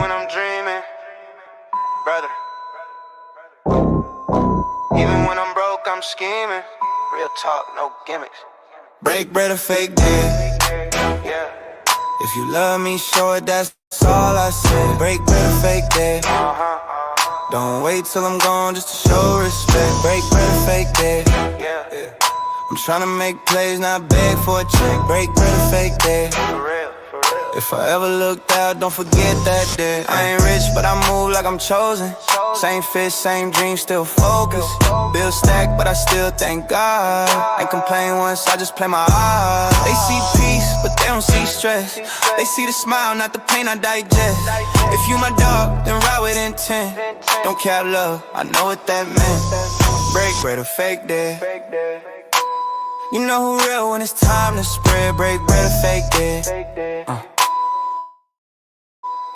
when I'm dreaming, brother. Even when I'm broke, I'm scheming. Real talk, no gimmicks. Break bread or fake deal. Yeah. If you love me, show it, that's all I say. Break bread or fake deal. Don't wait till I'm gone just to show respect. Break bread or fake deal. Yeah. I'm tryna make plays, not beg for a check. Break bread or fake deal. For real, for real. If I ever looked out, don't forget that day. I ain't rich, but I move like I'm chosen. Same fish, same dream, still focused. Bill stacked, but I still thank God. Ain't complain once, I just play my heart. They see peace, but they don't see stress. They see the smile, not the pain I digest. If you my dog, then ride with intent. Don't care love, I know what that meant. Break bread or fake deal. You know who real when it's time to spread. Break bread or fake deal.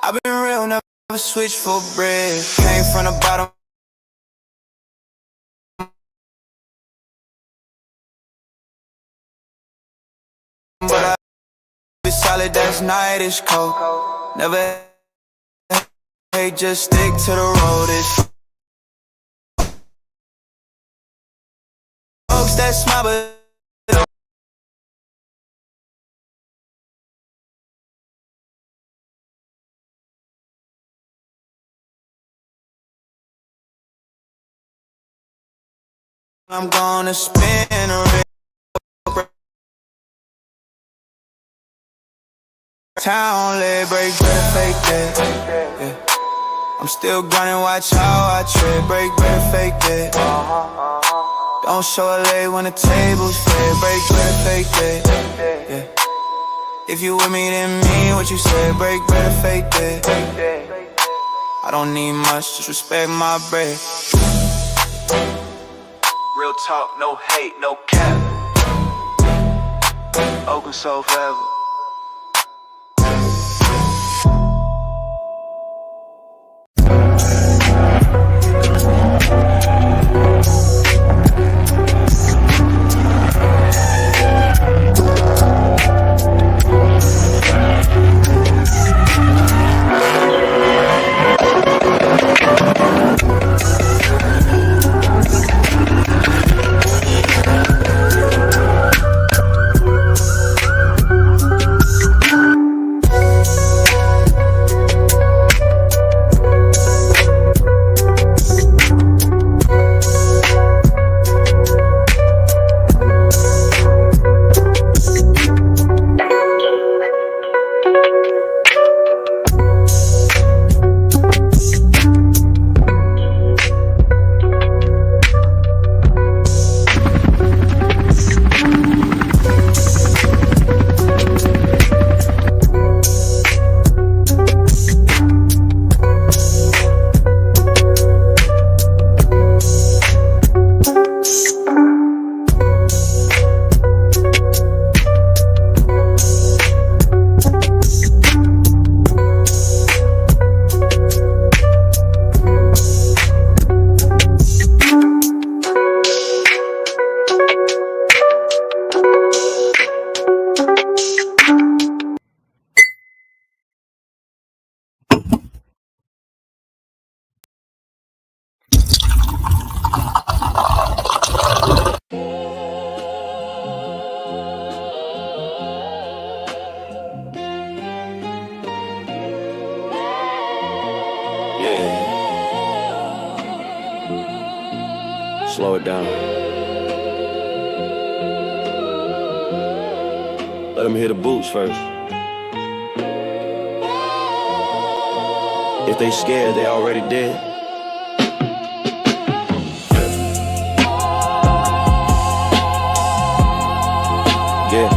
I've been real, never switch for bread. Came from the bottom, but I be solid, that's nightish cold. Never hate, just stick to the road. It's folks that smile, but I'm gonna spin a real town, let break bread, fake that. Yeah. I'm still grinding, watch how I tread. Break bread, fake that. Don't show a late when the table's fed. Break bread, fake that. Yeah. If you with me, then mean what you said. Break bread, fake that. I don't need much, just respect my bread. Real talk, no hate, no cap. Oakland Soul forever. Slow it down. Let them hear the boots first. If they scared, they already dead. Yeah.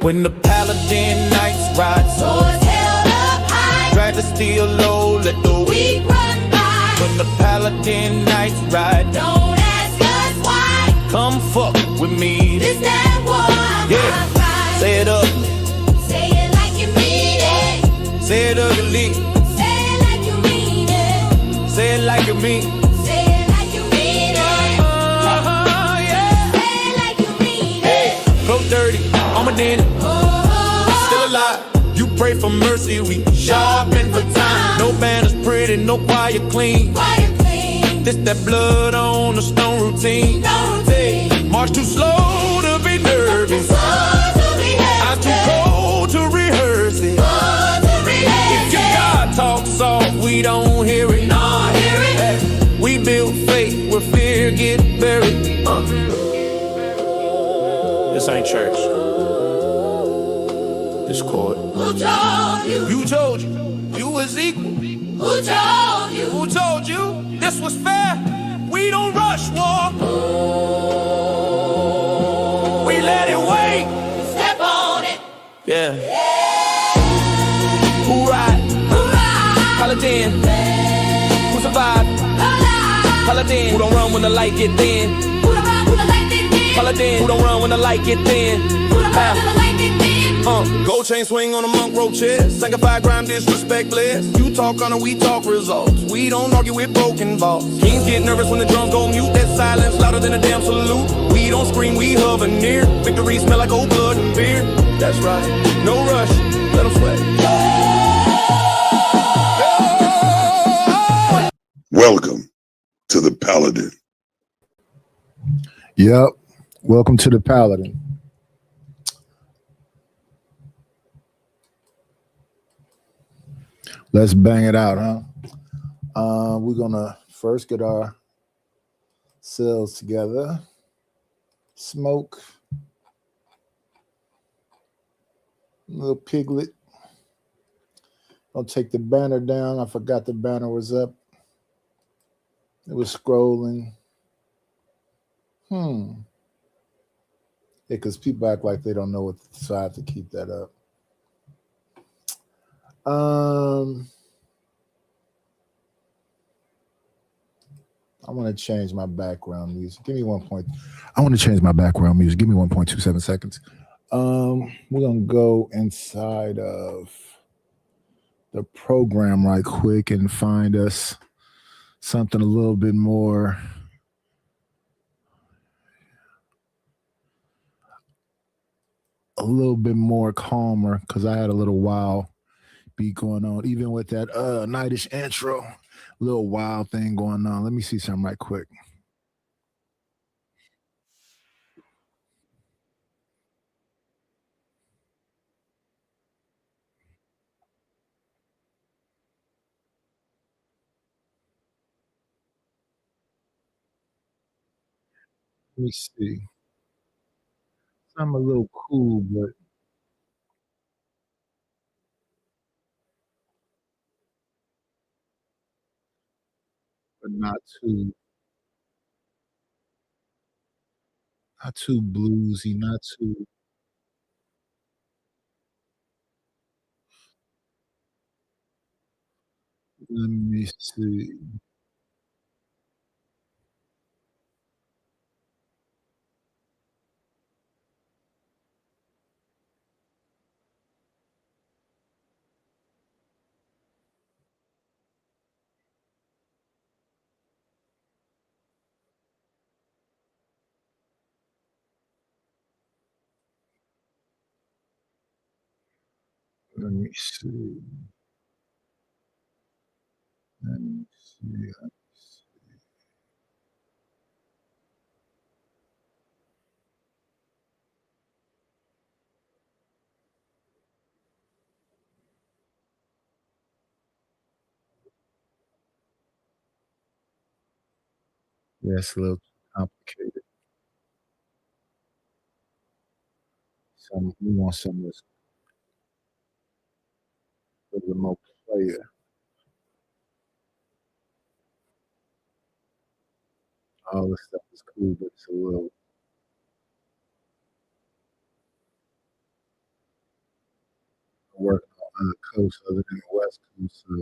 When the Paladin Knights ride, swords held up high, try to steal low, let the weak run by. When the Paladin Knights ride, Don't ask us why. come fuck with me. This that war, Yeah. my Say it up, say it like you mean it. say it ugly, Say it like you mean it. say it like you mean. Say it like you mean it. Yeah. Say it like you Paladin, still alive. You pray for mercy, we sharpen for time. No banners pretty, no choir clean. This that blood on the stone routine. March too slow to be nervous. I'm too cold to rehearse it. If your God talks soft, we don't hear it. We build faith where fear get buried. This ain't church. This court. Who told you? You told you. You was equal. Who told you? Who told you this was fair? We don't rush war. We let it wait. Step on it. Yeah. Who ride? Paladin. Who survive? Paladin. Who don't run when the light get thin? Paladin. Who don't run when the light get thin? Gold chain swing on a monk rope chest. Sanctified crime, disrespect bliss. You talk honor, we talk results. We don't argue with broken vaults. Kings get nervous when the drums go mute. That silence louder than a damn salute. We don't scream, we hover near. Victory smell like old blood and beer. That's right, no rush, let them sweat. Welcome to the Paladin. Yep. Welcome to the Paladin. Let's bang it out, huh? We're gonna first get our cells together. Smoke. Little piglet. I'll take the banner down. I forgot the banner was up. It was scrolling. Yeah, because people act like they don't know what to decide to keep that up. I want to change my background music. Give me 1 point. I want to change my background music. Give me 1.27 seconds. We're gonna go inside of the program right quick and find us something a little bit more calmer, because I had a little wild beat going on, even with that nightish intro, little wild thing going on. Let me see something right quick. Let me see. I'm a little cool, but not too bluesy, not too. Let me see. Let me see. Let me see. Yeah, it's a little complicated. We want some of this a little more player. All this stuff is cool, but it's a little working on the coast other than the West Coast. So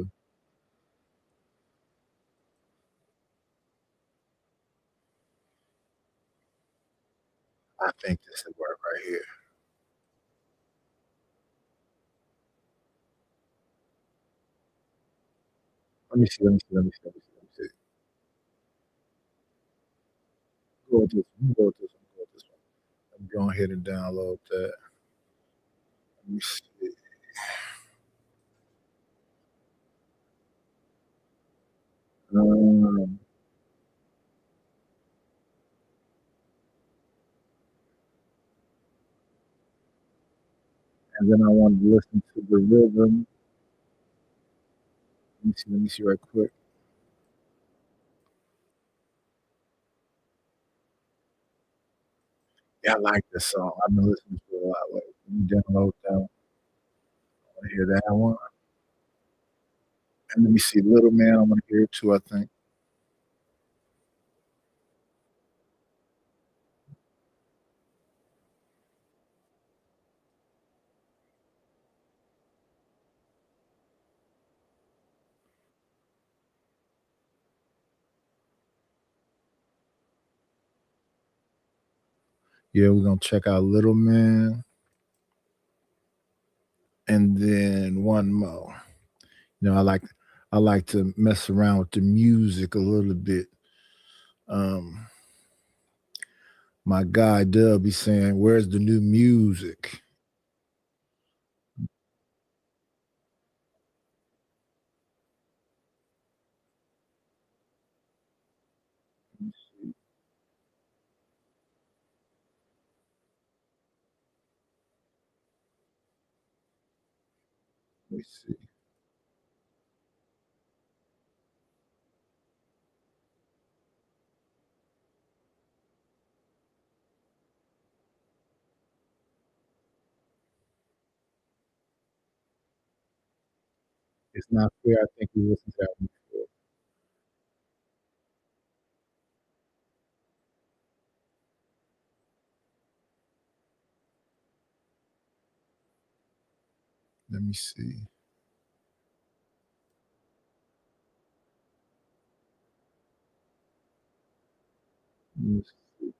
I think this would work right here. Let me see. Go with this one. I'm going ahead and download that. Let me see. Um, and then I wanted to listen to the rhythm. Let me see right quick. Yeah, I like this song. I've been listening to it a lot lately. Let me download that one. I want to hear that one. And let me see, Little Man. I want to hear it too. I think. Yeah, we're gonna check out Little Man, and then one more. You know, I like to mess around with the music a little bit. Um, my guy Dub be saying, "Where's the new music?" Let me see. It's not fair. I think we listened to that one before. Let me see. Let me see.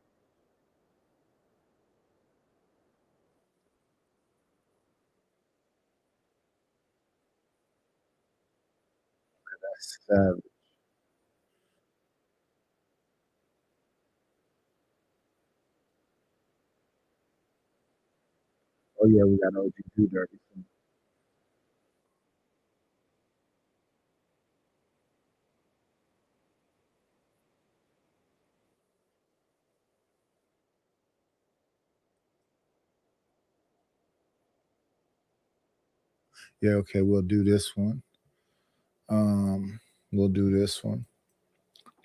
That's savage. Oh yeah, we got OG Too Dirty. Yeah, okay, we'll do this one. We'll do this one.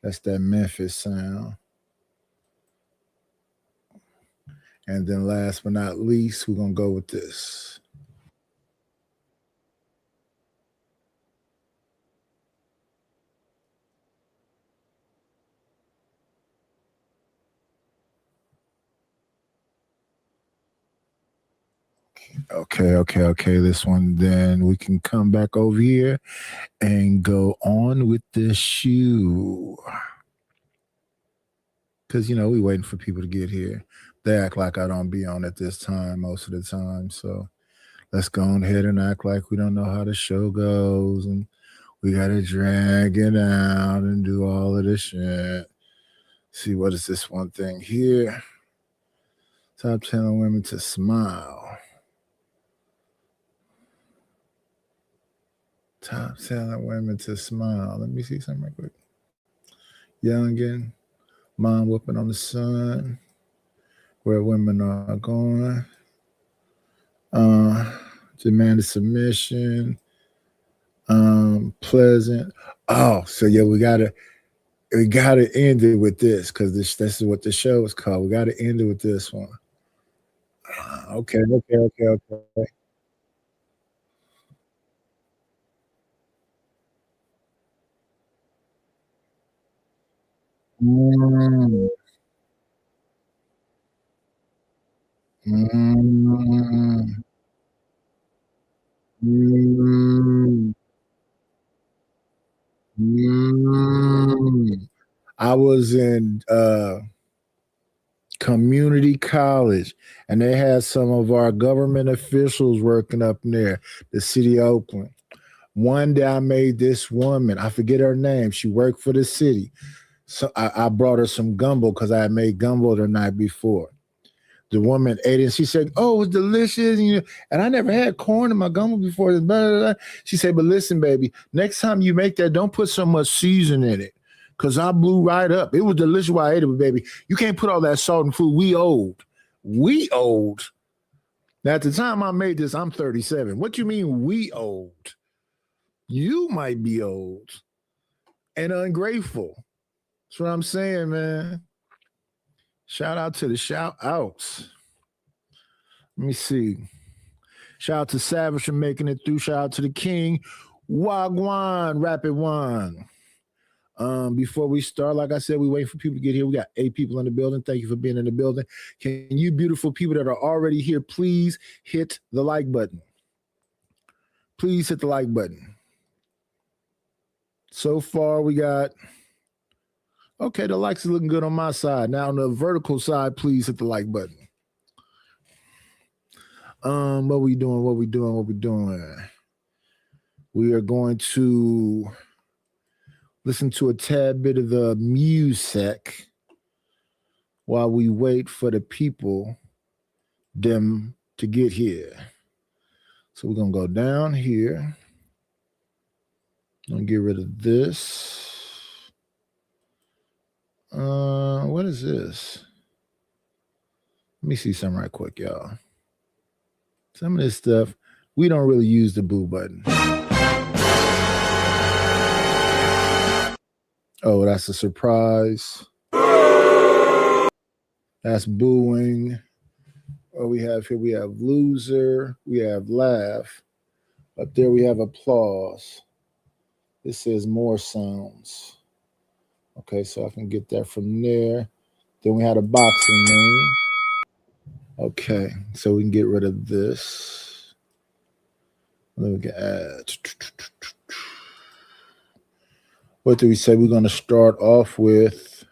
That's that Memphis sound. And then last but not least, we're gonna go with this. Okay. This one, then we can come back over here and go on with the shoe. Because, you know, we waiting for people to get here. They act like I don't be on at this time most of the time. So let's go on ahead and act like we don't know how the show goes. And we got to drag it out and do all of this shit. See, what is this one thing here? Top 10 of women to smile. Top 10 of women to smile. Let me see something real quick. Youngin, Mom Whooping on the Sun, Where Women Are Going, Demand a Submission, Pleasant. Oh, so yeah, we gotta end it with this because this is what the show is called. We gotta end it with this one. Okay. Mm, mm, mm, mm. I was in community college, and they had some of our government officials working up there, the city of Oakland. One day I made this woman, I forget her name, she worked for the city. So I brought her some gumbo because I had made gumbo the night before. The woman ate it and she said, "Oh, it's delicious." And I never had corn in my gumbo before. Blah, blah, blah. She said, "But listen, baby, next time you make that, don't put so much seasoning in it. Because I blew right up. It was delicious while I ate it, but baby, you can't put all that salt in food. We old. Now, at the time I made this, I'm 37. What you mean we old? You might be old and ungrateful. That's what I'm saying, man. Shout out to the shout outs. Let me see. Shout out to Savage for making it through. Shout out to the King. Wagwan, Rapid One. Before we start, like I said, we wait for people to get here. We got 8 people in the building. Thank you for being in the building. Can you beautiful people that are already here, please hit the like button. Please hit the like button. So far, we got... Okay, the likes are looking good on my side. Now on the vertical side, please hit the like button. What we doing? We are going to listen to a tad bit of the music while we wait for the people them to get here. So we're gonna go down here. I'm gonna get rid of this. What is this? Let me see something right quick, y'all. Some of this stuff, we don't really use the boo button. Oh, that's a surprise. That's booing. What we have here, we have loser, we have laugh. Up there we have applause. This says more sounds. Okay, so I can get that from there. Then we had a boxing name. Okay, so we can get rid of this. Then we can add. What do we say? We're going to start off with.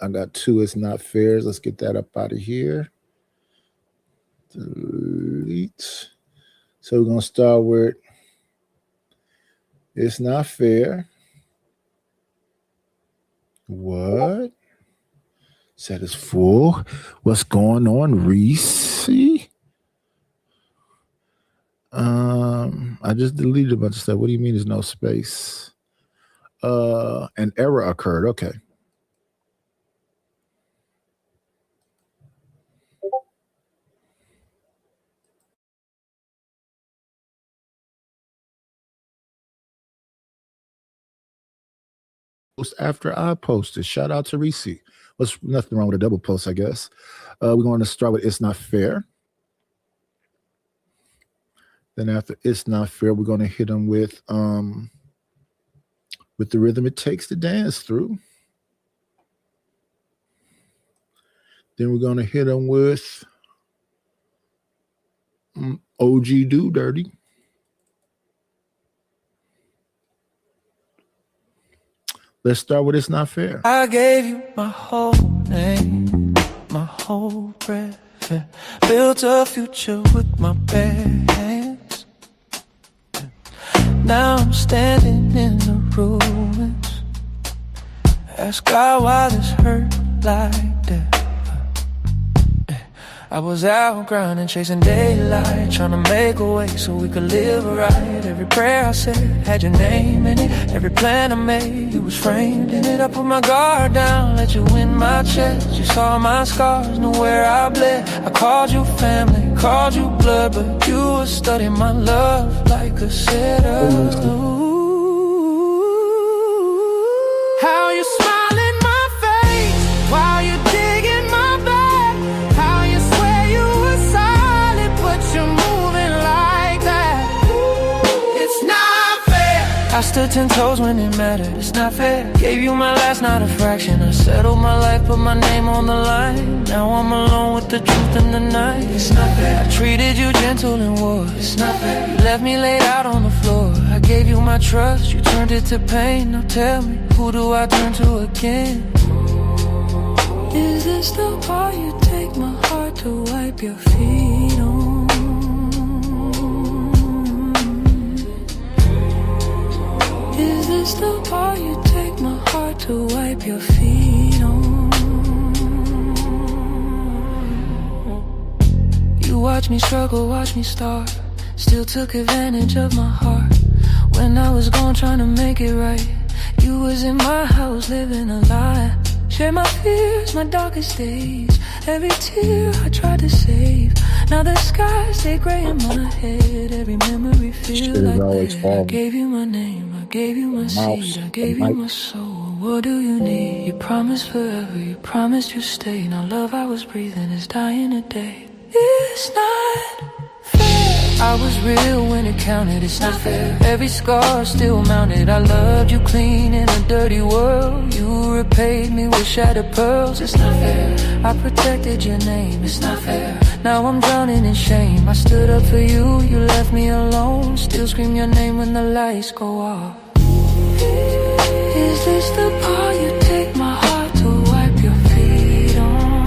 I got 2 It's Not Fair. Let's get that up out of here. Delete. So we're going to start with It's Not Fair. What? Set is full. What's going on, Reese? I just deleted a bunch of stuff. What do you mean there's no space? An error occurred. Okay. After I posted. Shout out to Reese. There's nothing wrong with a double post, I guess. We're going to start with It's Not Fair. Then after It's Not Fair, we're going to hit them with the rhythm it takes to dance through. Then we're going to hit them with OG Do Dirty. Let's start with It's Not Fair. I gave you my whole name, my whole breath, and built a future with my bare hands. Now I'm standing in the ruins. Ask God why this hurt like that. I was out grinding, chasing daylight, trying to make a way so we could live right. Every prayer I said had your name in it. Every plan I made, you was framed in it. I put my guard down, let you in my chest. You saw my scars, knew where I bled. I called you family, called you blood, but you were studying my love like a setter. How you smile in my face while you digging my back. How you swear you were silent, but you're moving like that. It's not fair. I stood 10 toes when it mattered. It's not fair. Gave you my last, not a fraction. I settled my life, put my name on the line. Now I'm alone with the truth in the night. It's not fair. I treated you gentle in war. It's not fair. You left me laid out on the floor. I gave you my trust, you turned it to pain. Now tell me, who do I turn to again? Is this the part you take my heart to wipe your feet on? Is this the part you take my heart heart to wipe your feet on. You watch me struggle, watch me starve. Still took advantage of my heart. When I was gone trying to make it right, you was in my house living a lie. Share my fears, my darkest days. Every tear I tried to save. Now the skies stay gray in my head. Every memory feels like that. I gave you my name, I gave you my seed, I gave you my soul. What do you need? You promised forever, you promised you'd stay. Now love I was breathing is dying today. It's not I was real when it counted, it's not fair. Every scar still mounted. I loved you clean in a dirty world. You repaid me with shattered pearls. It's not fair. I protected your name, it's not fair. Now I'm drowning in shame. I stood up for you, you left me alone. Still scream your name when the lights go off. Is this the part you take my heart to wipe your feet on?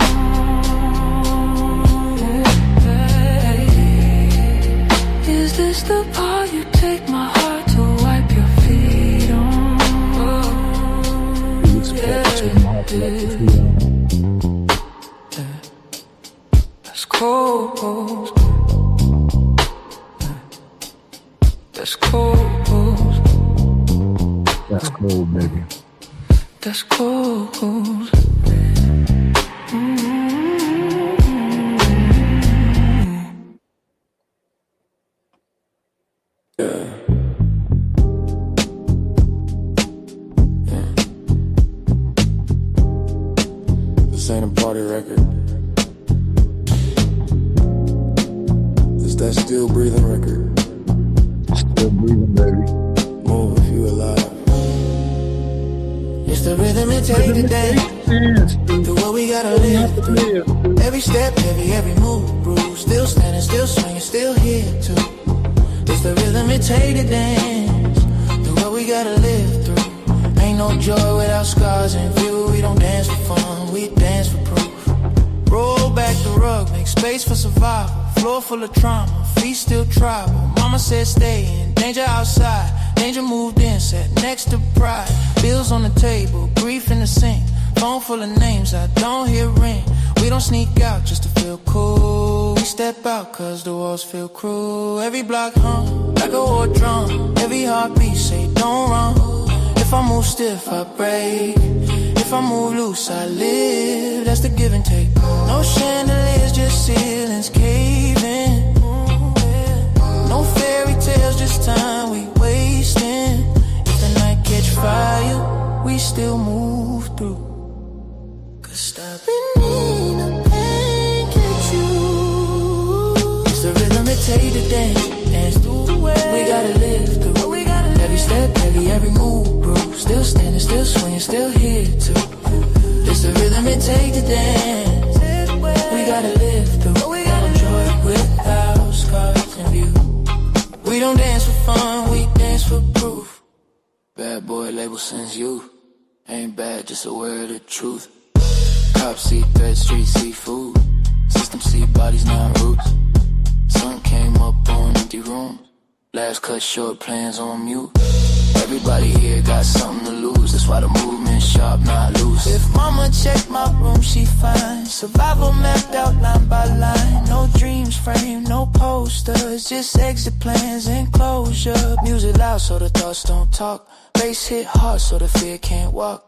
Is this the part you take my heart to wipe your feet on? That's cold. That's cold. That's cold, baby. That's cold. This ain't a party record. It's that still breathing record. Still breathing, baby. Move if you alive. It's the rhythm it take today. Do what we gotta live through. Every step heavy, every move bruised. Still standing, still swinging, still here too. It's the rhythm it take to dance. Do what we gotta live through. Ain't no joy without scars in view. We don't dance for fun, we dance for proof. Roll back the rug, make space for survival. Floor full of trauma, feet still tribal. Mama said stay in, danger outside. Danger moved in, sat next to pride. Bills on the table, grief in the sink. Phone full of names I don't hear ring. We don't sneak out just to feel cool. We step out cause the walls feel cruel. Every block hum like a war drum. Every heartbeat say don't run. If I move stiff I break. If I move loose I live. That's the give and take. No chandeliers, just ceilings caving. No fairy tales, just time we wasting. If the night catch fire, we still move through. Cause stopping in a pain catch you. It's the rhythm it take to dance through the way. We gotta live through. Every step, every move, bro. Still standing, still swinging, still here too. It's the rhythm it take to dance. We gotta live through. No joy without scars in view. We don't dance for fun, we dance for proof. Bad boy label since youth. Ain't bad, just aware of the truth. Cops see threats, street see food. System see bodies, not roots. Sun came up on empty rooms. Last cut short, plans on mute. Everybody here got something to lose. That's why the movement's sharp, not loose. If mama checked my room, she fine. Survival mapped out line by line. No dreams framed, no posters. Just exit plans and closure. Music loud so the thoughts don't talk. Bass hit hard so the fear can't walk.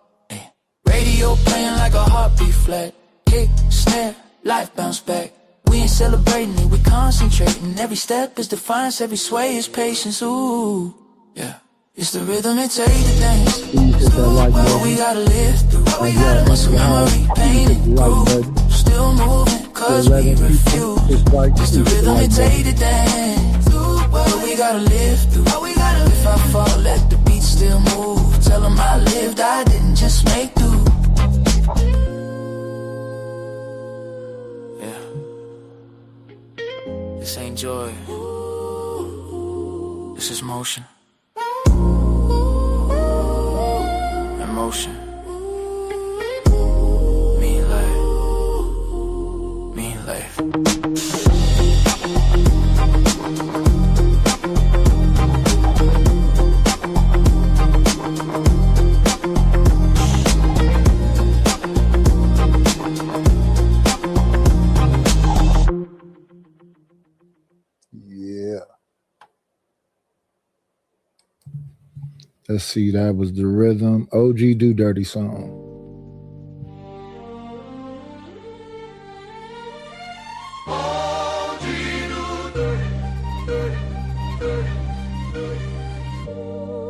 Radio playing like a heartbeat flat. Kick, snare, life bounce back. We ain't celebrating it, we concentrating. Every step is defiance, every sway is patience. Ooh, yeah. It's the rhythm it take to dance. What we gotta live through. We gotta muscle memory, pain and proof. Still moving, cause we refuse. It's the rhythm it take to dance. What we gotta live through. If I fall, let the beat still move. Tell them I lived, I didn't just make do. Yeah. This ain't joy. This is motion. Emotion. Mean life. Mean life. Let's see, that was The Rhythm. OG Do Dirty song.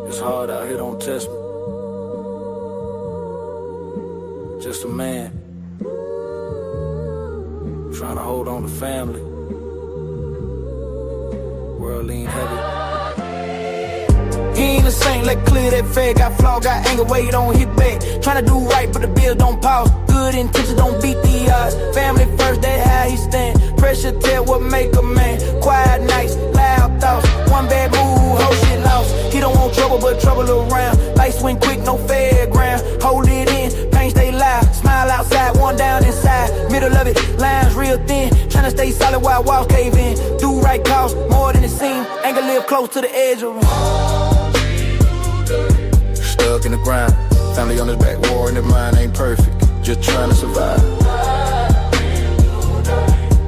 It's hard out here, don't test me. Just a man trying to hold on to family. World lean heavy. He ain't a saint, let clear that fed. Got flaw, got anger, weight on his back. Tryna do right, but the bill don't pause. Good intentions don't beat the odds. Family first, that's how he stand. Pressure tell what make a man. Quiet nights, loud thoughts. One bad move, whole shit lost. He don't want trouble, but trouble around. Lights swing quick, no fairground. Hold it in, pain stay loud. Smile outside, one down inside. Middle of it, lines real thin. Tryna stay solid while walls cave in. Do right cause more than it seems. Anger live close to the edge of him. Stuck in the grind, family on his back, war in his mind ain't perfect, just trying to survive.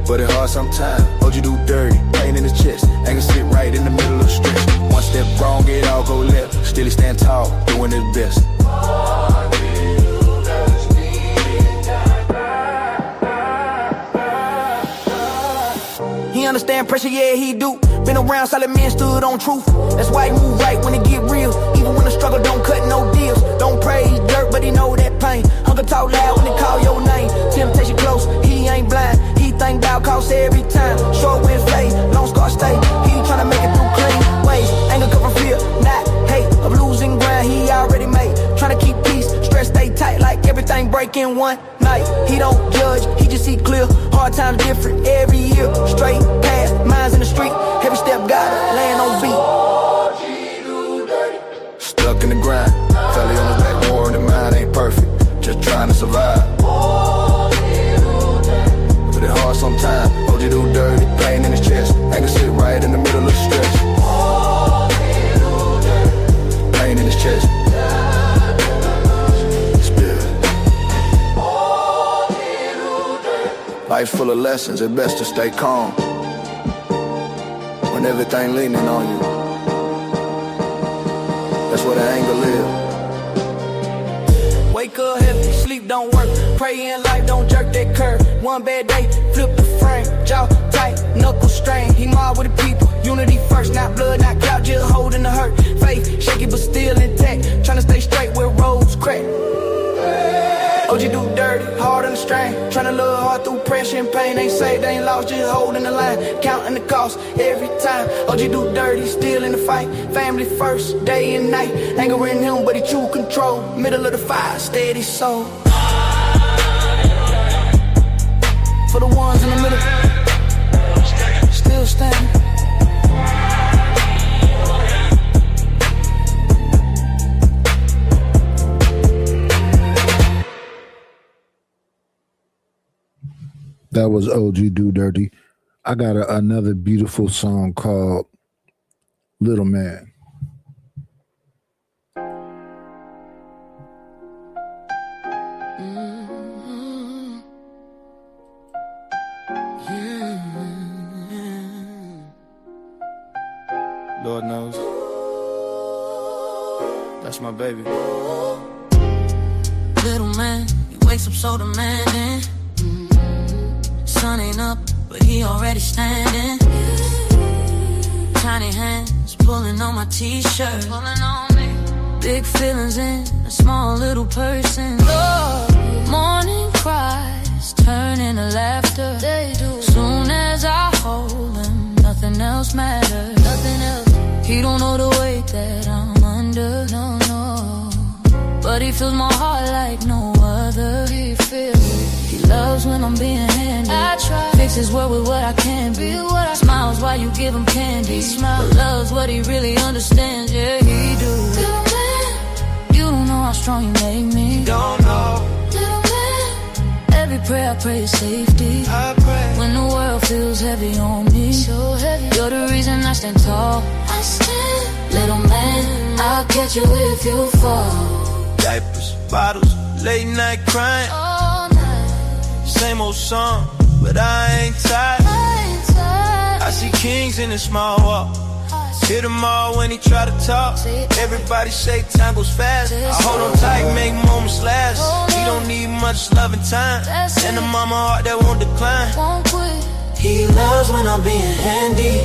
But it hard sometimes, OG do dirty, pain in his chest, anger sit right in the middle of the stretch. One step wrong, it all go left, still he stand tall, doing his best. He understand pressure, yeah he do. Been around, solid men stood on truth. That's why he move right when it get real. Even when the struggle don't cut no deals. Don't praise dirt, but he know that pain. Hunger talk loud when they call your name. Temptation close, he ain't blind. He think doubt costs every time. Short wins fade, long scar stay. He tryna make it through clean ways. Anger come from fear, not hate. Of losing ground, he already made. Tryna keep peace, stress stay tight like everything break in one night. He don't judge, he just see clear. Hard times different every year. Straight past, minds in the street. Every step gotta land on beat. Stuck in the grind, family on his back, war in the mind ain't perfect, just trying to survive. But it hard sometimes, OG do dirty, pain in his chest, anger sit right in the middle of the stretch. Pain in his chest. Life's full of lessons, it's best to stay calm when everything leaning on you. That's where the anger live. Wake up heavy, sleep don't work. Pray in life, don't jerk that curve. One bad day, flip the frame. Jaw tight, knuckle strain. He mob with the people, unity first. Not blood, not clout, just holding the hurt. Faith, shaky but still intact. Tryna stay straight where roads crack. OG do dirty, hard on the strain. Tryna love hard through pressure and pain. Ain't saved, ain't lost, just holding the line. Counting the cost every time. OG do dirty, still in the fight. Family first, day and night. Anger in him, but he true control. Middle of the fire, steady soul. For the ones in the middle, still standing. That was OG Do Dirty. I got another beautiful song called Little Man. Lord knows, that's my baby. Little man, he wakes up so demanding. Sun ain't up, but he already standing. Tiny hands pulling on my t-shirt. Big feelings in a small little person. Morning cries turn into laughter. They do. Soon as I hold him, nothing else matters. Nothing else. He don't know the weight that I'm under. No, no. But he fills my heart like no other. He feels it. He loves when I'm being handy. I try. Fixes world with what I can be. Smiles while you give him candy. He smiles. But loves what he really understands. Yeah, he do. Little man, you don't know how strong you make me. You don't know. Little man, every prayer I pray is safety. I pray when the world feels heavy on me. So heavy. You're the reason I stand tall. I stand. Little man, I'll catch you if you fall. Diapers, bottles, late night crying. All night. Same old song, but I ain't tired. I see kings in a small walk. Hit him all when he try to talk. Everybody say time goes fast. I hold on tight, make moments last. He don't need much love and time. And a mama heart that won't decline. He loves when I'm being handy.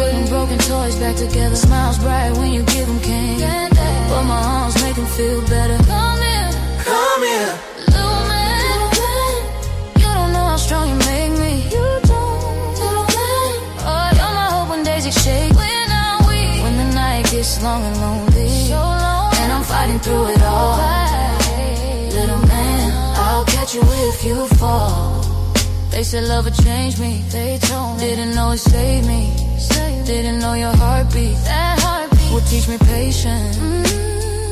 Putting broken toys back together. Smiles bright when you give him candy. But my arms make him feel better. Come here, Come here. little man. You don't know how strong you make me. You don't, little man. Oh, you're my hope when days shake. When I'm weak, when the night gets long and lonely, so long, and I'm fighting through it all. Little man, I'll catch you if you fall. They said love would change me. They told me. Didn't know it saved me. Didn't know your heartbeat. That heartbeat would teach me patience.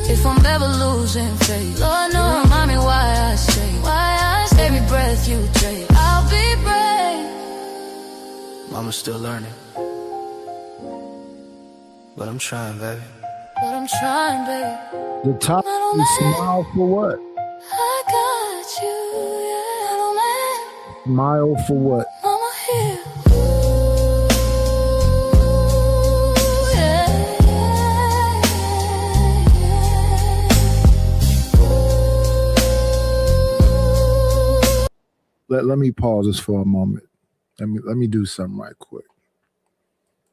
If I'm ever losing faith, Lord knows, remind me why I stay. Every breath you take, I'll be brave. Mama's still learning, but I'm trying, baby. But I'm trying, baby. The top is smile for what? I got you, yeah, little man. Smile for what? Mama here. Ooh, yeah, Let me pause this for a moment. Let me do something right quick.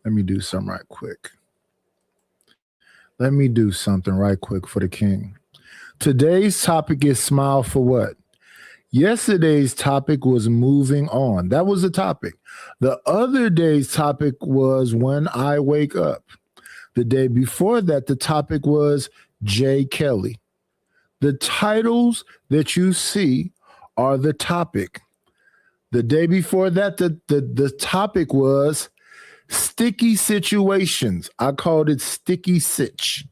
Let me do something right quick for the king. Today's topic is smile for what? Yesterday's topic was moving on. That was the topic. The other day's topic was when I wake up. The day before that, the topic was J. Kelly. The titles that you see are the topic. The day before that, the topic was sticky situations. I called it sticky sitch.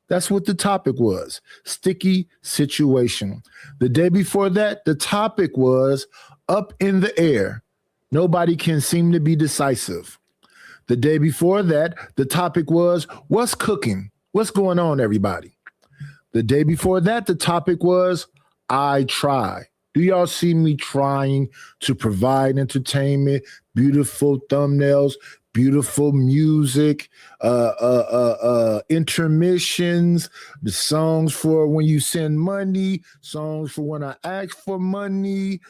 That's what the topic was, sticky situation. The day before that, the topic was up in the air. Nobody can seem to be decisive. The day before that, the topic was what's cooking? What's going on, everybody? The day before that, the topic was I try. Do y'all see me trying to provide entertainment, beautiful thumbnails, beautiful music, intermissions, the songs for when you send money, songs for when I ask for money,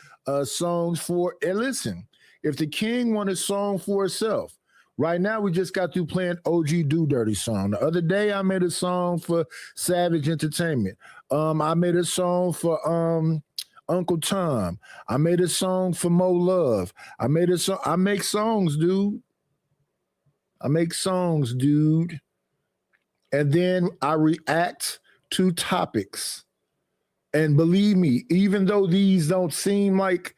songs for, and listen, if the king wanted a song for itself, right now we just got through playing OG Do Dirty song. The other day I made a song for Savage Entertainment. I made a song for Uncle Tom. I made a song for Mo Love. I make songs, dude. And then I react to topics. And believe me, even though these don't seem like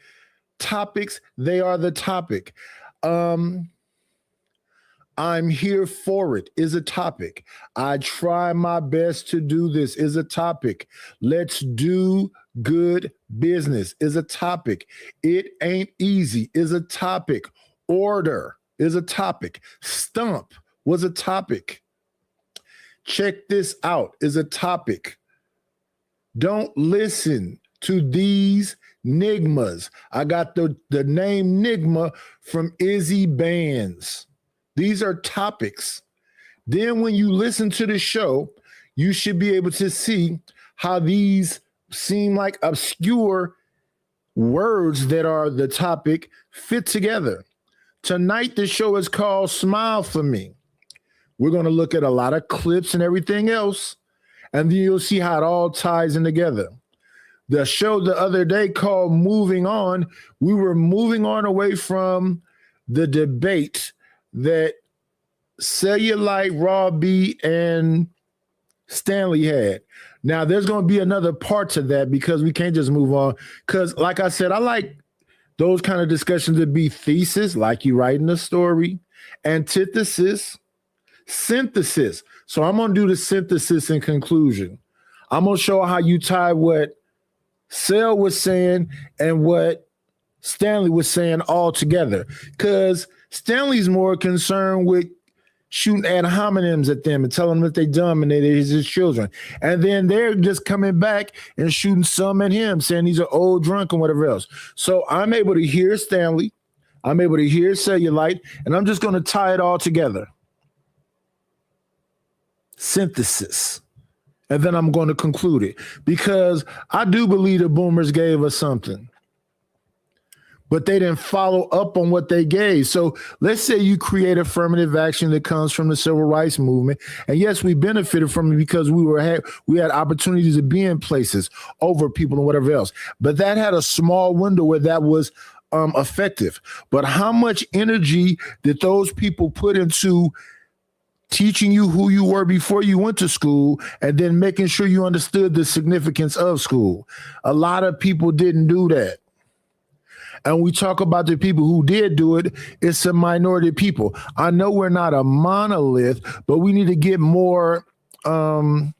topics, they are the topic. I'm here for it is a topic. I try my best to do this is a topic. Let's do good business is a topic. It ain't easy is a topic. Order is a topic. Stump was a topic. Check this out is a topic. Don't listen to these nigmas. I got the name Nigma from Izzy Bands. These are topics. Then when you listen to the show, you should be able to see how these seem like obscure words that are the topic fit together. Tonight, the show is called Smile for Me. We're going to look at a lot of clips and everything else, and then you'll see how it all ties in together. The show the other day called Moving On, we were moving on away from the debate that Cellulite, Raw B, and Stanley had. Now, there's going to be another part to that because we can't just move on. Because, like I said, I like those kind of discussions to be thesis, like you writing a story, antithesis, synthesis. So I'm going to do the synthesis and conclusion. I'm going to show how you tie what Cell was saying and what Stanley was saying all together. Because Stanley's more concerned with shooting ad hominems at them and telling them that they're dumb and that they're his children. And then they're just coming back and shooting some at him, saying he's an old drunk and whatever else. So I'm able to hear Stanley. I'm able to hear Cellulite, and I'm just going to tie it all together. synthesis. And then I'm going to conclude it, because I do believe the boomers gave us something, but they didn't follow up on what they gave. So let's say you create affirmative action that comes from the civil rights movement. And yes, we benefited from it because we had opportunities to be in places over people and whatever else. But that had a small window where that was effective. But how much energy did those people put into teaching you who you were before you went to school, and then making sure you understood the significance of school? A lot of people didn't do that. And we talk about the people who did do it, it's a minority of people. I know we're not a monolith, but we need to get more what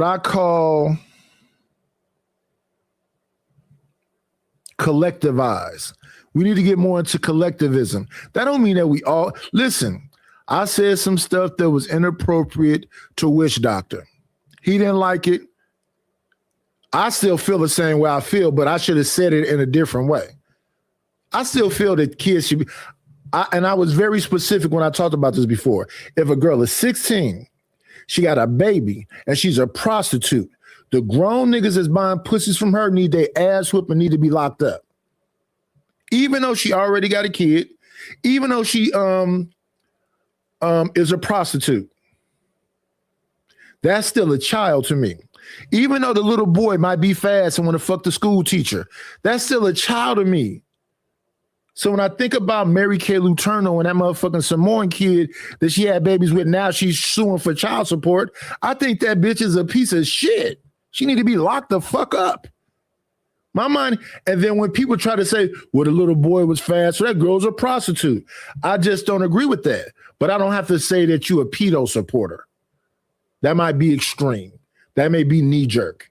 I call collectivize. We need to get more into collectivism. That don't mean that we all listen. I said some stuff that was inappropriate to Wish Doctor. He didn't like it. I still feel the same way I feel, but I should have said it in a different way. I still feel that kids should be, and I was very specific when I talked about this before. If a girl is 16, she got a baby, and she's a prostitute, the grown niggas that's buying pussies from her need their ass whooped and need to be locked up. Even though she already got a kid, even though she is a prostitute, that's still a child to me. Even though the little boy might be fast and want to fuck the school teacher, that's still a child to me. So when I think about Mary Kay Letourneau and that motherfucking Samoan kid that she had babies with, now she's suing for child support, I think that bitch is a piece of shit. She need to be locked the fuck up. My mind. And then when people try to say, well, the little boy was fast, so that girl's a prostitute, I just don't agree with that. But I don't have to say that you a pedo supporter. That might be extreme. That may be knee jerk.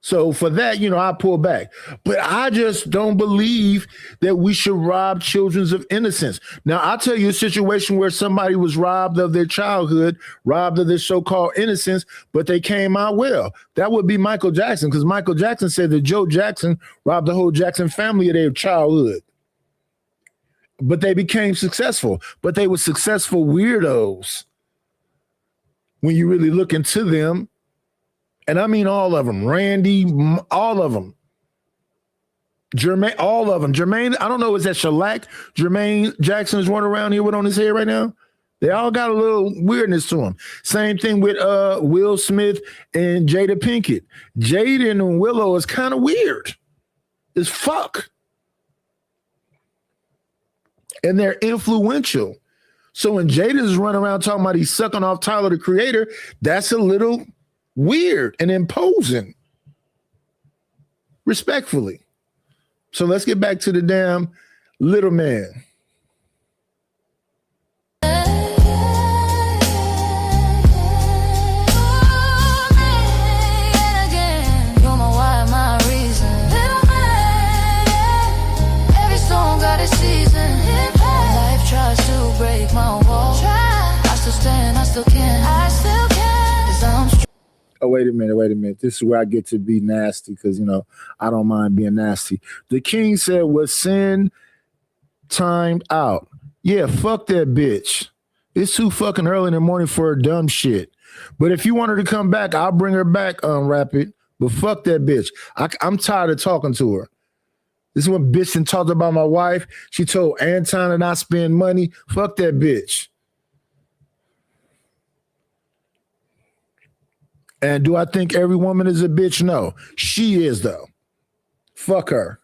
So for that, I pull back. But I just don't believe that we should rob children of innocence. Now, I'll tell you a situation where somebody was robbed of their childhood, robbed of their so-called innocence, but they came out well. That would be Michael Jackson, because Michael Jackson said that Joe Jackson robbed the whole Jackson family of their childhood. But they became successful. But they were successful weirdos when you really look into them. And I mean all of them. Randy, all of them. Jermaine, all of them. Jermaine, I don't know, is that shellac Jermaine Jackson is running around here with on his head right now? They all got a little weirdness to them. Same thing with Will Smith and Jada Pinkett. Jaden and Willow is kind of weird as fuck. And they're influential. So when Jada's running around talking about he's sucking off Tyler, the Creator, that's a little weird and imposing, respectfully. So let's get back to the damn little man. Oh, wait a minute. This is where I get to be nasty because, I don't mind being nasty. The king said, was sin timed out? Yeah, fuck that bitch. It's too fucking early in the morning for her dumb shit. But if you want her to come back, I'll bring her back, Rapid. But fuck that bitch. I'm tired of talking to her. This is when bitch and talked about my wife. She told Anton to not spend money. Fuck that bitch. And do I think every woman is a bitch? No. She is, though. Fuck her.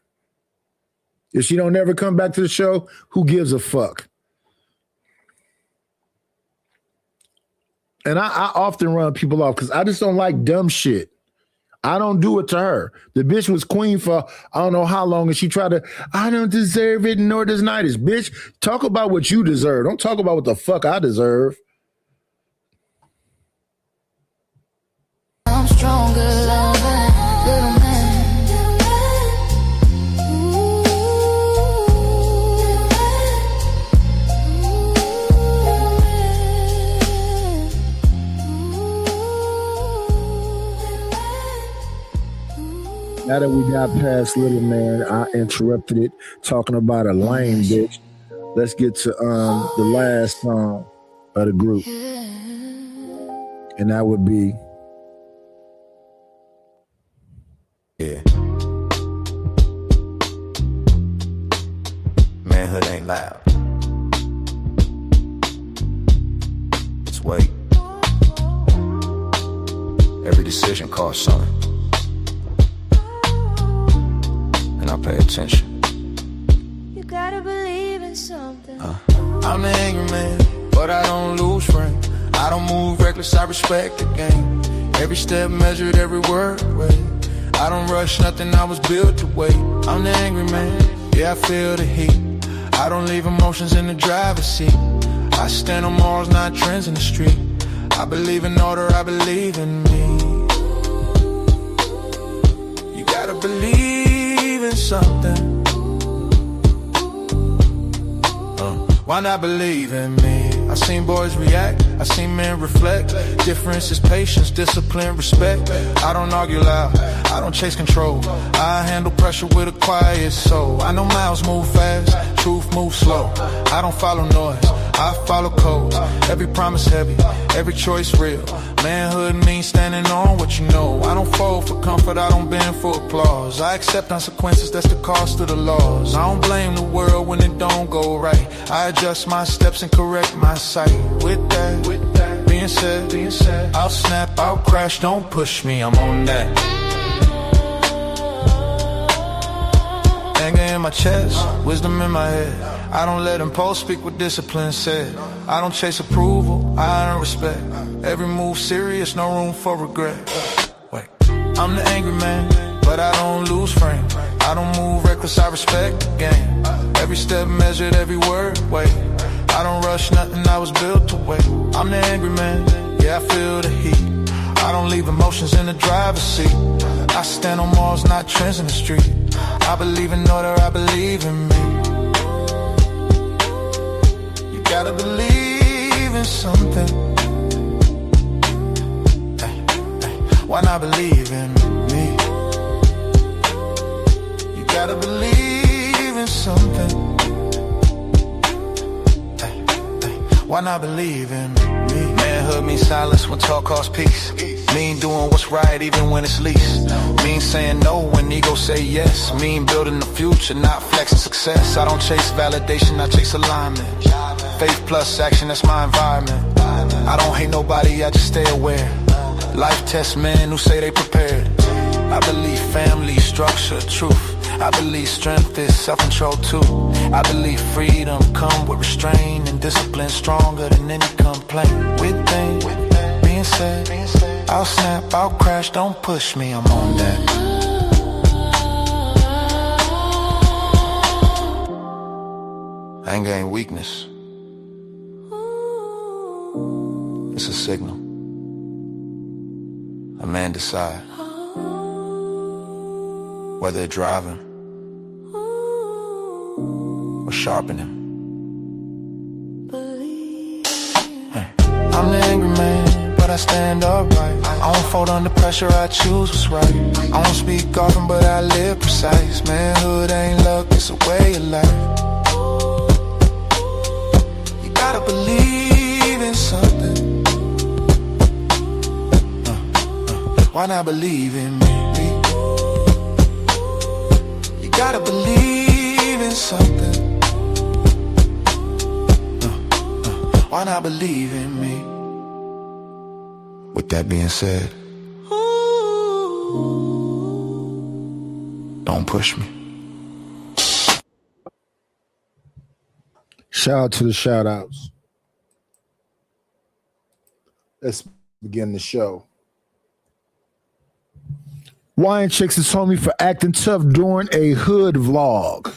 If she don't ever come back to the show, who gives a fuck? And I often run people off because I just don't like dumb shit. I don't do it to her. The bitch was queen for I don't know how long, and she tried to, I don't deserve it, nor does Nidus. Bitch, talk about what you deserve. Don't talk about what the fuck I deserve. I'm stronger, loving, little man. Now that we got past little man, I interrupted it talking about a lame bitch. Let's get to the last song of the group. Yeah. And that would be Manhood ain't loud. It's weight. Every decision costs something. And I pay attention. You gotta believe in something. I'm the angry man, but I don't lose friends. I don't move reckless, I respect the game. Every step measured, every word weighed. I don't rush nothing, I was built to wait. I'm the angry man, yeah, I feel the heat. I don't leave emotions in the driver's seat. I stand on morals, not trends in the street. I believe in order, I believe in me. You gotta believe in something. Why not believe in me? I seen boys react, I seen men reflect. Difference is patience, discipline, respect. I don't argue loud, I don't chase control. I handle pressure with a quiet soul. I know miles move fast, truth moves slow. I don't follow noise, I follow codes. Every promise heavy, every choice real. Manhood means standing on what you know. I don't fold for comfort, I don't bend for applause. I accept consequences, that's the cost of the laws. I don't blame the world when it don't go right. I adjust my steps and correct my sight. With that being said, I'll snap, I'll crash, don't push me, I'm on that. Anger in my chest, wisdom in my head. I don't let impulse speak what discipline said. I don't chase approval, I earn respect. Every move serious, no room for regret. Wait, I'm the angry man, but I don't lose frame. I don't move reckless, I respect the game. Every step measured, every word weighed. I don't rush nothing, I was built to wait. I'm the angry man, yeah, I feel the heat. I don't leave emotions in the driver's seat. I stand on morals, not trends in the street. I believe in order, I believe in me. You gotta believe in something. Why not believe in me? You gotta believe in something. Why not believe in me? Manhood means silence when talk costs peace. Mean doing what's right even when it's least. Mean saying no when ego say yes. Mean building the future, not flexing success. I don't chase validation, I chase alignment. Faith plus action, that's my environment. I don't hate nobody, I just stay aware. Life tests men who say they prepared. I believe family, structure, truth. I believe strength is self-control too. I believe freedom come with restraint and discipline stronger than any complaint. With things being said, I'll snap, I'll crash, don't push me, I'm on that. Anger ain't weakness. It's a signal. A man decide whether it's driving or sharpening. I'm the angry man, but I stand upright. I don't fold under pressure, I choose what's right. I don't speak often, but I live precise. Manhood ain't luck, it's a way of life. You gotta believe in something. Why not believe in me? You gotta believe in something. Why not believe in me? With that being said, don't push me. shout out to the shout outs. Let's begin the show. Wine Chicks is told me for acting tough during a hood vlog.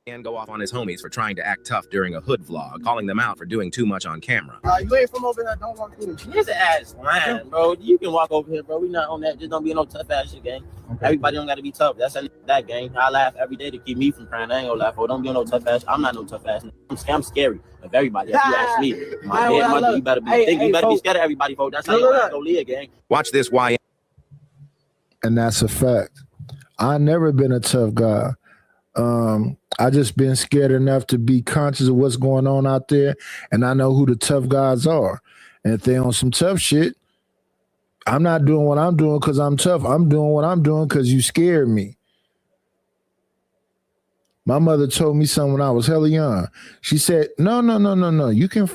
And go off on his homies for trying to act tough during a hood vlog, calling them out for doing too much on camera. You ain't from over here, don't walk through the His ass lying, bro. You can walk over here, bro. We not on that. Just don't be no tough ass shit, gang. Okay. Everybody don't gotta be tough. That's that gang. I laugh every day to keep me from crying. I ain't gonna laugh for. Don't be no tough ass. I'm not no tough ass. I'm scary of everybody. If you ask me, my head, mother, you better be you better be scared of everybody, folks. That's how you gotta go live, gang. Watch this, YN. And that's a fact. I never been a tough guy. I just been scared enough to be conscious of what's going on out there, and I know who the tough guys are. And if they on some tough shit, I'm not doing what I'm doing because I'm tough. I'm doing what I'm doing because you scared me. My mother told me something when I was hella young. She said, no. You can,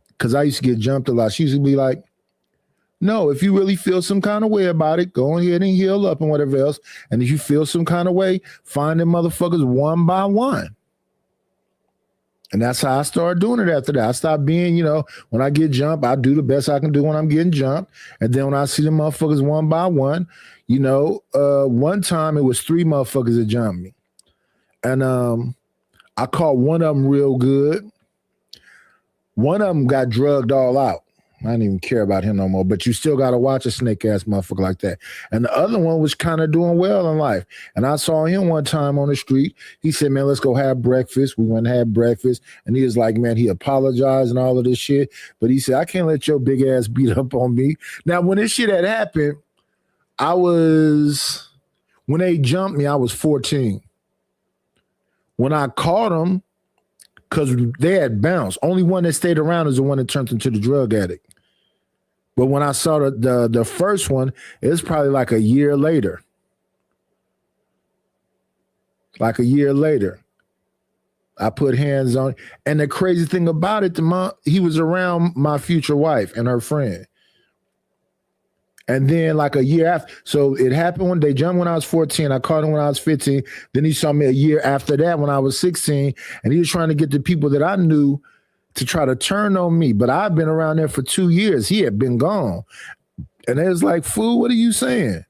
because I used to get jumped a lot. She used to be like, no, if you really feel some kind of way about it, go ahead and heal up and whatever else. And if you feel some kind of way, find them motherfuckers one by one. And that's how I started doing it after that. I stopped being, when I get jumped, I do the best I can do when I'm getting jumped. And then when I see the motherfuckers one by one, one time it was 3 motherfuckers that jumped me. And I caught one of them real good. One of them got drugged all out. I didn't even care about him no more, but you still got to watch a snake ass motherfucker like that. And the other one was kind of doing well in life. And I saw him one time on the street. He said, man, let's go have breakfast. We went and had breakfast. And he was like, man, he apologized and all of this shit. But he said, I can't let your big ass beat up on me. Now, when this shit had happened, when they jumped me, I was 14. When I caught them, because they had bounced, only one that stayed around is the one that turned into the drug addict. But when I saw the first one, it was probably like a year later. Like a year later, I put hands on. And the crazy thing about it, he was around my future wife and her friend. And then like a year after, so it happened when they jumped when I was 14. I caught him when I was 15. Then he saw me a year after that when I was 16. And he was trying to get the people that I knew to try to turn on me. But I've been around there for 2 years. He had been gone. And they was like, fool, what are you saying?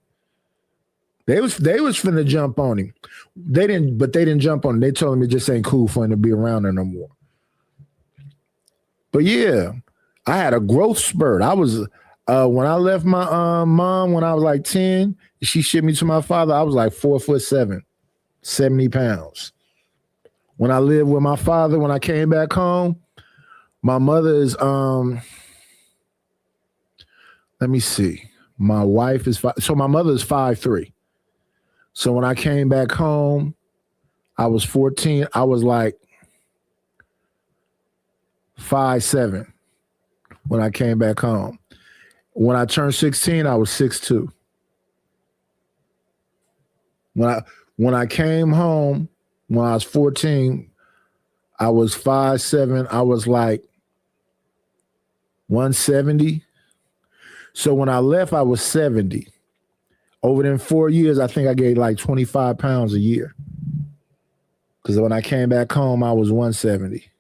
They was finna jump on him. They didn't jump on him. They told him it just ain't cool for him to be around there no more. But yeah, I had a growth spurt. I was when I left my mom when I was like 10, she shipped me to my father. I was like 4'7", 70 pounds. When I lived with my father, when I came back home, my mother is let me see. My wife is so my mother is 5'3". So when I came back home, I was 14. I was like 5'7" when I came back home. When I turned 16, I was 6'2". When I came home, when I was 14, I was 5'7". I was like 170. So when I left, I was 70. Over them 4 years, I think I gained like 25 pounds a year. Because when I came back home, I was 170.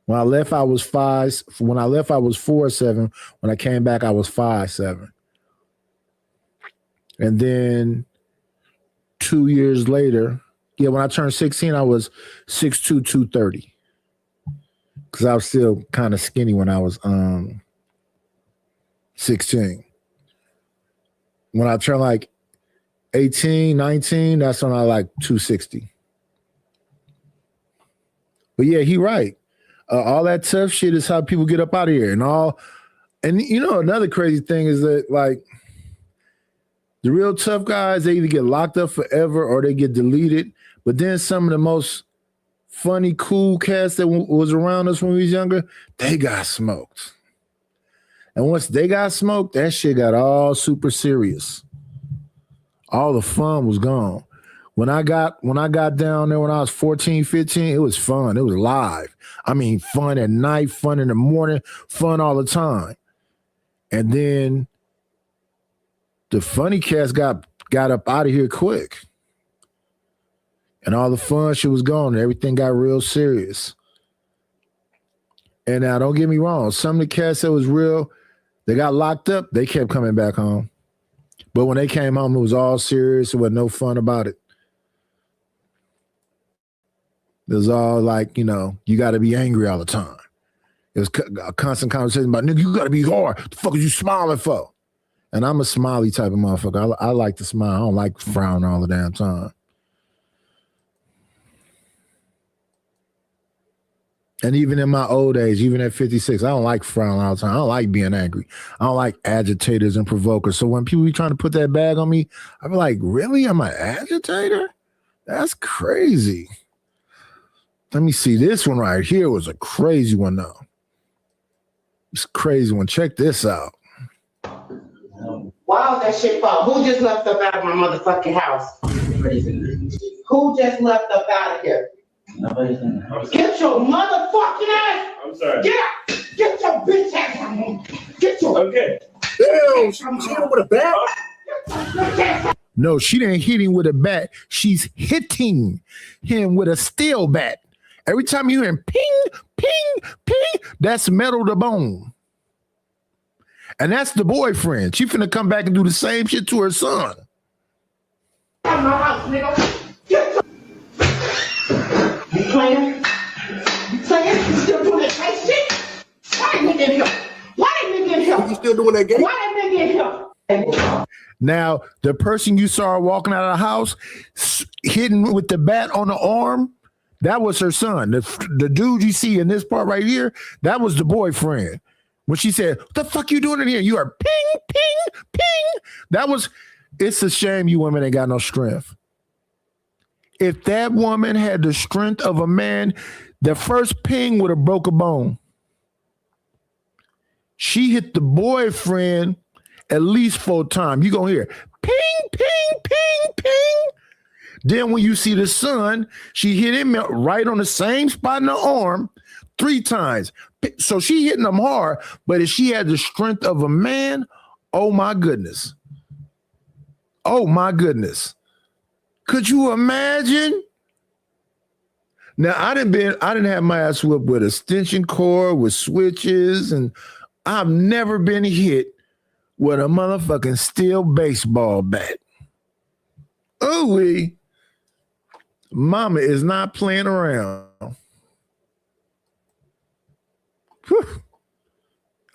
When I left, I was 4'7". When I came back, I was 5'7". And then 2 years later, when I turned 16, I was 6'2", 230. Because I was still kind of skinny when I was 16. When I turned like 18, 19, that's when I like 260. But yeah, he right. All that tough shit is how people get up out of here and another crazy thing is that like the real tough guys, they either get locked up forever or they get deleted. But then some of the most funny, cool cats that was around us when we was younger, they got smoked. And once they got smoked, that shit got all super serious. All the fun was gone. When I got down there when I was 14, 15, it was fun. It was live. I mean, fun at night, fun in the morning, fun all the time. And then the funny cats got up out of here quick. And all the fun shit was gone. And everything got real serious. And now, don't get me wrong. Some of the cats that was real, they got locked up. They kept coming back home. But when they came home, it was all serious. It was no fun about it. It was all like, you got to be angry all the time. It was a constant conversation about, nigga, you got to be hard. The fuck is you smiling for? And I'm a smiley type of motherfucker. I like to smile. I don't like frowning all the damn time. And even in my old age, even at 56, I don't like frowning all the time. I don't like being angry. I don't like agitators and provokers. So when people be trying to put that bag on me, I be like, really? I'm an agitator? That's crazy. Let me see. This one right here was a crazy one, though. It's a crazy one. Check this out. Why was that shit fall? Who just left up out of my motherfucking house? Who just left up out of here? Get your motherfucking ass! I'm sorry. Get out! Get your bitch ass out! Get your Okay. Damn, she hit him with a bat. No, she didn't hit him with a bat. She's hitting him with a steel bat. Every time you hear him ping, ping, ping, that's metal to bone. And that's the boyfriend. She finna come back and do the same shit to her son. out of my house, nigga! Get your... You playing? You playing? You still doing that tight shit? Why that nigga in here? Why that nigga in here? You still doing that game? Why that nigga in here? Now, the person you saw walking out of the house, hitting with the bat on the arm, that was her son. The dude you see in this part right here, that was the boyfriend. When she said, "What the fuck you doing in here?" You are ping, ping, ping. That was, it's a shame you women ain't got no strength. If that woman had the strength of a man, the first ping would have broke a bone. She hit the boyfriend at least 4 times. You gonna hear ping, ping, ping, ping. Then when you see the son, she hit him right on the same spot in the arm 3 times. So she hitting him hard, but if she had the strength of a man, oh my goodness. Oh my goodness. Could you imagine? Now I didn't have my ass whipped with extension cord, with switches, and I've never been hit with a motherfucking steel baseball bat. Ooh-wee. Mama is not playing around. Whew.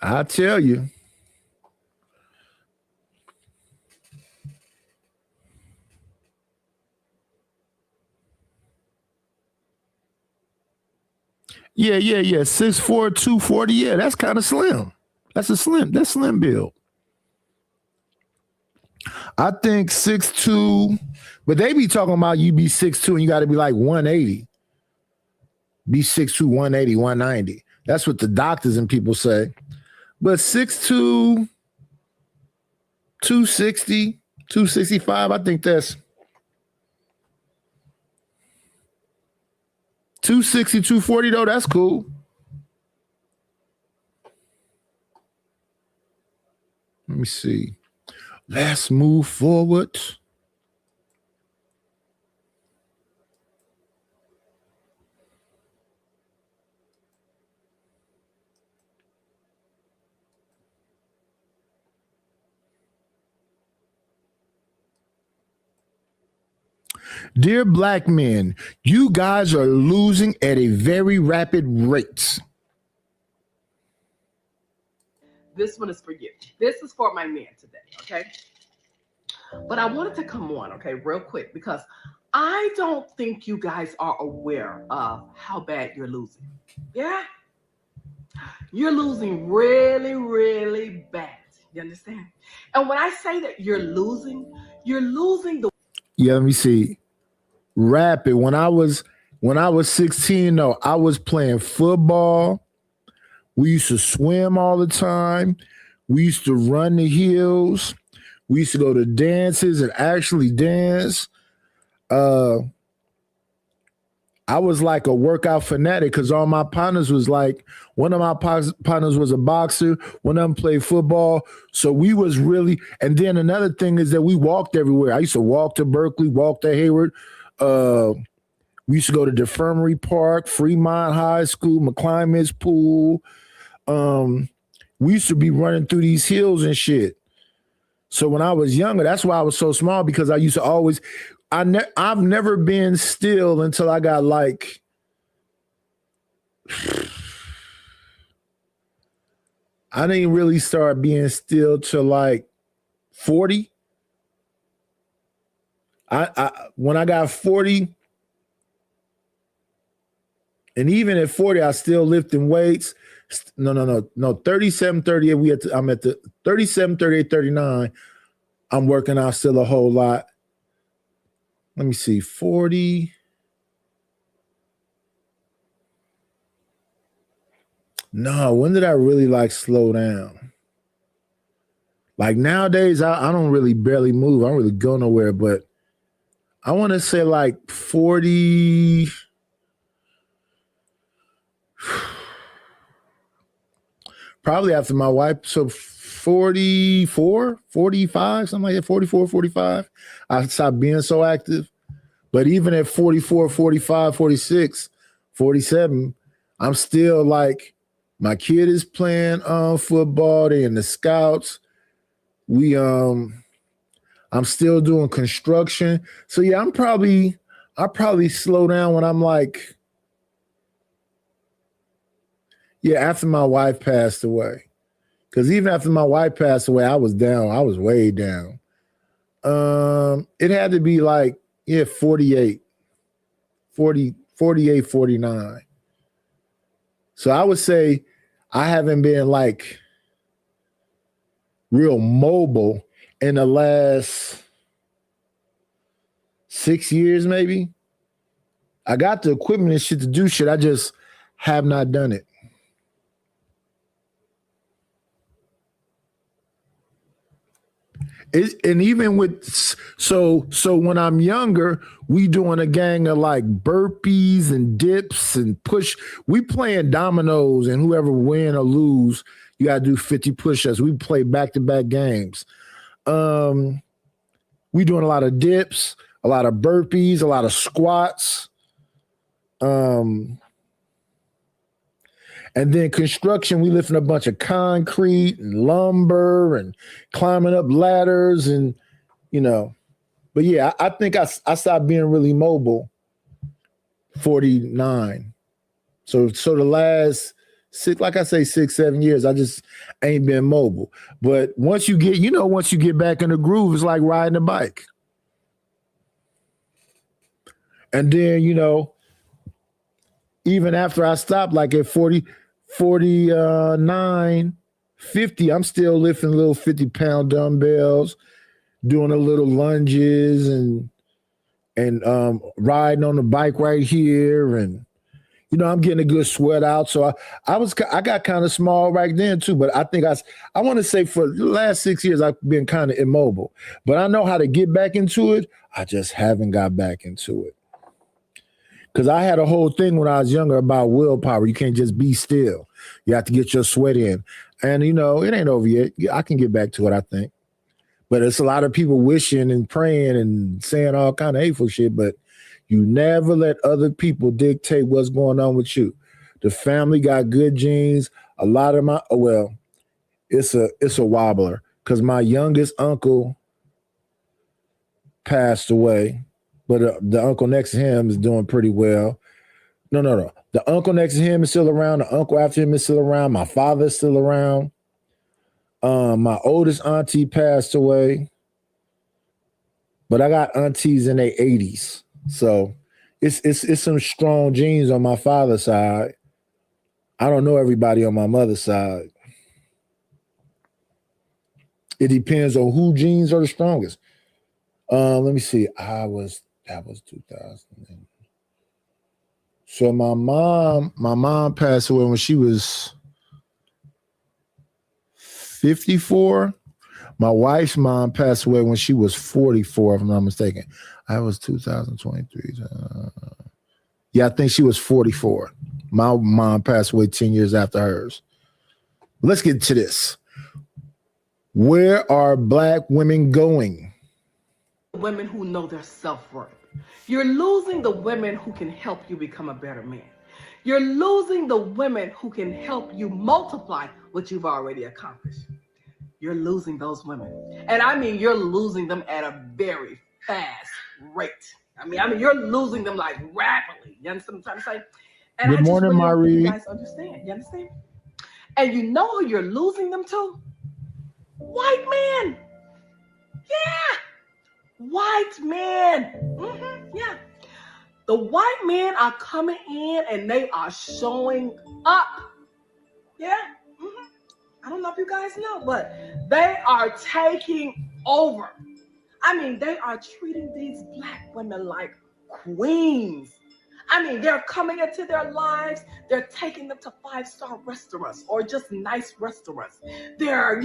I tell you. Yeah. 6'4", 240. Yeah, that's kind of slim. That's slim build. I think 6'2", but they be talking about you be 6'2" and you got to be like 180. Be 6'2", 180, 190. That's what the doctors and people say. But 6'2", 260, 265, I think that's 260, 240 though, that's cool. Let me see. Let's move forward. Dear black men, you guys are losing at a very rapid rate. This one is for you. This is for my man today, okay? But I wanted to come on, okay, real quick, because I don't think you guys are aware of how bad you're losing. Yeah? You're losing really, really bad. You understand? And when I say that you're losing the... Yeah, let me see. Rapid. When I was 16, though, I was playing football. We used to swim all the time. We used to run the hills. We used to go to dances and actually dance. I was like a workout fanatic because all my partners was like, one of my partners was a boxer. One of them played football. So we was really, and then another thing is that we walked everywhere. I used to walk to Berkeley, walk to Hayward. We used to go to Defirmary Park, Fremont High School, McClymonds Pool. We used to be running through these hills and shit. So when I was younger, that's why I was so small, because I used to always, I've never been still until I got like, I didn't really start being still till like 40. When I got 40, and even at 40, I still lifting weights. No, 37, 38. I'm at the 37, 38, 39. I'm working out still a whole lot. Let me see, 40. No, when did I really like slow down? Like nowadays, I don't really barely move. I don't really go nowhere, but I want to say like 40. Probably after my wife, so 44, 45, something like that, 44, 45. I stopped being so active. But even at 44, 45, 46, 47, I'm still like, my kid is playing football. They're in the scouts. I'm still doing construction. So yeah, I probably slow down when I'm like, yeah, after my wife passed away. Because even after my wife passed away, I was down. I was way down. It had to be like, 48, 49. So I would say I haven't been like real mobile in the last 6 years, maybe. I got the equipment and shit to do shit. I just have not done it. And even with so when I'm younger, we doing a gang of like burpees and dips and push. We playing dominoes, and whoever win or lose, you gotta do 50 push-ups. We play back-to-back games. We doing a lot of dips, a lot of burpees, a lot of squats. And then construction, we lifting a bunch of concrete and lumber and climbing up ladders and, But yeah, I think I stopped being really mobile 49. So the last 6, 7 years, I just ain't been mobile. But once you get back in the groove, it's like riding a bike. And then, even after I stopped, like at 49, 50, I'm still lifting little 50-pound dumbbells, doing a little lunges and riding on the bike right here. And, I'm getting a good sweat out. So I got kind of small right then too, but I think I want to say for the last 6 years, I've been kind of immobile, but I know how to get back into it. I just haven't got back into it. Because I had a whole thing when I was younger about willpower. You can't just be still. You have to get your sweat in. And, it ain't over yet. I can get back to it, I think. But it's a lot of people wishing and praying and saying all kind of hateful shit, but you never let other people dictate what's going on with you. The family got good genes. A lot of it's a wobbler because my youngest uncle passed away. But the uncle next to him is doing pretty well. No. The uncle next to him is still around. The uncle after him is still around. My father's still around. My oldest auntie passed away. But I got aunties in their 80s. So it's some strong genes on my father's side. I don't know everybody on my mother's side. It depends on who genes are the strongest. Let me see. That was 2000. So my mom passed away when she was 54. My wife's mom passed away when she was 44, if I'm not mistaken. I was 2023. Yeah, I think she was 44. My mom passed away 10 years after hers. Let's get to this. Where are Black women going? Women who know their self-worth. You're losing the women who can help you become a better man. You're losing the women who can help you multiply what you've already accomplished. You're losing those women. And I mean, you're losing them at a very fast rate. I mean, you're losing them like rapidly. You understand what I'm trying to say? And Good morning, Marie. You guys understand? You understand? And you know who you're losing them to? White men. Yeah. White men. Yeah. The white men are coming in and they are showing up. Yeah. I don't know if you guys know, but they are taking over. I mean, they are treating these Black women like queens. I mean, they're coming into their lives. They're taking them to 5-star restaurants or just nice restaurants. They're,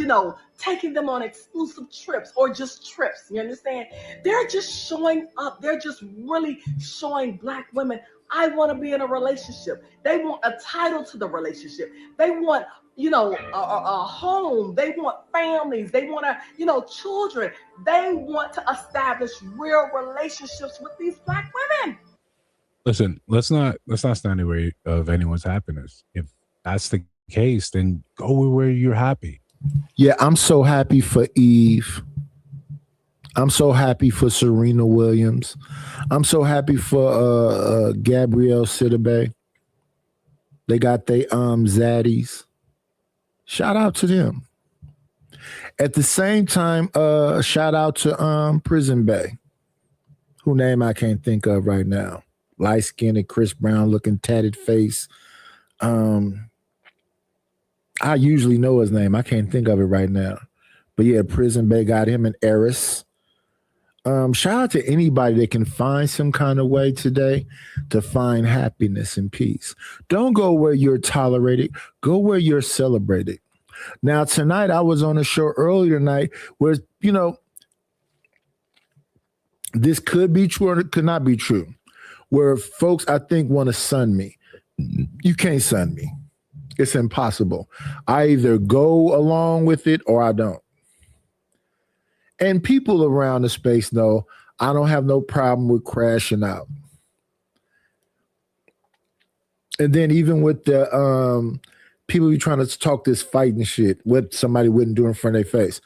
taking them on exclusive trips or just trips. You understand? They're just showing up. They're just really showing Black women, I want to be in a relationship. They want a title to the relationship. They want, a home. They want families. They want children. They want to establish real relationships with these Black women. Listen, let's not stand in the way of anyone's happiness. If that's the case, then go where you're happy. Yeah, I'm so happy for Eve. I'm so happy for Serena Williams. I'm so happy for Gabrielle Sidibe. They got their zaddies. Shout out to them. At the same time, shout out to Prison Bay, whose name I can't think of right now. Light-skinned, Chris Brown looking, tatted face. I usually know his name. I can't think of it right now. But yeah, Prison Bay got him and Eris. Shout out to anybody that can find some kind of way today to find happiness and peace. Don't go where you're tolerated. Go where you're celebrated. Now, tonight, I was on a show earlier tonight where, this could be true or it could not be true, where folks, I think, want to sun me. You can't sun me. It's impossible. I either go along with it or I don't. And people around the space know I don't have no problem with crashing out. And then even with the people be trying to talk this fighting shit, what somebody wouldn't do in front of their face.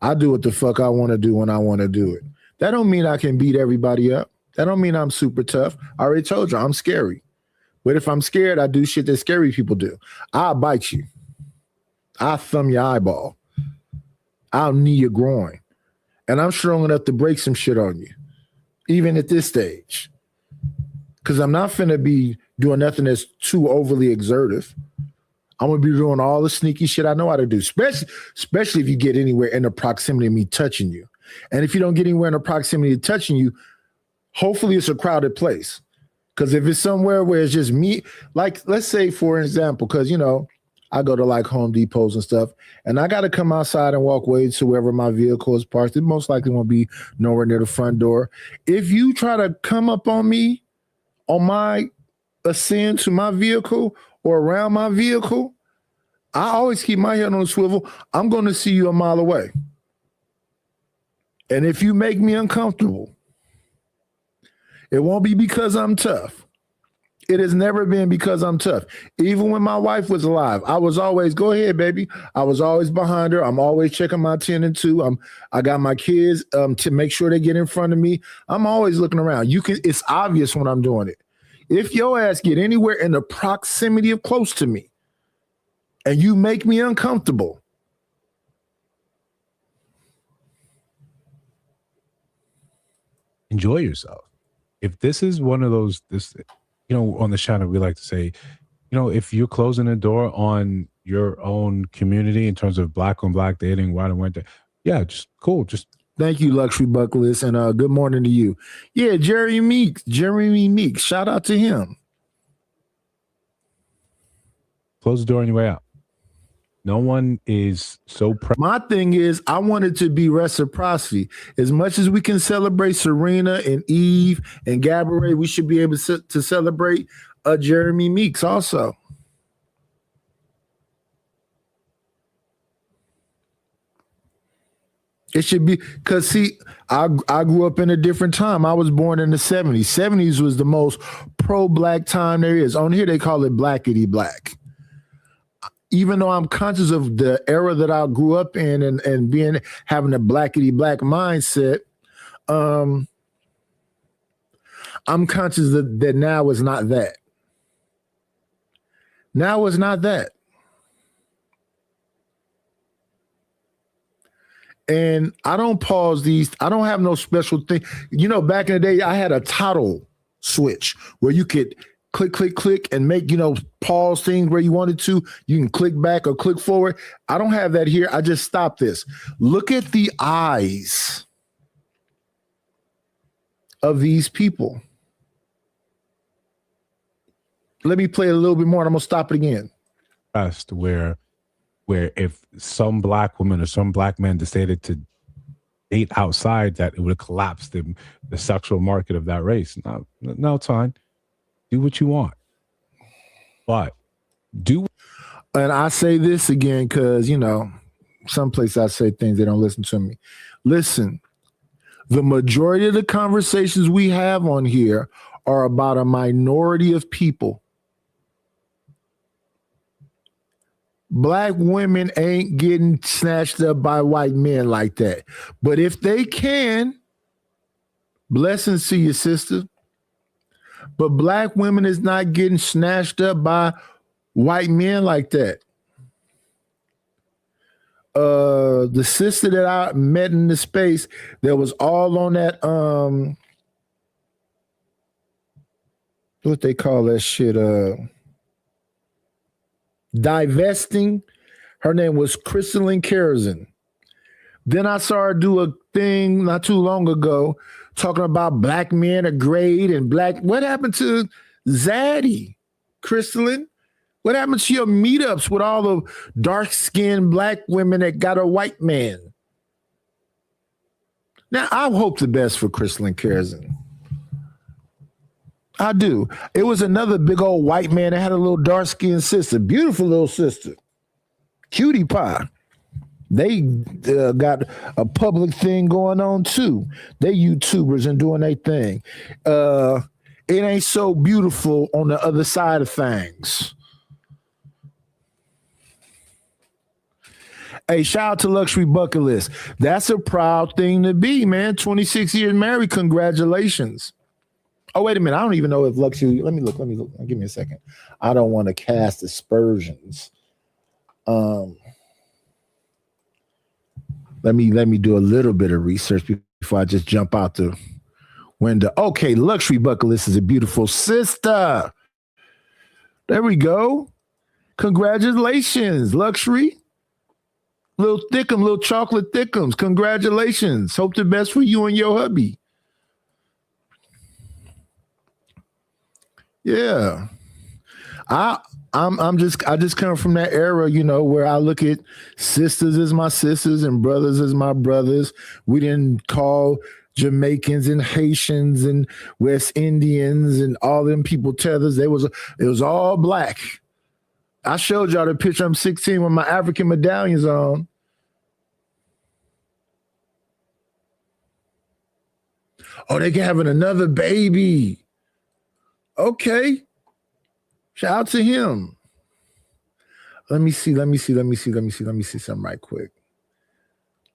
I do what the fuck I want to do when I want to do it. That don't mean I can beat everybody up. That don't mean I'm super tough. I already told you I'm scary. But if I'm scared, I do shit that scary people do. I'll bite you. I'll thumb your eyeball. I'll knee your groin. And I'm strong enough to break some shit on you, even at this stage. Because I'm not finna be doing nothing that's too overly exertive. I'm gonna be doing all the sneaky shit I know how to do, especially if you get anywhere in the proximity of me touching you. And if you don't get anywhere in the proximity of touching you, hopefully it's a crowded place. Because if it's somewhere where it's just me, like let's say for example, because I go to like Home Depots and stuff, and I got to come outside and walk way to wherever my vehicle is parked. It most likely won't be nowhere near the front door. If you try to come up on me on my ascent to my vehicle or around my vehicle, I always keep my head on a swivel. I'm going to see you a mile away. And if you make me uncomfortable, it won't be because I'm tough. It has never been because I'm tough. Even when my wife was alive, I was always, go ahead, baby. I was always behind her. I'm always checking my 10 and 2. I got my kids to make sure they get in front of me. I'm always looking around. It's obvious when I'm doing it. If your ass get anywhere in the proximity of close to me and you make me uncomfortable, enjoy yourself. If this is one of those, on the channel, we like to say, if you're closing the door on your own community in terms of Black on Black dating, white on white dating, yeah, just cool. Just thank you, Luxury Bucklist, and good morning to you. Yeah, Jeremy Meeks, shout out to him. Close the door on your way out. No one is so proud. My thing is, I want it to be reciprocity. As much as we can celebrate Serena and Eve and Gabrielle, we should be able to celebrate Jeremy Meeks also. It should be, because see, I grew up in a different time. I was born in the 70s. 70s was the most pro-Black time there is. On here, they call it blackity black. Even though I'm conscious of the era that I grew up in and having a blackity black mindset, I'm conscious that now is not that. Now is not that. And I don't pause these. I don't have no special thing. Back in the day, I had a toggle switch where you could click, click, click, and make, pause things where you wanted to. You can click back or click forward. I don't have that here. I just stopped this. Look at the eyes of these people. Let me play a little bit more and I'm gonna stop it again. Where if some black woman or some black man decided to date outside, that it would collapse the sexual market of that race. No, it's fine. Do what you want. But and I say this again because, you know, some places I say things, they don't listen to me. Listen, the majority of the conversations we have on here are about a minority of people. Black women ain't getting snatched up by white men like that. But if they can, blessings to you, sister. But black women is not getting snatched up by white men like that. The sister that I met in the space that was all on that what they call that shit, divesting. Her name was Crystalline Kerosene. Then I saw her do a thing not too long ago talking about black men are great and black. What happened to Zaddy, Crystalline? What happened to your meetups with all the dark-skinned black women that got a white man? Now, I hope the best for Crystalline Kerosene. I do. It was another big old white man that had a little dark-skinned sister, beautiful little sister, cutie pie. They got a public thing going on too. They YouTubers and doing their thing. It ain't so beautiful on the other side of things. Hey, shout out to Luxury Bucket List. That's a proud thing to be, man. 26 years married. Congratulations. Oh, wait a minute. I don't even know if Luxury. Let me look. Give me a second. I don't want to cast aspersions. Let me do a little bit of research before I just jump out the window. Okay, Luxury Bucket List is a beautiful sister. There we go. Congratulations, Luxury. Little Thickum, little chocolate Thickums. Congratulations. Hope the best for you and your hubby. Yeah. I just come from that era, you know, where I look at sisters as my sisters and brothers as my brothers. We didn't call Jamaicans and Haitians and West Indians and all them people tethers. It was all black. I showed y'all the picture. I'm 16 with my African medallions on. Oh, they having another baby. Okay. Shout out to him. Let me see something right quick.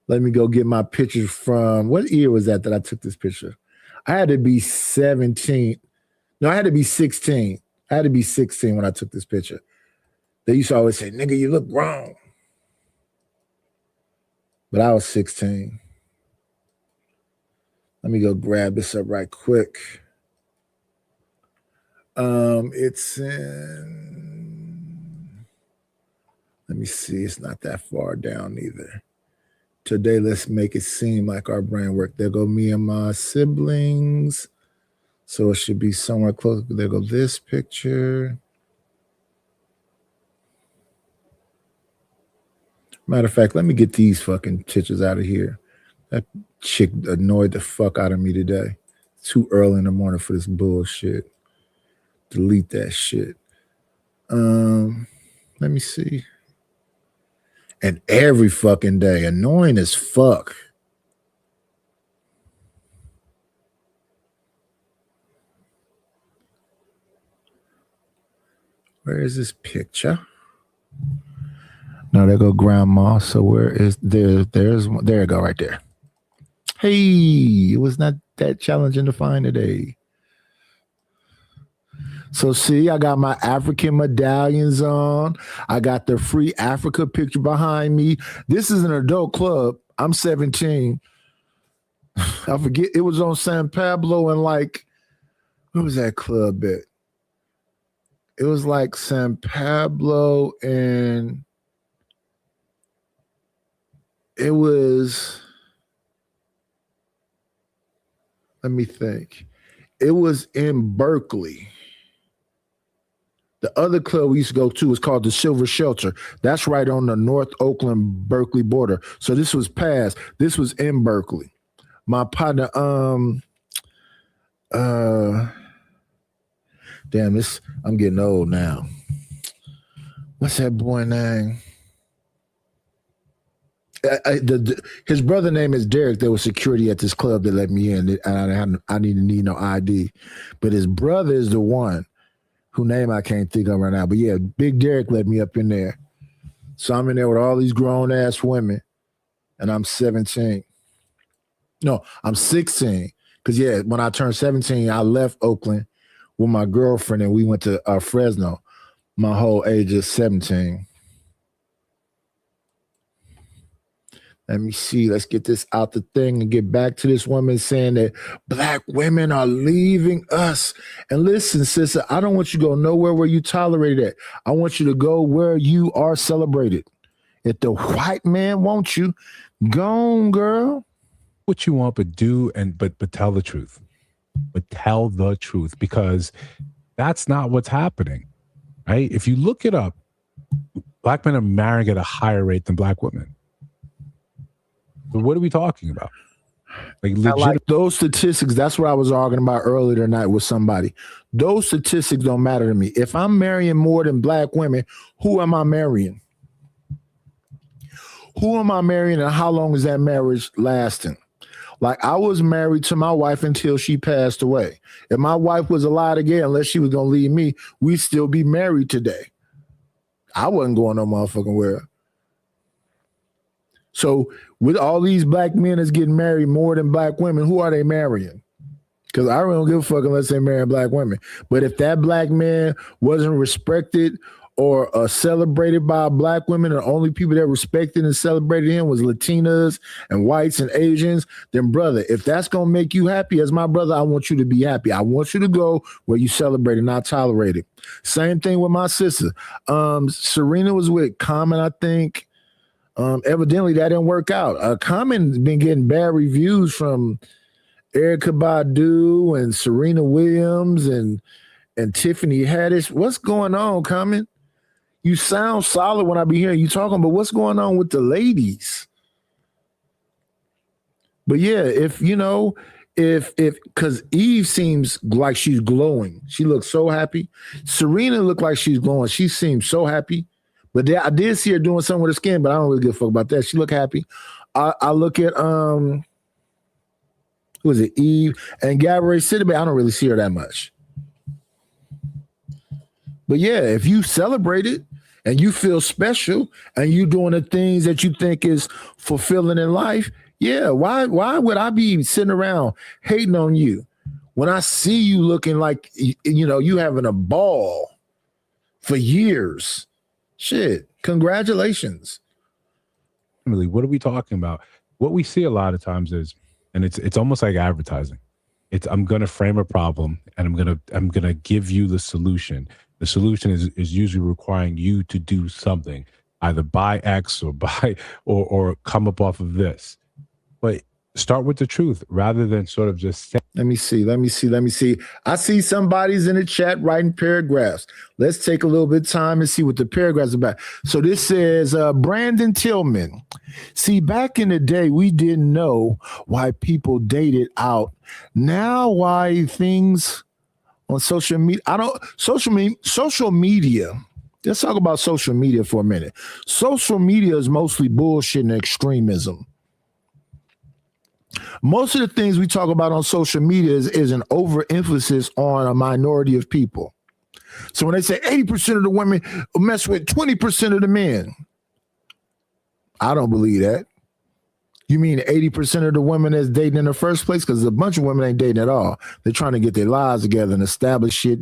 Let me go get my picture from, what year was that I took this picture? I had to be 17. No, I had to be 16. I had to be 16 when I took this picture. They used to always say, nigga, you look wrong. But I was 16. Let me go grab this up right quick. It's in, let me see, it's not that far down either. Today, let's make it seem like our brain work. There go me and my siblings. So it should be somewhere close. There go this picture. Matter of fact, let me get these fucking pictures out of here. That chick annoyed the fuck out of me today. It's too early in the morning for this bullshit. Delete that shit. Let me see. And every fucking day, annoying as fuck. Where is this picture? No, there go grandma. So where is there? There you go, right there. Hey, it was not that challenging to find today. So see, I got my African medallions on. I got the Free Africa picture behind me. This is an adult club. I'm 17. I forget, it was on San Pablo and like, what was that club at? It was like San Pablo and it was, let me think. It was in Berkeley. The other club we used to go to was called the Silver Shelter. That's right on the North Oakland Berkeley border. So this was in Berkeley. My partner, I'm getting old now. What's that boy name? His brother name is Derek. There was security at this club that let me in. And I didn't need no ID. But his brother is the one whose name I can't think of right now. But yeah, Big Derek let me up in there. So I'm in there with all these grown-ass women, and I'm 17. No, I'm 16. Because, yeah, when I turned 17, I left Oakland with my girlfriend, and we went to Fresno. My whole age is 17. Let me see. Let's get this out the thing and get back to this woman saying that black women are leaving us. And listen, sister, I don't want you to go nowhere where you tolerate it. I want you to go where you are celebrated. If the white man wants you, go on, girl. What you want, but do but tell the truth. But tell the truth, because that's not what's happening, right? If you look it up, black men are marrying at a higher rate than black women. But what are we talking about? Like those statistics, that's what I was arguing about earlier tonight with somebody. Those statistics don't matter to me. If I'm marrying more than black women, who am I marrying? Who am I marrying, and how long is that marriage lasting? Like, I was married to my wife until she passed away. If my wife was alive again, unless she was going to leave me, we'd still be married today. I wasn't going no motherfucking where. So with all these black men that's getting married more than black women, who are they marrying? Because I really don't give a fuck unless they marry black women. But if that black man wasn't respected or celebrated by black women, and the only people that respected and celebrated him was Latinas and whites and Asians, then brother, if that's going to make you happy as my brother, I want you to be happy. I want you to go where you celebrate and not tolerate it. Same thing with my sister. Serena was with Common, I think. Evidently that didn't work out. Common's been getting bad reviews from Erykah Badu and Serena Williams and Tiffany Haddish. What's going on, Common? You sound solid when I be hearing you talking, but what's going on with the ladies? But yeah, if because Eve seems like she's glowing. She looks so happy. Serena looked like she's glowing. She seems so happy. But I did see her doing something with her skin, but I don't really give a fuck about that. She looked happy. I look at who is it, Eve and Gabrielle Sidibe. I don't really see her that much. But yeah, if you celebrate it and you feel special and you doing the things that you think is fulfilling in life, yeah, why would I be sitting around hating on you when I see you looking like you having a ball for years? Shit, congratulations. Emily, what are we talking about? What we see a lot of times is, and it's almost like advertising. I'm gonna frame a problem and I'm gonna give you the solution. The solution is usually requiring you to do something, either buy X or buy or come up off of this. But start with the truth rather than sort of just say. Let me see. I see somebody's in the chat writing paragraphs. Let's take a little bit of time and see what the paragraph's about. So this says, Brandon Tillman. See, back in the day, we didn't know why people dated out. Now, why things on social media, social media. Let's talk about social media for a minute. Social media is mostly bullshit and extremism. Most of the things we talk about on social media is an overemphasis on a minority of people. So when they say 80% of the women mess with 20% of the men, I don't believe that. You mean 80% of the women that's dating in the first place? Because a bunch of women ain't dating at all. They're trying to get their lives together and establish shit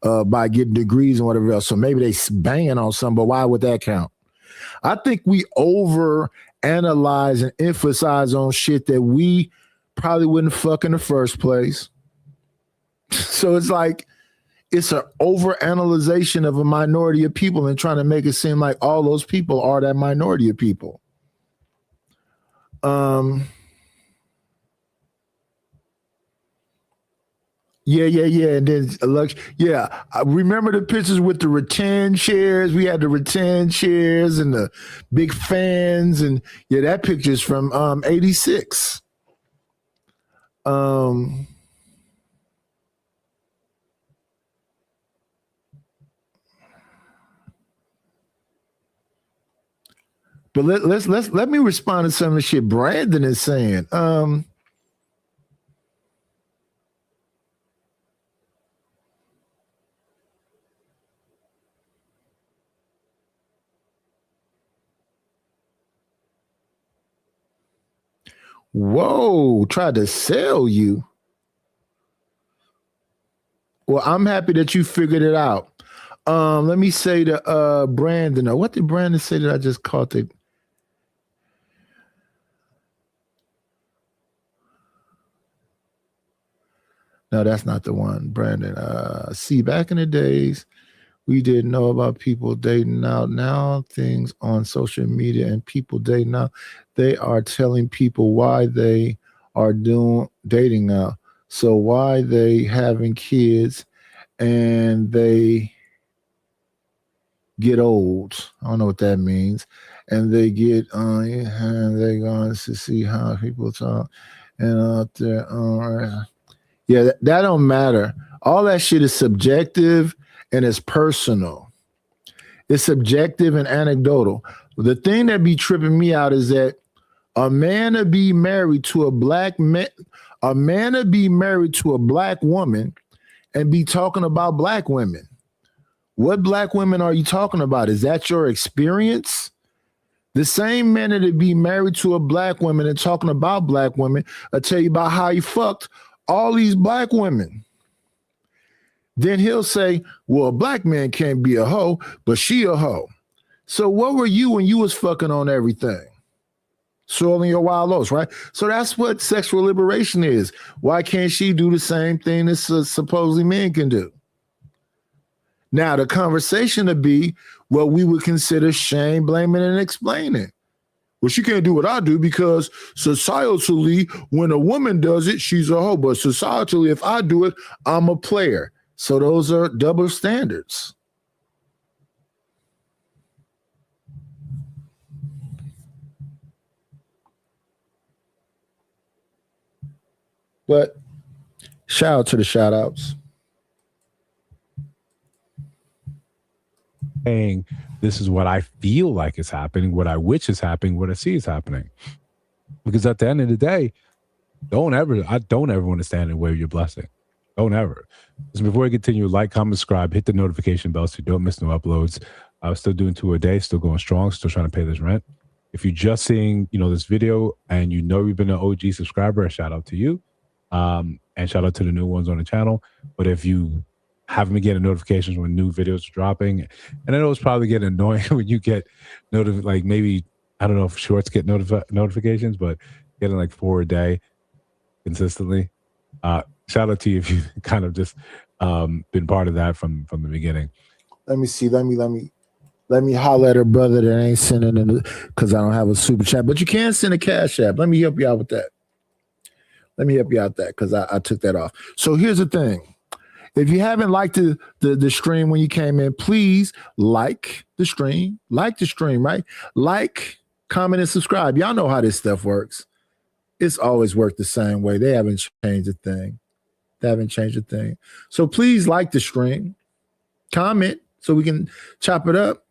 by getting degrees and whatever else. So maybe they banging on something, but why would that count? I think we overanalyze and emphasize on shit that we probably wouldn't fuck in the first place. So it's like it's an overanalyzation of a minority of people and trying to make it seem like all those people are that minority of people. Yeah. And then I remember the pictures with the rattan chairs. We had the rattan chairs and the big fans, and that picture's from 86. But let me respond to some of the shit Brandon is saying. Whoa, tried to sell you. Well, I'm happy that you figured it out. Let me say to Brandon, what did Brandon say that I just caught it? No, that's not the one, Brandon. See, back in the days, we didn't know about people dating out. Now things on social media and people dating out, they are telling people why they are dating out. So why they having kids and they get old. I don't know what that means. And they get and they going to see how people talk and out there. That don't matter. All that shit is subjective and it's personal. It's subjective and anecdotal. The thing that be tripping me out is that a man to be married to a black man, a man to be married to a black woman and be talking about black women. What black women are you talking about? Is that your experience? The same man to be married to a black woman and talking about black women, I'll tell you about how he fucked all these black women. Then he'll say, well, a black man can't be a hoe, but she a hoe. So what were you when you was fucking on everything? Soiling your wild oats, right? So that's what sexual liberation is. Why can't she do the same thing that supposedly men can do? Now, the conversation to be what we would consider shame, blaming, and explaining. Well, she can't do what I do because societally, when a woman does it, she's a hoe. But societally, if I do it, I'm a player. So those are double standards. But shout out to the shout outs. Saying this is what I feel like is happening, what I wish is happening, what I see is happening. Because at the end of the day, I don't ever want to stand in the way of your blessing. Don't ever. So before I continue, like, comment, subscribe, hit the notification bell so you don't miss no uploads. I'm still doing 2 a day, still going strong, still trying to pay this rent. If you're just seeing, this video and you've been an OG subscriber, a shout out to you. And shout out to the new ones on the channel. But if you haven't been getting notifications when new videos are dropping, and I know it's probably getting annoying when you get like maybe, I don't know if shorts get notifications, but getting like 4 a day consistently. Shout out to you if you've kind of just been part of that from the beginning. Let me see. Let me holler at her brother that ain't sending it because I don't have a super chat. But you can send a cash app. Let me help you out with that. Because I took that off. So here's the thing. If you haven't liked the stream when you came in, please like the stream. Like the stream, right? Like, comment, and subscribe. Y'all know how this stuff works. It's always worked the same way. They haven't changed a thing. So please like the stream. Comment so we can chop it up.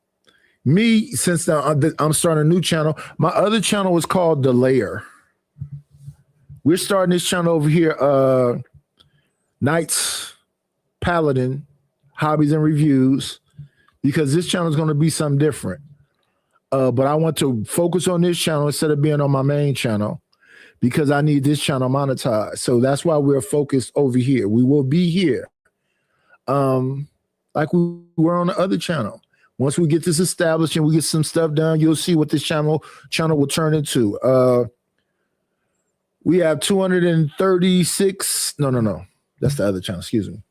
Me, since I'm starting a new channel, my other channel was called The Layer. We're starting this channel over here, Knights Paladin Hobbies and Reviews, because this channel is going to be something different. But I want to focus on this channel instead of being on my main channel because I need this channel monetized. So that's why we're focused over here. We will be here like we were on the other channel. Once we get this established and we get some stuff done, you'll see what this channel will turn into. We have 236. No. That's the other channel. Excuse me.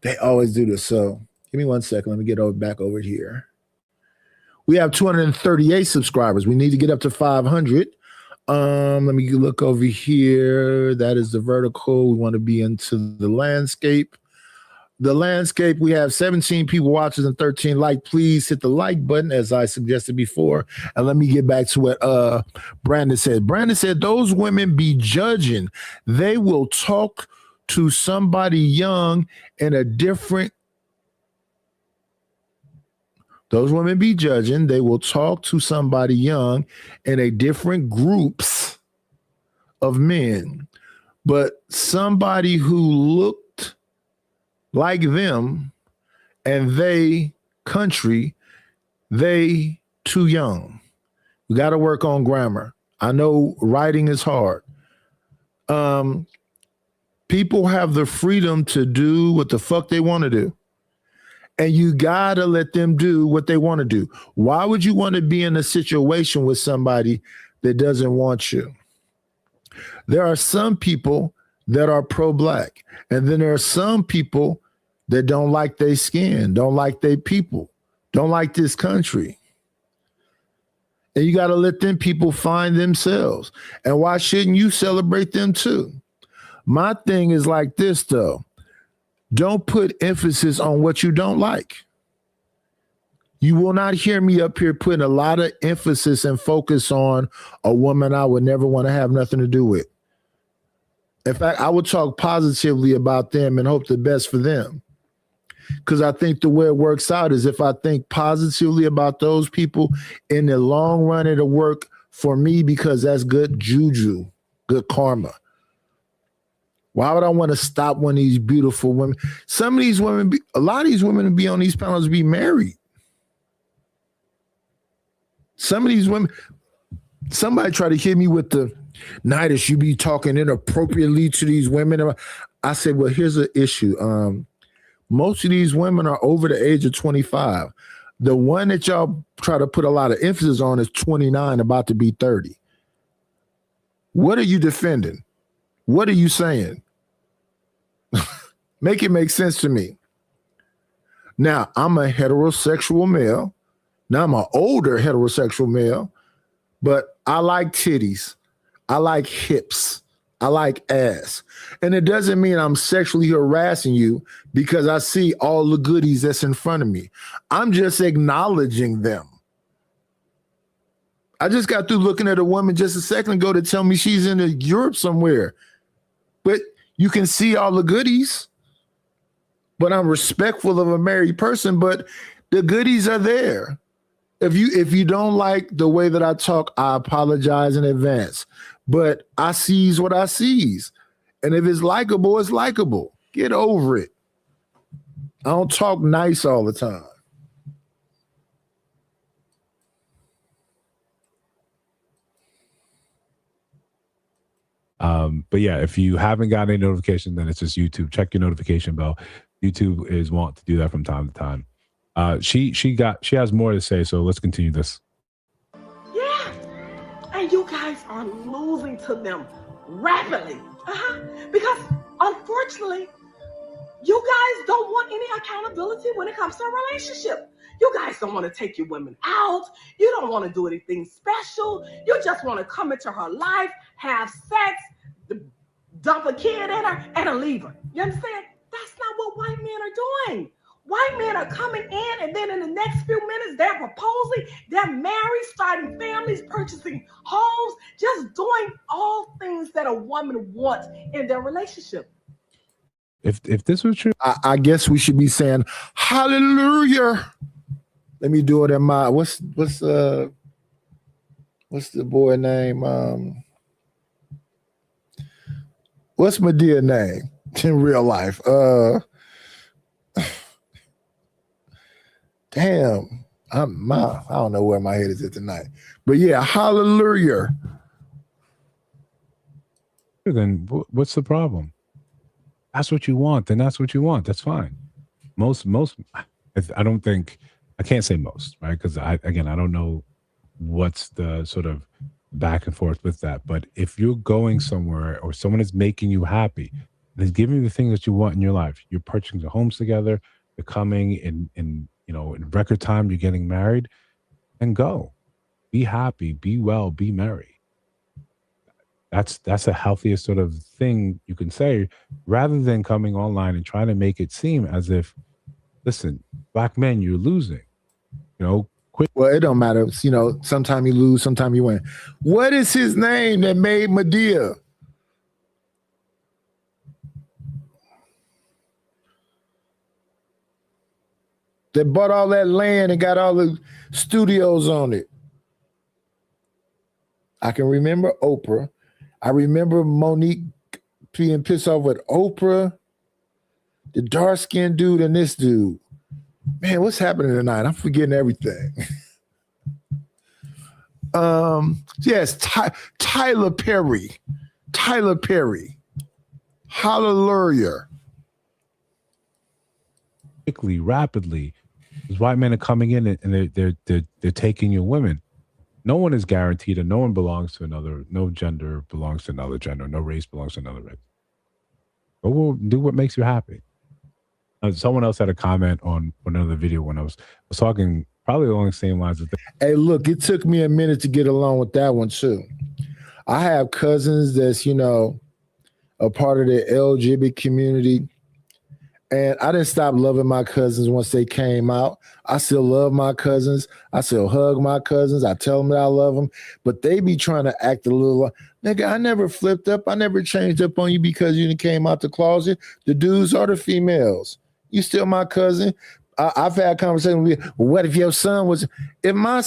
They always do this. So give me 1 second. Let me get back over here. We have 238 subscribers. We need to get up to 500. Let me look over here. That is the vertical. We want to be into the landscape. The landscape, we have 17 people watching and 13 like. Please hit the like button as I suggested before. And let me get back to what Brandon said. Brandon said, those women be judging. They will talk to somebody young in a different. Those women be judging. They will talk to somebody young in a different groups of men. But somebody who looked like them and they country, they too young. We got to work on grammar. I know writing is hard. People have the freedom to do what the fuck they want to do. And you got to let them do what they want to do. Why would you want to be in a situation with somebody that doesn't want you? There are some people that are pro-black. And then there are some people that don't like their skin, don't like their people, don't like this country. And you got to let them people find themselves. And why shouldn't you celebrate them too? My thing is like this, though. Don't put emphasis on what you don't like. You will not hear me up here putting a lot of emphasis and focus on a woman I would never want to have nothing to do with. In fact, I would talk positively about them and hope the best for them. Because I think the way it works out is if I think positively about those people, in the long run, it'll work for me because that's good juju, good karma. Why would I want to stop one of these beautiful women? Some of these women, a lot of these women be on these panels be married. Some of these women, somebody tried to hit me with the Nidus, you be talking inappropriately to these women. I said, well, here's an issue. Most of these women are over the age of 25. The one that y'all try to put a lot of emphasis on is 29, about to be 30. What are you defending? What are you saying? Make it make sense to me. Now, I'm a heterosexual male. Now, I'm an older heterosexual male, but I like titties. I like hips. I like ass. And it doesn't mean I'm sexually harassing you because I see all the goodies that's in front of me. I'm just acknowledging them. I just got through looking at a woman just a second ago to tell me she's in Europe somewhere. But you can see all the goodies. But I'm respectful of a married person, but the goodies are there. If you don't like the way that I talk, I apologize in advance. But I sees what I sees. And if it's likable, it's likable. Get over it. I don't talk nice all the time. But yeah, if you haven't got any notification, then it's just YouTube. Check your notification bell. YouTube is wont to do that from time to time. She has more to say, so let's continue this. Yeah, and you guys are losing to them rapidly. Because unfortunately, you guys don't want any accountability when it comes to a relationship. You guys don't want to take your women out. You don't want to do anything special. You just want to come into her life, have sex, dump a kid in her, and leave her. You understand? That's not what white men are doing. White men are coming in, and then in the next few minutes, they're proposing, they're married, starting families, purchasing homes, just doing all things that a woman wants in their relationship. If this was true, I guess we should be saying hallelujah. Let me do it in my what's the boy name? What's Medea name in real life? Damn, I don't know where my head is at tonight. But yeah, hallelujah. Then what's the problem? That's what you want, then that's what you want. That's fine. Most, I don't think, I can't say most, right? Because I don't know what's the sort of back and forth with that. But if you're going somewhere or someone is making you happy, and is giving you the thing that you want in your life, you're purchasing the homes together, you're coming in record time, you're getting married, and go. Be happy, be well, be merry. That's a healthiest sort of thing you can say, rather than coming online and trying to make it seem as if, listen, black men, you're losing. You know, quit. Well, it don't matter. You know, sometime you lose, sometime you win. What is his name that made Medea? That bought all that land and got all the studios on it. I can remember Oprah. I remember Monique being pissed off with Oprah, the dark-skinned dude, and this dude. Man, what's happening tonight? I'm forgetting everything. Yes, Tyler Perry. Tyler Perry. Hallelujah. Quickly, rapidly, these white men are coming in and they're taking your women. No one is guaranteed, and no one belongs to another. No gender belongs to another gender. No race belongs to another race. Go do what makes you happy. Someone else had a comment on another video when I was talking probably along the same lines of. Hey, look, it took me a minute to get along with that one too. I have cousins that's, you know, a part of the LGBT community. And I didn't stop loving my cousins once they came out. I still love my cousins. I still hug my cousins. I tell them that I love them. But they be trying to act a little, nigga, I never flipped up. I never changed up on you because you came out the closet. The dudes or the females. You still my cousin. I've had conversations with you. What if your son was, if my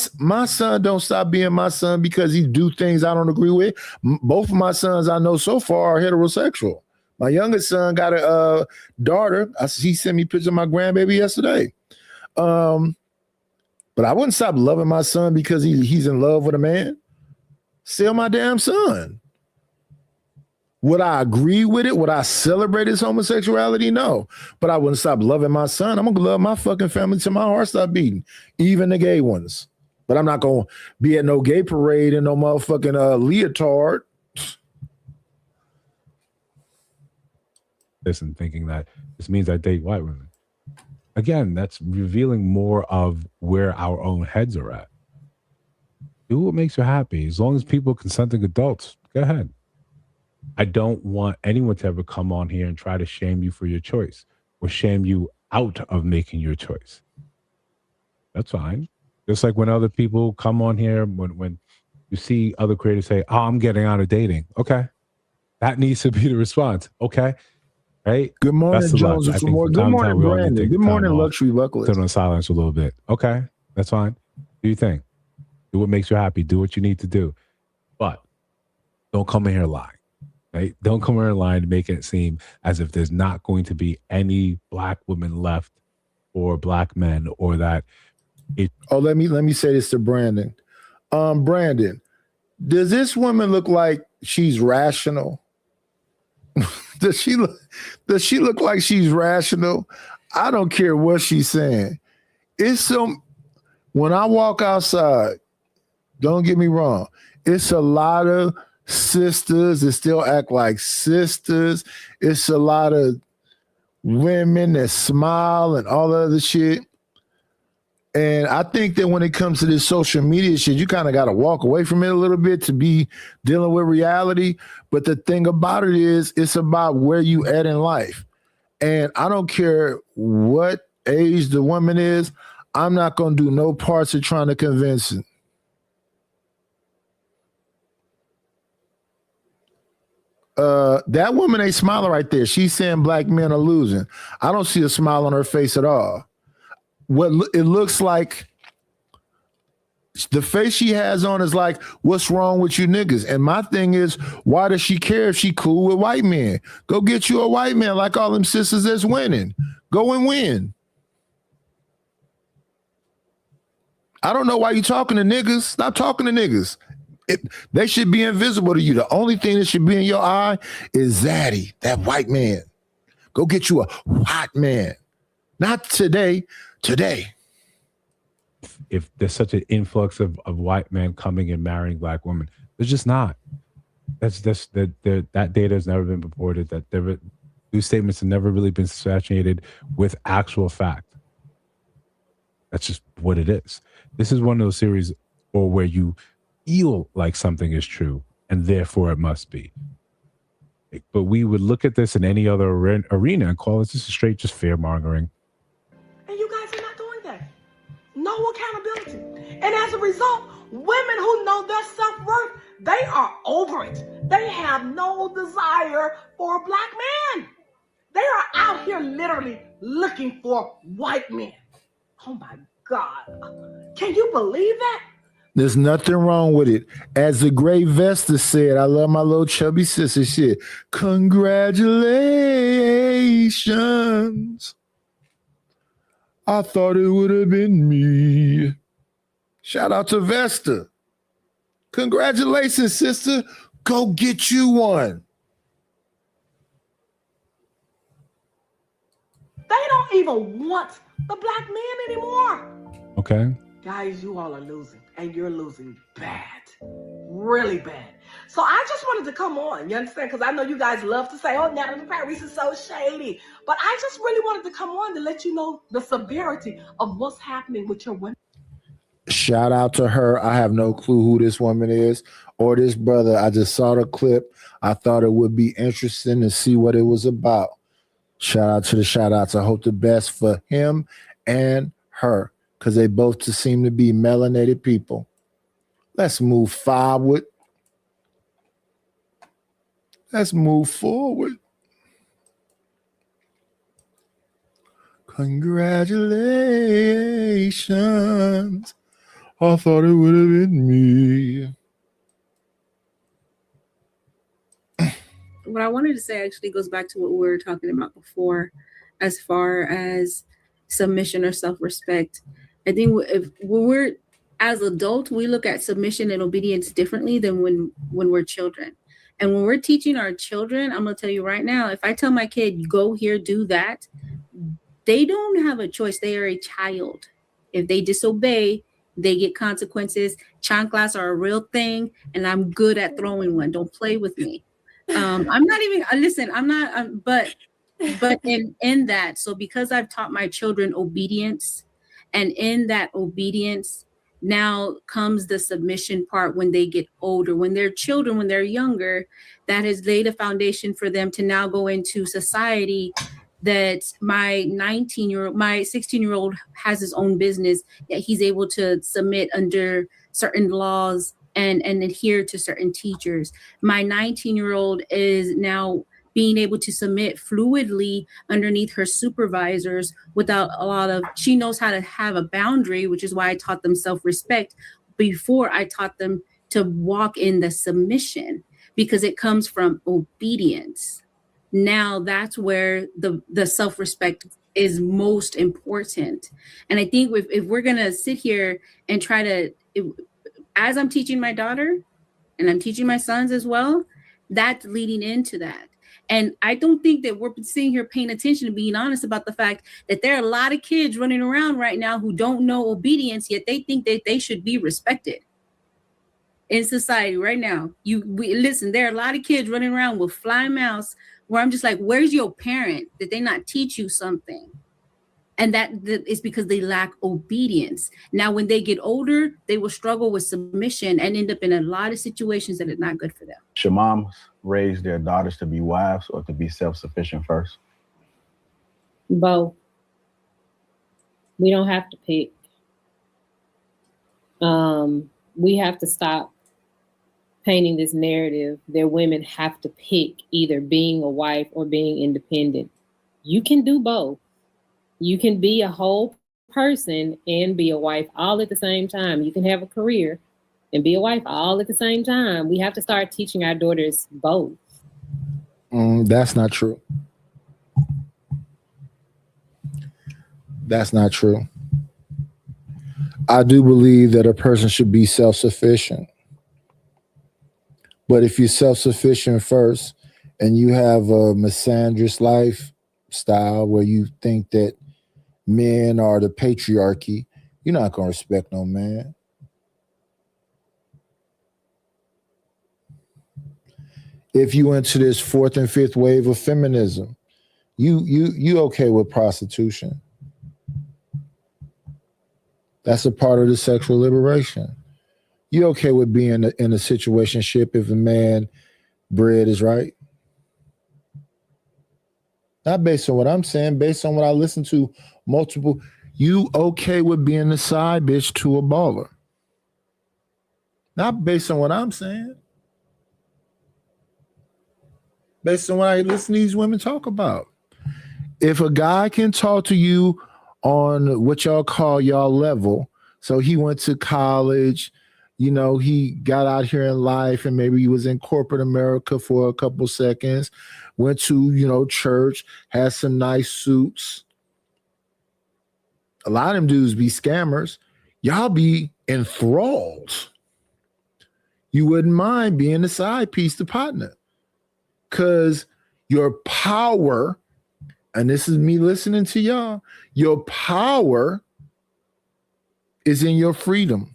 son don't stop being my son because he do things I don't agree with? Both of my sons I know so far are heterosexual. My youngest son got a daughter. He sent me pictures of my grandbaby yesterday. But I wouldn't stop loving my son because he's in love with a man. Still my damn son. Would I agree with it? Would I celebrate his homosexuality? No. But I wouldn't stop loving my son. I'm going to love my fucking family till my heart stop beating, even the gay ones. But I'm not going to be at no gay parade in no motherfucking leotard. This and thinking that this means I date white women. Again, that's revealing more of where our own heads are at. Do what makes you happy. As long as people consenting adults, go ahead. I don't want anyone to ever come on here and try to shame you for your choice or shame you out of making your choice. That's fine. Just like when other people come on here, when you see other creators say, oh, I'm getting out of dating. Okay. That needs to be the response. Okay. Right? Good morning, Jones. Good morning, Brandon. Good morning, Luxury Buckley. Sit on silence a little bit. Okay. That's fine. Do your thing. Do what makes you happy. Do what you need to do. But don't come in here lying. Right? Don't come here lying to make it seem as if there's not going to be any black women left or black men or that. Let me say this to Brandon. Brandon, does this woman look like she's rational? Does she look like she's rational? I don't care what she's saying. When I walk outside, don't get me wrong, it's a lot of sisters that still act like sisters. It's a lot of women that smile and all that other shit. And I think that when it comes to this social media shit, you kind of got to walk away from it a little bit to be dealing with reality. But the thing about it is, it's about where you at in life. And I don't care what age the woman is. I'm not going to do no parts of trying to convince it. That woman ain't smiling right there. She's saying black men are losing. I don't see a smile on her face at all. What it looks like, the face she has on is like, what's wrong with you niggas? And my thing is, why does she care if she cool with white men? Go get you a white man like all them sisters that's winning. Go and win. I don't know why you talking to niggas. Stop talking to niggas. They should be invisible to you. The only thing that should be in your eye is Zaddy, that white man. Go get you a white man. Not today. If there's such an influx of white men coming and marrying black women, there's just not. That data has never been purported. These statements have never really been saturated with actual fact. That's just what it is. This is one of those series where you feel like something is true and therefore it must be. But we would look at this in any other arena and call this just straight just fear mongering. And you guys are not doing that. No accountability. And as a result, women who know their self-worth, they are over it. They have no desire for a black man. They are out here literally looking for white men. Oh my God. Can you believe that? There's nothing wrong with it. As the great Vesta said, I love my little chubby sister shit. Congratulations. I thought it would have been me. Shout out to Vesta. Congratulations, sister. Go get you one. They don't even want the black man anymore. Okay. Guys, you all are losing, and you're losing bad, really bad. So I just wanted to come on, you understand? Because I know you guys love to say, oh, Natalie Paris is so shady. But I just really wanted to come on to let you know the severity of what's happening with your women. Shout out to her. I have no clue who this woman is or this brother. I just saw the clip. I thought it would be interesting to see what it was about. Shout out to the shout outs. I hope the best for him and her, because they both just seem to be melanated people. Let's move forward. Let's move forward. Congratulations. I thought it would have been me. What I wanted to say actually goes back to what we were talking about before, as far as submission or self-respect. I think when we're as adults, we look at submission and obedience differently than when we're children. And when we're teaching our children, I'm going to tell you right now, if I tell my kid, go here, do that, they don't have a choice. They are a child. If they disobey, they get consequences. Chanclas are a real thing, and I'm good at throwing one. Don't play with me. I'm not even, listen, I'm not, but in that, so because I've taught my children obedience, and in that obedience, now comes the submission part when they get older. When they're children, when they're younger, that has laid a foundation for them to now go into society. That my 16-year-old has his own business, that he's able to submit under certain laws and adhere to certain teachers. My 19-year-old is now being able to submit fluidly underneath her supervisors without a lot of, she knows how to have a boundary, which is why I taught them self-respect before I taught them to walk in the submission, because it comes from obedience. Now that's where the self-respect is most important. And I think if we're going to sit here and try to, as I'm teaching my daughter and I'm teaching my sons as well, that's leading into that. And I don't think that we're sitting here paying attention and being honest about the fact that there are a lot of kids running around right now who don't know obedience, yet they think that they should be respected in society right now. Listen, there are a lot of kids running around with fly mouths where I'm just like, where's your parent? Did they not teach you something? And that is because they lack obedience. Now, when they get older, they will struggle with submission and end up in a lot of situations that are not good for them. Should moms raise their daughters to be wives or to be self-sufficient first? Both. We don't have to pick. We have to stop painting this narrative that women have to pick either being a wife or being independent. You can do both. You can be a whole person and be a wife all at the same time. You can have a career and be a wife all at the same time. We have to start teaching our daughters both. That's not true. That's not true. I do believe that a person should be self-sufficient. But if you're self-sufficient first and you have a misandrous lifestyle where you think that men are the patriarchy, you're not going to respect no man. If you into this fourth and fifth wave of feminism, you okay with prostitution. That's a part of the sexual liberation. You okay with being in a situationship if a man bread is right? Not based on what I'm saying, based on what I listen to multiple. You okay with being the side bitch to a baller? Not based on what I'm saying. Based on what I listen to these women talk about. If a guy can talk to you on what y'all call y'all level, so he went to college, you know, he got out here in life and maybe he was in corporate America for a couple seconds, went to, you know, church, had some nice suits. A lot of them dudes be scammers. Y'all be enthralled. You wouldn't mind being the side piece, the partner. Because your power, and this is me listening to y'all, your power is in your freedom.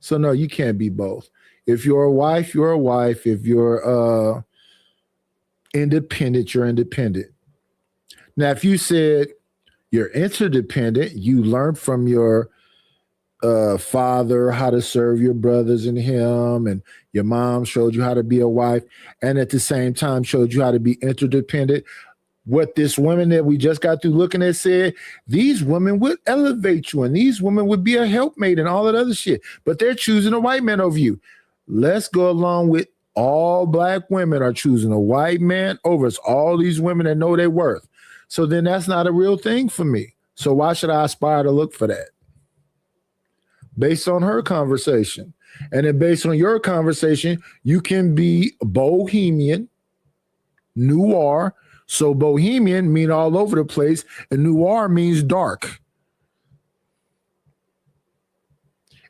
So no, you can't be both. If you're a wife, you're a wife. If you're independent, you're independent. Now, if you said you're interdependent, you learned from your father how to serve your brothers and him, and your mom showed you how to be a wife, and at the same time showed you how to be interdependent. What this woman that we just got through looking at said, these women would elevate you and these women would be a helpmate and all that other shit, but they're choosing a white man over you. Let's go along with all black women are choosing a white man over us, all these women that know their worth. So then that's not a real thing for me. So why should I aspire to look for that? Based on her conversation. And then based on your conversation, you can be bohemian, noir. So bohemian mean all over the place, and noir means dark.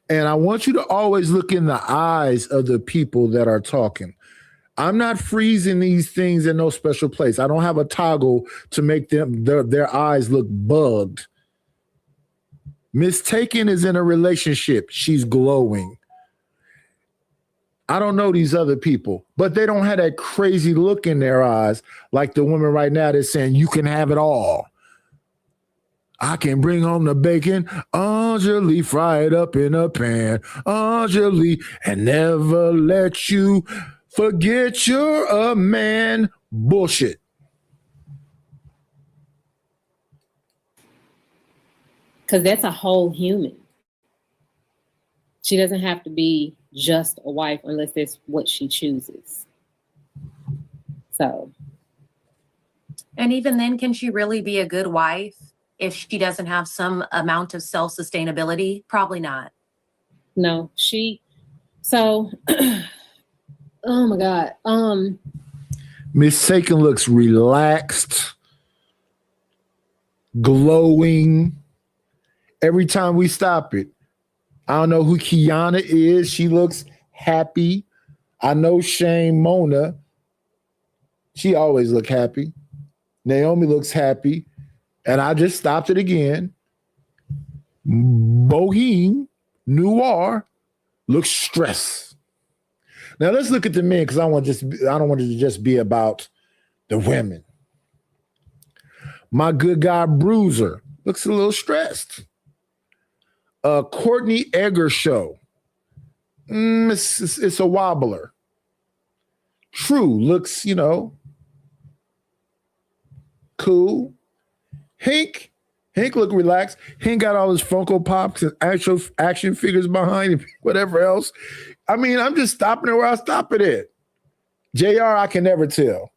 And I want you to always look in the eyes of the people that are talking. I'm not freezing these things in no special place. I don't have a toggle to make them their eyes look bugged. Miss Taken is in a relationship. She's glowing. I don't know these other people, but they don't have that crazy look in their eyes like the woman right now that's saying you can have it all. I can bring home the bacon, Angelique, fry it up in a pan, Angelique, and never let you forget you're a man. Bullshit. Because that's a whole human. She doesn't have to be just a wife unless that's what she chooses. So. And even then, can she really be a good wife if she doesn't have some amount of self-sustainability? Probably not. No, so, oh my God. Miss Taken looks relaxed, glowing. Every time we stop it. I don't know who Kiana is. She looks happy. I know Shane Mona. She always look happy. Naomi looks happy. And I just stopped it again. Boheme, noir, looks stressed. Now let's look at the men because I don't want it to just be about the women. My good guy Bruiser looks a little stressed. Courtney Egger show. It's a wobbler. True looks, cool. Hank look relaxed. Hank got all his Funko Pops and actual action figures behind him, whatever else. I mean, I'm just stopping it where I stop it at. JR, I can never tell.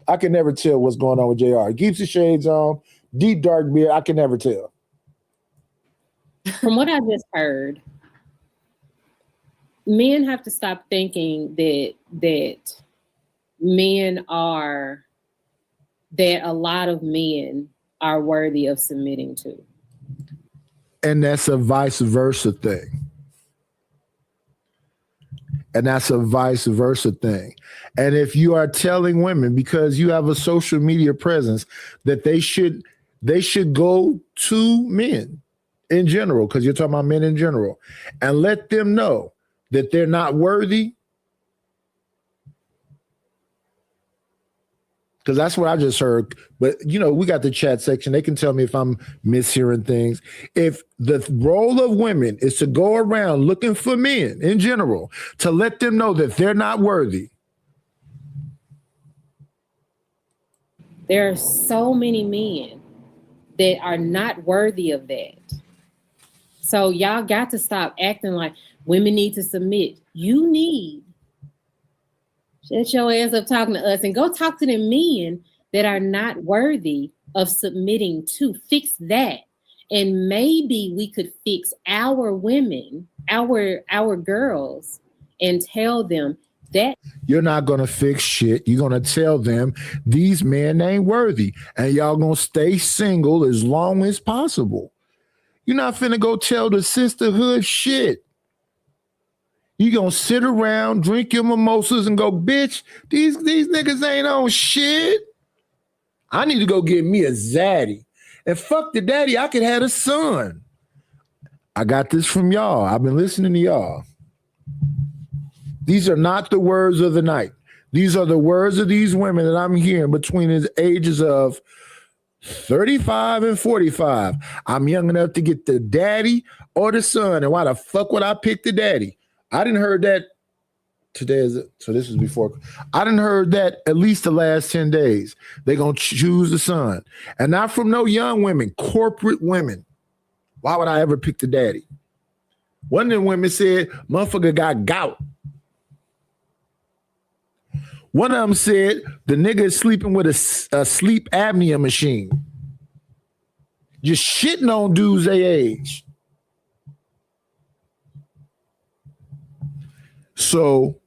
I can never tell what's going on with JR. He keeps the shades on, deep dark beard. I can never tell. From what I just heard, men have to stop thinking that a lot of men are worthy of submitting to. And that's a vice versa thing. And if you are telling women, because you have a social media presence, that they should go to men in general, because you're talking about men in general, and let them know that they're not worthy, because that's what I just heard. But, you know, we got the chat section. They can tell me if I'm mishearing things. If the role of women is to go around looking for men in general, to let them know that they're not worthy. There are so many men that are not worthy of that. So y'all got to stop acting like women need to submit. You need shut your ass up talking to us and go talk to the men that are not worthy of submitting to. Fix that. And maybe we could fix our women, our girls, and tell them that you're not going to fix shit. You're going to tell them these men ain't worthy and y'all going to stay single as long as possible. You're not finna go tell the sisterhood shit. You gonna sit around, drink your mimosas and go, bitch, these niggas ain't on shit. I need to go get me a zaddy. And fuck the daddy, I could have a son. I got this from y'all. I've been listening to y'all. These are not the words of the night. These are the words of these women that I'm hearing between the ages of 35 and 45. I'm young enough to get the daddy or the son. And why the fuck would I pick the daddy? I didn't heard that today. So this was before. I didn't heard that at least the last 10 days. They're going to choose the son. And not from no young women, corporate women. Why would I ever pick the daddy? One of them women said, motherfucker got gout. One of them said the nigga is sleeping with a sleep apnea machine. Just shitting on dudes their age. So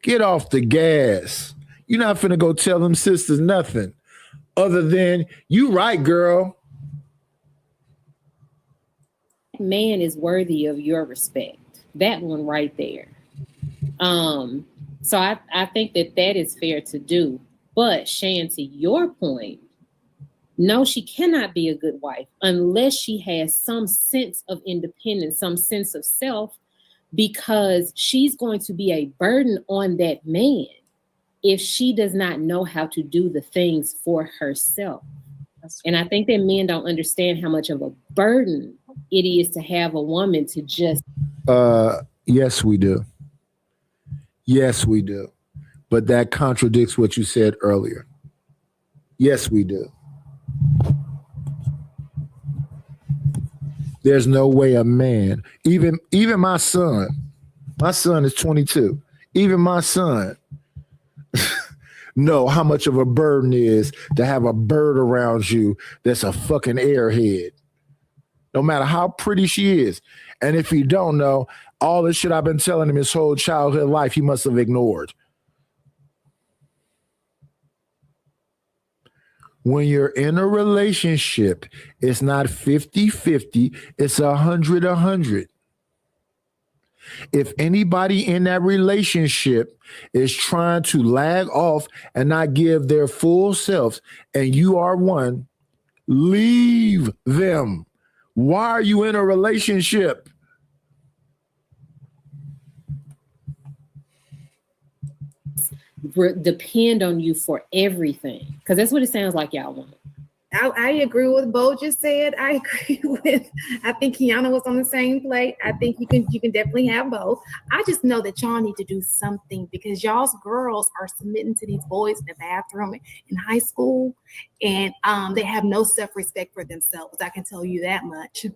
get off the gas. You're not finna go tell them sisters nothing other than you right, girl. Man is worthy of your respect. That one right there. So I think that is fair to do. But Shan, to your point, no, she cannot be a good wife unless she has some sense of independence, some sense of self, because she's going to be a burden on that man if she does not know how to do the things for herself. And I think that men don't understand how much of a burden it is to have a woman to just. Yes, we do. Yes, we do. But that contradicts what you said earlier. Yes, we do. There's no way a man, even my son is 22. Even my son know how much of a burden it is to have a bird around you that's a fucking airhead. No matter how pretty she is. And if you don't know, all the shit I've been telling him his whole childhood life, he must have ignored. When you're in a relationship, it's not 50-50, it's 100-100. If anybody in that relationship is trying to lag off and not give their full selves, and you are one, leave them. Why are you in a relationship? Depend on you for everything, because that's what it sounds like y'all want. I agree with what Bo just said. I agree with. I think Kiana was on the same plate. I think you can definitely have both. I just know that y'all need to do something because y'all's girls are submitting to these boys in the bathroom in high school, and they have no self-respect for themselves. I can tell you that much.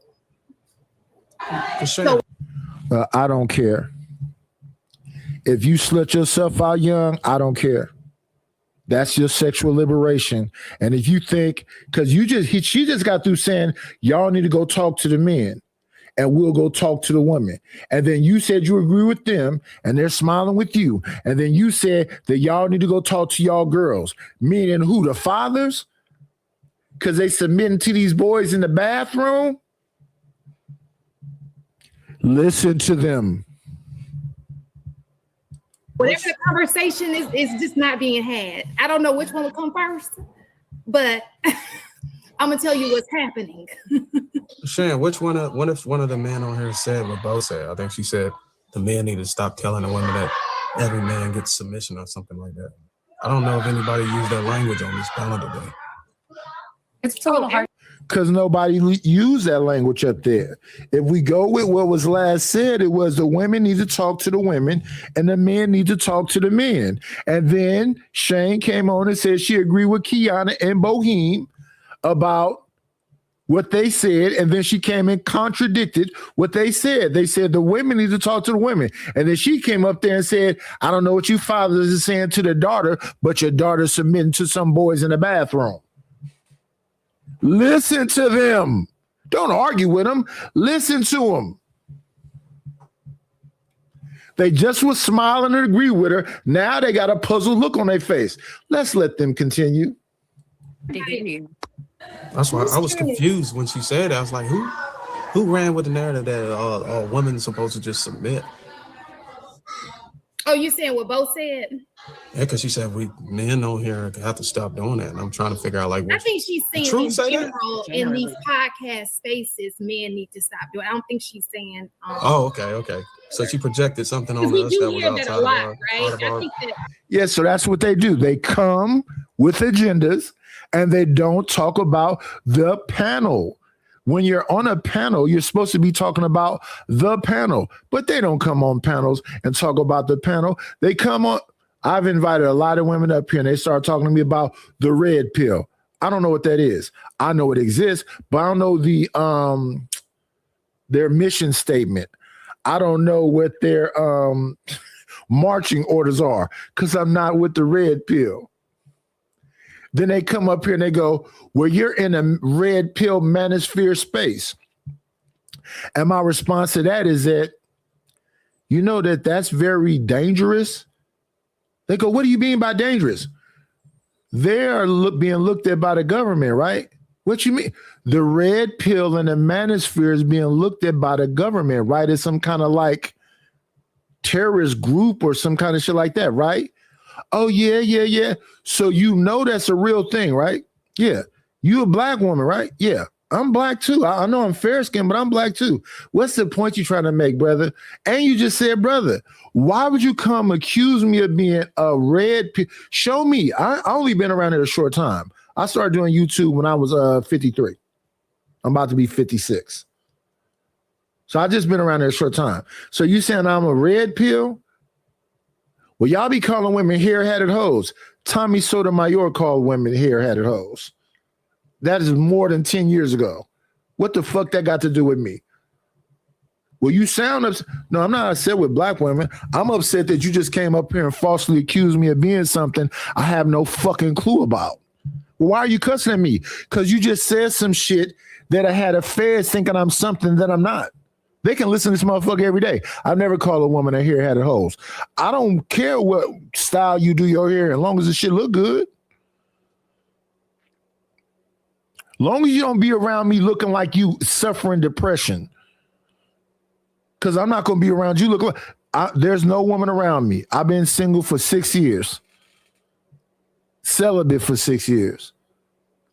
For sure. I don't care. If you slut yourself out young, I don't care. That's your sexual liberation. And if you think, because she just got through saying, y'all need to go talk to the men and we'll go talk to the women. And then you said you agree with them and they're smiling with you. And then you said that y'all need to go talk to y'all girls, meaning who? The fathers? Because they submitting to these boys in the bathroom? Listen to them. Whatever the conversation is just not being had. I don't know which one will come first, but I'm gonna tell you what's happening. Shan, what if one of the men on here said what Bo said? I think she said the men need to stop telling the women that every man gets submission or something like that. I don't know if anybody used that language on this panel today. It's a little hard. Because nobody used that language up there. If we go with what was last said, it was the women need to talk to the women and the men need to talk to the men. And then Shane came on and said she agreed with Kiana and Boheem about what they said. And then she came and contradicted what they said. They said the women need to talk to the women. And then she came up there and said, I don't know what you fathers are saying to the daughter, but your daughter's submitting to some boys in the bathroom. Listen to them. Don't argue with them. Listen to them. They just was smiling and agree with her. Now they got a puzzled look on their face. Let's let them continue. That's why I was confused when she said that. I was like, who ran with the narrative that women supposed to just submit? Oh, you saying what both said? Yeah, because she said we men on here have to stop doing that. And I'm trying to figure out like what I think she's saying in general in these podcast spaces, men need to stop doing. I don't think she's saying. Oh, okay. So she projected something on we us do that hear was that outside a lot, of right? I think that. Yeah, so that's what they do. They come with agendas and they don't talk about the panel. When you're on a panel, you're supposed to be talking about the panel, but they don't come on panels and talk about the panel. They come on. I've invited a lot of women up here and they start talking to me about the red pill. I don't know what that is. I know it exists, but I don't know their mission statement. I don't know what their marching orders are because I'm not with the red pill. Then they come up here and they go, well, you're in a red pill manosphere space. And my response to that is that, you know, that's very dangerous. They go, what do you mean by dangerous? They're being looked at by the government, right? What you mean? The red pill in the manosphere is being looked at by the government, right? It's some kind of like terrorist group or some kind of shit like that, right? Oh, yeah. So you know that's a real thing, right? Yeah. You a black woman, right? Yeah. I'm black too. I know I'm fair skinned, but I'm black too. What's the point you trying to make, brother? And you just said, brother, why would you come accuse me of being a red pill? Show me. I only been around here a short time. I started doing YouTube when I was 53. I'm about to be 56. So I just been around there a short time. So you saying I'm a red pill? Well, y'all be calling women hair-headed hoes. Tommy Sotomayor called women hair-headed hoes. That is more than 10 years ago. What the fuck that got to do with me? Well, you sound upset. No, I'm not upset with black women. I'm upset that you just came up here and falsely accused me of being something I have no fucking clue about. Well, why are you cussing at me? Because you just said some shit that I had affairs thinking I'm something that I'm not. They can listen to this motherfucker every day. I've never called a woman a hair-headed hoes. I don't care what style you do your hair as long as the shit look good. Long as you don't be around me looking like you suffering depression. Because I'm not going to be around you looking like... there's no woman around me. I've been single for 6 years. Celibate for 6 years.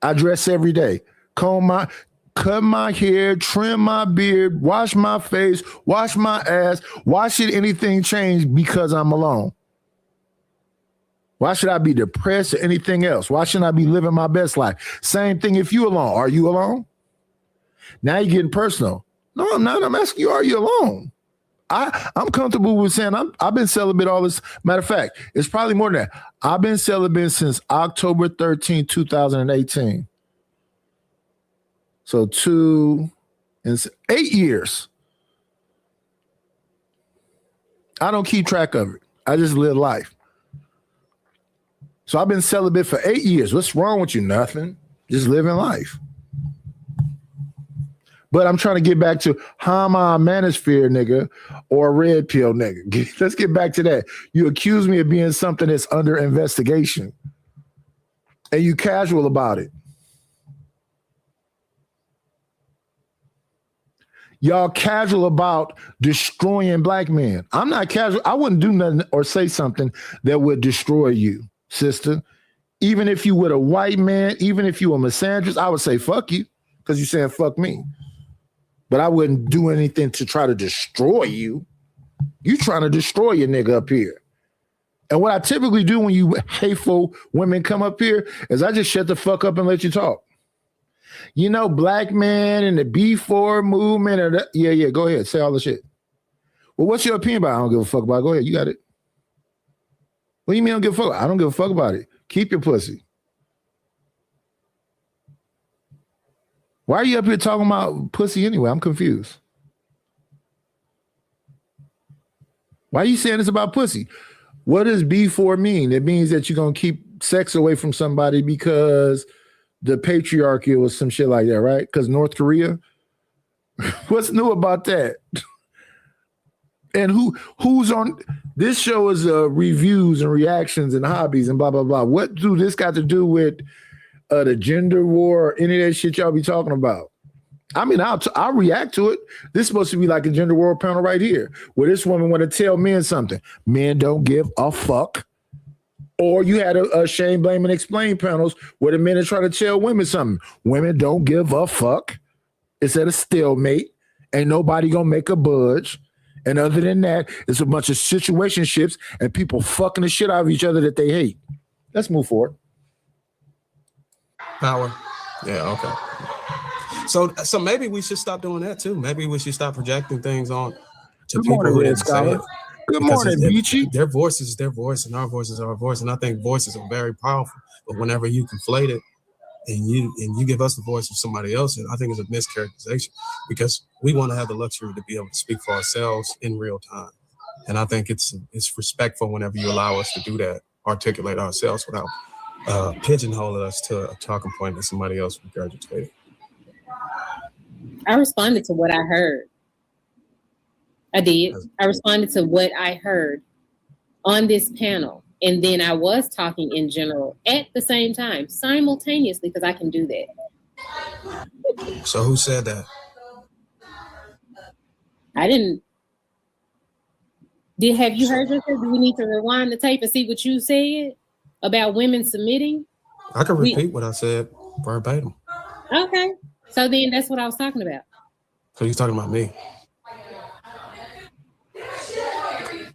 I dress every day. Cut my hair, trim my beard, wash my face, wash my ass. Why should anything change because I'm alone? Why should I be depressed or anything else? Why shouldn't I be living my best life? Same thing if you alone. Are you alone? Now you're getting personal. No, I'm not. I'm asking you, are you alone? I'm comfortable with saying I've been celibate all this. Matter of fact, it's probably more than that. I've been celibate since October 13, 2018. So 8 years. I don't keep track of it. I just live life. So I've been celibate for 8 years. What's wrong with you? Nothing. Just living life. But I'm trying to get back to how am I a manosphere nigga or a red pill nigga? Let's get back to that. You accuse me of being something that's under investigation. And you casual about it. Y'all casual about destroying black men. I'm not casual. I wouldn't do nothing or say something that would destroy you, sister. Even if you were a white man, even if you were a misandrist, I would say fuck you because you're saying fuck me. But I wouldn't do anything to try to destroy you. You trying to destroy your nigga up here. And what I typically do when you hateful women come up here is I just shut the fuck up and let you talk. You know, black man and the B4 movement. Or yeah, go ahead. Say all the shit. Well, what's your opinion about it? I don't give a fuck about it. Go ahead. You got it. What do you mean I don't give a fuck? I don't give a fuck about it. Keep your pussy. Why are you up here talking about pussy anyway? I'm confused. Why are you saying it's about pussy? What does B4 mean? It means that you're going to keep sex away from somebody because the patriarchy or some shit like that, right? Because North Korea? What's new about that? And who's on this show is reviews and reactions and hobbies and blah, blah, blah. What do this got to do with the gender war or any of that shit y'all be talking about? I mean, I'll react to it. This is supposed to be like a gender war panel right here, where this woman want to tell men something. Men don't give a fuck. Or you had a shame, blame, and explain panels where the men are trying to tell women something. Women don't give a fuck. It's at a stalemate. Ain't nobody gonna make a budge. And other than that, it's a bunch of situationships and people fucking the shit out of each other that they hate. Let's move forward. Power. Yeah, okay. So maybe we should stop doing that too. Maybe we should stop projecting things on to Good people morning, who Red didn't say Scholar. it. Good Because morning, Beachy. their voice is their voice and our voice is our voice. And I think voices are very powerful. But whenever you conflate it and you give us the voice of somebody else, and I think it's a mischaracterization because we want to have the luxury to be able to speak for ourselves in real time. And I think it's respectful whenever you allow us to do that, articulate ourselves without pigeonholing us to a talking point that somebody else regurgitated. I responded to what I heard. I did. I responded to what I heard on this panel. And then I was talking in general at the same time, simultaneously, because I can do that. So who said that? I didn't. Have you heard yourself? Do we need to rewind the tape and see what you said about women submitting? I can repeat what I said verbatim. Okay. So then that's what I was talking about. So you're talking about me.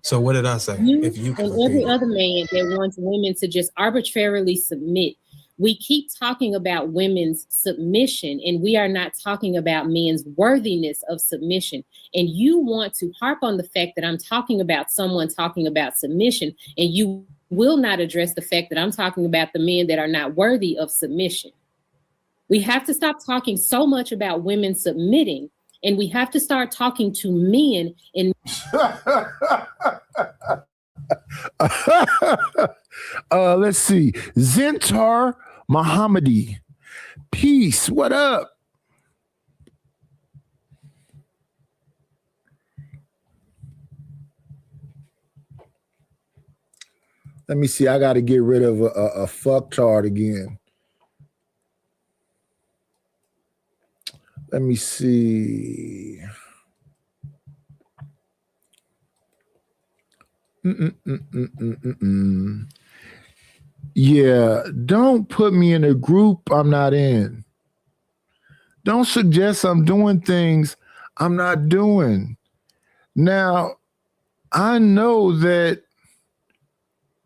So what did I say? If you and every other man that wants women to just arbitrarily submit. We keep talking about women's submission, and we are not talking about men's worthiness of submission. And you want to harp on the fact that I'm talking about someone talking about submission, and you will not address the fact that I'm talking about the men that are not worthy of submission. We have to stop talking so much about women submitting, and we have to start talking to men in let's see. Zentar Mohammadi. Peace. What up? Let me see. I got to get rid of a fucktard again. Let me see. Yeah, don't put me in a group I'm not in. Don't suggest I'm doing things I'm not doing. Now, I know that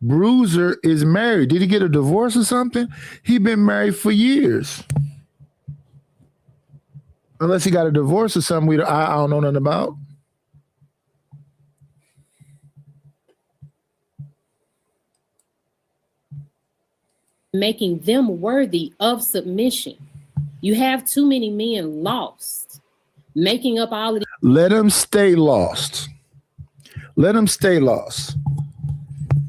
Bruiser is married. Did he get a divorce or something? He's been married for years. Unless he got a divorce or something I don't know nothing about. making them worthy of submission. You have too many men lost, making up all of these. Let them stay lost. Let them stay lost.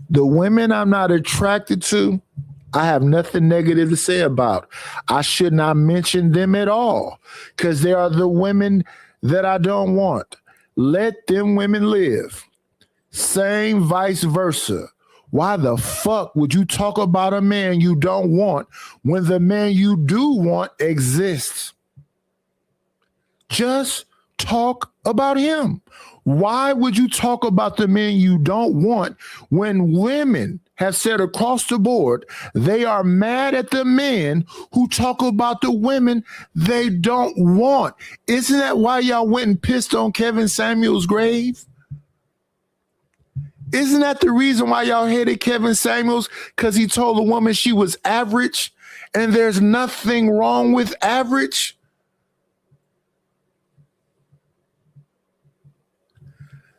The women I'm not attracted to, I have nothing negative to say about. I should not mention them at all because they are the women that I don't want. Let them women live. Same vice versa. Why the fuck would you talk about a man you don't want when the man you do want exists? Just talk about him. Why would you talk about the men you don't want when women have said across the board they are mad at the men who talk about the women they don't want? Isn't that why y'all went and pissed on Kevin Samuel's grave? Isn't that the reason why y'all hated Kevin Samuels? Because he told a woman she was average, and there's nothing wrong with average.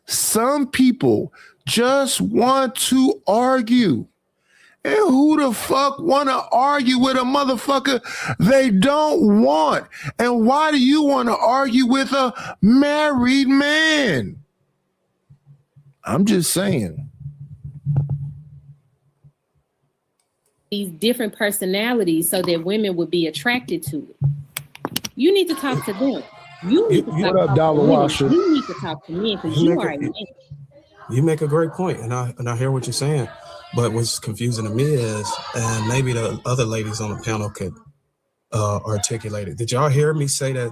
Some people just want to argue. And who the fuck want to argue with a motherfucker they don't want? And why do you want to argue with a married man? I'm just saying. These different personalities so that women would be attracted to it. You need to talk to them. You need to talk to Dollar women. Washer? You need to talk to me because you are a man. You make a great point, and I hear what you're saying. But what's confusing to me is, and maybe the other ladies on the panel could articulate it. Did y'all hear me say that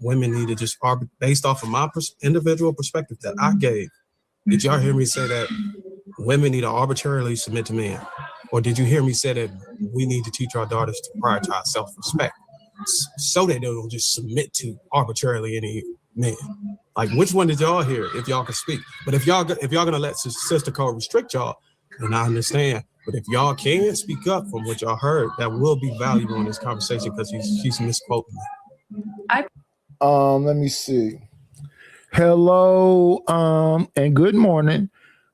women need to just, based off of my individual perspective that I gave, did y'all hear me say that women need to arbitrarily submit to men? Or did you hear me say that we need to teach our daughters to prioritize self-respect so that they don't just submit to arbitrarily any man? Like, which one did y'all hear, if y'all can speak? But if y'all gonna let Sister Cole restrict y'all, then I understand. But if y'all can speak up from what y'all heard, that will be valuable in this conversation because she's misquoting me. Let me see. Hello, and good morning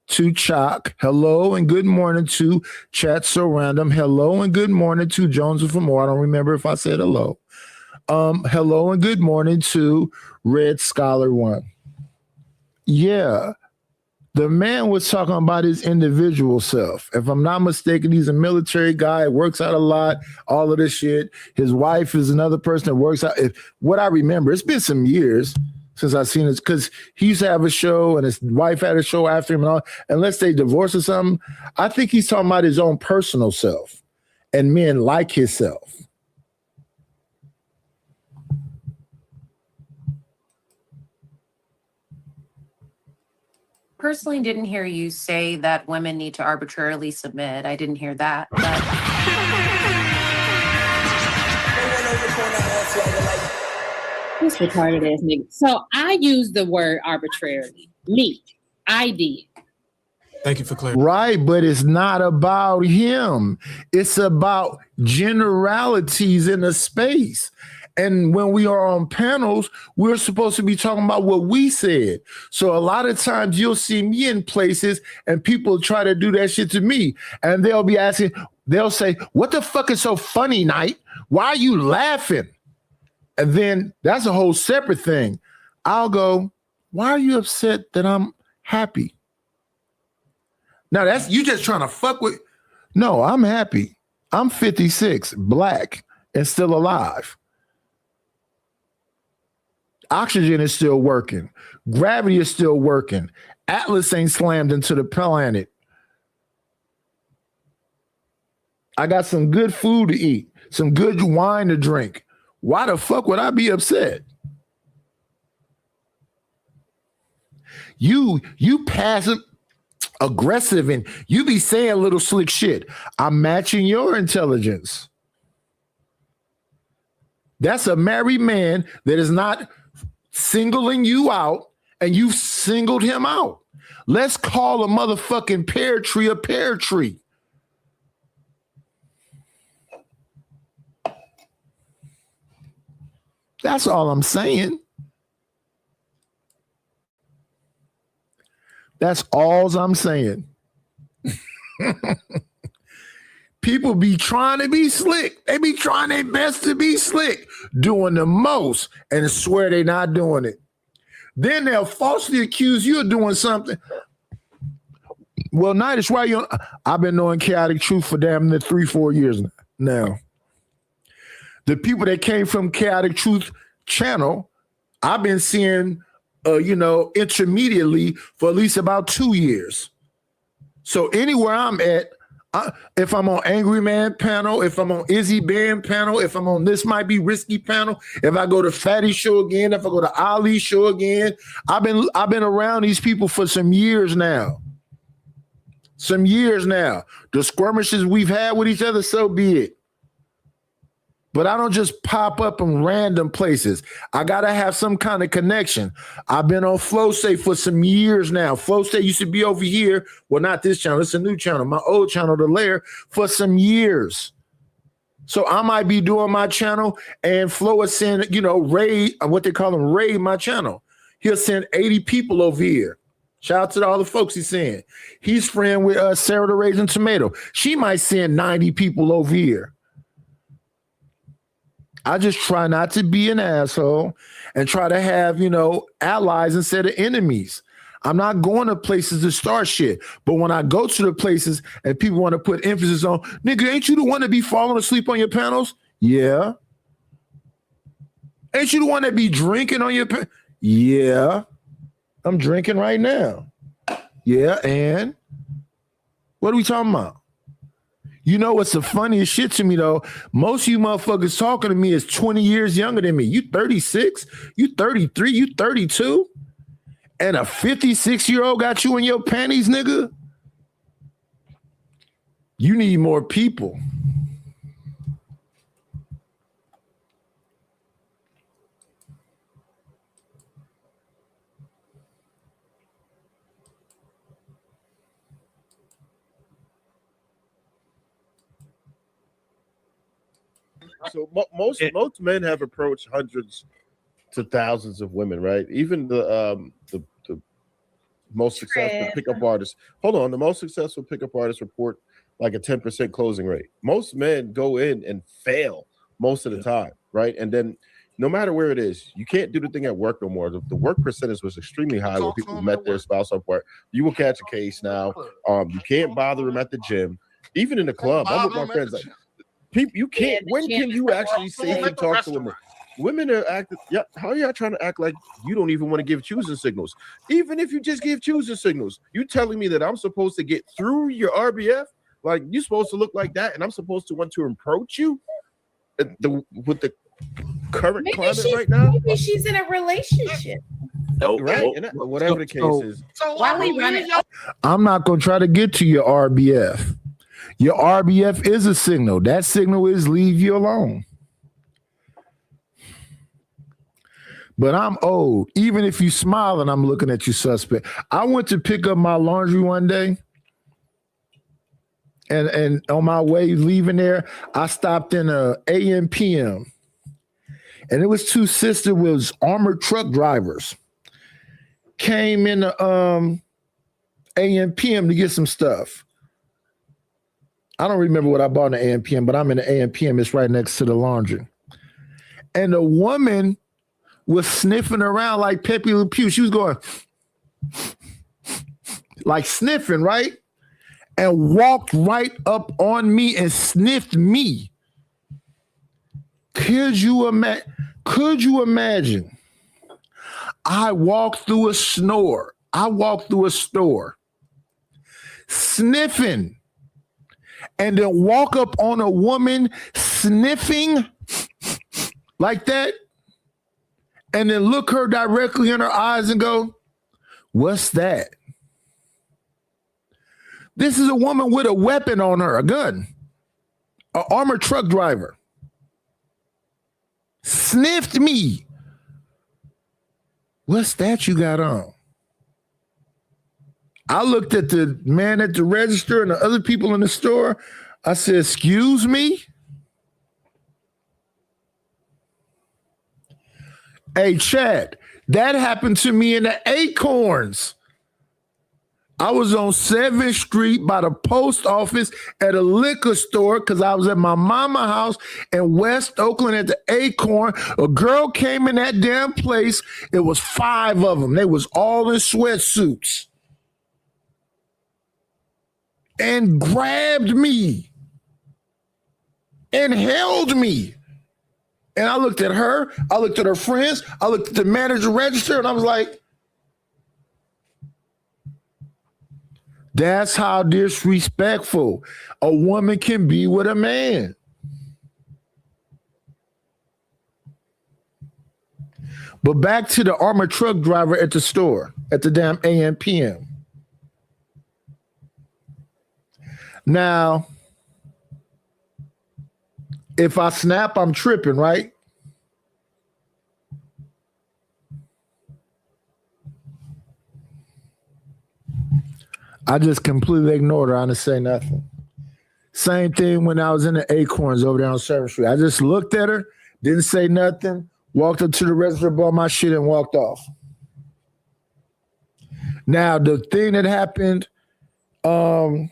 to Chalk. Hello and good morning to Chat So Random. Hello and good morning to Jones for More. I don't remember if I said hello. Hello and good morning to Red Scholar One. Yeah, the man was talking about his individual self. If I'm not mistaken, he's a military guy, works out a lot, all of this shit. His wife is another person that works out. What I remember, it's been some years since I've seen this, because he used to have a show and his wife had a show after him and all. Unless they divorced or something, I think he's talking about his own personal self and men like himself. Personally didn't hear you say that women need to arbitrarily submit. I didn't hear that. This retarded ass nigga. So I used the word arbitrarily. Me. I did. Thank you for clarity. Right, but it's not about him. It's about generalities in the space. And when we are on panels, we're supposed to be talking about what we said. So a lot of times you'll see me in places and people try to do that shit to me. And they'll be asking, they'll say, what the fuck is so funny, Knight? Why are you laughing? And then that's a whole separate thing. I'll go, why are you upset that I'm happy? Now that's, you just trying to fuck with. No, I'm happy. I'm 56, black, and still alive. Oxygen is still working. Gravity is still working. Atlas ain't slammed into the planet. I got some good food to eat, some good wine to drink. Why the fuck would I be upset? You passive aggressive and you be saying little slick shit. I'm matching your intelligence. That's a married man that is not singling you out, and you've singled him out. Let's call a motherfucking pear tree a pear tree. That's all I'm saying. That's all I'm saying. People be trying to be slick. They be trying their best to be slick, doing the most, and swear they're not doing it. Then they'll falsely accuse you of doing something. Well, Knight, it's why you. I've been knowing Chaotic Truth for damn near 3-4 years now. The people that came from Chaotic Truth channel, I've been seeing, intermediately for at least about 2 years. So anywhere I'm at, if I'm on Angry Man panel, if I'm on Izzy Band panel, if I'm on This Might Be Risky panel, if I go to Fatty show again, if I go to Ali show again, I've been around these people for some years now. The skirmishes we've had with each other, so be it. But I don't just pop up in random places. I got to have some kind of connection. I've been on Flow State for some years now. Flow State used to be over here. Well, not this channel. It's a new channel. My old channel, The Lair, for some years. So I might be doing my channel and Flo is send, raid, what they call them, raid my channel. He'll send 80 people over here. Shout out to all the folks he's saying. He's friend with Sarah the Raisin Tomato. She might send 90 people over here. I just try not to be an asshole and try to have, allies instead of enemies. I'm not going to places to start shit. But when I go to the places and people want to put emphasis on, nigga, ain't you the one to be falling asleep on your panels? Yeah. Ain't you the one that be drinking on your panels? Yeah. I'm drinking right now. Yeah, and what are we talking about? You know what's the funniest shit to me, though? Most of you motherfuckers talking to me is 20 years younger than me. You 36, you 33, you 32, and a 56-year-old got you in your panties, nigga? You need more people. So most men have approached hundreds to thousands of women, right? Even the most successful pickup artists. Hold on, the most successful pickup artists report like a 10% closing rate. Most men go in and fail most of the time, right? And then no matter where it is, you can't do the thing at work no more. The work percentage was extremely high where people met their spouse up work. You will catch a case now. You can't bother them at the gym, even in the club. I'm with my friends like. People, you can't. When can you actually safely talk to women? Women are acting. Yeah, how are y'all trying to act like you don't even want to give choosing signals? Even if you just give choosing signals, you telling me that I'm supposed to get through your RBF? Like you're supposed to look like that, and I'm supposed to want to approach you with the current climate right now? Maybe she's in a relationship. Right, and whatever the case is. So why we running? I'm not gonna try to get to your RBF. Your RBF is a signal. That signal is leave you alone. But I'm old. Even if you smile and I'm looking at you suspect. I went to pick up my laundry one day. And on my way leaving there, I stopped in a AM/PM. And it was two sisters with armored truck drivers. Came in the AM/PM to get some stuff. I don't remember what I bought in the AM/PM, but I'm in the AM/PM. It's right next to the laundry. And the woman was sniffing around like Pepe Le Pew. She was going like sniffing, right? And walked right up on me and sniffed me. Could you imagine? I walked through a store. Sniffing. And then walk up on a woman sniffing like that, and then look her directly in her eyes and go, "What's that?" This is a woman with a weapon on her, a gun, an armored truck driver. Sniffed me. What's that you got on? I looked at the man at the register and the other people in the store. I said, "Excuse me?" Hey, Chad, that happened to me in the Acorns. I was on 7th Street by the post office at a liquor store because I was at my mama's house in West Oakland at the Acorn. A girl came in that damn place. It was 5 of them. They was all in sweatsuits. And grabbed me and held me. And I looked at her, I looked at her friends, I looked at the manager register, and I was like, that's how disrespectful a woman can be with a man. But back to the armored truck driver at the store, at the damn AM/PM. Now, If I snap, I'm tripping, right? I just completely ignored her. I didn't say nothing. Same thing when I was in the Acorns over there on 7th Street. I just looked at her, didn't say nothing, walked up to the register, bought my shit, and walked off. Now, the thing that happened in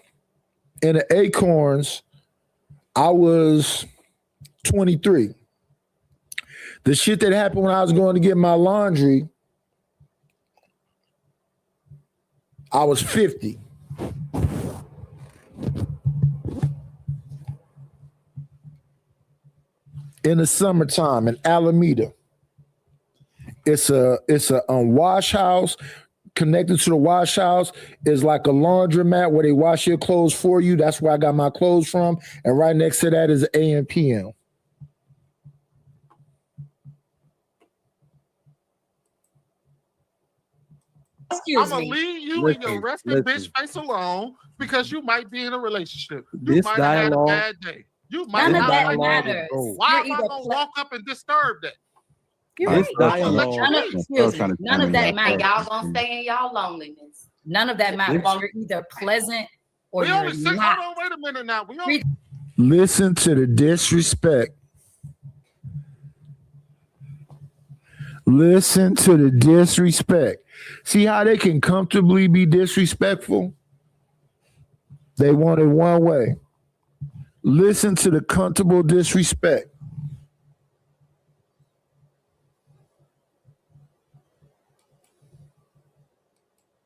the Acorns, I was 23. The shit that happened when I was going to get my laundry, I was 50. In the summertime in Alameda. It's a wash house. Connected to the wash house is like a laundromat where they wash your clothes for you. That's where I got my clothes from. And right next to that is A&PM. I'm gonna leave you and your resting bitch face alone because you might be in a relationship. You This might have had a dialogue- bad day. You might None of not that like matters. Why am You're I either gonna walk up and disturb that? You're This right. dialogue- None of, excuse me, none of that matters. Y'all gonna stay in y'all loneliness. None of that matters. You're either pleasant or We you're only six. not. Hold on, wait a minute now. We only Listen to the disrespect. Listen to the disrespect. See how they can comfortably be disrespectful? They want it one way. Listen to the comfortable disrespect.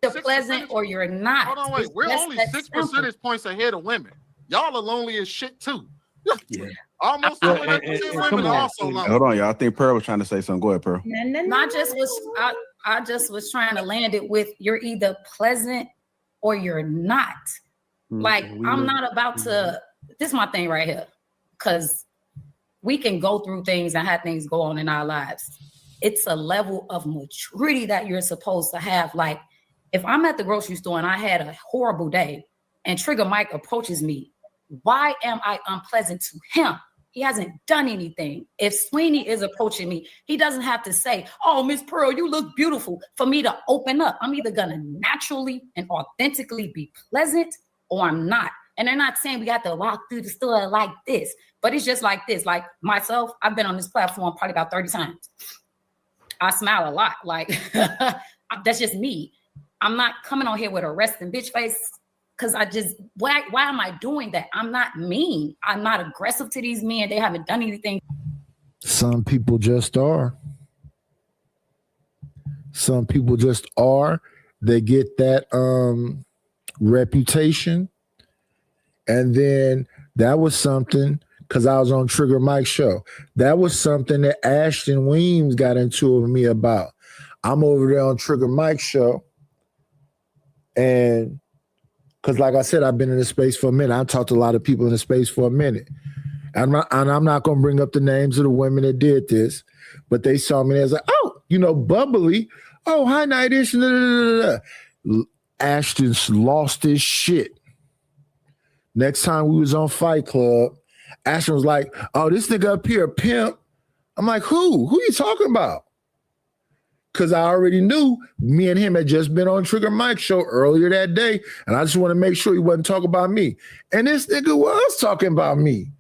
You're pleasant or you're not. hold on, wait. We're That's only that 6 simple. percentage points ahead of women. Y'all are lonely as shit too. Yeah. Almost Well, 28% come women are on. also lonely. Hold on, y'all. I think Pearl was trying to say something. Go ahead, Pearl. I just was trying to land it with you're either pleasant or you're not. Like I'm not about to. This is my thing right here, because we can go through things and have things go on in our lives. It's a level of maturity that you're supposed to have. Like if I'm at the grocery store and I had a horrible day, and Trigger Mike approaches me, why am I unpleasant to him? He hasn't done anything. If Sweeney is approaching me, he doesn't have to say, "Oh, Miss Pearl, you look beautiful," for me to open up. I'm either gonna naturally and authentically be pleasant or I'm not. And they're not saying we got to walk through the store like this, but it's just like this. Like myself, I've been on this platform probably about 30 times. I smile a lot. Like that's just me. I'm not coming on here with a resting bitch face. Cause why am I doing that? I'm not mean. I'm not aggressive to these men. They haven't done anything. Some people just are. Some people just are. They get that reputation. And then that was something, because I was on Trigger Mike's show. That was something that Ashton Weems got into it with me about. I'm over there on Trigger Mike's show. And because like I said, I've been in this space for a minute. I talked to a lot of people in the space for a minute. And I'm not going to bring up the names of the women that did this, but they saw me and they was like, "Oh, bubbly. Oh, hi, Nightish." Ashton's lost his shit. Next time we was on Fight Club, Ashton was like, "Oh, this nigga up here, pimp." I'm like, who? Who you talking about? Because I already knew me and him had just been on Trigger Mike's show earlier that day, and I just want to make sure he wasn't talking about me. And this nigga was talking about me.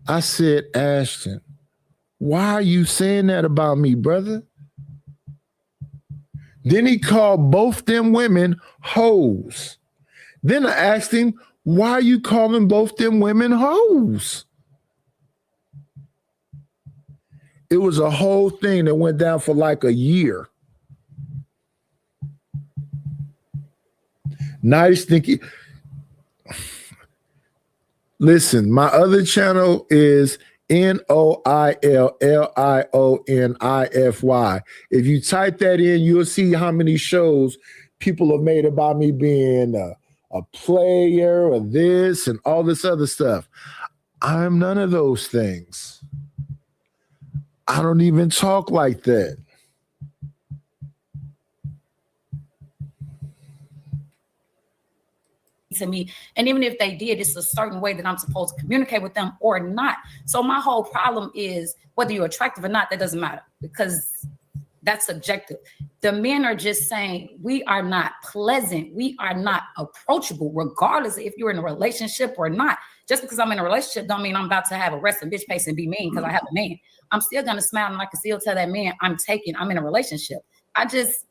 I said, "Ashton, why are you saying that about me, brother?" Then he called both them women hoes. Then I asked him, "Why are you calling both them women hoes?" It was a whole thing that went down for like a year. Nice thinking. Listen, my other channel is NOILLIONIFY. If you type that in, you'll see how many shows people have made about me being a player or this and all this other stuff. I'm none of those things. I don't even talk like that. to me. And even if they did, it's a certain way that I'm supposed to communicate with them or not. So my whole problem is whether you're attractive or not, that doesn't matter because that's subjective. The men are just saying we are not pleasant. We are not approachable, regardless if you're in a relationship or not. Just because I'm in a relationship don't mean I'm about to have a resting bitch face and be mean because I have a man. I'm still going to smile and I can still tell that man I'm in a relationship.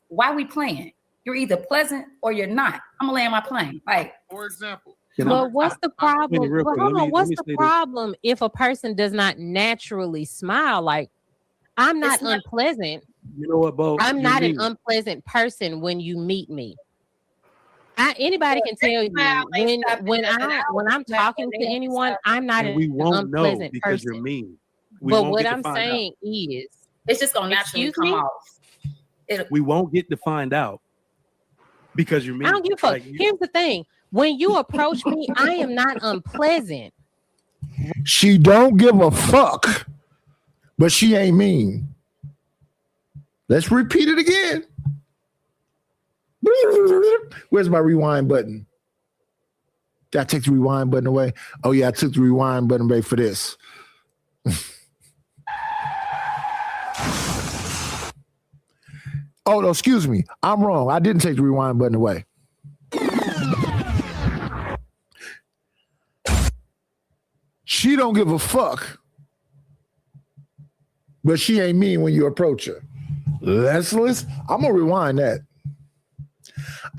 Why are we playing? You're either pleasant or you're not. I'm gonna land my plane. Like, for example. Well, what's the problem? Well, hold on. What's the problem if a person does not naturally smile? Like, I'm not unpleasant. You know what, Bo? I'm not an unpleasant person when you meet me. Anybody can tell you when I'm talking to anyone, I'm not an unpleasant because person. You're mean. But what I'm saying is, it's just gonna naturally come off. We won't get to find out because you're mean. I don't give a fuck. Here's the thing: when you approach me, I am not unpleasant. She don't give a fuck, but she ain't mean. Let's repeat it again. Where's my rewind button? Did I take the rewind button away? Oh yeah, I took the rewind button away for this. Oh no, excuse me. I'm wrong. I didn't take the rewind button away. She don't give a fuck, but she ain't mean when you approach her. Let's listen. I'm gonna rewind that.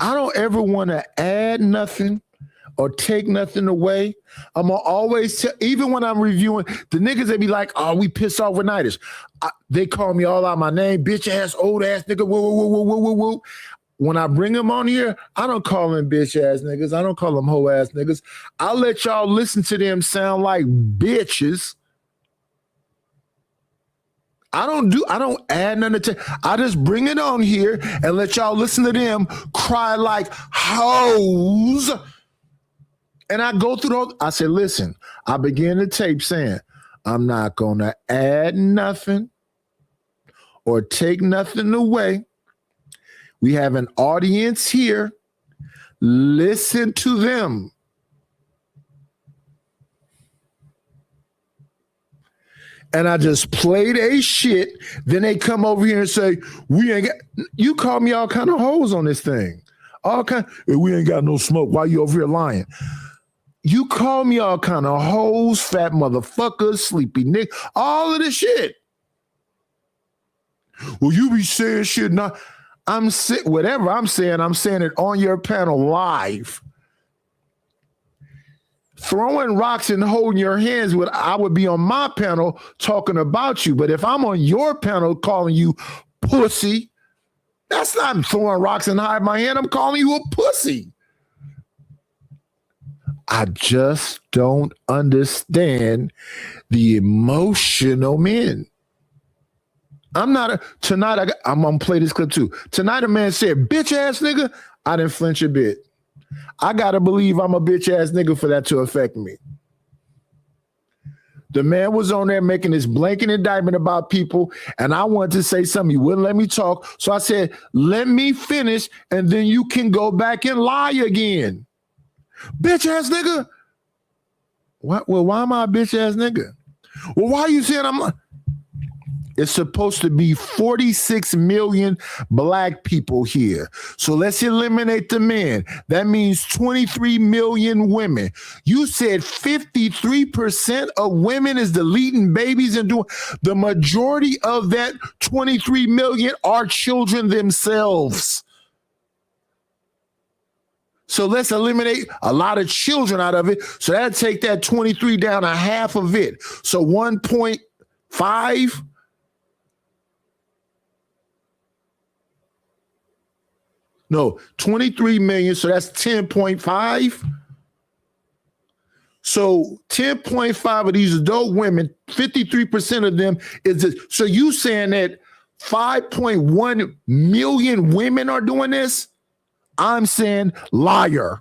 I don't ever want to add nothing or take nothing away. I'm gonna always tell, even when I'm reviewing, the niggas that be like, "Oh, we piss off with nighters." They call me all out my name, bitch ass, old ass nigga. Woo, woo, woo, woo, woo, woo. When I bring them on here, I don't call them bitch ass niggas. I don't call them hoe ass niggas. I'll let y'all listen to them sound like bitches. I don't add nothing to. I just bring it on here and let y'all listen to them cry like hoes. And I go through those. I said, listen, I begin the tape saying, I'm not going to add nothing or take nothing away. We have an audience here. Listen to them. And I just play they shit. Then they come over here and say, we ain't got, you call me all kind of hoes on this thing. All kind, we ain't got no smoke. Why you over here lying? You call me all kind of hoes, fat motherfuckers, sleepy nigga, all of this shit. Well, you be saying shit not. Whatever I'm saying it on your panel live. Throwing rocks and holding your hands, I would be on my panel talking about you. But if I'm on your panel calling you pussy, that's not throwing rocks and hiding my hand. I'm calling you a pussy. I just don't understand the emotional men. I'm gonna play this clip too. Tonight a man said, bitch ass nigga. I didn't flinch a bit. I gotta believe I'm a bitch ass nigga for that to affect me. The man was on there making this blanket indictment about people, and I wanted to say something. He wouldn't let me talk. So I said, let me finish, and then you can go back and lie again. Bitch ass nigga. What? Well, why am I a bitch ass nigga? Well, why are you saying I'm? It's supposed to be 46 million black people here. So let's eliminate the men. That means 23 million women. You said 53% of women is deleting babies and doing. The majority of that 23 million are children themselves. So let's eliminate a lot of children out of it. So that'll take that 23 down a half of it. So 1.5. No, 23 million. So that's 10.5. So 10.5 of these adult women, 53% of them is this. So you saying that 5.1 million women are doing this? I'm saying liar.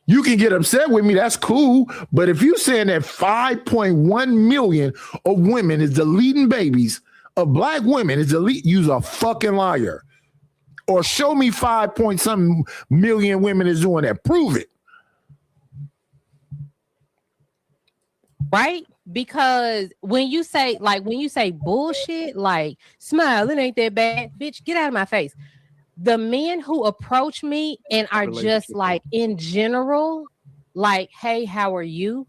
You can get upset with me. That's cool. But if you're saying that 5.1 million of women is deleting babies, of black women is elite, you's a fucking liar. Or show me 5 point something million women is doing that. Prove it. Right? Because when you say bullshit, like smile, it ain't that bad, bitch, get out of my face. The men who approach me and are just like in general, like, hey, how are you?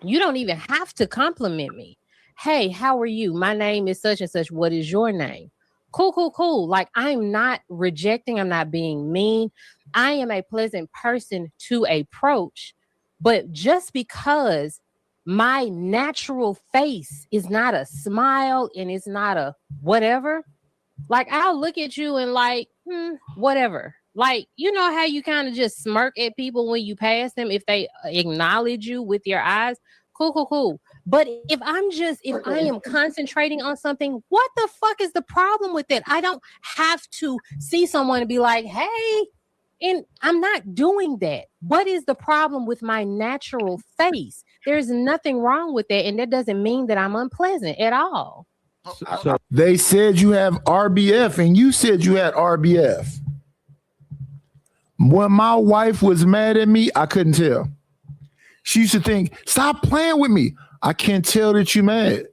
You don't even have to compliment me. Hey, how are you? My name is such and such. What is your name? Cool. Like, I'm not rejecting. I'm not being mean. I am a pleasant person to approach. But just because my natural face is not a smile and it's not a whatever, like, I'll look at you and like, whatever. Like, you know how you kind of just smirk at people when you pass them if they acknowledge you with your eyes? Cool. But if I am concentrating on something, what the fuck is the problem with it? I don't have to see someone and be like, hey, and I'm not doing that. What is the problem with my natural face? There's nothing wrong with that. And that doesn't mean that I'm unpleasant at all. So they said you have RBF and you said you had RBF. When my wife was mad at me, I couldn't tell. She used to think, stop playing with me. I can't tell that you're mad.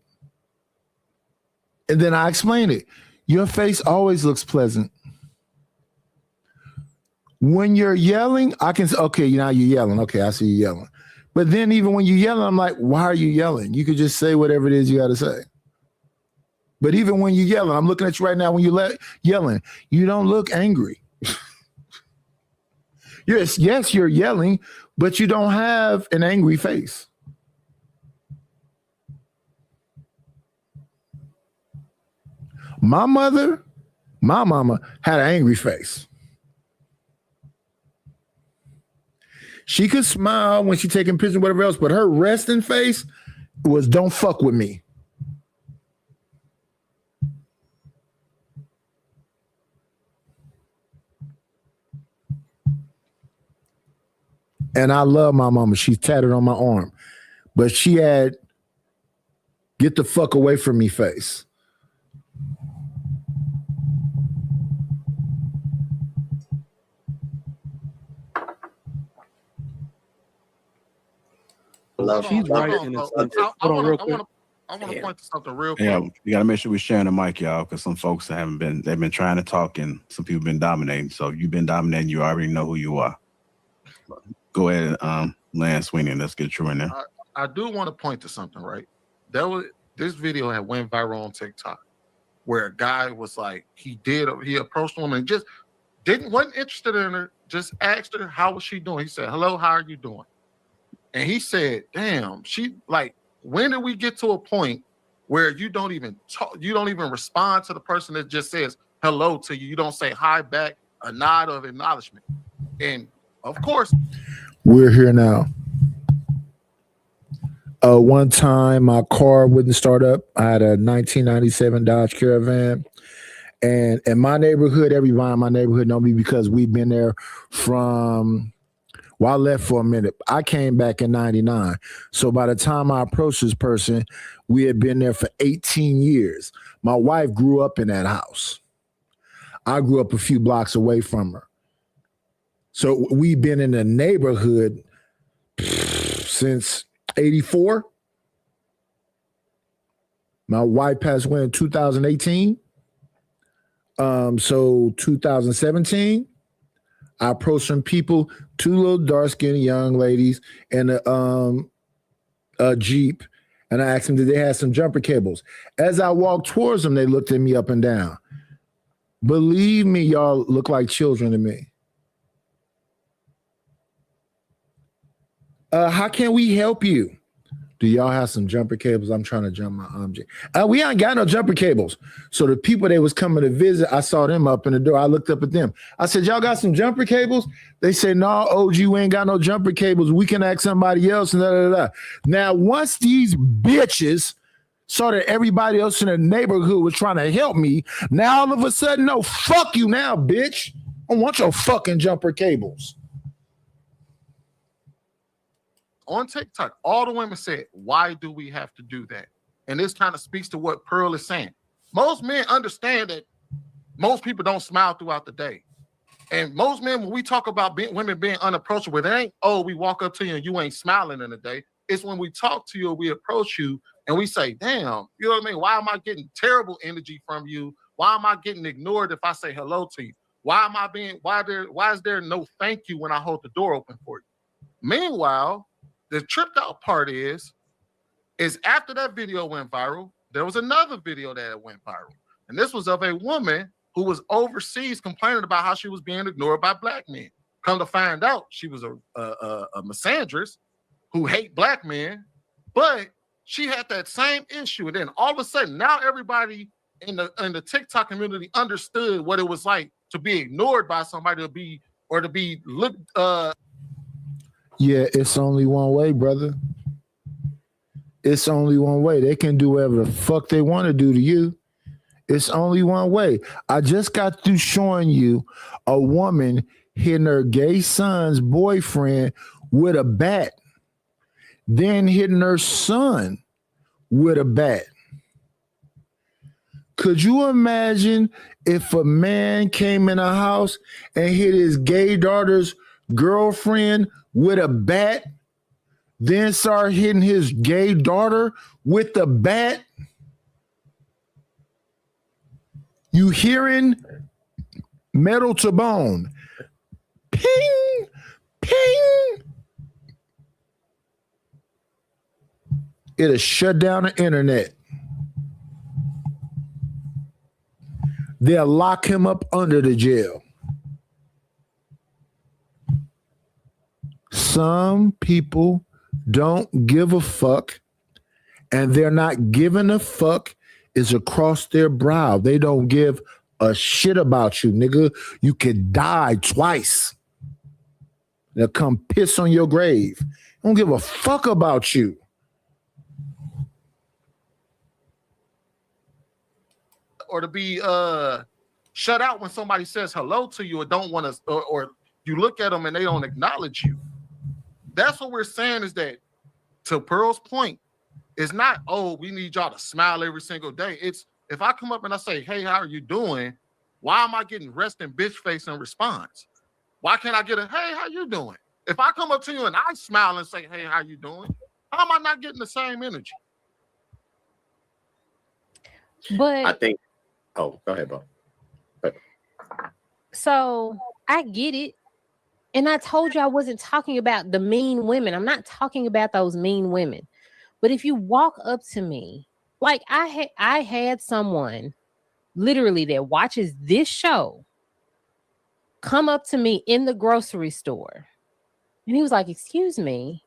And then I explained it. Your face always looks pleasant. When you're yelling, I can say, okay, now you're yelling. Okay, I see you yelling. But then even when you're yelling, I'm like, why are you yelling? You could just say whatever it is you got to say. But even when you're yelling, I'm looking at you right now when you're yelling, you don't look angry. Yes, you're yelling, but you don't have an angry face. My mama had an angry face. She could smile when she's taking pictures, whatever else, but her resting face was don't fuck with me. And I love my mama. She's tatted on my arm. But she had get the fuck away from me face. She's right in a sense. I want to point to something real quick. Yeah, you got to make sure we're sharing the mic, y'all, because some folks they've been trying to talk and some people been dominating. So if you've been dominating, you already know who you are. Go ahead and Lance Sweeney, let's get you in there. I do want to point to something, right? This video had went viral on TikTok where a guy was like, he approached a woman and just wasn't interested in her, just asked her, how was she doing? He said, hello, how are you doing? And he said, damn, when did we get to a point where you don't even talk, you don't even respond to the person that just says hello to you? You don't say hi back, a nod of acknowledgement. And of course, we're here now. One time my car wouldn't start up. I had a 1997 Dodge Caravan. And in my neighborhood, everybody in my neighborhood know me because we've been there from, well, I left for a minute. I came back in 99. So by the time I approached this person, we had been there for 18 years. My wife grew up in that house. I grew up a few blocks away from her. So we've been in the neighborhood since 84. My wife passed away in 2018. So 2017, I approached some people, two little dark-skinned young ladies in a Jeep, and I asked them, did they have some jumper cables? As I walked towards them, they looked at me up and down. Believe me, y'all look like children to me. How can we help you? Do y'all have some jumper cables? I'm trying to jump my object. We ain't got no jumper cables. So the people that was coming to visit, I saw them up in the door. I looked up at them. I said, y'all got some jumper cables? They said, no, OG, we ain't got no jumper cables. We can ask somebody else. And da, da, da. Now, once these bitches saw that everybody else in the neighborhood was trying to help me, now all of a sudden, no, fuck you now, bitch. I don't want your fucking jumper cables. On TikTok, all the women said, why do we have to do that? And this kind of speaks to what Pearl is saying. Most men understand that most people don't smile throughout the day. And most men, when we talk about women being unapproachable, it ain't, oh, we walk up to you and you ain't smiling in the day. It's when we talk to you or we approach you and we say, damn, you know what I mean? Why am I getting terrible energy from you? Why am I getting ignored if I say hello to you? Why is there no thank you when I hold the door open for you? Meanwhile, the tripped out part is after that video went viral, there was another video that went viral. And this was of a woman who was overseas complaining about how she was being ignored by black men. Come to find out, she was a misandrist who hate black men, but she had that same issue. And then all of a sudden, now everybody in the TikTok community understood what it was like to be ignored by somebody, to be looked. Yeah, it's only one way, brother. It's only one way. They can do whatever the fuck they want to do to you. It's only one way. I just got through showing you a woman hitting her gay son's boyfriend with a bat, then hitting her son with a bat. Could you imagine if a man came in a house and hit his gay daughter's girlfriend with a bat, then started hitting his gay daughter with the bat? You hearing metal to bone. Ping, ping. It'll shut down the internet. They'll lock him up under the jail. Some people don't give a fuck, and they're not giving a fuck is across their brow. They don't give a shit about you, nigga. You could die twice. They'll come piss on your grave. Don't give a fuck about you. Or to be shut out when somebody says hello to you or don't want to, or you look at them and they don't acknowledge you. That's what we're saying, is that, to Pearl's point, it's not, oh, we need y'all to smile every single day. It's, if I come up and I say, hey, how are you doing? Why am I getting rest and bitch face in response? Why can't I get a, hey, how you doing? If I come up to you and I smile and say, hey, how you doing? How am I not getting the same energy? But I think, oh, go ahead, Bo. So I get it. And I told you I wasn't talking about the mean women. I'm not talking about those mean women. But if you walk up to me, like I had someone literally that watches this show come up to me in the grocery store. And he was like, excuse me,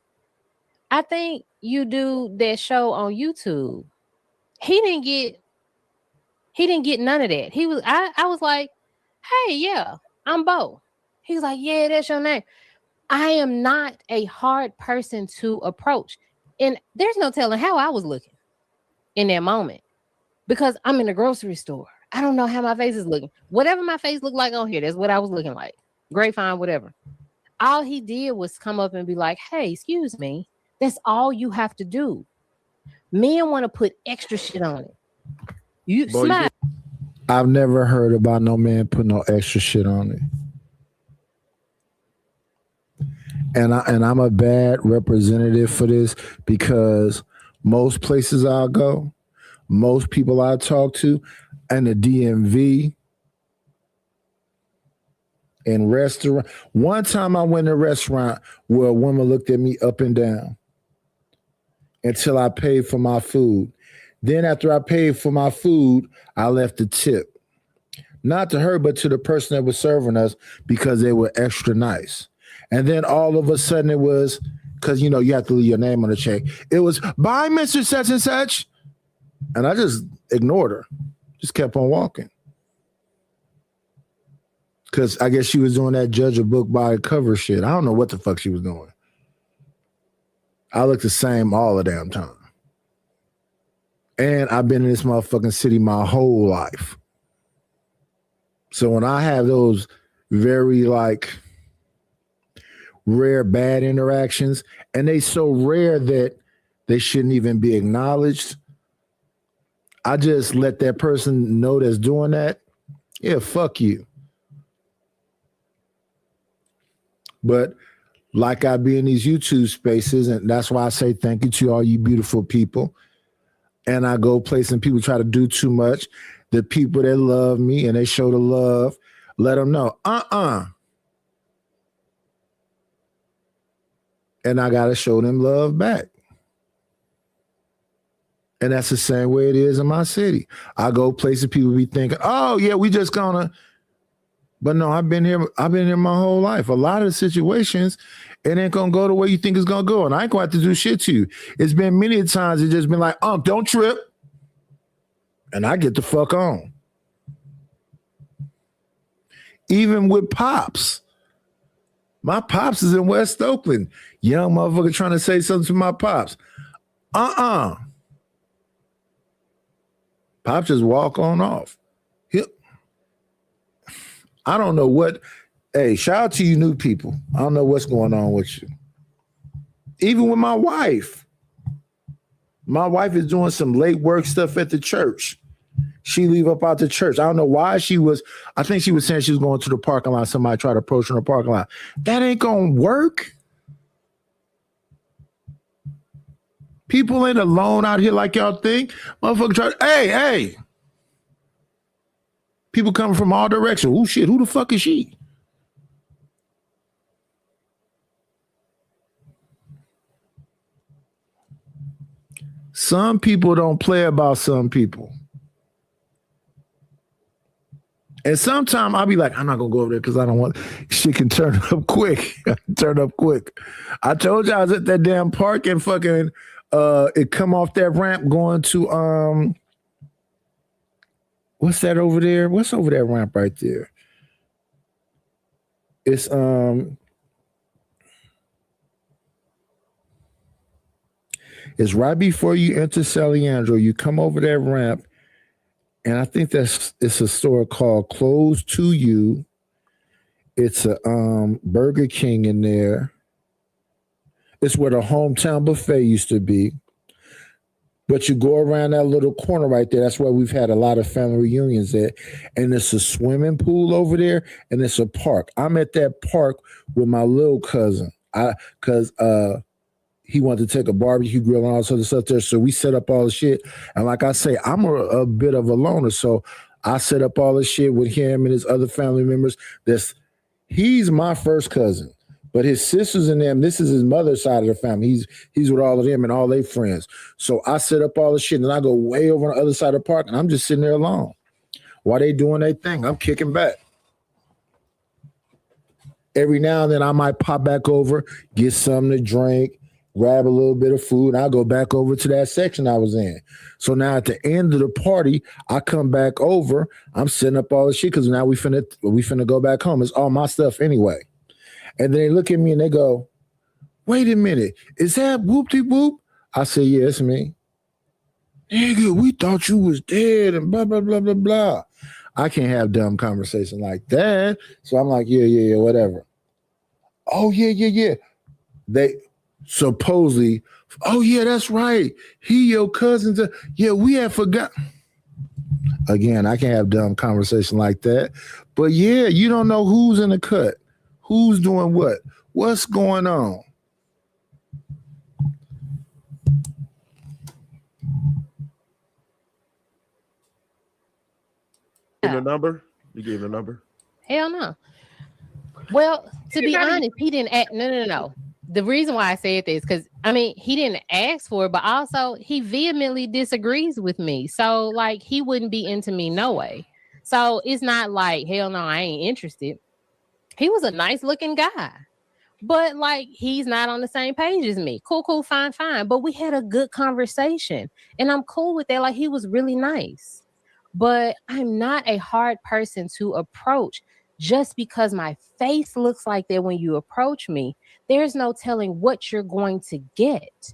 I think you do that show on YouTube. He didn't get none of that. I was like, hey, yeah, I'm Bo. He was like, yeah, that's your name. I am not a hard person to approach. And there's no telling how I was looking in that moment, because I'm in the grocery store. I don't know how my face is looking. Whatever my face looked like on here, that's what I was looking like. Great, fine, whatever. All he did was come up and be like, hey, excuse me. That's all you have to do. Men want to put extra shit on it. You smile. I've never heard about no man putting no extra shit on it. And I'm a bad representative for this, because most places I'll go, most people I talk to, and the DMV, in restaurant. One time I went to a restaurant where a woman looked at me up and down until I paid for my food. Then after I paid for my food, I left a tip. Not to her, but to the person that was serving us, because they were extra nice. And then all of a sudden it was, because, you have to leave your name on the check. It was, bye, Mr. Such and Such. And I just ignored her. Just kept on walking. Because I guess she was doing that judge a book by cover shit. I don't know what the fuck she was doing. I look the same all the damn time. And I've been in this motherfucking city my whole life. So when I have those very rare bad interactions, and they so rare that they shouldn't even be acknowledged, I just let that person know that's doing that Yeah, fuck you. But like I be in these YouTube spaces, and that's why I say thank you to all you beautiful people. And I go places and people try to do too much. The people that love me and they show the love, let them know, and I got to show them love back. And that's the same way it is in my city. I go places, people be thinking, oh yeah, we just gonna, but no, I've been here my whole life. A lot of the situations, it ain't gonna go the way you think it's gonna go. And I ain't gonna have to do shit to you. It's been many times it's just been like, don't trip. And I get the fuck on. Even with Pops. My Pops is in West Oakland. Young motherfucker trying to say something to my Pops. Pops just walk on off. I don't know what. Hey, shout out to you new people. I don't know what's going on with you. Even with my wife. My wife is doing some late work stuff at the church. She leave up out the church. I don't know why she was. I think she was saying she was going to the parking lot. Somebody tried to approach her in the parking lot. That ain't gonna work. People ain't alone out here like y'all think. Motherfucker try. Hey. People coming from all directions. Oh shit, who the fuck is she? Some people don't play about some people. And sometimes I'll be like, I'm not gonna go over there because I don't want shit can turn up quick. I told you I was at that damn park and fucking it come off that ramp going to what's that over there? What's over that ramp right there? It's it's right before you enter Saliandro. You come over that ramp. And I think it's a store called Close to You. It's a Burger King in there. It's where the hometown buffet used to be. But you go around that little corner right there. That's where we've had a lot of family reunions at. And it's a swimming pool over there, and it's a park. I'm at that park with my little cousin. Because he wanted to take a barbecue grill and all this other stuff there. So we set up all the shit. And like I say, I'm a bit of a loner. So I set up all the shit with him and his other family members. He's my first cousin. But his sisters and them, this is his mother's side of the family. He's with all of them and all their friends. So I set up all the shit and I go way over on the other side of the park and I'm just sitting there alone. While they doing their thing, I'm kicking back. Every now and then I might pop back over, get something to drink, grab a little bit of food, and I'll go back over to that section I was in. So now at the end of the party, I come back over. I'm setting up all the shit because now we finna go back home. It's all my stuff anyway. And then they look at me and they go, wait a minute, is that whoop-de-whoop? I say, yeah, it's me. Nigga, we thought you was dead and blah, blah, blah, blah, blah. I can't have dumb conversation like that. So I'm like, yeah, whatever. Oh, yeah. They supposedly, oh yeah, that's right. He your cousin. Yeah, we had forgot. Again, I can't have dumb conversation like that. But yeah, you don't know who's in the cut, who's doing what's going on. Give him the number. You gave him the number. Hell no. Well, to be honest, he didn't act. No. The reason why I said this, because he didn't ask for it, but also he vehemently disagrees with me. So like he wouldn't be into me no way. So it's not like, hell no, I ain't interested. He was a nice looking guy, but like he's not on the same page as me. Cool, fine. But we had a good conversation and I'm cool with that. Like he was really nice, but I'm not a hard person to approach. Just because my face looks like that when you approach me, there's no telling what you're going to get.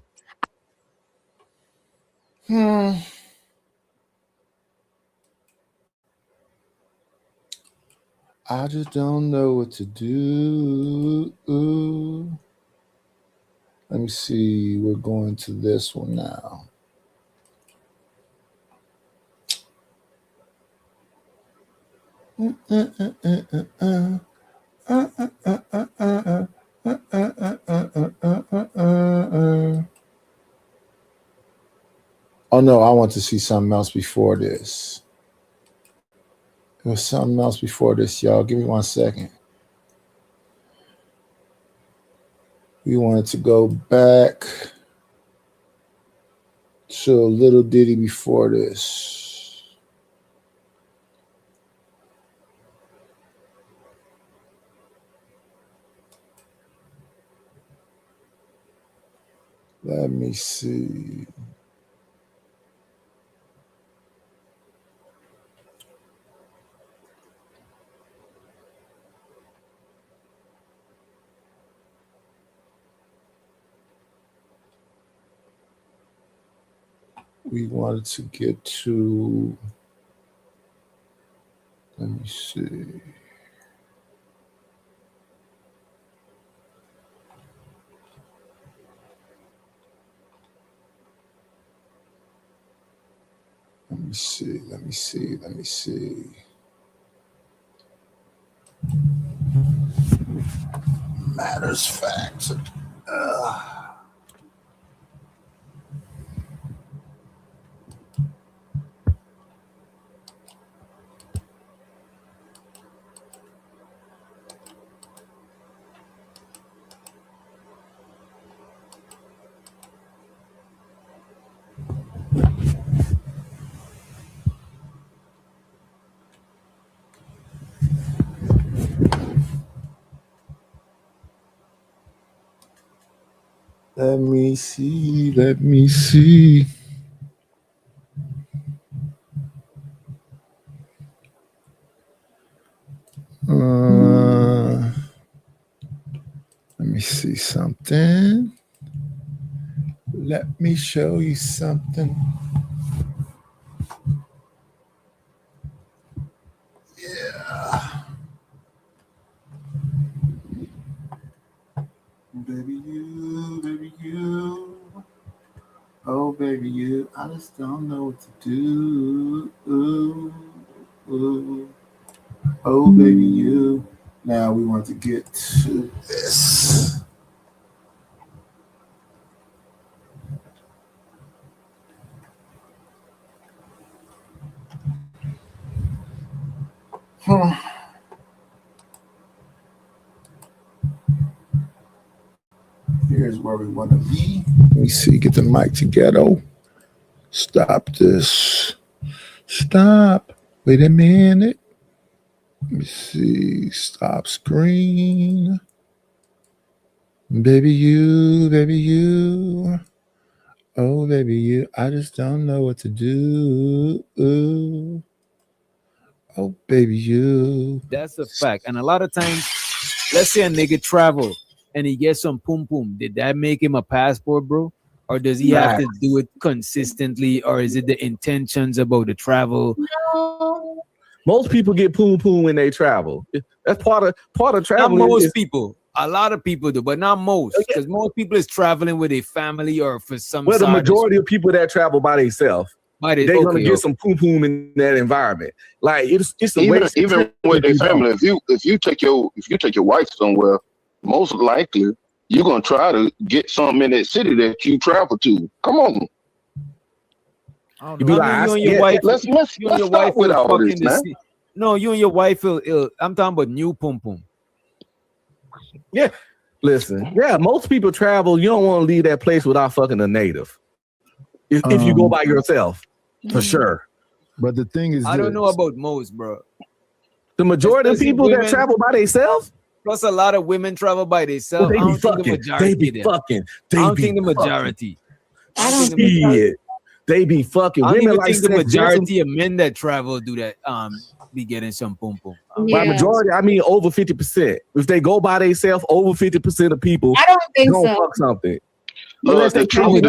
I just don't know what to do. Let me see. We're going to this one now. Oh no, I want to see something else before this. There was something else before this, y'all. Give me 1 second. We wanted to go back to a little ditty before this. Let me see. We wanted to get to, let me see. Let me see. Matters facts. Let me see. Let me see something. Let me show you something. Yeah. Baby you. Oh, baby you. I just don't know what to do. Ooh. Oh, baby you. Now we want to get to this. Here's where we want to be. Let me see. Get the mic together. Stop this. Stop. Wait a minute. Let me see. Stop screen. Baby you. Oh, baby you. I just don't know what to do. Ooh. Oh, baby you. That's a fact. And a lot of times, let's say a nigga travel and he gets some pum pum. Did that make him a passport, bro? Or does he have to do it consistently? Or is it the intentions about the travel? No. Most people get poom poom when they travel. That's part of travel. Not most people. A lot of people do, but not most. Because most people is traveling with a family or for some. Well, the majority of people that travel by themselves, they're gonna get some poom poom in that environment. Like it's even with their family. If you take your wife somewhere, most likely you're gonna try to get something in that city that you travel to. Come on. You be like, you and your wife. Let's wife with will all this, fucking man. No, you and your wife will. I'm talking about new pum pum. Yeah, listen. Yeah, most people travel. You don't want to leave that place without fucking a native. If you go by yourself, for sure. But the thing is, I don't know about most, bro. The majority of people that travel by themselves. Plus, a lot of women travel by themselves. Well, I don't think the majority. I don't think the majority. I don't see it. They be fucking. I don't Women even like think the majority of men that travel do that. Be getting some pum pum. By majority, I mean over 50%. If they go by themselves, over 50% of people I don't think don't so. fuck something. Look, the truth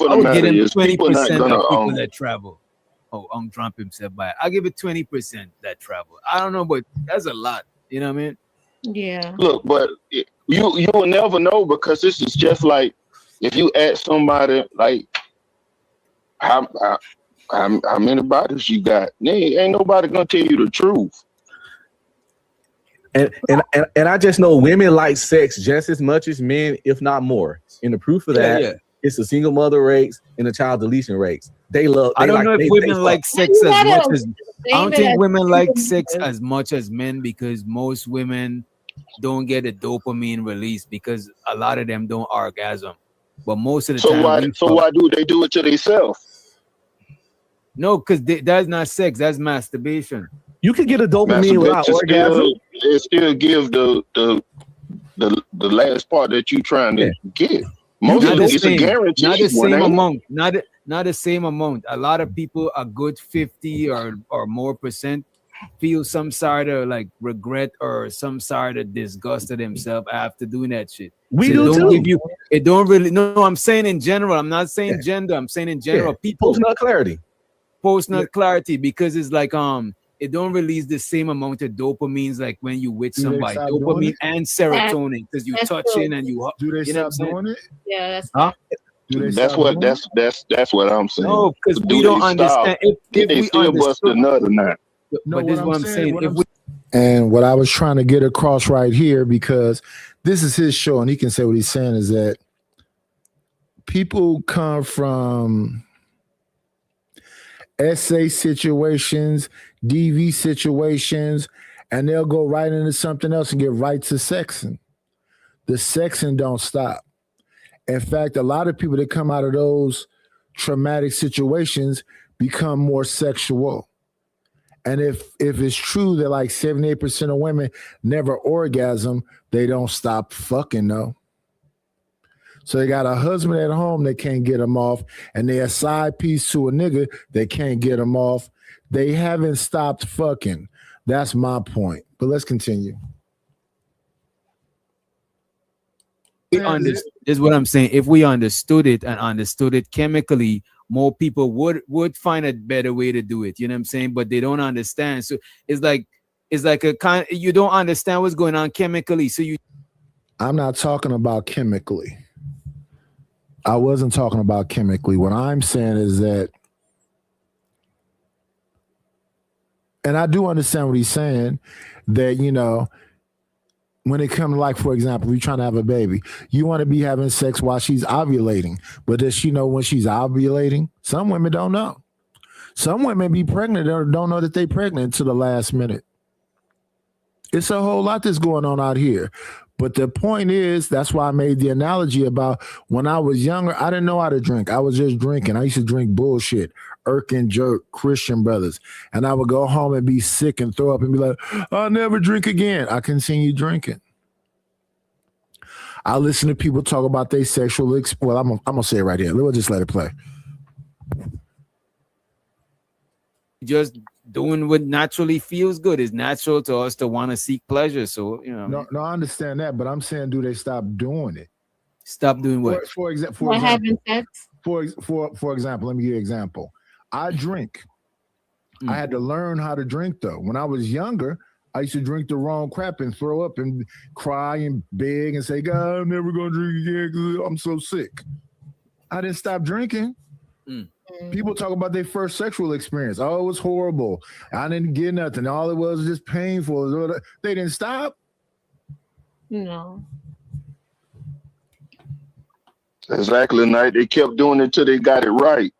of the matter is people are not 20% gonna of people that travel. Oh, Trump himself by. I give it 20% that travel. I don't know, but that's a lot. You know what I mean? Yeah. Look, but you will never know, because this is just like if you ask somebody like how how many bodies you got? Ain't nobody gonna tell you the truth. And I just know women like sex just as much as men, if not more. And the proof of that it's the single mother rates and the child deletion rates. They love. I don't know if women like sex as much as. I don't think women like as- sex as much as men because most women don't get a dopamine release because a lot of them don't orgasm. But most of the time, why do they do it to themselves? No, because that's not sex. That's masturbation. You can get a dopamine without orgasm. It still gives the last part that you trying to get. Most of it is a guarantee. Not the one, same ain't it? amount. Not the same amount. A lot of people, a good 50 or more percent, feel some sort of like regret or some sort of disgust of themselves after doing that shit. We So do too. It don't really. No, I'm saying in general. I'm not saying gender. I'm saying in general. People Post-nut clarity. Post-nut clarity because it's like it don't release the same amount of dopamines like when you with Do they somebody. stop doing Dopamine it? and serotonin because you That's touching true. and you. Do they you know stop what I'm saying? doing it? Yeah, that's Huh? Do they That's stop what doing that's what I'm saying. No, because Do we don't they understand. stop? If They we still bust the understood, nut or not? but this is what I'm saying. If we And what I was trying to get across right here, because this is his show and he can say what he's saying, is that people come from SA situations, DV situations, and they'll go right into something else and get right to sexing. The sexing don't stop. In fact, a lot of people that come out of those traumatic situations become more sexual. And if it's true that like 78% of women never orgasm, they don't stop fucking though. So they got a husband at home that can't get them off, and they a side piece to a nigga that can't get them off. They haven't stopped fucking. That's my point. But let's continue. this is what I'm saying. If we understood it and understood it chemically, more people would find a better way to do it. You know what I'm saying? But they don't understand. So it's like a kind. You don't understand what's going on chemically. So I'm not talking about chemically. I wasn't talking about chemically. What I'm saying is that, and I do understand what he's saying, that, you know, when it comes to, like, for example, you're trying to have a baby, you want to be having sex while she's ovulating. But does she know when she's ovulating? Some women don't know. Some women be pregnant or don't know that they're pregnant to the last minute. It's a whole lot that's going on out here. But the point is, that's why I made the analogy about when I was younger, I didn't know how to drink. I was just drinking. I used to drink bullshit, Irk and Jerk, Christian Brothers. And I would go home and be sick and throw up and be like, I'll never drink again. I continued drinking. I listen to people talk about their sexual well, I'm gonna say it right here. We'll just let it play. just doing what naturally feels good. It's natural to us to want to seek pleasure. So, you know. No, I understand that, but I'm saying, do they stop doing it? Stop doing what? For example, having sex? For example, let me give you an example. I drink. I had to learn how to drink though. When I was younger, I used to drink the wrong crap and throw up and cry and beg and say, God, I'm never gonna drink again because I'm so sick. I didn't stop drinking. People talk about their first sexual experience. Oh, it was horrible. I didn't get nothing. All it was just painful. They didn't stop. No. Exactly, Night. They kept doing it till they got it right.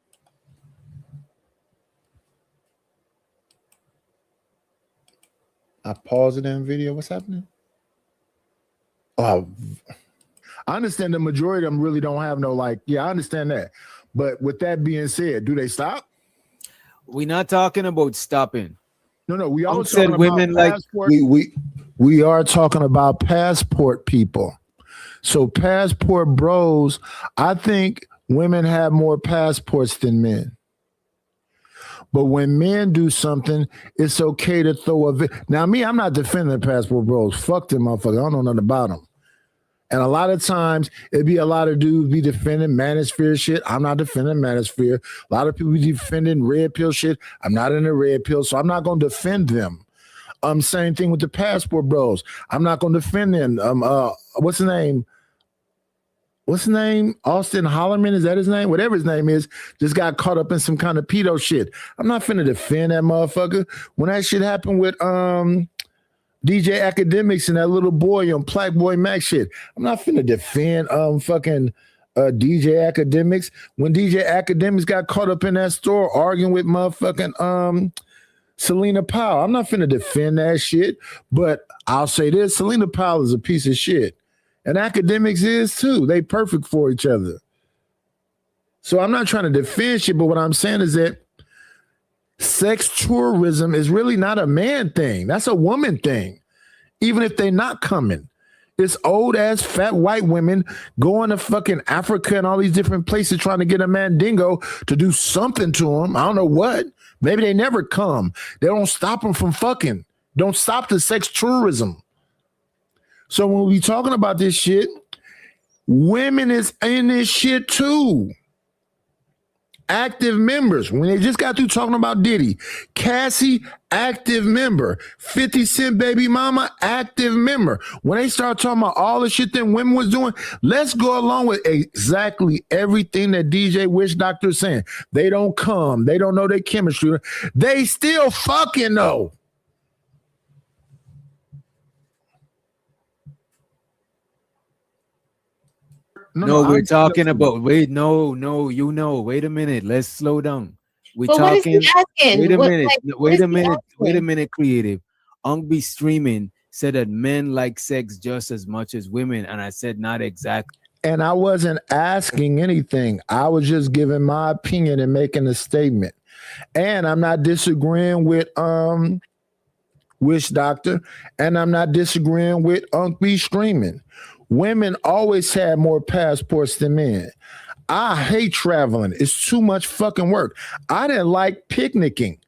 I paused it in video. What's happening? Oh, I understand the majority of them really don't have no I understand that. But with that being said, do they stop? We're not talking about stopping. No, we all said women like we are talking about passport people. So passport bros, I think women have more passports than men. But when men do something, it's okay to throw now me, I'm not defending passport bros. Fuck them motherfuckers. I don't know nothing about them. And a lot of times it'd be a lot of dudes be defending manosphere shit. I'm not defending manosphere. A lot of people be defending red pill shit. I'm not in the red pill, so I'm not going to defend them. Same thing with the passport bros. I'm not going to defend them. What's the name? what's his name? Austin Hollerman, is that his name? Whatever his name is, just got caught up in some kind of pedo shit. I'm not finna defend that motherfucker. When that shit happened with DJ Academics and that little boy on Black Boy Mac shit, I'm not finna defend DJ Academics. When DJ Academics got caught up in that store arguing with motherfucking Selena Powell, I'm not finna defend that shit, but I'll say this: Selena Powell is a piece of shit. And Academics is too. They perfect for each other. So I'm not trying to defend shit, but what I'm saying is that sex tourism is really not a man thing. That's a woman thing. Even if they're not coming. It's old ass fat white women going to fucking Africa and all these different places trying to get a mandingo to do something to them. I don't know what. Maybe they never come. They don't stop them from fucking. Don't stop the sex tourism. So when we talking about this shit, women is in this shit too. Active members. When they just got through talking about Diddy, Cassie, active member. 50 Cent baby mama, active member. When they start talking about all the shit that women was doing, let's go along with exactly everything that DJ Wish Doctor is saying. They don't come. They don't know their chemistry. They still fucking know. No, we're talking about. Wait a minute. Let's slow down. We're talking. Wait a minute, creative. Be streaming said that men like sex just as much as women, and I said not exactly. And I wasn't asking anything. I was just giving my opinion and making a statement. And I'm not disagreeing with Wish Doctor, and I'm not disagreeing with B streaming. Women always had more passports than men. I hate traveling. It's too much fucking work. I didn't like picnicking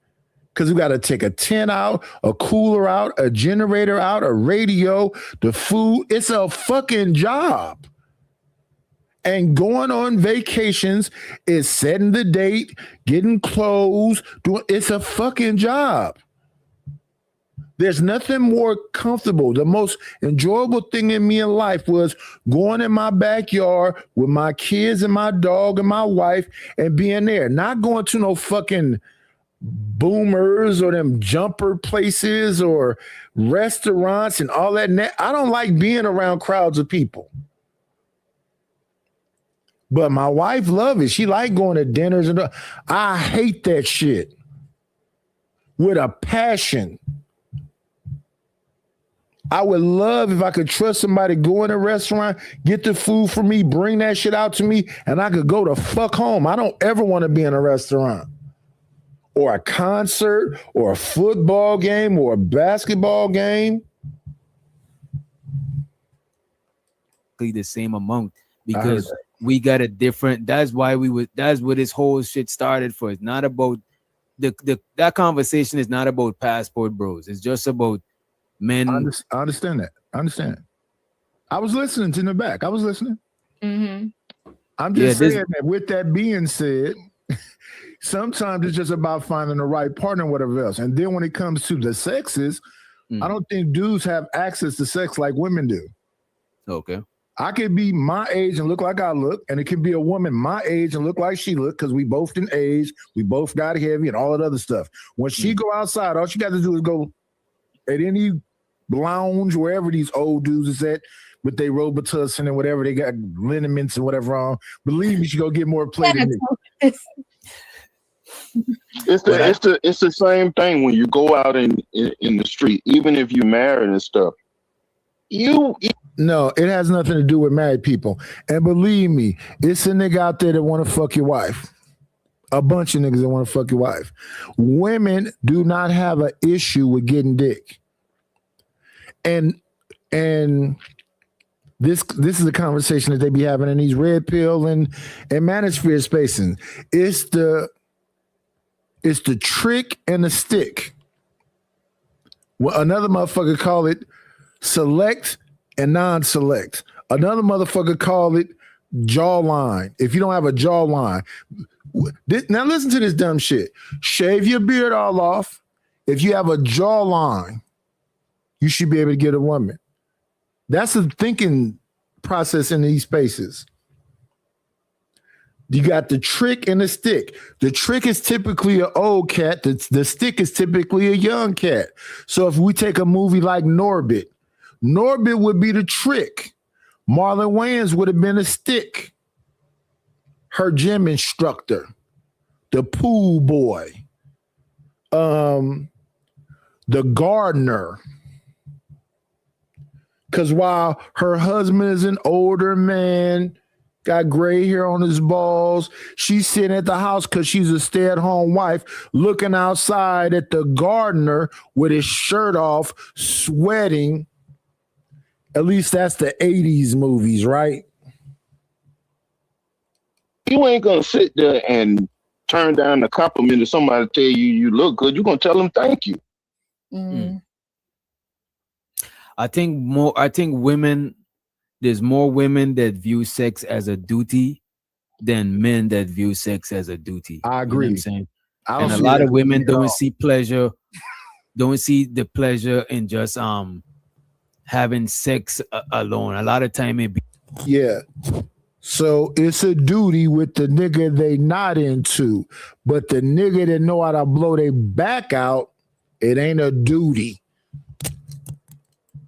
because we got to take a tent out, a cooler out, a generator out, a radio, the food. It's a fucking job. And going on vacations is setting the date, getting clothes. It's a fucking job. There's nothing more comfortable. The most enjoyable thing in me in life was going in my backyard with my kids and my dog and my wife and being there. Not going to no fucking boomers or them jumper places or restaurants and all that. I don't like being around crowds of people. But my wife loves it. She like going to dinners. And I hate that shit with a passion. I would love if I could trust somebody, go in a restaurant, get the food for me, bring that shit out to me, and I could go to fuck home. I don't ever want to be in a restaurant or a concert or a football game or a basketball game. The same amount because we got a different. That's why that's what this whole shit started for. It's not about that conversation is not about passport bros. It's just about men. I understand that. I understand. I was listening in the back. I was listening. Mm-hmm. I'm just saying that with that being said, sometimes it's just about finding the right partner and whatever else. And then when it comes to the sexes, I don't think dudes have access to sex like women do. Okay. I could be my age and look like I look, and it can be a woman my age and look like she look because we both in age, we both got heavy and all that other stuff. When she go outside, all she got to do is go at any lounge, wherever these old dudes is at, with their Robitussin and whatever they got, liniments and whatever on. Believe me, she go get more play than me. It's the same thing when you go out in the street, even if you married and stuff. No, it has nothing to do with married people. And believe me, it's a nigga out there that want to fuck your wife. A bunch of niggas that want to fuck your wife. Women do not have an issue with getting dick. And this is a conversation that they be having in these red pill and manosphere spaces. It's the trick and the stick. Well, another motherfucker call it select and non-select. Another motherfucker call it jawline. If you don't have a jawline. Now listen to this dumb shit. Shave your beard all off. If you have a jawline, you should be able to get a woman. That's the thinking process in these spaces. You got the trick and the stick. The trick is typically an old cat. The stick is typically a young cat. So if we take a movie like Norbit would be the trick. Marlon Wayans would have been a stick. Her gym instructor, the pool boy, the gardener. Because while her husband is an older man, got gray hair on his balls, she's sitting at the house because she's a stay-at-home wife, looking outside at the gardener with his shirt off, sweating. At least that's the 80s movies, right? You ain't gonna sit there and turn down the compliment if somebody tell you look good. You're gonna tell them thank you. I think women, there's more women that view sex as a duty than men that view sex as a duty. I agree. You know what I'm saying? I don't And a see lot that of women at all. don't see the pleasure in just having sex alone. A lot of time it be Yeah. So it's a duty with the nigga they not into. But the nigga that know how to blow their back out, it ain't a duty.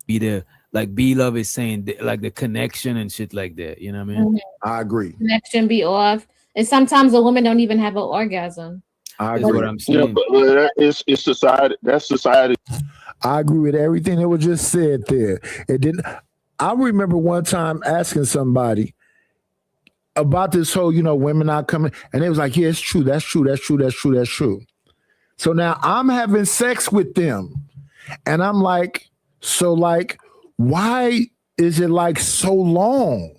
be there, like B-Love is saying, like the connection and shit like that. You know what I mean? I agree. Connection be off, and sometimes a woman don't even have an orgasm. I That's agree. what I'm saying. But it's society. That's society. I agree with everything that was just said there. It didn't. I remember one time asking somebody about this whole, women not coming, and they was like, "Yeah, it's true. That's true. That's true. That's true. That's true." So now I'm having sex with them, and I'm like, so like, why is it like so long?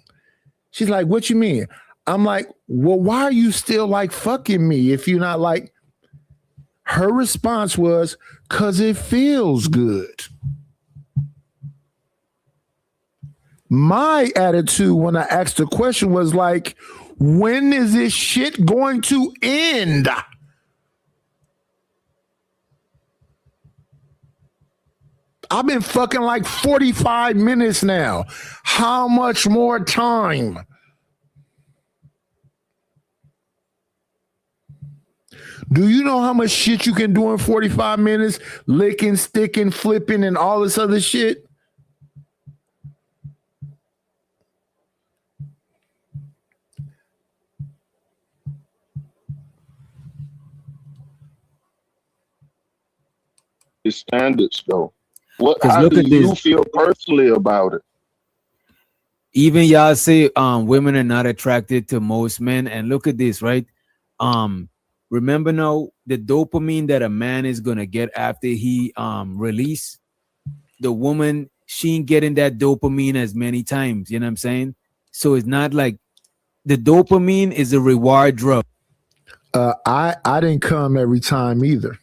She's like, "What you mean?" I'm like, "Well, why are you still like fucking me if you're not like?" Her response was, "'Cause it feels good." My attitude when I asked the question was like, when is this shit going to end? I've been fucking like 45 minutes now. How much more time? Do you know how much shit you can do in 45 minutes? Licking, sticking, flipping, and all this other shit? The standards though. Because How look do at you this. feel personally about it? Even y'all say women are not attracted to most men, and look at this, right? Remember now the dopamine that a man is gonna get after he release, the woman, she ain't getting that dopamine as many times. You know what I'm saying? So it's not like the dopamine is a reward drug. I didn't come every time either.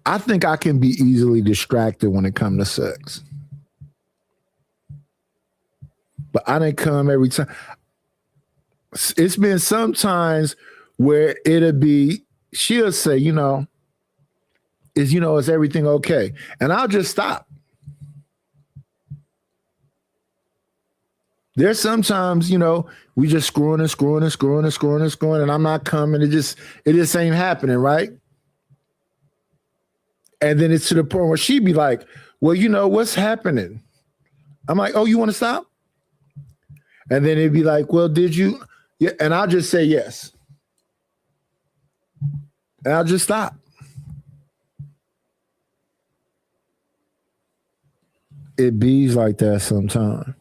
I think I can be easily distracted when it comes to sex. But I didn't come every time. It's been sometimes where it'll be, she'll say, is everything okay? And I'll just stop. There's sometimes, we just screwing and I'm not coming. It just ain't happening, right? And then it's to the point where she'd be like, well, what's happening? I'm like, oh, you want to stop? And then it'd be like, well, did you? Yeah. And I'll just say yes. And I'll just stop. It bees like that sometimes.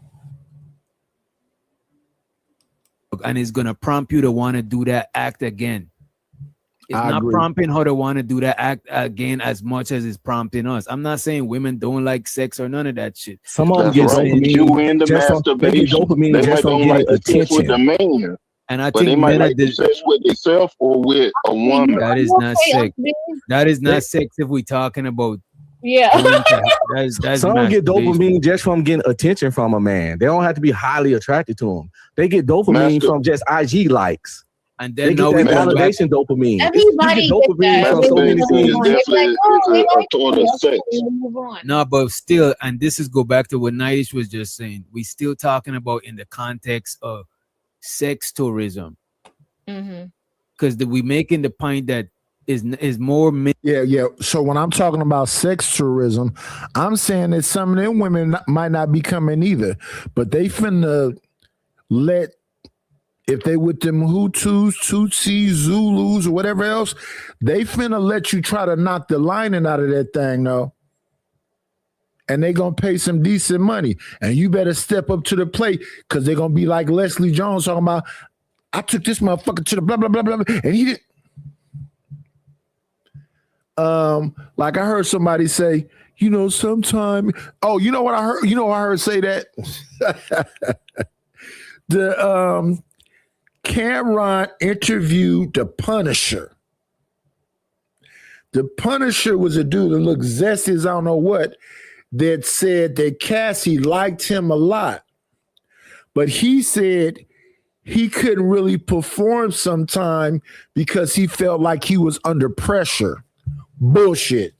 And it's gonna prompt you to want to do that act again. It's I not agree. prompting her to want to do that act again as much as it's prompting us. I'm not saying women don't like sex or none of that shit. Some of them get dopamine just from they get dopamine just from getting attention. With the man, And I but think they might men are like to sex with themselves or with a woman. that is not sex. That is not sex if we're talking about. Yeah. That's Some get masturbation. dopamine just from getting attention from a man. They don't have to be highly attracted to him. They get dopamine from just IG likes. And They then get now that we go back. validation dopamine. Everybody You get dopamine gets from that. so many things. Definitely toward the sex. Move on. No, but still, and this is go back to what Nidish was just saying. We still talking about in the context of sex tourism, because we making the point that is more. Yeah. So when I'm talking about sex tourism, I'm saying that some of them women might not be coming either, but they finna let, if they with them Hutus, Tutsis, Zulus, or whatever else, they finna let you try to knock the lining out of that thing, though. And they gonna pay some decent money. And you better step up to the plate, because they're gonna be like Leslie Jones talking about, I took this motherfucker to the blah, blah, blah, blah, and he didn't. Like I heard somebody say, sometime. Oh, you know what I heard? You know I heard say that? The Cameron interviewed the Punisher. The Punisher was a dude that looked zesty as I don't know what, that said that Cassie liked him a lot. But he said he couldn't really perform sometime because he felt like he was under pressure. Bullshit.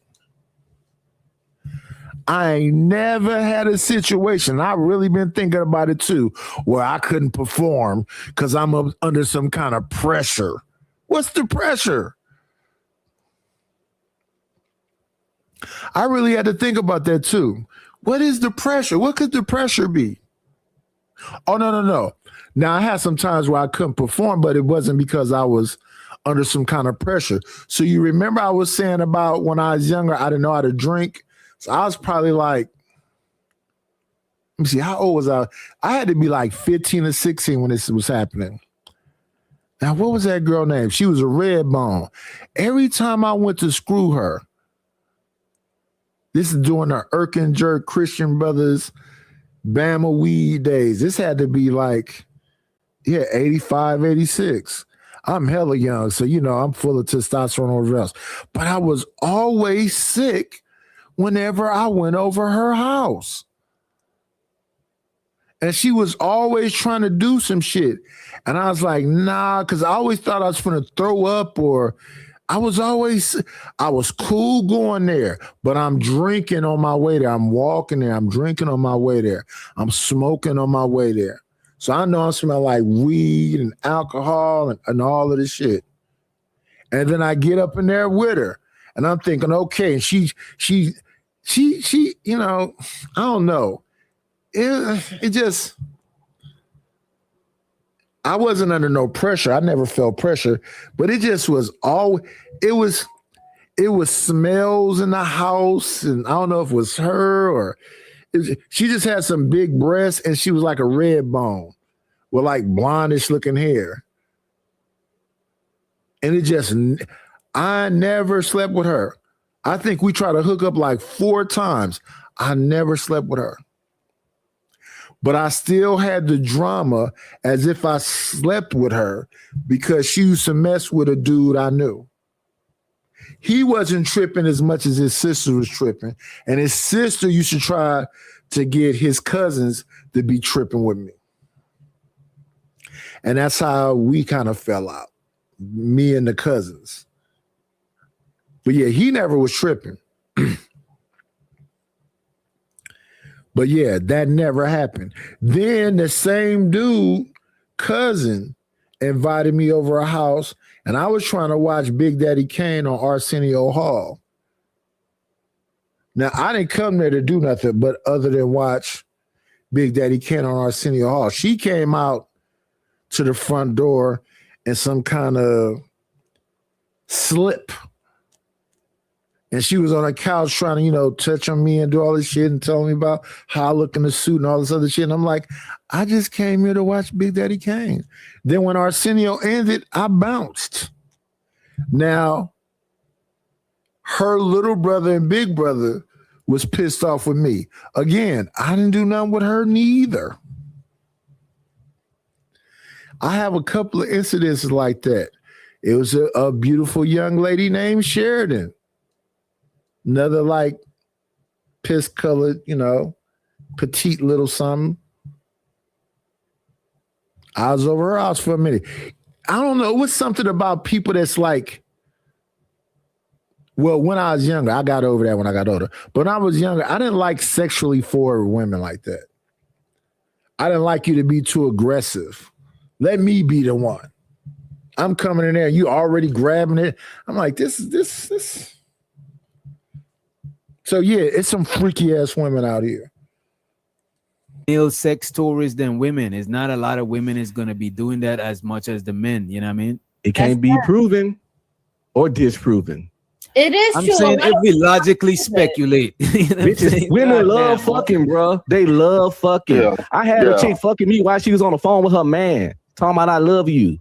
I ain't never had a situation, I've really been thinking about it too, where I couldn't perform because I'm under some kind of pressure. What's the pressure? I really had to think about that too. What is the pressure? What could the pressure be? Oh, no. Now, I had some times where I couldn't perform, but it wasn't because I was under some kind of pressure. So you remember I was saying about when I was younger, I didn't know how to drink. So I was probably like, let me see, how old was I? I had to be like 15 or 16 when this was happening. Now, what was that girl name? She was a red bone. Every time I went to screw her, this is during the Irk and Jerk Christian Brothers Bama weed days. This had to be like, 85, 86. I'm hella young, so I'm full of testosterone or whatever else. But I was always sick whenever I went over her house. And she was always trying to do some shit. And I was like, nah, because I always thought I was going to throw up, or I was cool going there, but I'm drinking on my way there. I'm walking there. I'm drinking on my way there. I'm smoking on my way there. So I know I smell like weed and alcohol and all of this shit. And then I get up in there with her and I'm thinking, okay. And she, I don't know. It just, I wasn't under no pressure. I never felt pressure, but it just was it was smells in the house. And I don't know if it was her or she just had some big breasts and she was like a red bone with like blondish looking hair. And I never slept with her. I think we tried to hook up like 4 times. I never slept with her. But I still had the drama as if I slept with her because she used to mess with a dude I knew. He wasn't tripping as much as his sister was tripping. And his sister used to try to get his cousins to be tripping with me. And that's how we kind of fell out, me and the cousins. But yeah, he never was tripping. But yeah, that never happened. Then the same dude, cousin, invited me over a house, and I was trying to watch Big Daddy Kane on Arsenio Hall. Now, I didn't come there to do nothing but other than watch Big Daddy Kane on Arsenio Hall. She came out to the front door in some kind of slip. And she was on a couch trying to, touch on me and do all this shit and tell me about how I look in the suit and all this other shit. And I'm like, I just came here to watch Big Daddy Kane. Then when Arsenio ended, I bounced. Now, her little brother and big brother was pissed off with me. Again, I didn't do nothing with her neither. I have a couple of incidences like that. It was a beautiful young lady named Sheridan. Another like piss colored, petite little something. I was over her house for a minute. I don't know. It was something about people that's like, well, when I was younger, I got over that when I got older. But when I was younger, I didn't like sexually forward women like that. I didn't like you to be too aggressive. Let me be the one. I'm coming in there, you already grabbing it. I'm like, this. So yeah, it's some freaky ass women out here. Male sex tourists than women. It's not a lot of women is gonna be doing that as much as the men. You know what I mean? It can't be proven or disproven. It is I'm true. saying if we logically speculate, you know what I'm Bitches, saying? women love Goddamn, fucking, bro. They love fucking. Yeah. I had Yeah. a chick fucking me while she was on the phone with her man, talking about I love you.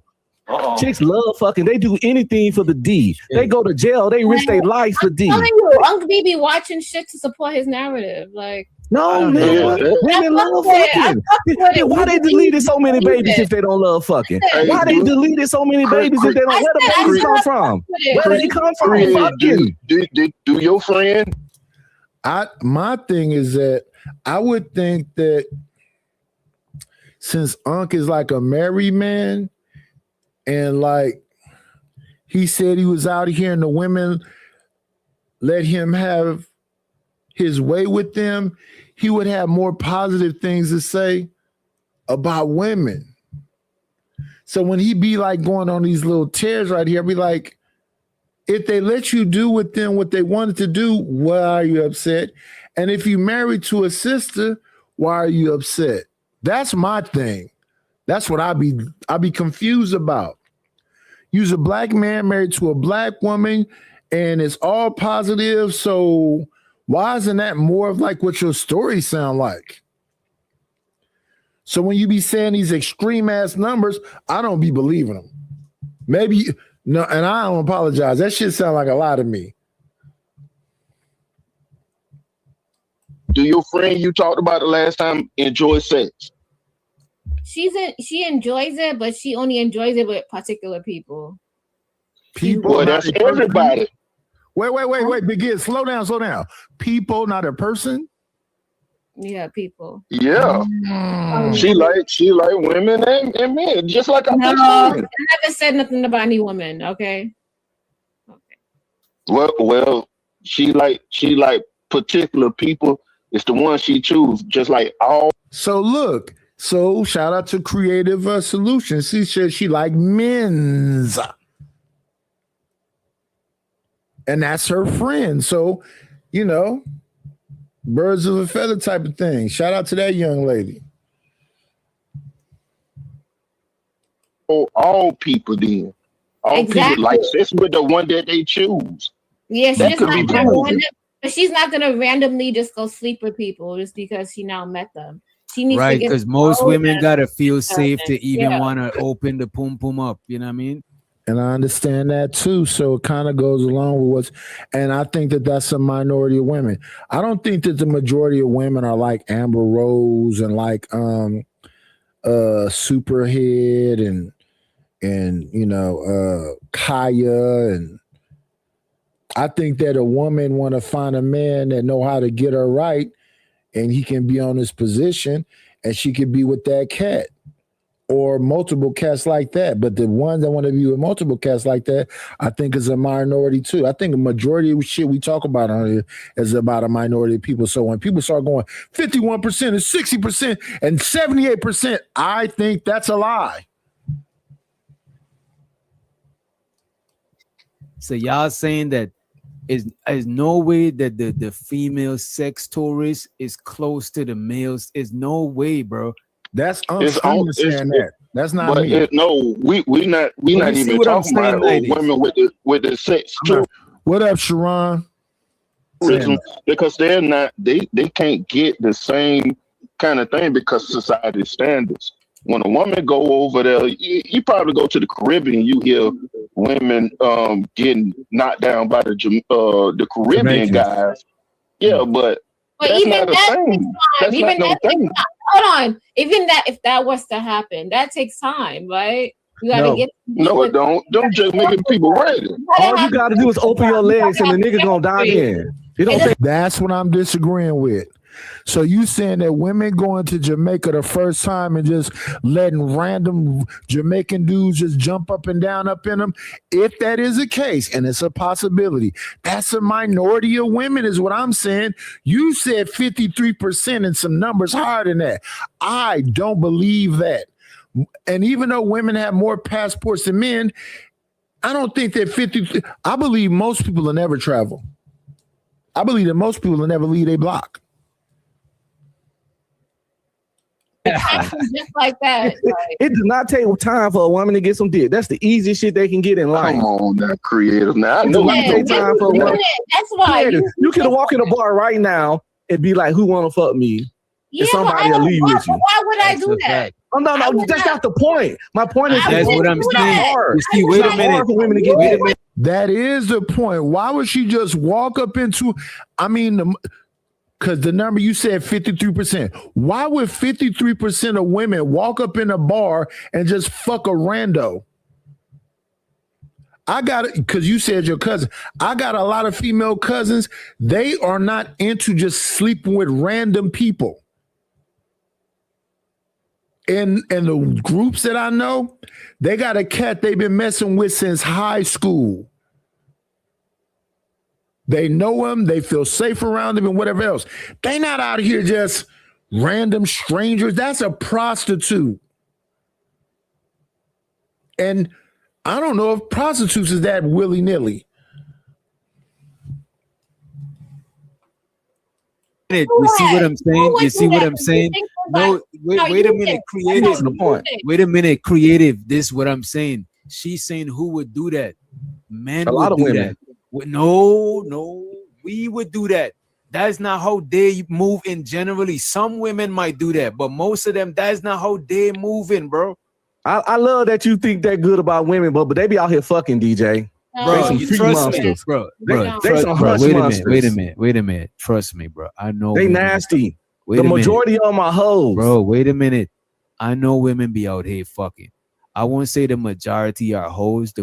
Chicks love fucking. They do anything for the D. They go to jail. They risk their life for D. I'm telling you, Uncle B be watching shit to support his narrative. Like, No, man. Women love fucking. Why they deleted so many babies if they don't love fucking? Why they deleted so many babies if they don't? Where the babies come from? Where they come from? Fucking. Do your friend? My thing is that I would think that since Unc is like a married man, and like he said he was out here and the women let him have his way with them, he would have more positive things to say about women. So when he be like going on these little tears right here, I'd be like, if they let you do with them what they wanted to do, why are you upset? And if you married to a sister, why are you upset? That's my thing. That's what I be confused about. You's a black man married to a black woman, and it's all positive. So why isn't that more of like what your stories sound like? So when you be saying these extreme ass numbers, I don't be believing them. Maybe no, and I don't apologize. That shit sound like a lot to me. Do your friend you talked about the last time enjoy sex? she enjoys it, but she only enjoys it with particular people. Well, that's everybody. Wait, begin. Slow down. People, not a person. Yeah, people. Yeah. She like women and men, just like I No, think I women. never said nothing about any woman. Okay. Well, she like particular people. It's the one she choose, just like all. So look. So shout out to Creative Solutions. She said she like men's. And that's her friend. So, you know, birds of a feather type of thing. Shout out to that young lady. All people then. All people like sex with the one that they choose. Yeah, That could be proven. she's not gonna randomly just go sleep with people just because she now met them. She needs Right, to get because most to know women them. gotta feel safe to even Yeah. want to open the pum pum up. You know what I mean? And I understand that too. So it kind of goes along with what's, and I think that that's a minority of women. I don't think that the majority of women are like Amber Rose and like Superhead and you know Kaya, and I think that a woman want to find a man that know how to get her right, and he can be on his position, and she could be with that cat. Or multiple cats like that. But the ones that want to be with multiple cats like that, I think is a minority too. I think a majority of shit we talk about on here is about a minority of people. So when people start going 51% and 60% and 78%, I think that's a lie. So y'all saying that is no way that the female sex tourist is close to the males. Is no way, bro. That's saying that. That's not but me. We not even talking about women with the sex too. What up, Sharon? Because they're not they can't get the same kind of thing because society standards. When a woman go over there, you probably go to the Caribbean, you hear women getting knocked down by the Caribbean guys. Yeah, but that's even not a that thing. takes time. That's Even not that no takes thing. time. Hold on. Even that, if that was to happen, that takes time, right? You gotta get. No, it don't. Don't just making people ready. All you gotta do is open your legs and the nigga gonna dive in. You don't think That's what I'm disagreeing with. So you saying that women going to Jamaica the first time and just letting random Jamaican dudes just jump up and down up in them? If that is the case, and it's a possibility, that's a minority of women is what I'm saying. You said 53% and some numbers higher than that. I don't believe that. And even though women have more passports than men, I don't think that 50, I believe most people will never travel. I believe that most people will never leave a block. Just like that. It does not take time for a woman to get some dick. That's the easiest shit they can get in life. Come on, that creative. Now I It know does not take time for a woman. That's why You can walk in a bar right now and be like, "Who want to fuck me?" Yeah, and somebody will leave with you. Why would I do that? Oh, no, that's not the point. My point is, That's what I'm saying. You see, wait a minute. For women to get Wait a minute. That is the point. Why would she just walk up into, because the number you said 53%. Why would 53% of women walk up in a bar and just fuck a rando? I got it because you said your cousin. I got a lot of female cousins. They are not into just sleeping with random people. And the groups that I know, they got a cat they've been messing with since high school. They know him, they feel safe around him and whatever else. They not out here just random strangers. That's a prostitute. And I don't know if prostitutes is that willy-nilly. You see what I'm saying? You see what I'm saying? No, wait a minute, creative. Wait a minute, creative. This is what I'm saying. She's saying who would do that? Men. A lot of women. No, we would do that. That's not how they move in generally. Some women might do that, but most of them, that's not how they move in, bro. I love that you think that good about women, but they be out here fucking, DJ. Bro, They you some trust freak me, monsters. bro. They some hush Wait monsters. a minute. Trust me, bro. I know They women- nasty. Wait The a minute. majority of my hoes. Bro, wait a minute. I know women be out here fucking. I won't say the majority are hoes.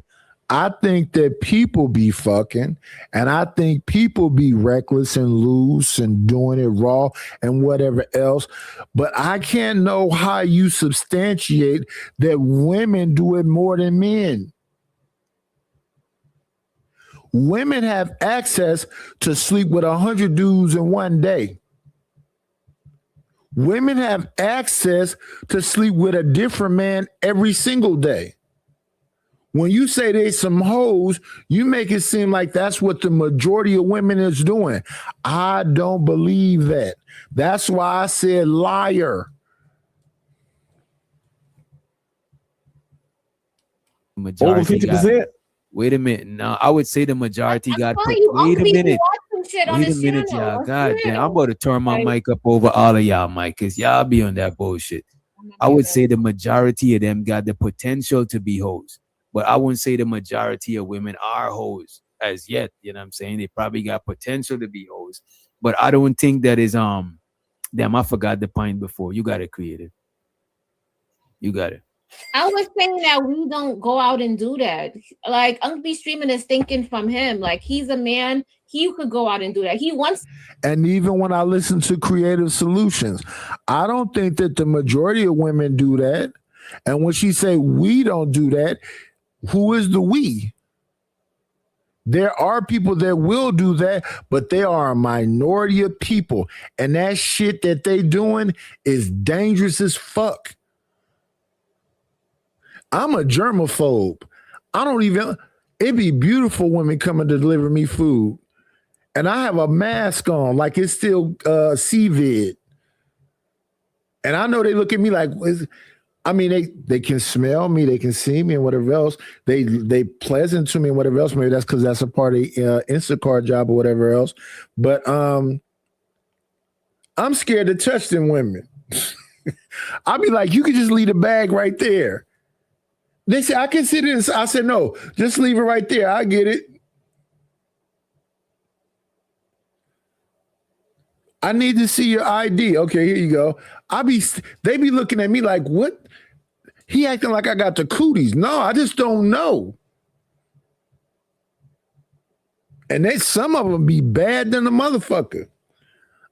I think that people be fucking, and I think people be reckless and loose and doing it raw and whatever else. But I can't know how you substantiate that women do it more than men. Women have access to sleep with 100 dudes in one day. Women have access to sleep with a different man every single day. When you say they some hoes, you make it seem like that's what the majority of women is doing. I don't believe that. That's why I said liar. Majority Over 50%? Wait a minute. No, I would say the majority got why put. you Wait a ugly minute. watching shit on Wait a this minute, channel. y'all. What's God real? damn. I'm about to turn my Like- mic up over all of y'all, Mike, because y'all be on that bullshit. I would say the majority of them got the potential to be hoes, but I wouldn't say the majority of women are hoes as yet. You know what I'm saying? They probably got potential to be hoes, but I don't think that is damn, I forgot the point before. You got it, creative. You got it. I was saying that we don't go out and do that. Like Uncle B Streaming is thinking from him. Like he's a man, he could go out and do that. He wants. And even when I listen to Creative Solutions, I don't think that the majority of women do that. And when she say we don't do that, who is the we? There are people that will do that, but they are a minority of people. And that shit that they doing is dangerous as fuck. I'm a germaphobe. I don't even, it'd be beautiful women coming to deliver me food. And I have a mask on, like it's still CVID. And I know they look at me like, they can smell me, they can see me and whatever else. They pleasant to me and whatever else. Maybe that's because that's a part of Instacart job or whatever else. But I'm scared to touch them women. I'll be like, you can just leave the bag right there. They say, I can sit in. I said, no, just leave it right there. I get it. I need to see your ID. Okay, here you go. They be looking at me like, what? He acting like I got the cooties. No, I just don't know. And some of them be bad than a motherfucker.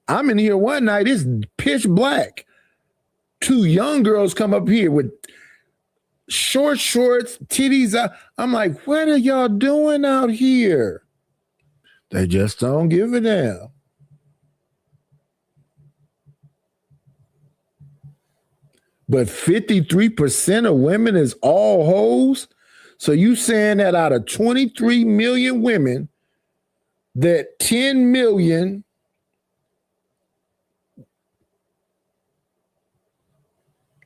I'm in here one night, it's pitch black. 2 young girls come up here with short shorts, titties out. I'm like, what are y'all doing out here? They just don't give a damn. But 53% of women is all hoes. So you saying that out of 23 million women, that 10 million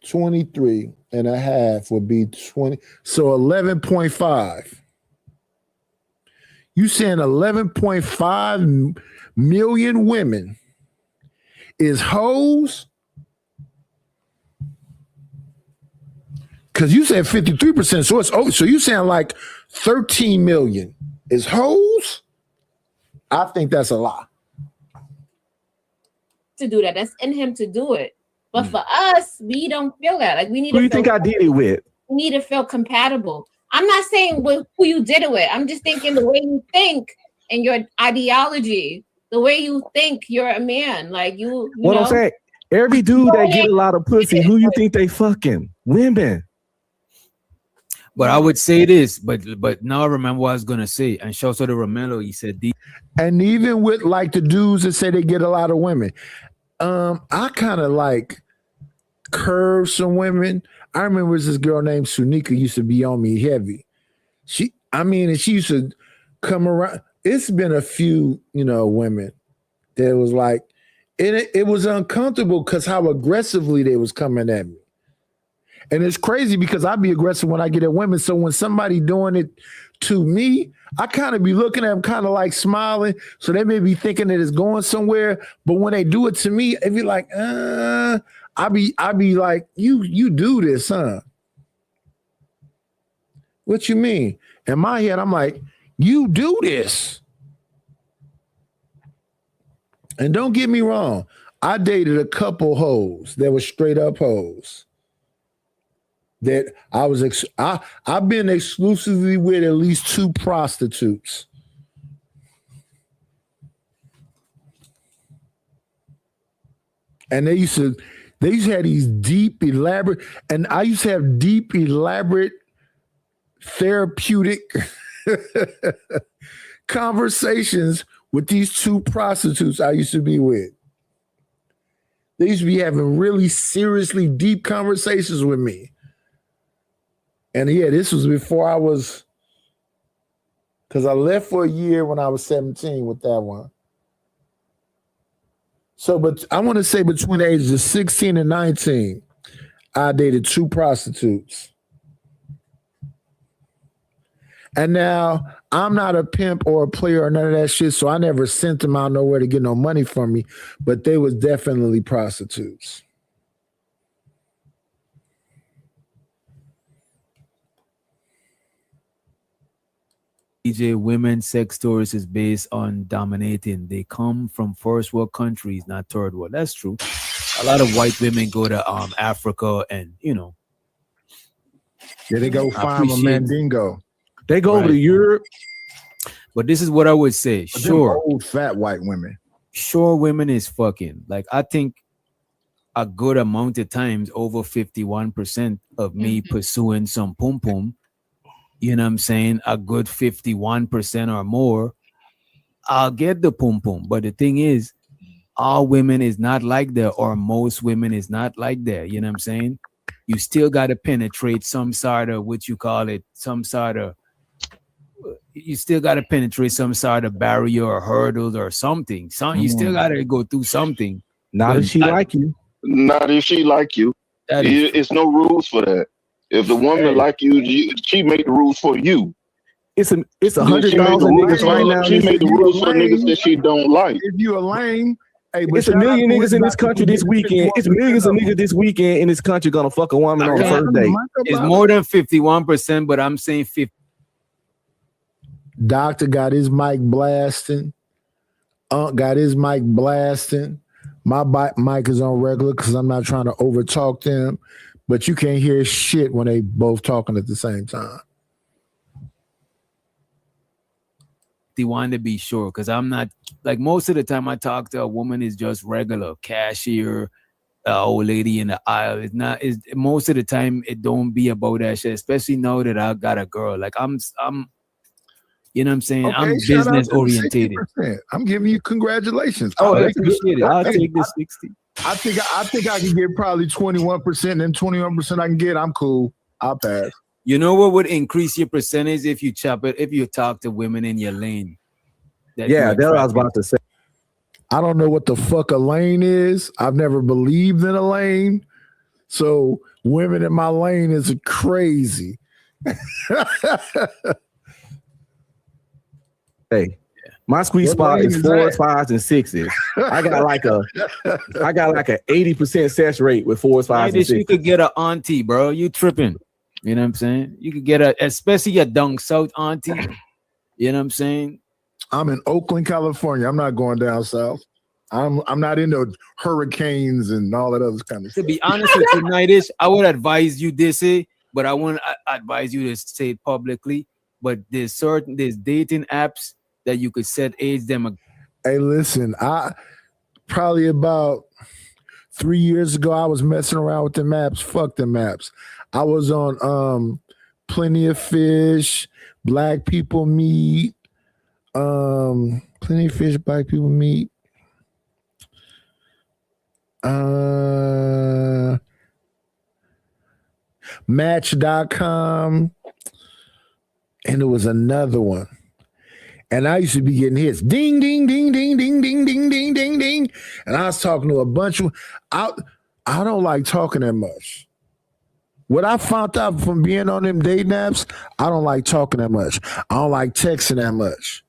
23 and a half would be 20. So 11.5. You saying 11.5 million women is hoes? Because you said 53%, so it's so you saying like 13 million is hoes? I think that's a lie. To do that, that's in him to do it. But for us, we don't feel that. Like we need. Who do you think I did it with? We need to feel compatible. I'm not saying who you did it with. I'm just thinking the way you think and your ideology, the way you think you're a man. Like you What know? I'm saying, every dude that get a lot of pussy, who you think they fucking? Women. But I would say this, but now I remember what I was gonna say. And shout out to Romello, he said and even with like the dudes that say they get a lot of women, I kind of like curve some women. I remember this girl named Sunika used to be on me heavy. She used to come around. It's been a few, women that was like, it was uncomfortable because how aggressively they was coming at me. And it's crazy because I be aggressive when I get at women. So when somebody doing it to me, I kind of be looking at them kind of like smiling. So they may be thinking that it's going somewhere. But when they do it to me, it be like, I be like, you do this, huh? What you mean? In my head, I'm like, you do this. And don't get me wrong. I dated a couple hoes that were straight up hoes. That I was, I've been exclusively with at least 2 prostitutes. And they used to have these deep, elaborate, and I used to have deep, elaborate, therapeutic conversations with these 2 prostitutes I used to be with. They used to be having really seriously deep conversations with me. And yeah, this was before I was, because I left for a year when I was 17 with that one. So, but I want to say between the ages of 16 and 19, I dated 2 prostitutes. And now I'm not a pimp or a player or none of that shit, so I never sent them out nowhere to get no money from me, but they was definitely prostitutes. DJ, women's sex stories is based on dominating. They come from first world countries, not third world. That's true. A lot of white women go to Africa and Yeah, they go find a mandingo. They go over to Europe. But this is what I would say. But Sure. them old fat white women. Sure, women is fucking. Like I think a good amount of times, over 51% of me pursuing some pum pum. You know what I'm saying? A good 51% or more, I'll get the pum pum. But the thing is, all women is not like that, or most women is not like that. You know what I'm saying? You still got to penetrate some sort of, what you call it, you still got to penetrate some sort of barrier or hurdles or something. You still got to go through something. Not if she like you. Not if she like you. It's no rules for that. If the woman like you, she make the rules for you. It's 100,000 niggas right now. She make the rules for niggas that she don't like. If you a lame, hey, it's a million niggas in this country this weekend. It's millions of niggas this weekend in this country gonna fuck a woman on the first date. It's more than 51%, but I'm saying 50. Doctor got his mic blasting. Unc got his mic blasting. My mic is on regular because I'm not trying to over talk them. But you can't hear shit when they both talking at the same time. they want to be sure, because I'm not like most of the time I talk to a woman is just regular cashier, old lady in the aisle. It's not. It's most of the time it don't be about that shit. Especially now that I got a girl. Like I'm. You know what I'm saying? Okay, I'm shout out business to the orientated. 60%. I'm giving you congratulations. Oh, I take appreciate it. I'll take the 60. I think I can get probably 21%, and 21% I can get. I'm cool. I'll pass. You know what would increase your percentage if you chop it, if you talk to women in your lane? Yeah, that's what I was about to say. I don't know what the fuck a lane is. I've never believed in a lane. So women in my lane is crazy. Hey, my sweet spot is 4s, 5s, and 6s. I got like a 80% success rate with 4s, 5s, and 6s. You could get an auntie, bro. You tripping? You know what I'm saying? You could get especially a down south auntie. You know what I'm saying? I'm in Oakland, California. I'm not going down south. I'm not into hurricanes and all that other kind of stuff. To be honest with you, Nightish, I would advise you this, but I wouldn't advise you to say it publicly. But there's dating apps that you could set age them. Hey, listen, I probably about 3 years ago, I was messing around with the maps. Fuck the maps. I was on Plenty of Fish, Black People Meet, Plenty of Fish, Black People Meet. Match.com, and there was another one. And I used to be getting hits. Ding, ding, ding, ding, ding, ding, ding, ding, ding, ding. And I was talking to a bunch of I don't like talking that much. What I found out from being on them dating apps, I don't like talking that much. I don't like texting that much.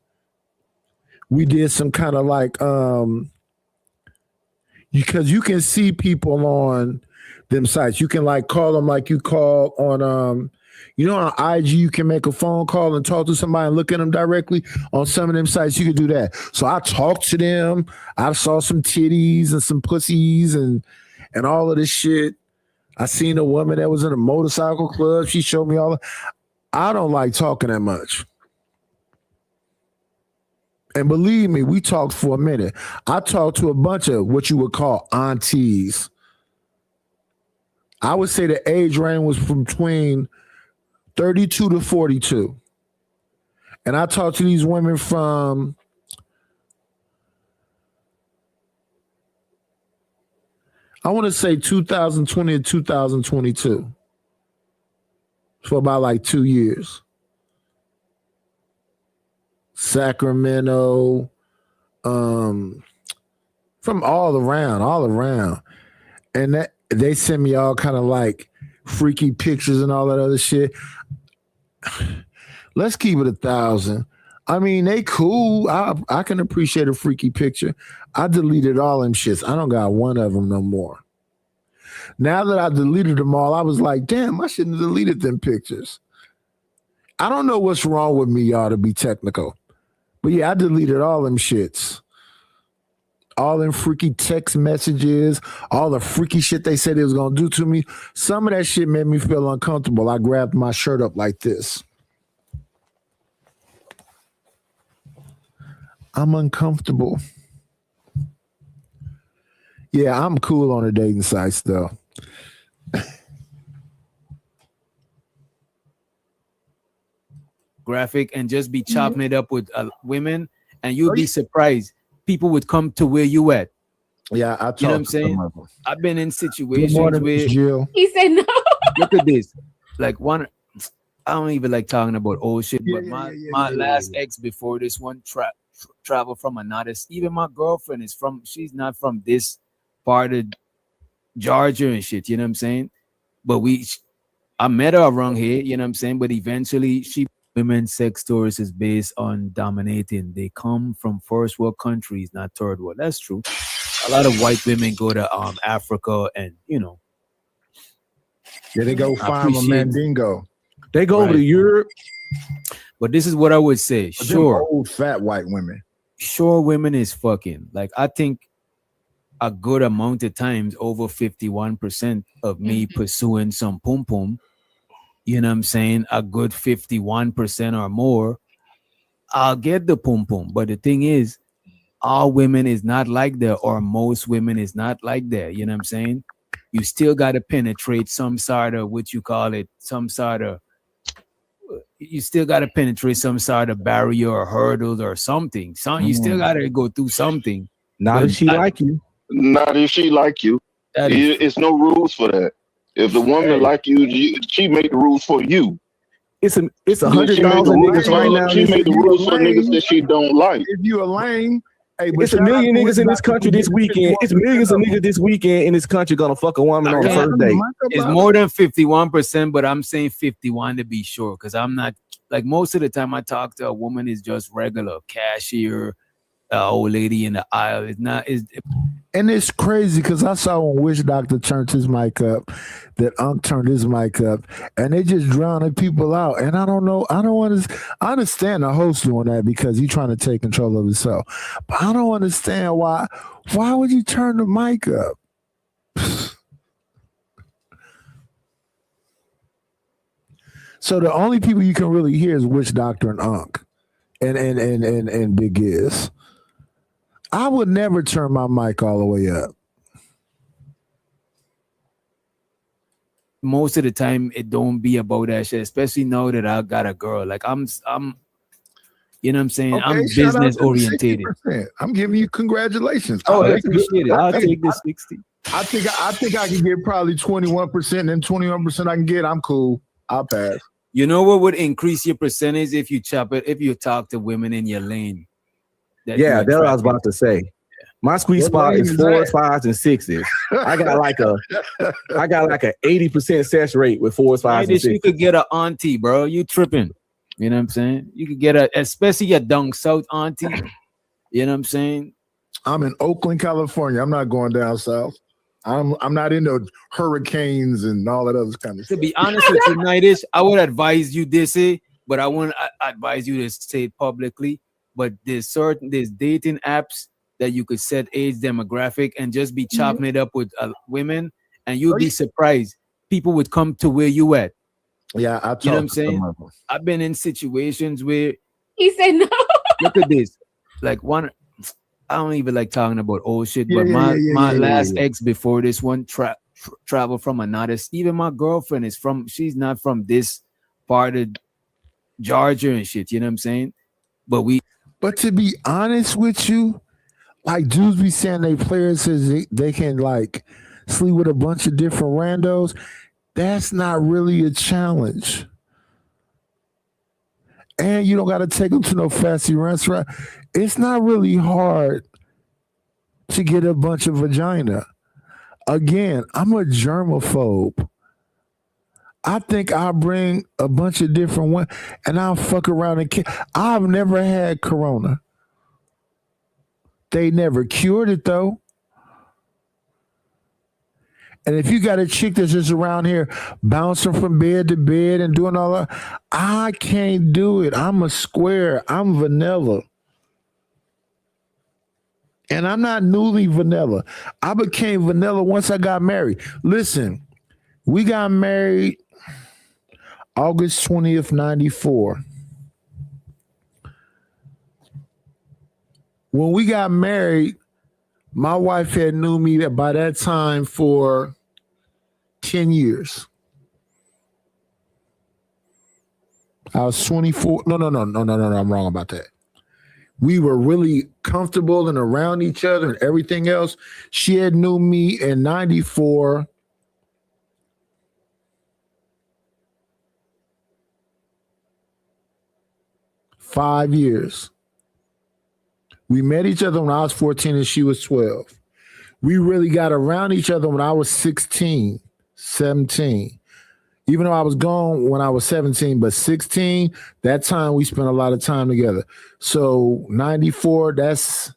We did some kind of like because you can see people on them sites. You can like call them like you call on on IG, you can make a phone call and talk to somebody and look at them directly. On some of them sites, you can do that. So I talked to them. I saw some titties and some pussies and all of this shit. I seen a woman that was in a motorcycle club. She showed me all. I don't like talking that much. And believe me, we talked for a minute. I talked to a bunch of what you would call aunties. I would say the age range was from between 32 to 42. And I talked to these women from I want to say 2020 to 2022 for about like 2 years. Sacramento, from all around. And that they send me all kind of like freaky pictures and all that other shit. Let's keep it 1,000. I mean, they cool. I can appreciate a freaky picture. I deleted all them shits. I don't got one of them no more. Now that I deleted them all, I was like, damn, I shouldn't have deleted them pictures. I don't know what's wrong with me, y'all, to be technical. But yeah, I deleted all them shits. All them freaky text messages, all the freaky shit they said it was going to do to me. Some of that shit made me feel uncomfortable. I grabbed my shirt up like this. I'm uncomfortable. Yeah, I'm cool on the dating sites, though. Graphic and just be chopping it up with women, and you'll be surprised. People would come to where you at. Yeah, you know what I'm saying? I've been in situations where Jill. He said no. Look at this. Like one, I don't even like talking about old shit, but my last ex before this one traveled from another. Even my girlfriend she's not from this part of Georgia and shit. You know what I'm saying? But I met her around here. You know what I'm saying? But eventually, women's sex stories is based on dominating. They come from first world countries, not third world. That's true. A lot of white women go to Africa, and yeah, they go find a mandingo. They go over to Europe. But this is what I would say. Sure, old fat white women. Sure, women is fucking. Like I think a good amount of times, over 51% of me pursuing some pum pum. You know what I'm saying? A good 51% or more. I'll get the pum pum, but the thing is, all women is not like that, or most women is not like that. You know what I'm saying? You still got to penetrate some sort of what you call it, some sort of. You still got to penetrate some sort of barrier or hurdles or something. You still got to go through something. Not if she like you. Not if she like you. It's no rules for that. If the woman like you, she make the rules for you. It's 100,000 niggas right now. She made the rules for niggas that she don't like. If you a lame, hey, but It's a million niggas in this country this weekend. It's millions of niggas this weekend in this country gonna fuck a woman on the first date. It's more than 51%, but I'm saying 51 to be sure, because I'm not like most of the time I talk to a woman is just regular cashier, old lady in the aisle. It's not. And it's crazy because I saw when Witch Doctor turned his mic up, that Unc turned his mic up, and they just drowning people out. And I don't know. I understand the host doing that because he's trying to take control of himself. But I don't understand why. Why would you turn the mic up? So the only people you can really hear is Witch Doctor and Unc, and Big Giz. I would never turn my mic all the way up. Most of the time, it don't be about that shit. Especially now that I got a girl. Like I'm, you know what I'm saying? Okay, I'm shout out to business the orientated. 60%. I'm giving you congratulations. Oh, I appreciate it. I'll take the 60. I think I can get probably 21%, and 21% I can get. I'm cool. I'll pass. You know what would increase your percentage if you chop it? If you talk to women in your lane. Yeah, that's what I was about to say. My sweet spot is 4s, 5s, and 6s. I got like a 80% success rate with 4s, 5s, and 6s. You could get an auntie, bro. You tripping? You know what I'm saying? You could get especially a down south auntie. You know what I'm saying? I'm in Oakland, California. I'm not going down south. I'm not into hurricanes and all that other kind of stuff. To be honest with you, Nightish, I would advise you this, but I wouldn't advise you to say it publicly. But there's dating apps that you could set age demographic and just be chopping it up with women, and you'll be surprised. People would come to where you at. Yeah, you know what I'm saying? I've been in situations where he said no. Look at this. Like one, I don't even like talking about old shit, but my last ex before this one traveled from another. Even my girlfriend she's not from this part of Georgia and shit. You know what I'm saying? But to be honest with you, like dudes be saying they players says they can like sleep with a bunch of different randos. That's not really a challenge. And you don't got to take them to no fancy restaurant. It's not really hard to get a bunch of vagina. Again, I'm a germaphobe. I think I'll bring a bunch of different ones and I'll fuck around and I've never had corona. They never cured it though. And if you got a chick that's just around here bouncing from bed to bed and doing all that, I can't do it. I'm a square. I'm vanilla. And I'm not newly vanilla. I became vanilla once I got married. Listen, we got married August 20th, 94. When we got married, my wife had knew me by that time for 10 years. I was 24. No, I'm wrong about that. We were really comfortable and around each other and everything else. She had knew me in 94. Five years. We met each other when I was 14 and she was 12. We really got around each other when I was 16, 17. Even though I was gone when I was 17, but 16, that time we spent a lot of time together. So 94, that's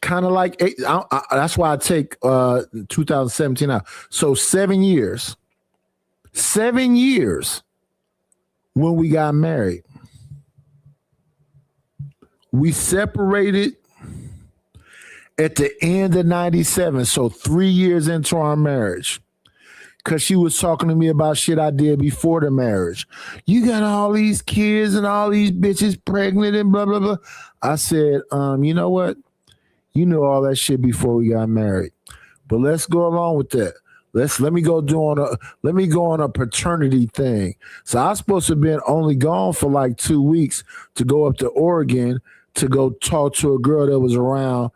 kind of like, that's why I take 2017 out. So 7 years. 7 years when we got married. We separated at the end of 97, so 3 years into our marriage. because she was talking to me about shit I did before the marriage. You got all these kids and all these bitches pregnant and blah, blah, blah. I said, you know what? You knew all that shit before we got married. But let's go along with that. Let me go on a paternity thing. So I was supposed to have been only gone for like 2 weeks to go up to Oregon to go talk to a girl that was around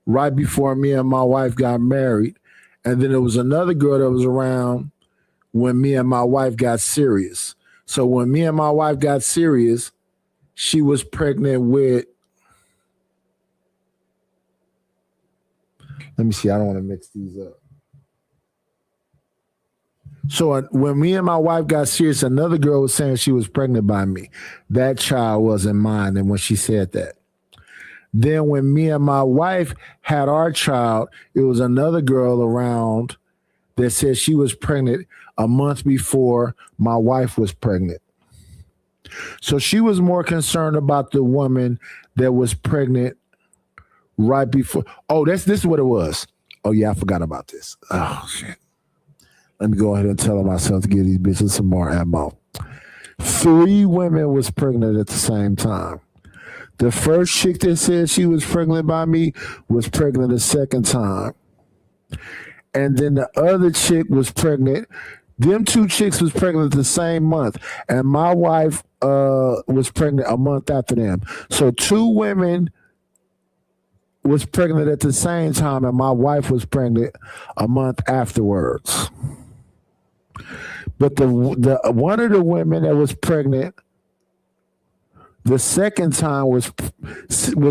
right before me and my wife got married. And then there was another girl that was around when me and my wife got serious. So when me and my wife got serious, she was pregnant with, let me see, I don't want to mix these up. So when me and my wife got serious, another girl was saying she was pregnant by me. That child wasn't mine. And when she said that, then when me and my wife had our child, it was another girl around that said she was pregnant a month before my wife was pregnant. So she was more concerned about the woman that was pregnant right before. Oh, this is what it was. Oh yeah, I forgot about this. Oh shit. Let me go ahead and tell myself to give these bitches some more ammo. 3 women was pregnant at the same time. The first chick that said she was pregnant by me was pregnant a second time. And then the other chick was pregnant. Them 2 chicks was pregnant the same month. And my wife was pregnant a month after them. So 2 women was pregnant at the same time, and my wife was pregnant a month afterwards. But the one of the women that was pregnant the second time was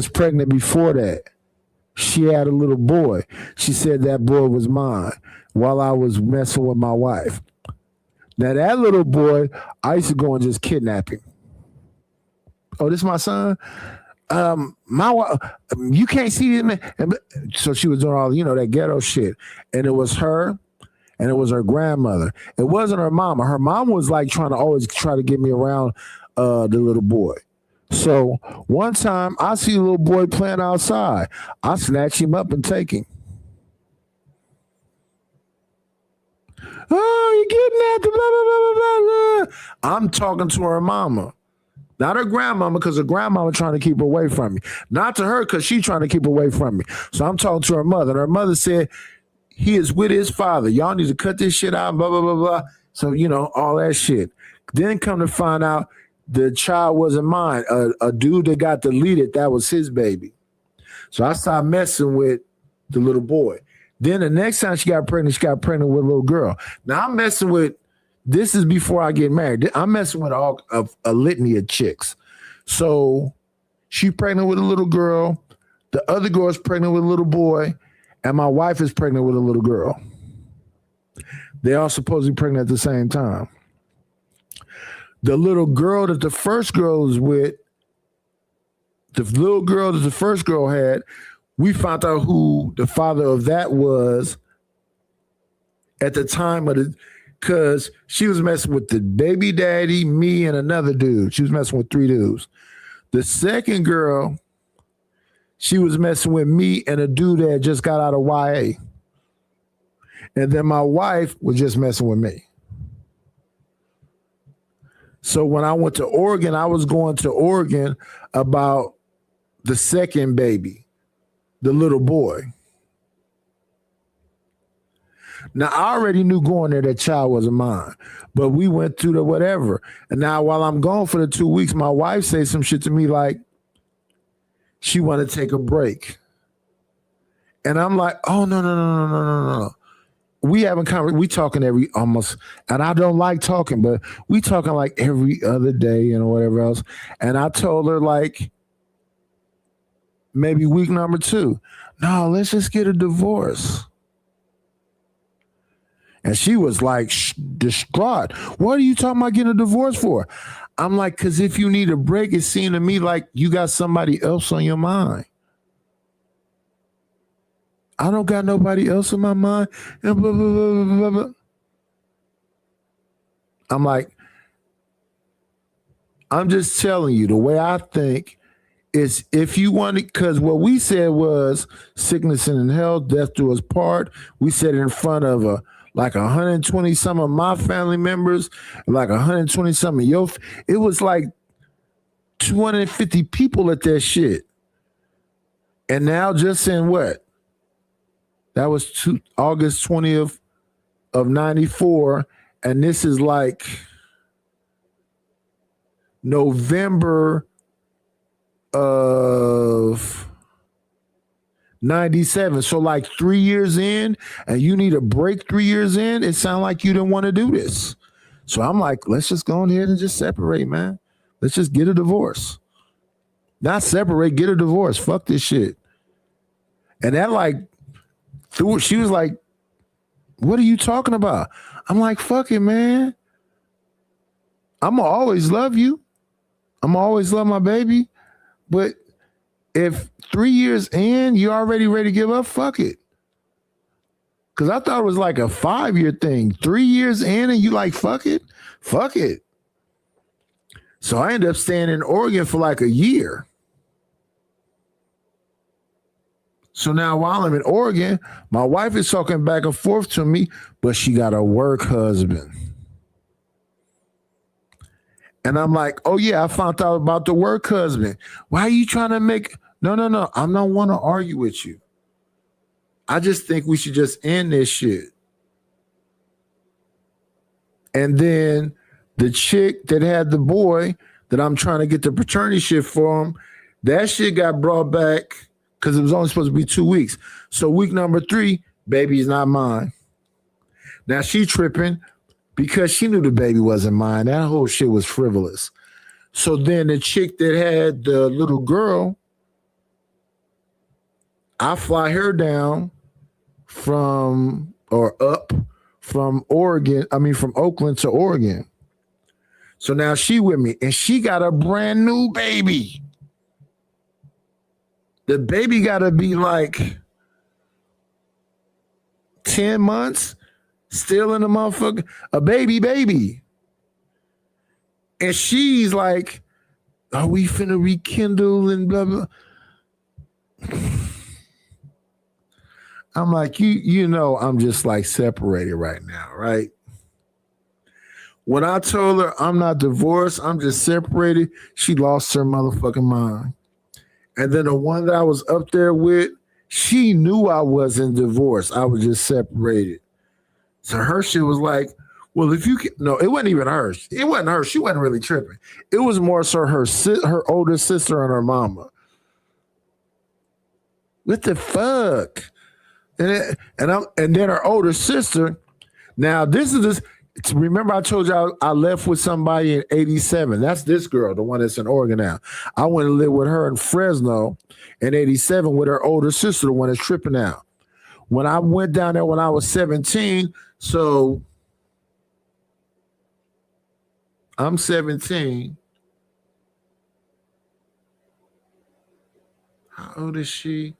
pregnant before that. She had a little boy. She said that boy was mine while I was messing with my wife. Now that little boy, I used to go and just kidnap him. Oh, this is my son? You can't see him. So she was doing all, that ghetto shit. And it was her and it was her grandmother. It wasn't her mama. Her mom was like trying to get me around the little boy. So one time I see a little boy playing outside. I snatch him up and take him. Oh, you're getting at the blah, blah, blah, blah, blah. I'm talking to her mama. Not her grandmama, because her grandmama trying to keep her away from me. Not to her, because she's trying to keep her away from me. So I'm talking to her mother. And her mother said, he is with his father. Y'all need to cut this shit out, blah, blah, blah, blah. So, all that shit. Then come to find out, the child wasn't mine. A dude that got deleted, that was his baby. So I started messing with the little boy. Then the next time she got pregnant with a little girl. Now I'm messing with, this is before I get married. I'm messing with a litany of chicks. So she pregnant with a little girl. The other girl is pregnant with a little boy. And my wife is pregnant with a little girl. They all supposed to be pregnant at the same time. The little girl that the first girl was with, the little girl that the first girl had, we found out who the father of that was at the time of because she was messing with the baby daddy, me, and another dude. She was messing with 3 dudes. The second girl, she was messing with me and a dude that just got out of YA. And then my wife was just messing with me. So when I went to Oregon, I was going to Oregon about the second baby, the little boy. Now, I already knew going there that child wasn't mine, but we went through the whatever. And now while I'm gone for the 2 weeks, my wife says some shit to me like she wanted to take a break. And I'm like, oh, no. We talking almost, and I don't like talking, but we talking like every other day and whatever else. And I told her like maybe week number 2, no, let's just get a divorce. And she was like distraught. What are you talking about getting a divorce for? I'm like, because if you need a break, it seemed to me like you got somebody else on your mind. I don't got nobody else in my mind. And blah, blah, blah, blah, blah. I'm like, I'm just telling you, the way I think is if you want it, because what we said was sickness and health, death do us part. We said it in front of a like 120 some of my family members, like 120 some of your. It was like 250 people at that shit. And now just in what? That was August 20th of 94. And this is like November of 97. So like 3 years in, and you need a break 3 years in, it sounds like you didn't want to do this. So I'm like, let's just go ahead and just separate, man. Let's just get a divorce. Not separate, get a divorce. Fuck this shit. And that like, she was like, what are you talking about? I'm like, fuck it, man. I'm going to always love you. I'm going to always love my baby. But if 3 years in, you're already ready to give up, fuck it. Because I thought it was like a 5-year thing. 3 years in and you like, fuck it? Fuck it. So I ended up staying in Oregon for like a year. So now while I'm in Oregon, my wife is talking back and forth to me, but she got a work husband. And I'm like, oh yeah, I found out about the work husband. Why are you trying to make... No. I'm not want to argue with you. I just think we should just end this shit. And then the chick that had the boy that I'm trying to get the paternity shit for him, that shit got brought back because it was only supposed to be 2 weeks. So week number 3, baby's not mine. Now she tripping because she knew the baby wasn't mine. That whole shit was frivolous. So then the chick that had the little girl, I fly her down from Oakland to Oregon. So now she with me and she got a brand new baby. The baby got to be like 10 months, still in the motherfucker, a baby. And she's like, are we finna rekindle and blah, blah. I'm like, you know, I'm just like separated right now, right? When I told her I'm not divorced, I'm just separated, she lost her motherfucking mind. And then the one that I was up there with, she knew I wasn't divorced. I was just separated. So her shit was like, well, if you can, no, it wasn't even her. It wasn't her. She wasn't really tripping. It was more so her older sister and her mama. What the fuck? And then her older sister. Now this is this. Remember, I told you I left with somebody in 87. That's this girl, the one that's in Oregon now. I went and lived with her in Fresno in 87 with her older sister, the one that's tripping out. When I went down there when I was 17, so I'm 17. How old is she?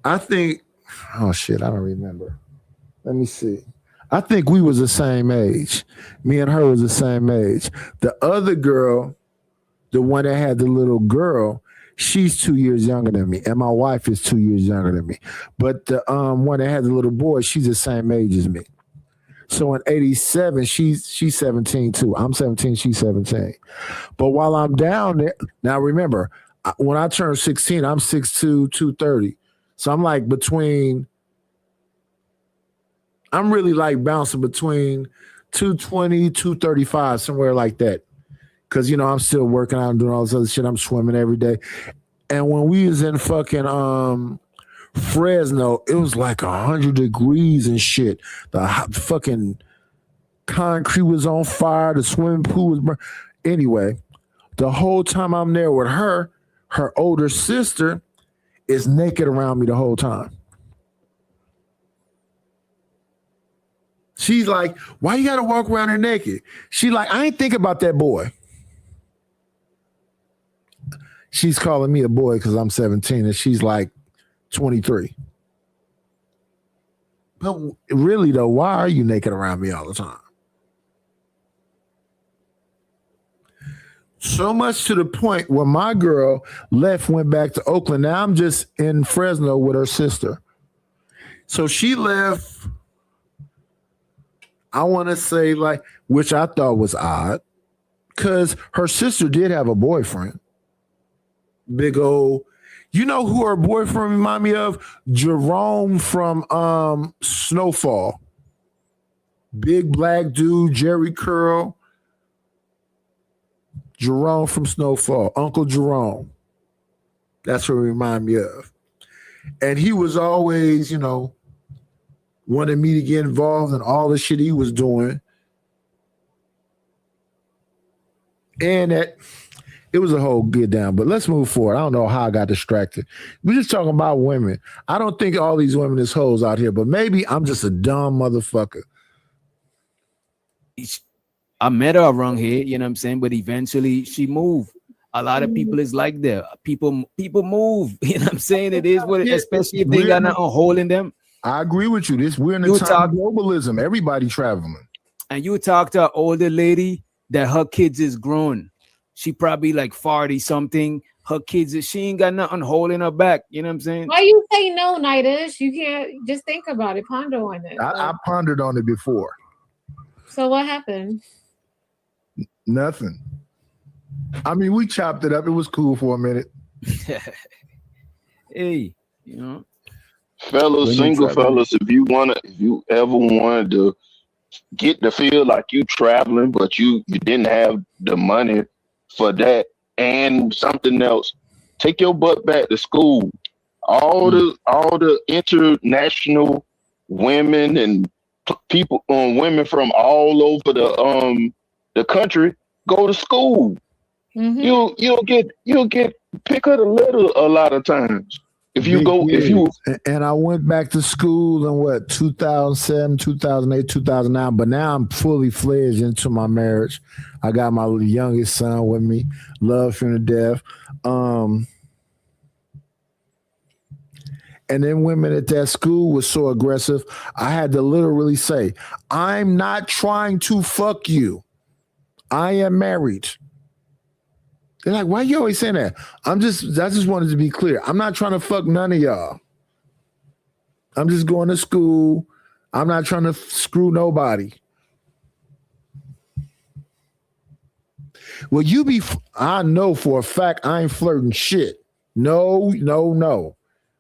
I think, oh shit, I don't remember. Let me see. I think we was the same age. Me and her was the same age. The other girl, the one that had the little girl, she's 2 years younger than me. And my wife is 2 years younger than me. But the one that had the little boy, she's the same age as me. So in 87, she's 17 too. I'm 17, she's 17. But while I'm down there, now remember, when I turned 16, I'm 6'2", 230. So I'm like I'm really like bouncing between 220, 235, somewhere like that. Cause you know, I'm still working out and doing all this other shit. I'm swimming every day. And when we was in fucking Fresno, it was like 100 degrees and shit. The fucking concrete was on fire. The swimming pool was burning. Anyway, the whole time I'm there with her older sister is naked around me the whole time. She's like, why you gotta walk around here naked? She like, I ain't think about that boy. She's calling me a boy because I'm 17 and she's like 23. But really though, why are you naked around me all the time? So much to the point where my girl left, went back to Oakland. Now I'm just in Fresno with her sister. So she left, I want to say, like, which I thought was odd, because her sister did have a boyfriend. Big old, you know who her boyfriend remind me of? Jerome from Snowfall. Big black dude, Jerry Curl. Jerome from Snowfall, Uncle Jerome. That's what he remind me of. And he was always, you know, wanted me to get involved in all the shit he was doing. And it was a whole get down. But let's move forward. I don't know how I got distracted. We're just talking about women. I don't think all these women is hoes out here, but maybe I'm just a dumb motherfucker. I met her around here, you know what I'm saying? But eventually she moved. A lot of people is like that. People move. You know what I'm saying? It is what it, especially if they got a hole in them. I agree with you. We're in the time of globalism. Everybody traveling. And you talk to an older lady that her kids is grown. She probably like 40 something. Her kids, she ain't got nothing holding her back. You know what I'm saying? Why you say no, Nidus? You can't just think about it. Ponder on it. I pondered on it before. So what happened? Nothing. I mean, we chopped it up. It was cool for a minute. Hey, you know, fellas, single fellas, if you ever wanted to get the feel like you traveling, but you didn't have the money for that and something else, take your butt back to school. All the international women and people, women from all over the country go to school. Mm-hmm. You'll get pick up a lot of times if you go. And I went back to school in what 2007, 2008, 2009. But now I'm fully fledged into my marriage. I got my youngest son with me. Love him to death. And then women at that school was so aggressive. I had to literally say, "I'm not trying to fuck you. I am married." They're like, "Why you always saying that?" I just wanted to be clear. I'm not trying to fuck none of y'all. I'm just going to school. I'm not trying to screw nobody. Well, I know for a fact I ain't flirting shit. No.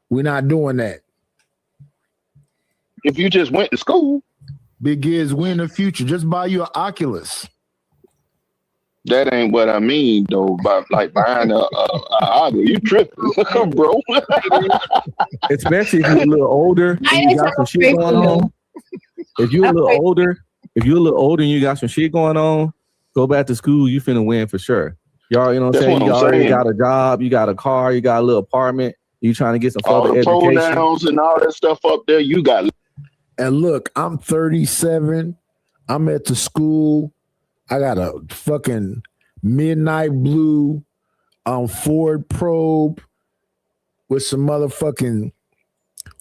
We're not doing that. If you just went to school. Big Giz, we in the future. Just buy you an Oculus. That ain't what I mean, though. By like buying a you tripping, bro. Especially if you're a little older and you got some shit going on. If you're a little older and you got some shit going on, go back to school. You finna win for sure. Y'all, you know what I'm saying? You already got a job, you got a car, you got a little apartment. You trying to get some all further the education. pronouns and all that stuff up there. You got. And look, I'm 37. I'm at the school. I got a fucking midnight blue Ford Probe with some motherfucking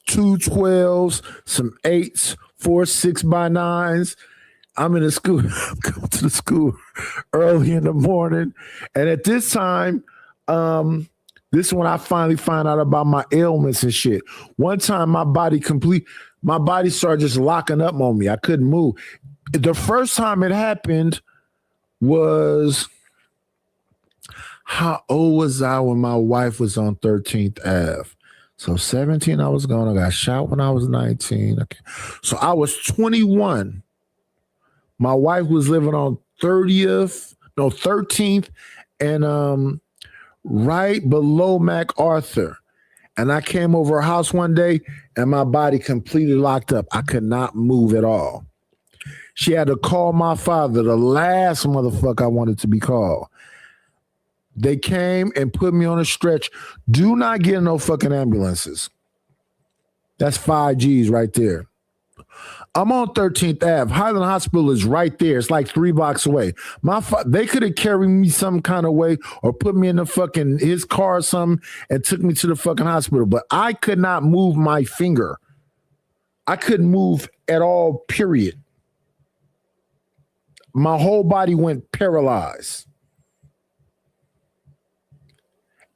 212s, some 8s, 4 6x9s. I'm in the school. I'm going to the school early in the morning. And at this time, this is when I finally find out about my ailments and shit. One time my body started just locking up on me. I couldn't move. The first time it happened was, how old was I when my wife was on 13th Ave? So 17 I was gone. I got shot when I was 19. Okay. So I was 21. My wife was living on 13th and right below MacArthur. And I came over her house one day and my body completely locked up. I could not move at all. She had to call my father, the last motherfucker I wanted to be called. They came and put me on a stretch. Do not get no fucking ambulances. That's 5 G's right there. I'm on 13th Ave. Highland Hospital is right there. It's like 3 blocks away. They could have carried me some kind of way or put me in the fucking his car or something and took me to the fucking hospital. But I could not move my finger. I couldn't move at all, period. My whole body went paralyzed.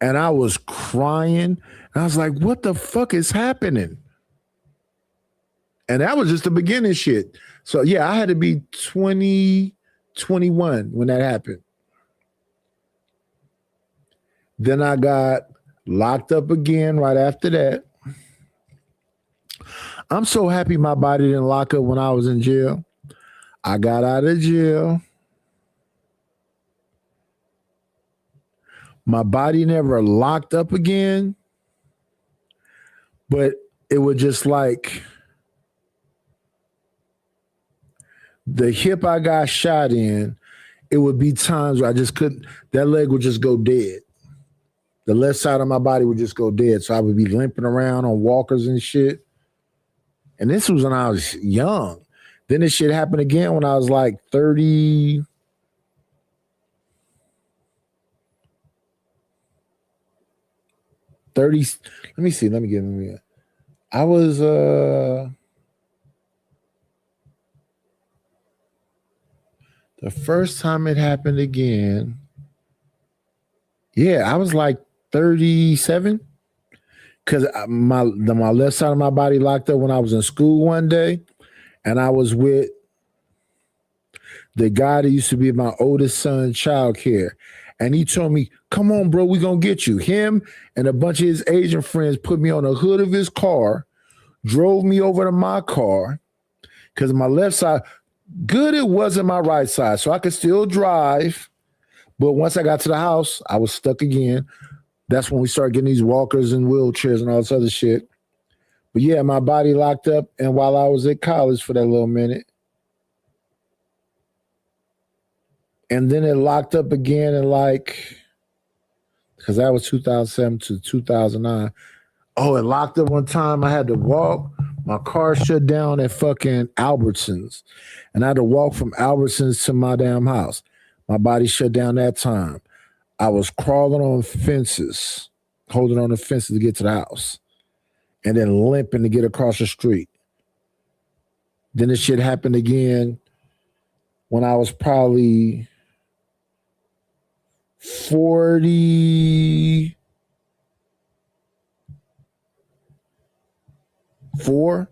And I was crying. And I was like, what the fuck is happening? And that was just the beginning shit. So yeah, I had to be 20, 21 when that happened. Then I got locked up again right after that. I'm so happy my body didn't lock up when I was in jail. I got out of jail. My body never locked up again, but it was just like the hip I got shot in, it would be times where I just couldn't, that leg would just go dead. The left side of my body would just go dead. So I would be limping around on walkers and shit. And this was when I was young. Then this shit happened again when I was like 30. Let me see. I was the first time it happened again. Yeah, I was like 37. Because my left side of my body locked up when I was in school one day, and I was with the guy that used to be my oldest son's childcare. And he told me, come on, bro, we gonna get you. Him and a bunch of his Asian friends put me on the hood of his car, drove me over to my car, because my left side, good it wasn't my right side, so I could still drive. But once I got to the house, I was stuck again. That's when we started getting these walkers and wheelchairs and all this other shit. But yeah, my body locked up, and while I was at college for that little minute. And then it locked up again in because that was 2007 to 2009. Oh, it locked up one time. I had to walk. My car shut down at fucking Albertsons. And I had to walk from Albertsons to my damn house. My body shut down that time. I was crawling on fences, holding on the fences to get to the house, and then limping to get across the street. Then this shit happened again when I was probably 44.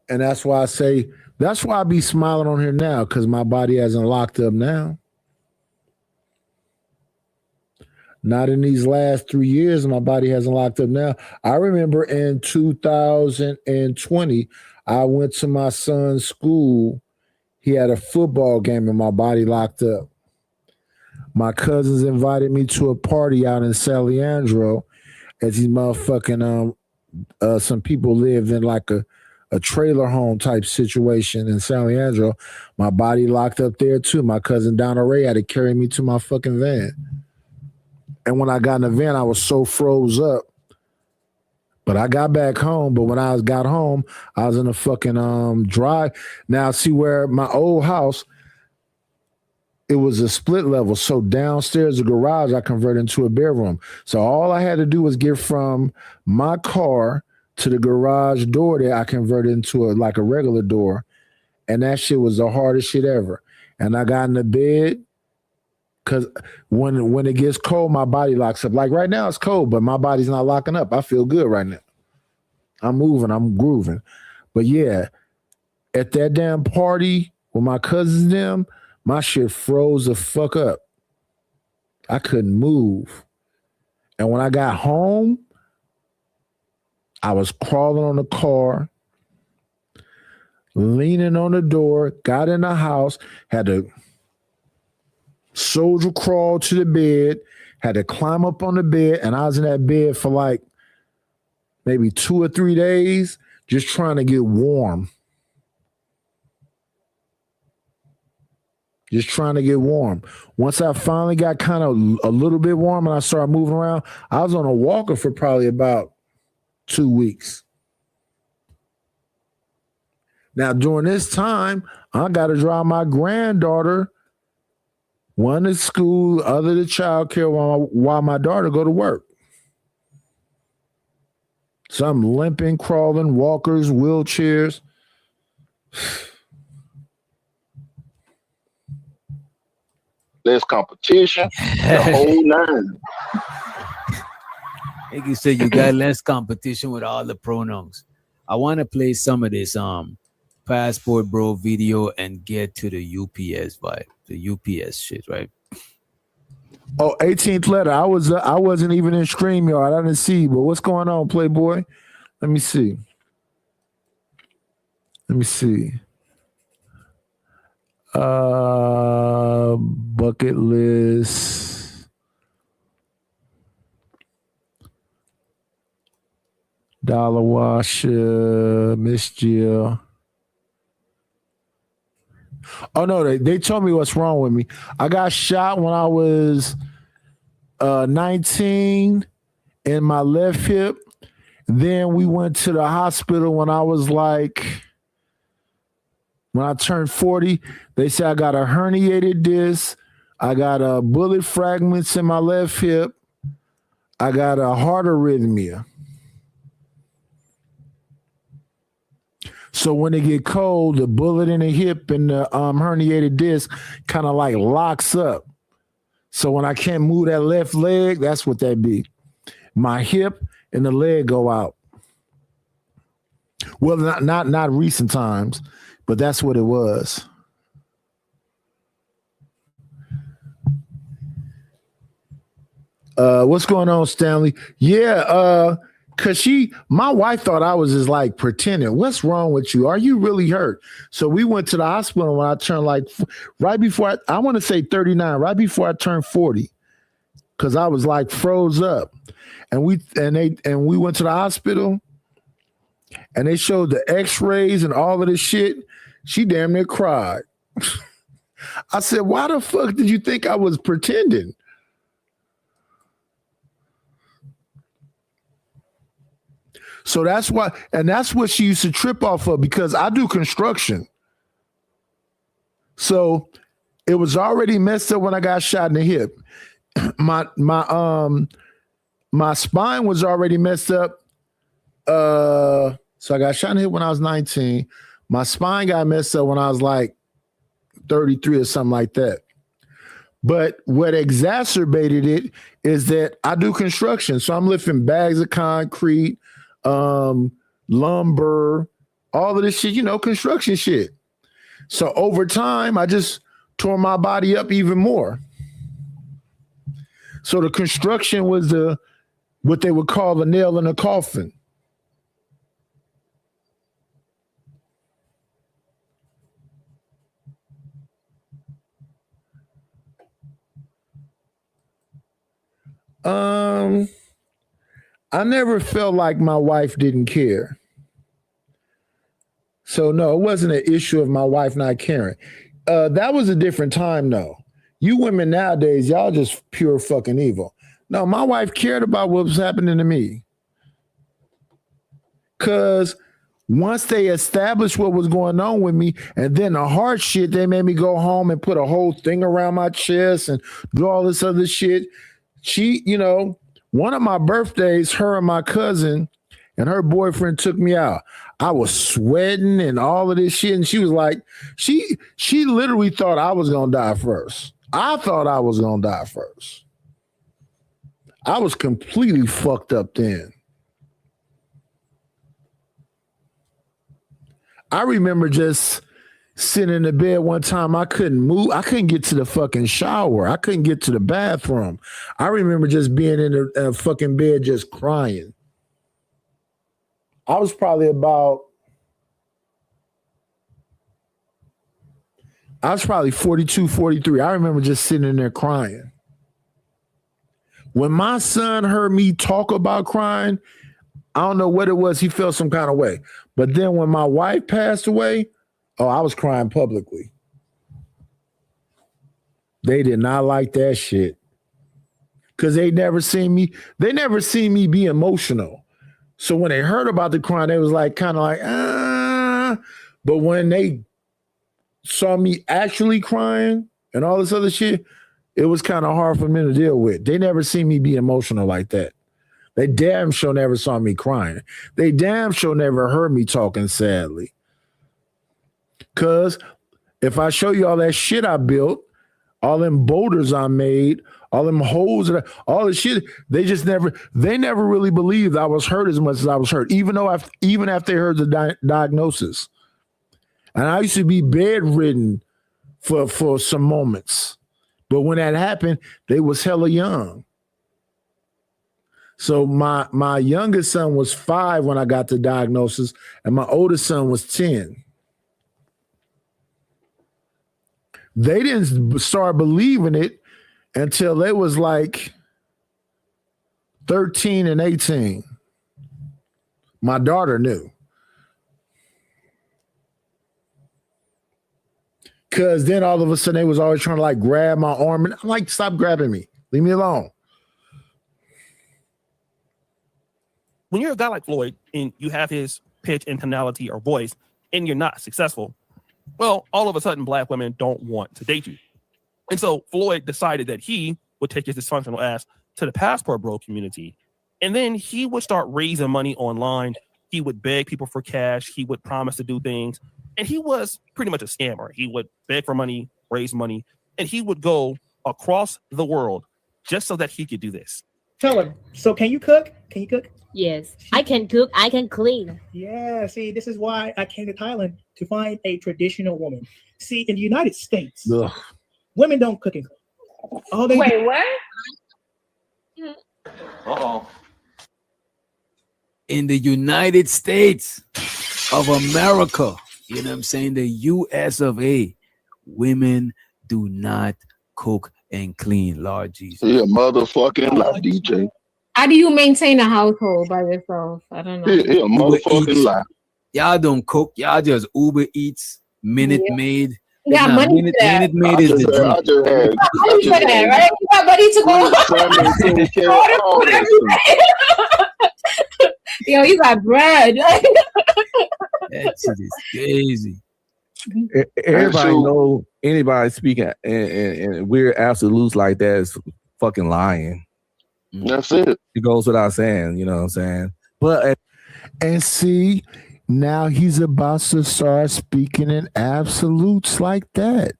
And that's why I be smiling on here now, because my body hasn't locked up now. Not in these last 3 years, my body hasn't locked up now. I remember in 2020, I went to my son's school. He had a football game and my body locked up. My cousins invited me to a party out in San Leandro, as these motherfucking some people lived in like a trailer home type situation in San Leandro. My body locked up there too. My cousin Donna Ray had to carry me to my fucking van. And when I got in the van, I was so froze up. But I got back home. But when I got home, I was in a fucking drive. Now, see where my old house, it was a split level. So downstairs, the garage, I converted into a bedroom. So all I had to do was get from my car to the garage door there. I converted into a regular door. And that shit was the hardest shit ever. And I got in the bed. Because when it gets cold, my body locks up. Like right now, it's cold, but my body's not locking up. I feel good right now. I'm moving. I'm grooving. But yeah, at that damn party with my cousins and them, my shit froze the fuck up. I couldn't move. And when I got home, I was crawling on the car, leaning on the door, got in the house, had to soldier crawl to the bed, had to climb up on the bed, and I was in that bed for like maybe 2 or 3 days, just trying to get warm. Just trying to get warm. Once I finally got kind of a little bit warm and I started moving around, I was on a walker for probably about 2 weeks. Now, during this time, I got to drive my granddaughter, one to school, other to childcare, while my daughter go to work. So I'm limping, crawling, walkers, wheelchairs. less competition, the whole nine. Like you said, you got less competition with all the pronouns. I want to play some of this Passport Bro video and get to the UPS vibe, the UPS shit, right? Oh, 18th letter. I wasn't even in StreamYard. I didn't see, but what's going on, Playboy? Let me see. Bucket list. Dollar Washer, Miss Jill. Oh no, they told me what's wrong with me. I got shot when I was 19 in my left hip. Then we went to the hospital when I was like, when I turned 40. They said I got a herniated disc. I got bullet fragments in my left hip. I got a heart arrhythmia. So when it get cold, the bullet in the hip and the herniated disc kind of like locks up. So when I can't move that left leg, that's what that be. My hip and the leg go out. Well, not recent times, but that's what it was. What's going on, Stanley? Yeah, cause my wife thought I was just like pretending. What's wrong with you? Are you really hurt? So we went to the hospital when I turned like right before I want to say 39, right before I turned 40, cause I was like froze up, and we went to the hospital, and they showed the X-rays and all of this shit. She damn near cried. I said, "Why the fuck did you think I was pretending?" So that's why, and that's what she used to trip off of, because I do construction. So it was already messed up when I got shot in the hip. My spine was already messed up. So I got shot in the hip when I was 19. My spine got messed up when I was like 33 or something like that. But what exacerbated it is that I do construction. So I'm lifting bags of concrete, lumber, all of this shit, construction shit. So over time, I just tore my body up even more. So the construction was what they would call the nail in the coffin. I never felt like my wife didn't care. So no, it wasn't an issue of my wife not caring. That was a different time though. You women nowadays, y'all just pure fucking evil. No, my wife cared about what was happening to me. Cause once they established what was going on with me, and then the hard shit, they made me go home and put a whole thing around my chest and do all this other shit. She, one of my birthdays, her and my cousin and her boyfriend took me out. I was sweating and all of this shit. And she was like, she literally thought I was going to die first. I thought I was going to die first. I was completely fucked up then. I remember just sitting in the bed one time. I couldn't move. I couldn't get to the fucking shower. I couldn't get to the bathroom. I remember just being in a fucking bed just crying. I was probably 42, 43. I remember just sitting in there crying. When my son heard me talk about crying, I don't know what it was. He felt some kind of way. But then when my wife passed away, I was crying publicly. They did not like that shit. Because they never seen me be emotional. So when they heard about the crying, they was like kind of like, ah. But when they saw me actually crying and all this other shit, it was kind of hard for me to deal with. They never seen me be emotional like that. They damn sure never saw me crying. They damn sure never heard me talking sadly. Because if I show you all that shit I built, all them boulders I made, all them holes, all the shit. They never really believed I was hurt as much as I was hurt, even after they heard the diagnosis. And I used to be bedridden for some moments. But when that happened, they was hella young. So my youngest son was 5 when I got the diagnosis, and my oldest son was 10. They didn't start believing it until they was like 13 and 18. My daughter knew. Because then all of a sudden they was always trying to like grab my arm. And I'm like, stop grabbing me. Leave me alone. When you're a guy like Floyd and you have his pitch and tonality or voice and you're not successful, well, all of a sudden black women don't want to date you. And so Floyd decided that he would take his dysfunctional ass to the Passport Bro community. And then he would start raising money online. He would beg people for cash. He would promise to do things. And he was pretty much a scammer. He would beg for money, raise money, and he would go across the world just so that he could do this. Tell him. So can you cook? Can you cook? Yes, I can cook. I can clean. Yeah, see, this is why I came to Thailand, to find a traditional woman. See, in the United States, women don't cook and clean. All they Wait, what? Uh-oh. In the United States of America, you know what I'm saying? The US of A, women do not cook and clean, Lord Jesus. Yeah, motherfucking lie, DJ. How do you maintain a household by yourself? I don't know. Yeah, motherfucking lie. Y'all don't cook. Y'all just Uber Eats, Minute Maid. You got money for that. Minute Maid is the dream. I just had, You got money for that, right? You got money to go order food every day. Yo, you got bread. That shit is crazy. Everybody know anybody speaking and weird absolutes like that is fucking lying. That's it. It goes without saying, you know what I'm saying? But and see, now he's about to start speaking in absolutes like that.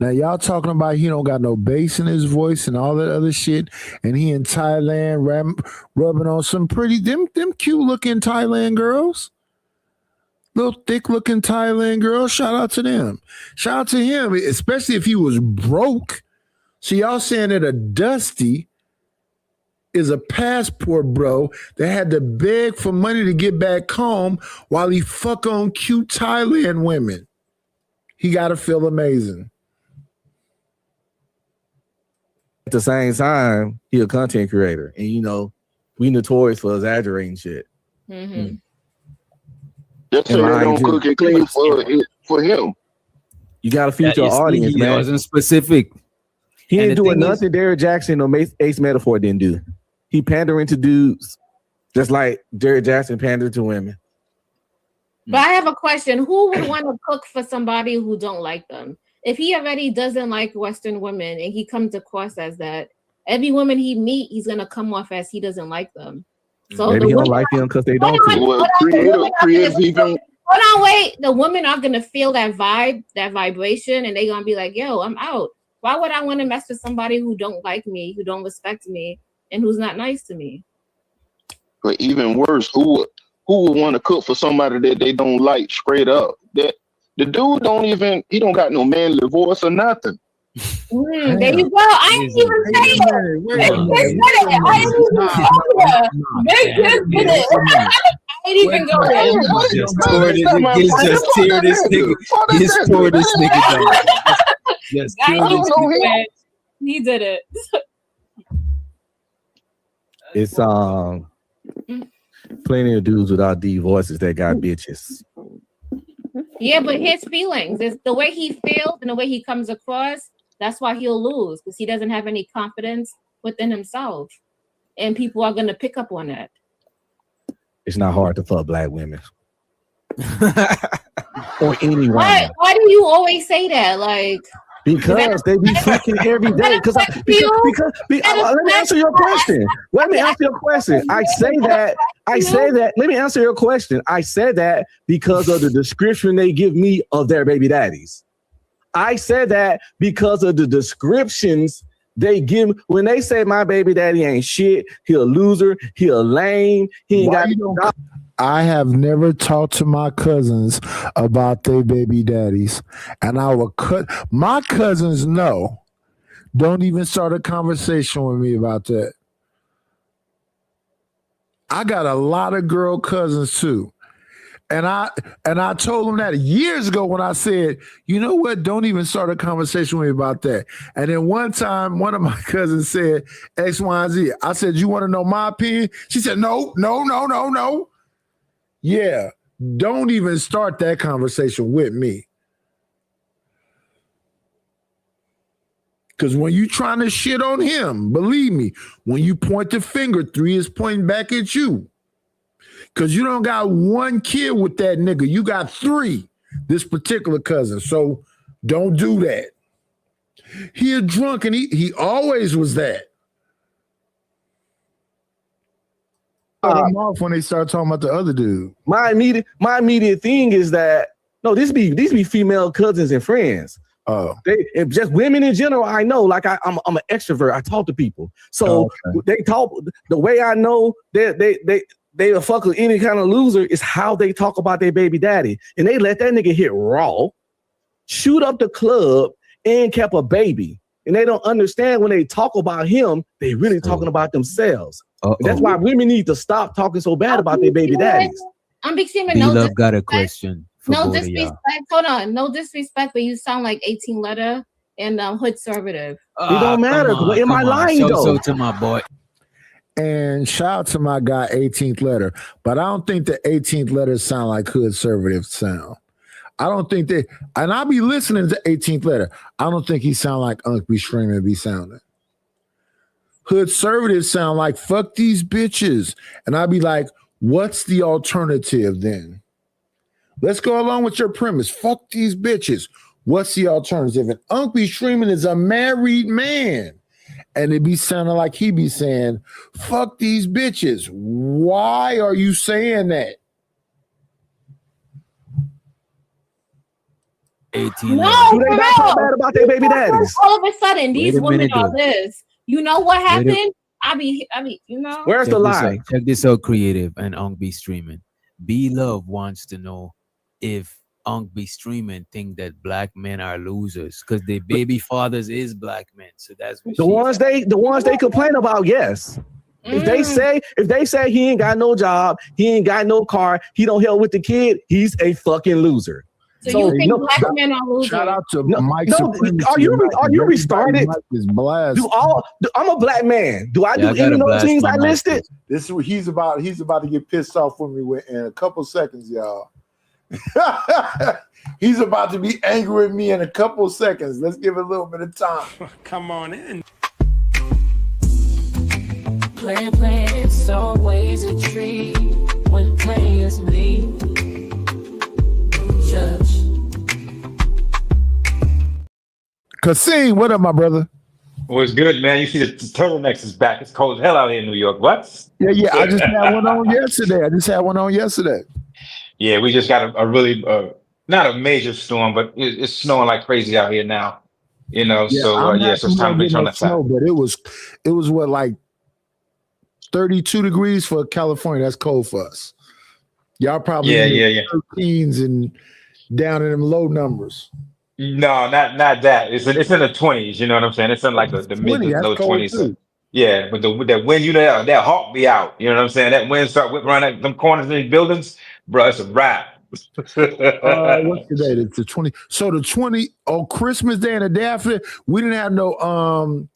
Now y'all talking about he don't got no bass in his voice and all that other shit, and he in Thailand rubbing on some pretty them cute looking Thailand girls. Little thick looking Thailand girls. Shout out to them. Shout out to him, especially if he was broke. So y'all saying that a Dusty is a passport bro that had to beg for money to get back home while he fuck on cute Thailand women. He got to feel amazing. at the same time, he a content creator. And you know, we notorious for exaggerating shit. Mm-hmm. Just so they don't cook and clean for him. You got to feed your audience, man. Wasn't specific. He ain't doing nothing Derrick Jackson or Ace Metaphor didn't do. He pandering to dudes just like Derrick Jackson pandered to women. But I have a question. Who would want to cook for somebody who don't like them? If he already doesn't like Western women and he comes across as that, every woman he meet, he's going to come off as he doesn't like them. So maybe he don't like them because they don't. Hold on, wait. The women are going to feel that vibe, that vibration, and they're going to be like, yo, I'm out. Why would I want to mess with somebody who don't like me, who don't respect me, and who's not nice to me? But even worse, who would want to cook for somebody that they don't like straight up? That the dude he don't got no manly voice or nothing. There you go. I didn't even say it. I didn't even go there. Just tore this nigga. Just tore this nigga down. Just killed this nigga. He did it. It's plenty of dudes without deep voices that got bitches. Yeah, but his feelings is the way he feels and the way he comes across. That's why he'll lose, because he doesn't have any confidence within himself, and people are gonna pick up on that. It's not hard to fuck black women or anyone. Why do you always say that? Like, because they be fucking every day. Because let me answer your question. Let me answer your question. I say that. Let me answer your question. I said that because of the description they give me of their baby daddies. I said that because of the descriptions they give when they say my baby daddy ain't shit, he a loser, he a lame, he ain't got. I have never talked to my cousins about their baby daddies, and I will cut my cousins know. Don't even start a conversation with me about that. I got a lot of girl cousins too. And I told them that years ago when I said, you know what, don't even start a conversation with me about that. And then one time, one of my cousins said X, Y, and Z. I said, you want to know my opinion? She said, no. Yeah, don't even start that conversation with me. Because when you trying to shit on him, believe me, when you point the finger, 3 is pointing back at you. Because you don't got 1 kid with that nigga. You got 3, this particular cousin. So don't do that. He a drunk and he always was that. Cut him off when they start talking about the other dude. My immediate thing is that no, these be female cousins and friends. Oh, if just women in general. I know, like I'm an extrovert. I talk to people, so they talk. The way I know they a fuck with any kind of loser is how they talk about their baby daddy, and they let that nigga hit raw, shoot up the club, and kept a baby. And they don't understand when they talk about him, they really talking about themselves. That's why women need to stop talking so bad about their baby daddies. I'm big Steamer. B-Love got a question. No disrespect. Hold on. No disrespect, but you sound like 18 letter and hood conservative. It don't matter. Am I lying though? So to my boy. And shout out to my guy 18th letter. But I don't think the 18th letter sound like hood conservative sound. I don't think they, and I'll be listening to 18th letter. I don't think he sound like Unc be streaming be sounding. Hood conservatives sound like fuck these bitches. And I'll be like, what's the alternative then? Let's go along with your premise. Fuck these bitches. What's the alternative? And Unc be streaming is a married man. And it be sounding like he be saying, fuck these bitches. Why are you saying that? 18. No, Do they not talk bad about their baby daddies? All of a sudden, these women are though. this. You know what happened? I be, you know. Where's the lie? Check this out, creative and Unc be streaming. B-Love wants to know if Unc be streaming think that black men are losers because their baby fathers is black men. So that's what the ones they complain about. Yes. If they say he ain't got no job, he ain't got no car, he don't help with the kid, he's a fucking loser. So you think black men are losers? Shout out to Mike. Are you restarted? I'm a black man. Do I do any of those things I listed? This is what he's about to get pissed off with me in a couple seconds, y'all. He's about to be angry with me in a couple seconds. Let's give it a little bit of time. Come on in. Play, it's always a treat when players leave. Judge. Kasim, what up, my brother? What's good, man? You see the turtlenecks is back. It's cold as hell out here in New York. What? Yeah. I just had one on yesterday. Yeah, we just got a really not a major storm, but it's snowing like crazy out here now. You know, so it's time to be on that side. But it was what, like 32 degrees for California. That's cold for us. Y'all probably 13s and down in them low numbers. No, not that. It's in the 20s. You know what I'm saying? It's in like the mid to low 20s. Yeah, but that wind, that hawk be out. You know what I'm saying? That wind start whipping around them corners in these buildings, bro. It's a wrap. What's the date? It's the 20. So the 20 on Christmas Day and the day after, we didn't have no.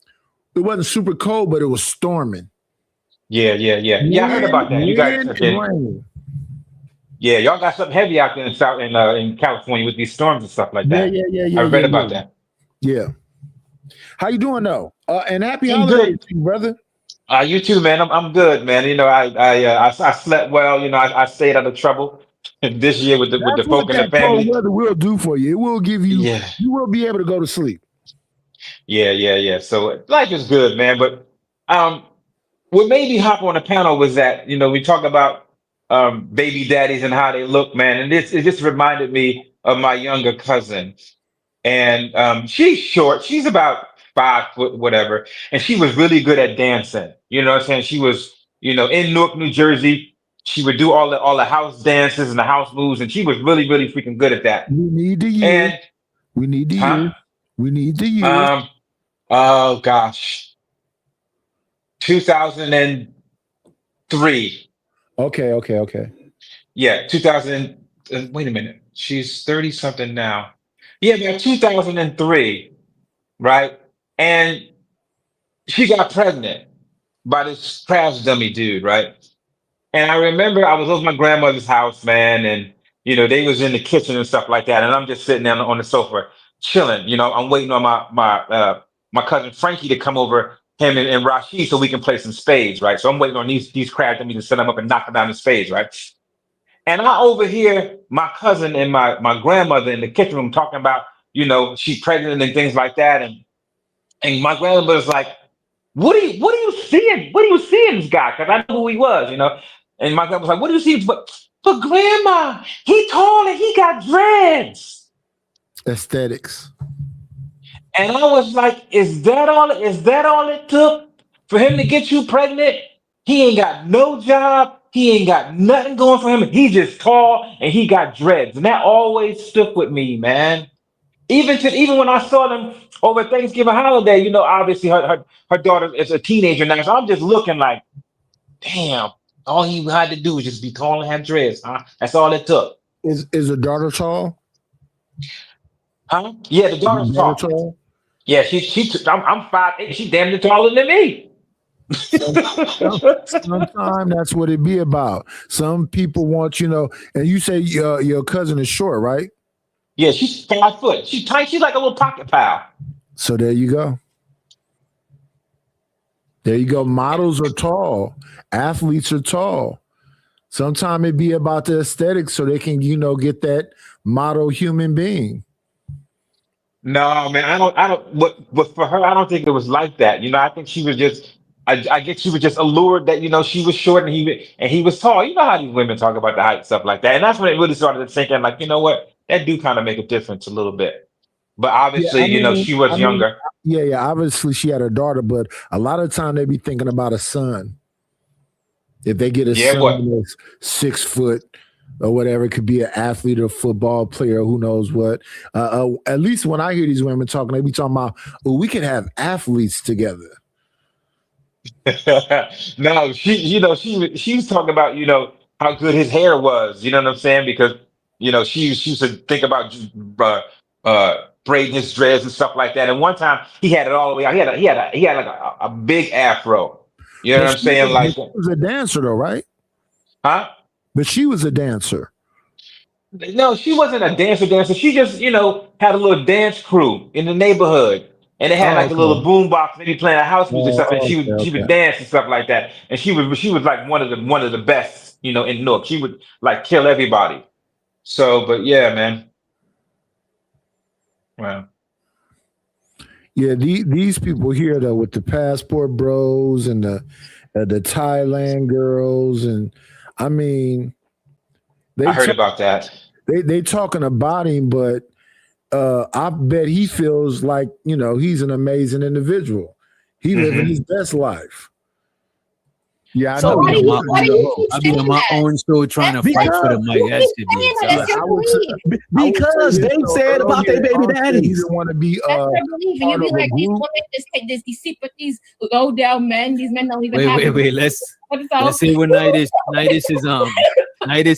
It wasn't super cold, but it was storming. Yeah. I heard about that. You guys, yeah, y'all got something heavy out there in California with these storms and stuff like that. Yeah. I read about that. Yeah. How you doing though? And happy holidays, brother. You too, man. I'm good, man. You know, I slept well. You know, I stayed out of trouble this year with the folk in the family. Cold weather will do for you. It will give you. Yeah. You will be able to go to sleep. Yeah. So life is good, man. But what made me hop on the panel was that we talk about baby daddies and how they look, man, and it just reminded me of my younger cousin. and she's short. She's about 5 foot, whatever, and she was really good at dancing. You know what I'm saying? She was, in Newark, New Jersey. She would do all the house dances and the house moves, and she was really, really freaking good at that. We need the year. And we need the year. We need the year. Oh gosh, 2003. Okay. Yeah, 2000. Wait a minute. She's 30 something now. Yeah, about 2003, right? And she got pregnant by this crash dummy dude, right? And I remember I was over at my grandmother's house, man, and they was in the kitchen and stuff like that, and I'm just sitting down on the sofa chilling. I'm waiting on my cousin Frankie to come over, him and Rashid, so we can play some spades, right? So I'm waiting on these crash dummies to set them up and knock them down the spades, right? And I overhear my cousin and my grandmother in the kitchen room talking about, she's pregnant and things like that, and my grandmother's like, What are you seeing? What are you seeing, this guy? Because I know who he was, And my grandma was like, what do you see? But grandma, he tall and he got dreads. Aesthetics. And I was like, is that all it took for him to get you pregnant? He ain't got no job. He ain't got nothing going for him. He just tall and he got dreads. And that always stuck with me, man. Even when I saw them over Thanksgiving holiday, obviously her daughter is a teenager now. So I'm just looking like, damn, all he had to do was just be tall and have dreads. Huh? That's all it took. Is the daughter tall? Huh? Yeah, the daughter's tall. Yeah, I'm 5'8". She's damn near taller than me. Sometimes that's what it be about. Some people want, and you say your cousin is short, right? Yeah, she's 5 foot. She's tight. She's like a little pocket pal. So there you go. There you go. Models are tall. Athletes are tall. Sometimes it be about the aesthetics so they can, get that model human being. No, man, I don't. But for her, I don't think it was like that. I think she was just. I guess she was just allured that she was short and he was tall. You know how these women talk about the height stuff like that, and that's when it really started to sink in. Like, you know what? That do kind of make a difference a little bit. But obviously, she was younger. Yeah. Obviously, she had a daughter, but a lot of time they be thinking about a son. If they get a son that's 6 foot or whatever, it could be an athlete or football player, who knows what. At least when I hear these women talking, they be talking about, we could have athletes together. No, she was talking about, how good his hair was. You know what I'm saying? Because she used to think about braiding his dreads and stuff like that. And one time he had it all the way out. He had like a big afro. You know what I'm saying? Like, she was a dancer though, right? Huh? But she was a dancer. No, she wasn't a dancer. She just, had a little dance crew in the neighborhood. And they had like a little boom box, maybe playing house music stuff, and she would dance and stuff like that. And she was like one of the best, in Newark. She would like kill everybody. So, but yeah, man. Wow. Yeah, these people here though, with the passport bros and the Thailand girls, and I mean, I heard about that. They talking about him, but I bet he feels like, he's an amazing individual. He living his best life. Yeah, I know. I've been on my own show trying to fight for the mic. Because they said about their baby daddies. You don't want to be that's their belief. And you be like, these women just take these secret, these low down men. These men don't even have. Wait. Let's see what Nidus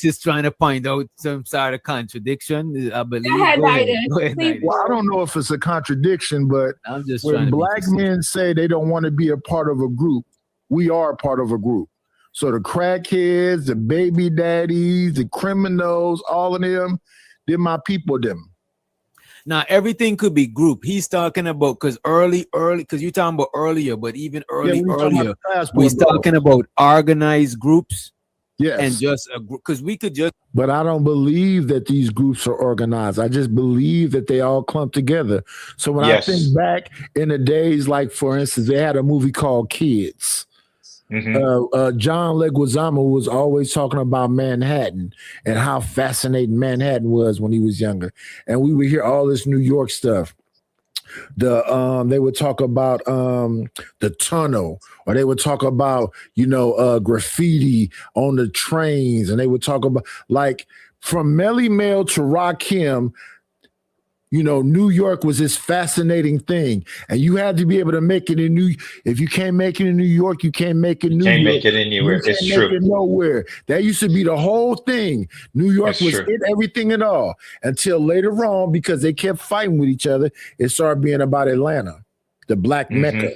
is trying to point out some sort of contradiction. I believe. Go ahead, Nidus. Well, I don't know if it's a contradiction, but I'm just when black men say they don't want to be a part of a group, we are a part of a group. So the crackheads, the baby daddies, the criminals, all of them, they're my people, them. Now, everything could be group. He's talking about, because because you're talking about earlier, but even earlier, we're talking about organized groups. Yes. And just a group, because we could just. But I don't believe that these groups are organized. I just believe that they all clump together. So when I think back in the days, like, for instance, they had a movie called Kids. John Leguizamo was always talking about Manhattan and how fascinating Manhattan was when he was younger. And we would hear all this New York stuff. They would talk about the tunnel, or they would talk about, graffiti on the trains, and they would talk about, like, from Melly Mel to Rakim, New York was this fascinating thing, and you had to be able to make it in if you can't make it in New York, you can't make it in New York. Can't make it anywhere. You can't It's make true. it nowhere. That used to be the whole thing. New York That's was true. it, everything and all, until later on, because they kept fighting with each other, it started being about Atlanta, the Black Mecca.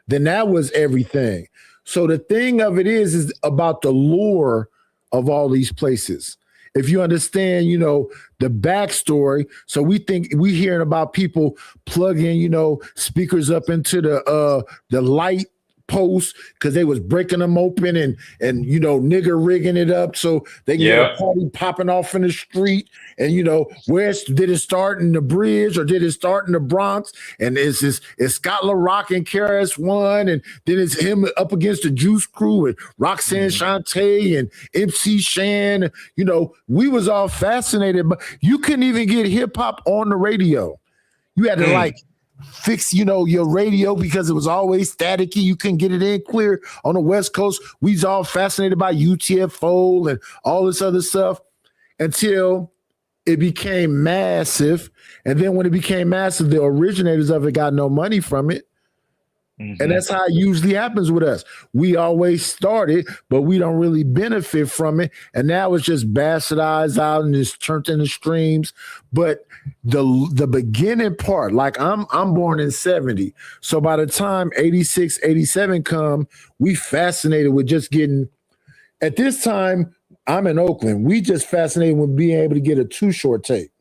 Then that was everything. So the thing of it is about the lore of all these places. If you understand, the backstory. So we hearing about people plugging, speakers up into the light posts because they was breaking them open and nigger rigging it up so they can get a party popping off in the street. And did it start in the Bridge or did it start in the Bronx? And it's Scott LaRock and KRS-One, and then it's him up against the Juice Crew and Roxanne Shante and MC Shan. We was all fascinated, but you couldn't even get hip hop on the radio. You had to fix, your radio because it was always staticky. You couldn't get it in clear on the West Coast. We was all fascinated by UTFO and all this other stuff until it became massive. And then when it became massive, the originators of it got no money from it. And that's how it usually happens with us. We always started, but we don't really benefit from it. And now it's just bastardized out and it's turned into streams. But the beginning part, like I'm born in 70. So by the time 86, 87 come, we fascinated with just getting, at this time, I'm in Oakland. We just fascinated with being able to get a Too Short tape.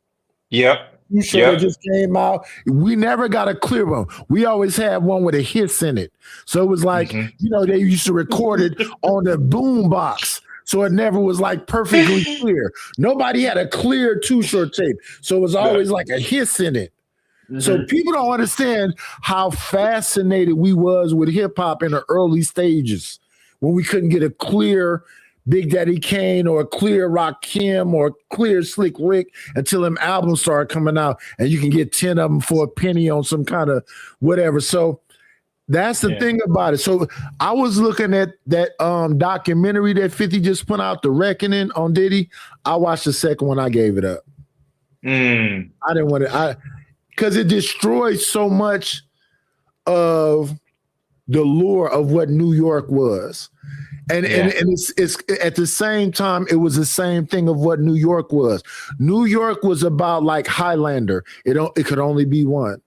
Yep. Too Short just came out. We never got a clear one. We always had one with a hiss in it. So it was like, they used to record it on the boom box. So it never was like perfectly clear. Nobody had a clear Too Short tape. So it was always like a hiss in it. So people don't understand how fascinated we was with hip hop in the early stages when we couldn't get a clear Big Daddy Kane or a clear Rakim or a clear Slick Rick until them albums started coming out and you can get 10 of them for a penny on some kind of whatever. So that's the thing about it. So I was looking at that documentary that 50 just put out, The Reckoning on Diddy. I watched the second one. I gave it up. I didn't want to, because it destroyed so much of the lure of what New York was. And it's at the same time, it was the same thing of what New York was. New York was about like Highlander. It could only be one.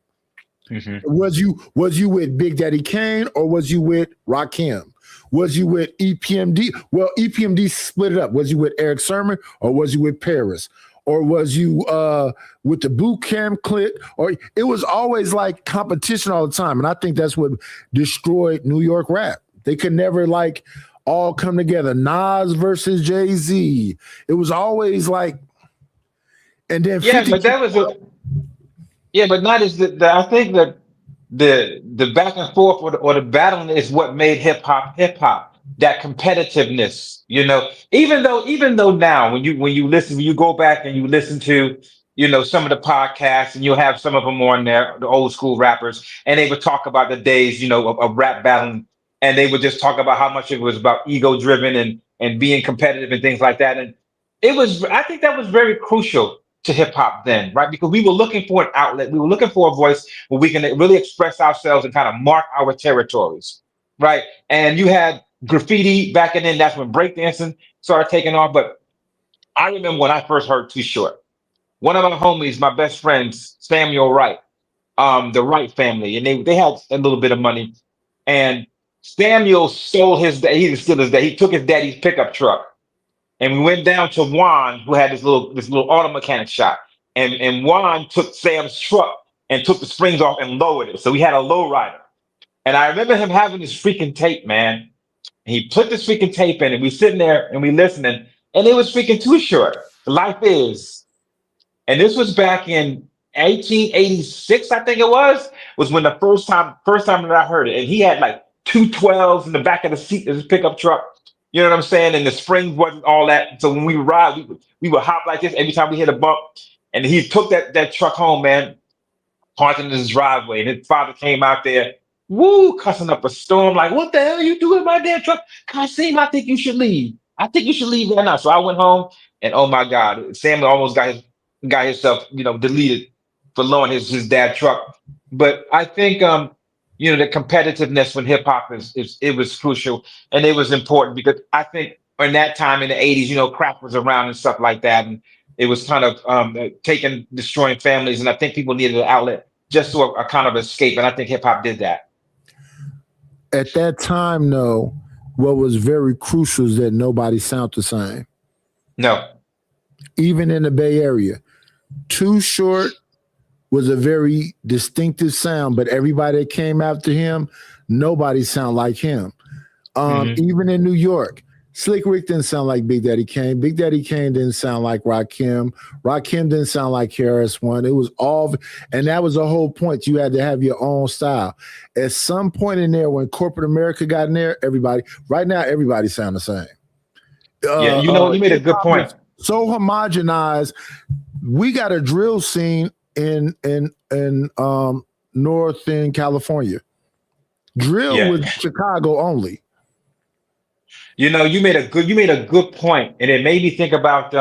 Was you with Big Daddy Kane or was you with Rakim? Was you with EPMD? Well, EPMD split it up. Was you with Eric Sermon or was you with Paris? Or was you with the Boot Camp Clique? Or it was always like competition all the time. And I think that's what destroyed New York rap. They could never all come together. Nas versus Jay-Z. It was always like, and then but that was but not as I think that the back and forth or the battling is what made hip hop. That competitiveness, even though now when you listen, when you go back and you listen to some of the podcasts and you'll have some of them on there, the old school rappers, and they would talk about the days of rap battling. And they would just talk about how much it was about ego driven and being competitive and things like that. And I think that was very crucial to hip hop then, right? Because we were looking for an outlet. We were looking for a voice where we can really express ourselves and kind of mark our territories, right? And you had graffiti back and then that's when breakdancing started taking off. But I remember when I first heard Too Short, one of my homies, my best friends, Samuel Wright, the Wright family, and they had a little bit of money. And Samuel sold he took his daddy's pickup truck and we went down to Juan, who had this little auto mechanic shop. And Juan took Sam's truck and took the springs off and lowered it. So we had a low rider. And I remember him having this freaking tape, man. He put this freaking tape in and we sitting there and we listening and it was freaking Too Short. Life Is. And this was back in 1886, I think it was when the first time that I heard it. And he had like two 12s in the back of the seat of his pickup truck. You know what I'm saying? And the springs wasn't all that. So when we ride, we would hop like this every time we hit a bump. And he took that truck home, man, parked in his driveway. And his father came out there, woo, cussing up a storm, like, what the hell you doing with my damn truck? Kasim, I think you should leave. I think you should leave right now. So I went home, and oh my God, Sam almost got himself, deleted for lowering his dad's truck. But I think the competitiveness with hip hop it was crucial, and it was important because I think in that time in the 80s, crack was around and stuff like that, and it was kind of destroying families, and I think people needed an outlet just to a kind of escape, and I think hip hop did that. At that time, though, what was very crucial is that nobody sounded the same. No. Even in the Bay Area. Too Short was a very distinctive sound, but everybody that came after him, nobody sounded like him. Even in New York, Slick Rick didn't sound like Big Daddy Kane. Big Daddy Kane didn't sound like Rakim. Rakim didn't sound like KRS-One. It was all, and that was the whole point. You had to have your own style. At some point in there, when corporate America got in there, right now, everybody sound the same. You made a good point. So homogenized. We got a drill scene in Northern California. Drill was Chicago only. You made a good point, and it made me think about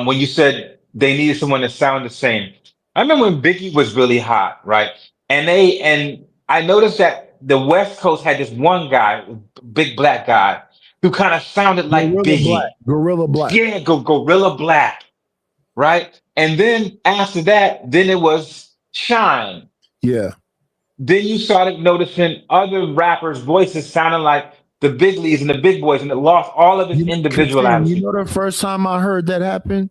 when you said they needed someone to sound the same. I remember when Biggie was really hot, right? And I noticed that the West Coast had this one guy, big black guy, who kind of sounded like Biggie. Gorilla Black. Yeah, Gorilla Black, right? And then after that, then it was Shine. Yeah. Then you started noticing other rappers' voices sounding like the big leagues and the big boys, and it lost all of its individuality. You know, the first time I heard that happen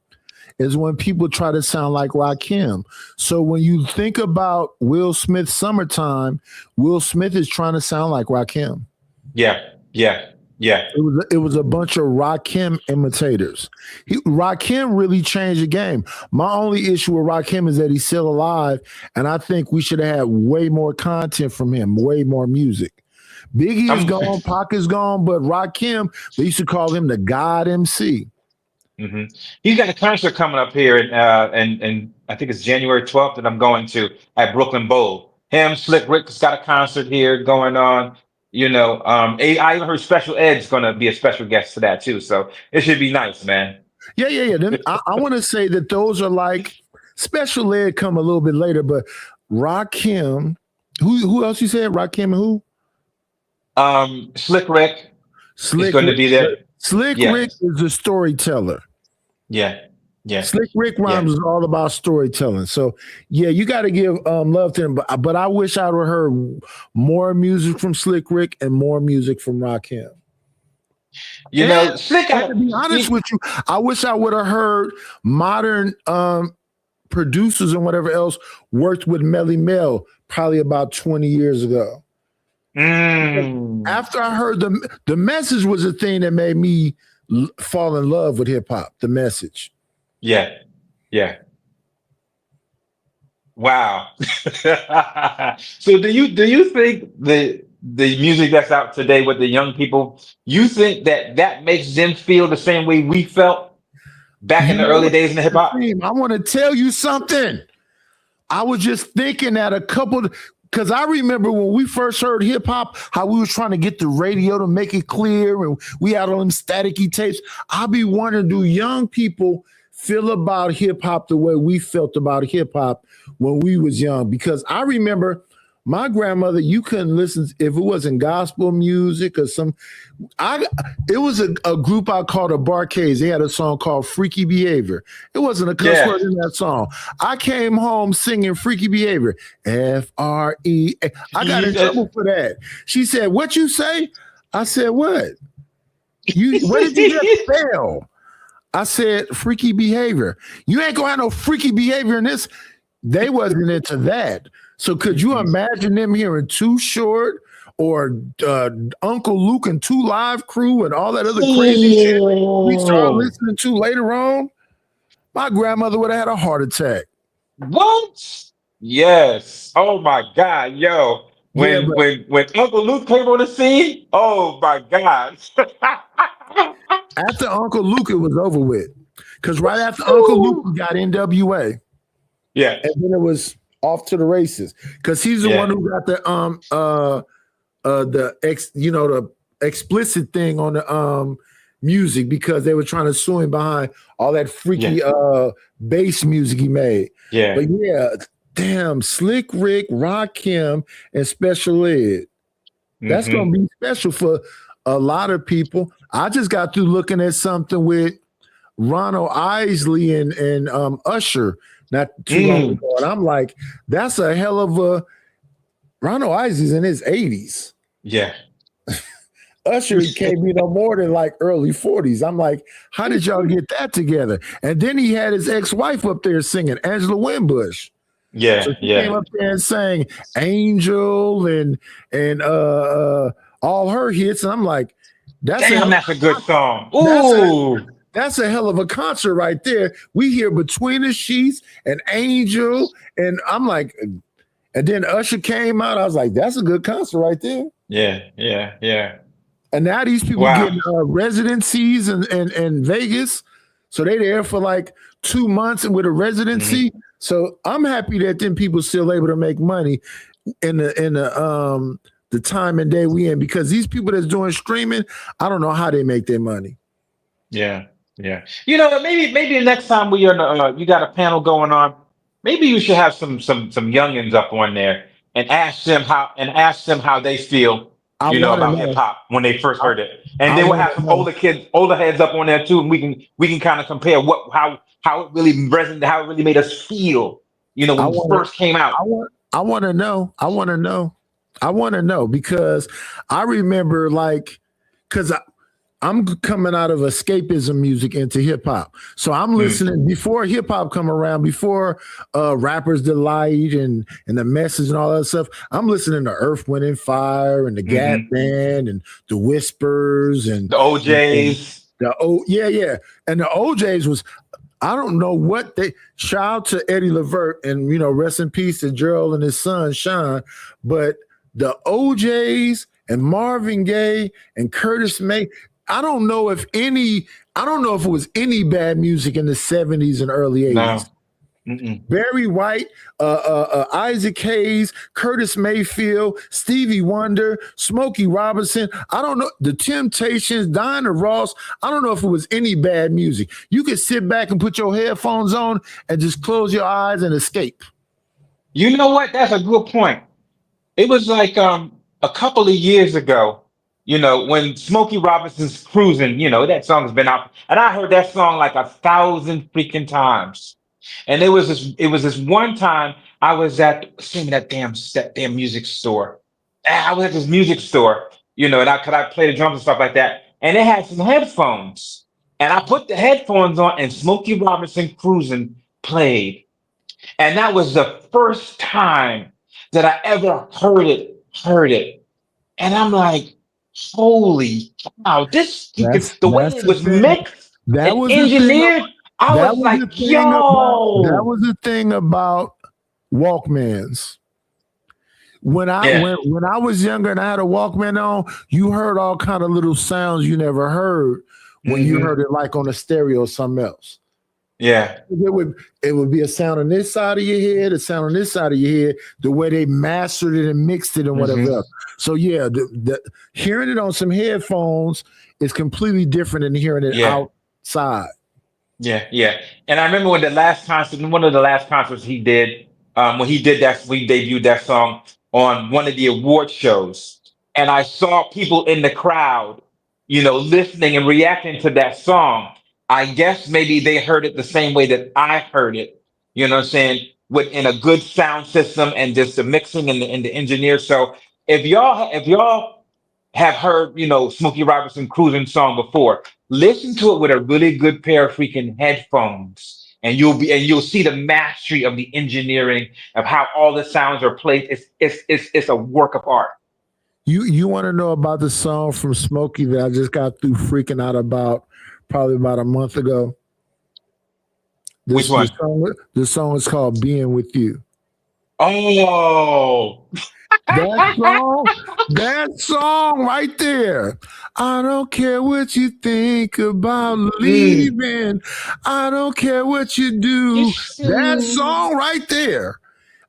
is when people try to sound like Rakim. So when you think about Will Smith's Summertime, Will Smith is trying to sound like Rakim. Yeah. It was a bunch of Rakim imitators. Rakim really changed the game. My only issue with Rakim is that he's still alive, and I think we should have had way more content from him, way more music. Biggie is gone, Pac is gone, but Rakim, they used to call him the God MC. Mm-hmm. He's got a concert coming up here, and I think it's January 12th that I'm going to at Brooklyn Bowl. Him, Slick Rick's got a concert here going on. I even heard Special Ed's going to be a special guest to that too, so it should be nice, man. Yeah. I want to say that those are like Special Ed come a little bit later, but Rakim, who else you said? Rakim and who? Slick Rick is going to be there. Slick Rick is a storyteller. Yeah. Slick Rick Rhymes is all about storytelling. So you got to give love to him. But I wish I would have heard more music from Slick Rick and more music from Rakim. Slick. To be honest with you, I wish I would have heard modern producers and whatever else worked with Melly Mel probably about 20 years ago. After I heard the message was the thing that made me fall in love with hip hop. The message. Yeah. Wow. So do you think the music that's out today with the young people, you think that makes them feel the same way we felt back in the early days in the hip hop? I want to tell you something. I was just thinking that because I remember when we first heard hip hop, how we was trying to get the radio to make it clear, and we had all them staticky tapes. I'll be wondering, do young people feel about hip hop the way we felt about hip hop when we was young? Because I remember my grandmother, you couldn't listen if it wasn't gospel music or it was a group I called the Barcades. They had a song called Freaky Behavior. It wasn't a cuss word in that song. I came home singing Freaky Behavior. F-R-E. I got in trouble for that. She said, "What you say?" I said, "What? What did you just spell?" I said, "Freaky Behavior." You ain't gonna have no freaky behavior in this. They wasn't into that. So could you imagine them hearing Too Short or Uncle Luke and 2 Live Crew and all that other crazy shit we started listening to later on? My grandmother would have had a heart attack. What? Yes. Oh my God, yo. When Uncle Luke came on the scene, oh my God. After Uncle Luke, it was over with. Because right after Uncle Luke, we got NWA. Yeah. And then it was off to the races. Because he's the one who got the explicit thing on the music, because they were trying to sue him behind all that freaky bass music he made. Yeah. But yeah, damn, Slick Rick, Rakim, and Special Ed. That's gonna be special for a lot of people. I just got through looking at something with Ronald Isley and Usher not too long ago, and I'm like, that's a hell of a. Ronald Isley's in his 80s. Yeah. Usher can't be no more than like early 40s. I'm like, how did y'all get that together? And then he had his ex-wife up there singing, Angela Winbush. Yeah, so she came up there and sang Angel and all her hits, and I'm like, that's a good song. Ooh, that's a hell of a concert right there. We hear Between the Sheets and Angel, and I'm like, and then Usher came out. I was like, that's a good concert right there. Yeah. And now these people getting residencies in Vegas, so they there for like 2 months and with a residency. So I'm happy that then people still able to make money in the time and day we in, because these people that's doing streaming, I don't know how they make their money. Yeah. You know, maybe the next time we are you got a panel going on, maybe you should have some youngins up on there and ask them how they feel. About hip hop when they first heard it, and then we'll have some older heads up on there too, and we can kind of compare how it really resonated, how it really made us feel. When it first came out. I want to know because I remember because I'm coming out of escapism music into hip hop. So I'm listening before hip hop come around, before Rapper's Delight and the Message and all that stuff. I'm listening to Earth, Wind and Fire and the Gap Band and the Whispers and the OJs. And the OJs was, I don't know what they, shout out to Eddie Levert and rest in peace to Gerald and his son Sean, but the OJs and Marvin Gaye and Curtis May, I don't know if it was any bad music in the 70s and early 80s. No. Barry White, Isaac Hayes, Curtis Mayfield, Stevie Wonder, Smokey Robinson. I don't know. The Temptations, Diana Ross. I don't know if it was any bad music. You could sit back and put your headphones on and just close your eyes and escape. You know what? That's a good point. It was like a couple of years ago. When Smokey Robinson's Cruising, that song's been out, and I heard that song like 1,000 freaking times. And it was this one time I was at that damn music store. I was at this music store, and I play the drums and stuff like that. And it had some headphones, and I put the headphones on, and Smokey Robinson Cruising played, and that was the first time that I ever heard it, and I'm like, holy cow, the way it was mixed and engineered, I was like, yo. That was the thing about Walkmans. When I was younger and I had a Walkman on, you heard all kind of little sounds you never heard when you heard it like on a stereo or something else. Yeah. It would be a sound on this side of your head, a sound on this side of your head, the way they mastered it and mixed it and whatever else. So yeah, the hearing it on some headphones is completely different than hearing it outside. Yeah. And I remember one of the last concerts he did, when he debuted that song on one of the award shows, and I saw people in the crowd, listening and reacting to that song. I guess maybe they heard it the same way that I heard it, you know what I'm saying, in a good sound system and just the mixing and the engineer. So if y'all have heard, Smokey Robinson Cruising song before, listen to it with a really good pair of freaking headphones, and you'll see the mastery of the engineering of how all the sounds are played. It's a work of art. You want to know about the song from Smokey that I just got through freaking out about? Probably about a month ago. Which one? The song is called "Being with You." Oh, That song right there. I don't care what you think about leaving. I don't care what you do. That song right there.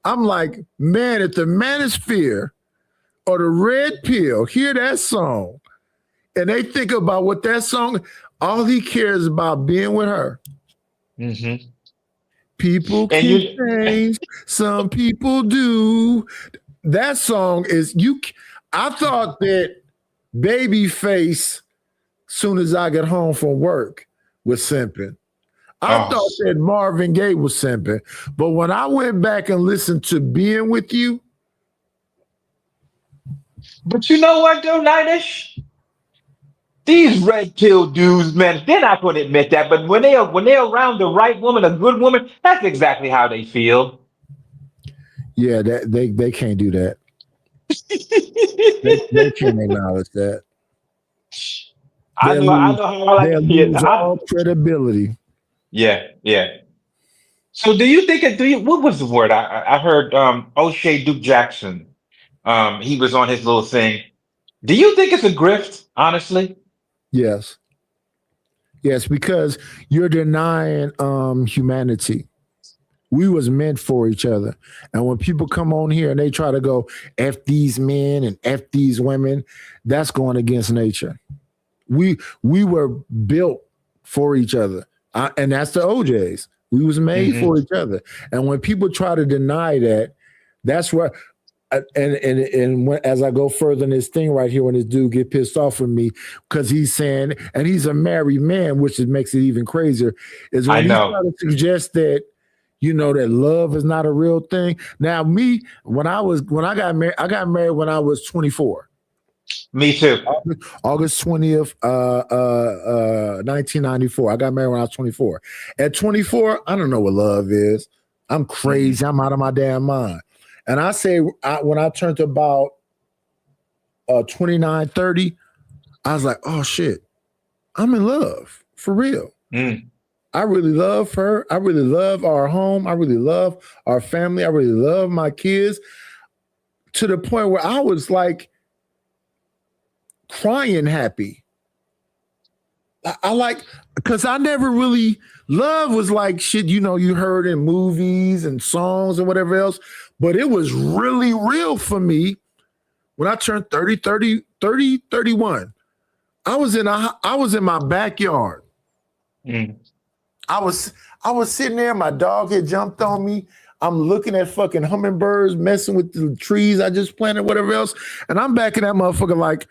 I'm like, man, if the Manosphere or the Red Pill hear that song and they think about what that song, all he cares about being with her. Mm-hmm. People can change. Some people do. That song is you. I thought that Babyface, soon as I get home from work, was simping. I thought that Marvin Gaye was simping. But when I went back and listened to Being With You. But you know what, though, Nightish? These red pill dudes, man, they're not going to admit that. But when they're around the right woman, a good woman, that's exactly how they feel. Yeah, they can't do that. they can't acknowledge that. I know how I like to see it. All credibility. Yeah. So do you think what was the word? I heard O'Shea Duke Jackson. He was on his little thing. Do you think it's a grift, honestly? Yes, because you're denying humanity. We was meant for each other. And when people come on here and they try to go F these men and F these women, that's going against nature. We were built for each other. And that's the OJs. We was made for each other. And when people try to deny that, that's where, and when, as I go further in this thing right here, when this dude get pissed off with me, because he's saying, and he's a married man, which makes it even crazier, is when he try to suggest that, you know, that love is not a real thing. Now, me, when I got married when I was 24. Me too. August 20th, 1994. I got married when I was 24. At 24, I don't know what love is. I'm crazy. I'm out of my damn mind. And I say, when I turned to about 29, 30, I was like, oh shit, I'm in love for real. I really love her. I really love our home. I really love our family. I really love my kids, to the point where I was like crying happy. I like, because I never really, love was like shit, you know, you heard in movies and songs and whatever else, but it was really real for me when I turned 31. I was in my backyard. I was sitting there, my dog had jumped on me. I'm looking at fucking hummingbirds messing with the trees I just planted, whatever else. And I'm back in that motherfucker like,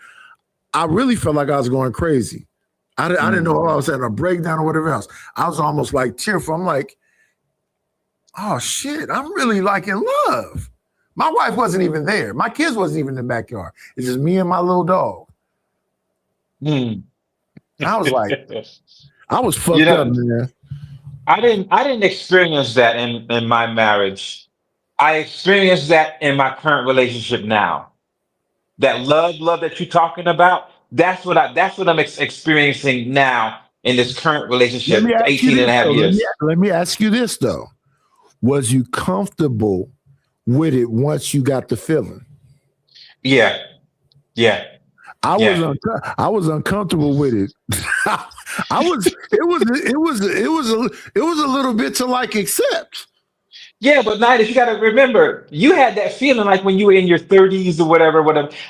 I really felt like I was going crazy. I didn't know I was having a breakdown or whatever else. I was almost like tearful. I'm like, oh shit, I'm really like in love. My wife wasn't even there. My kids wasn't even in the backyard. It's just me and my little dog. I was like, I was fucked up, man. I didn't experience that in my marriage. I experienced that in my current relationship now. That love that you're talking about, that's what I'm experiencing now in this current relationship, 18 and a half years. Let me ask you this though. Was you comfortable with it once you got the feeling? Yeah. I was uncomfortable with it. It was a little bit to like accept. Yeah, but Nightish, you got to remember, you had that feeling like when you were in your 30s or whatever.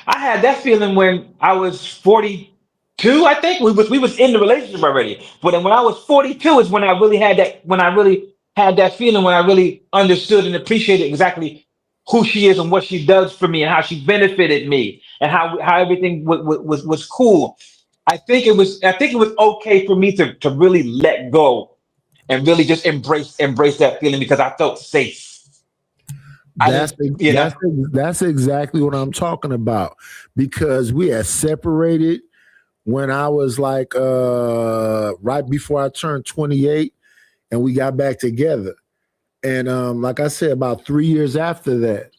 I had that feeling when I was 42. I think we was in the relationship already. But then when I was 42 is when I really had that. When I really had that feeling, when I really understood and appreciated exactly who she is and what she does for me and how she benefited me and how everything was cool. I think it was okay for me to really let go and really just embrace that feeling because I felt safe. That's exactly what I'm talking about, because we had separated when I was like right before I turned 28, and we got back together. And like I said, about 3 years after that,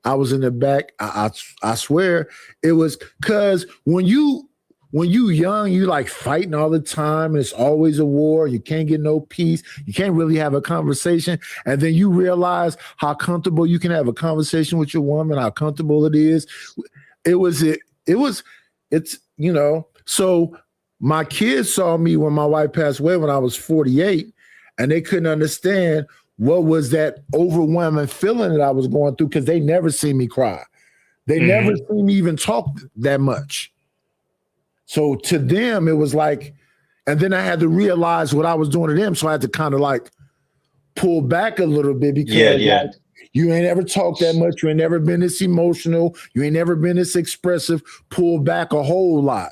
I was in the back. I swear it was because when you when you young, you like fighting all the time, and it's always a war. You can't get no peace. You can't really have a conversation. And then you realize how comfortable you can have a conversation with your woman, how comfortable it is. It's, you know, so my kids saw me when my wife passed away when I was 48, and they couldn't understand what was that overwhelming feeling that I was going through because they never seen me cry. They never seen me even talk that much. So to them, it was like, and then I had to realize what I was doing to them. So I had to kind of like pull back a little bit because like, you ain't ever talked that much. You ain't never been this emotional. You ain't never been this expressive. Pull back a whole lot.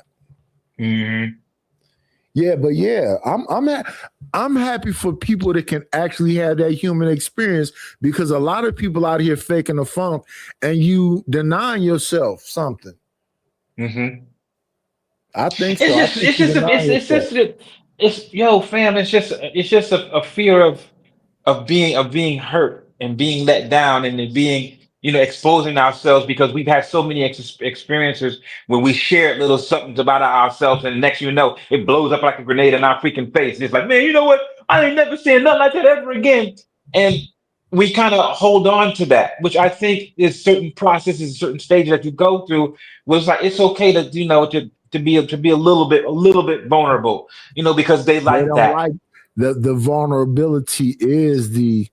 Yeah, but yeah, I'm happy for people that can actually have that human experience, because a lot of people out here faking the funk and you denying yourself something. I think so. It's just a fear of being hurt and being let down and then being, you know, exposing ourselves, because we've had so many experiences when we shared little something about ourselves, and the next you know, it blows up like a grenade in our freaking face. And it's like, man, you know what? I ain't never saying nothing like that ever again. And we kind of hold on to that, which I think is certain processes, certain stages that you go through, where it's like it's okay to, you know, to be a little bit vulnerable, you know, because they like that. Like the vulnerability is the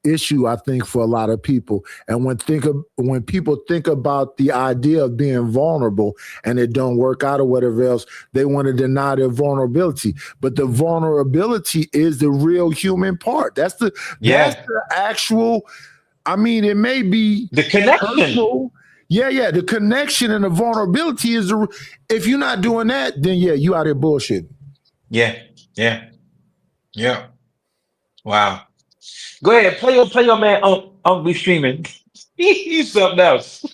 issue, I think, for a lot of people. And when people think about the idea of being vulnerable and it don't work out or whatever else, they want to deny their vulnerability. But the vulnerability is the real human part. That's the actual. I mean, it may be the connection. Personal. Yeah. The connection and the vulnerability is if you're not doing that, then you out here bullshitting. Yeah. Wow. Go ahead, play your man on be streaming. He's something else.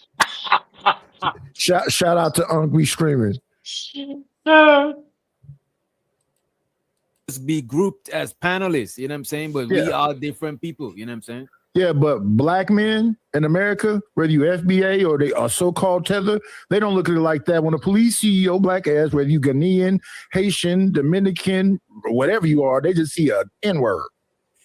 Shout out to Uncle Screaming. Let's be grouped as panelists, you know what I'm saying? But we are different people, you know what I'm saying? Yeah, but black men in America, whether you FBA or they are so-called tether, they don't look at it like that. When the police see your black ass, whether you Ghanaian, Haitian, Dominican, or whatever you are, they just see an N-word.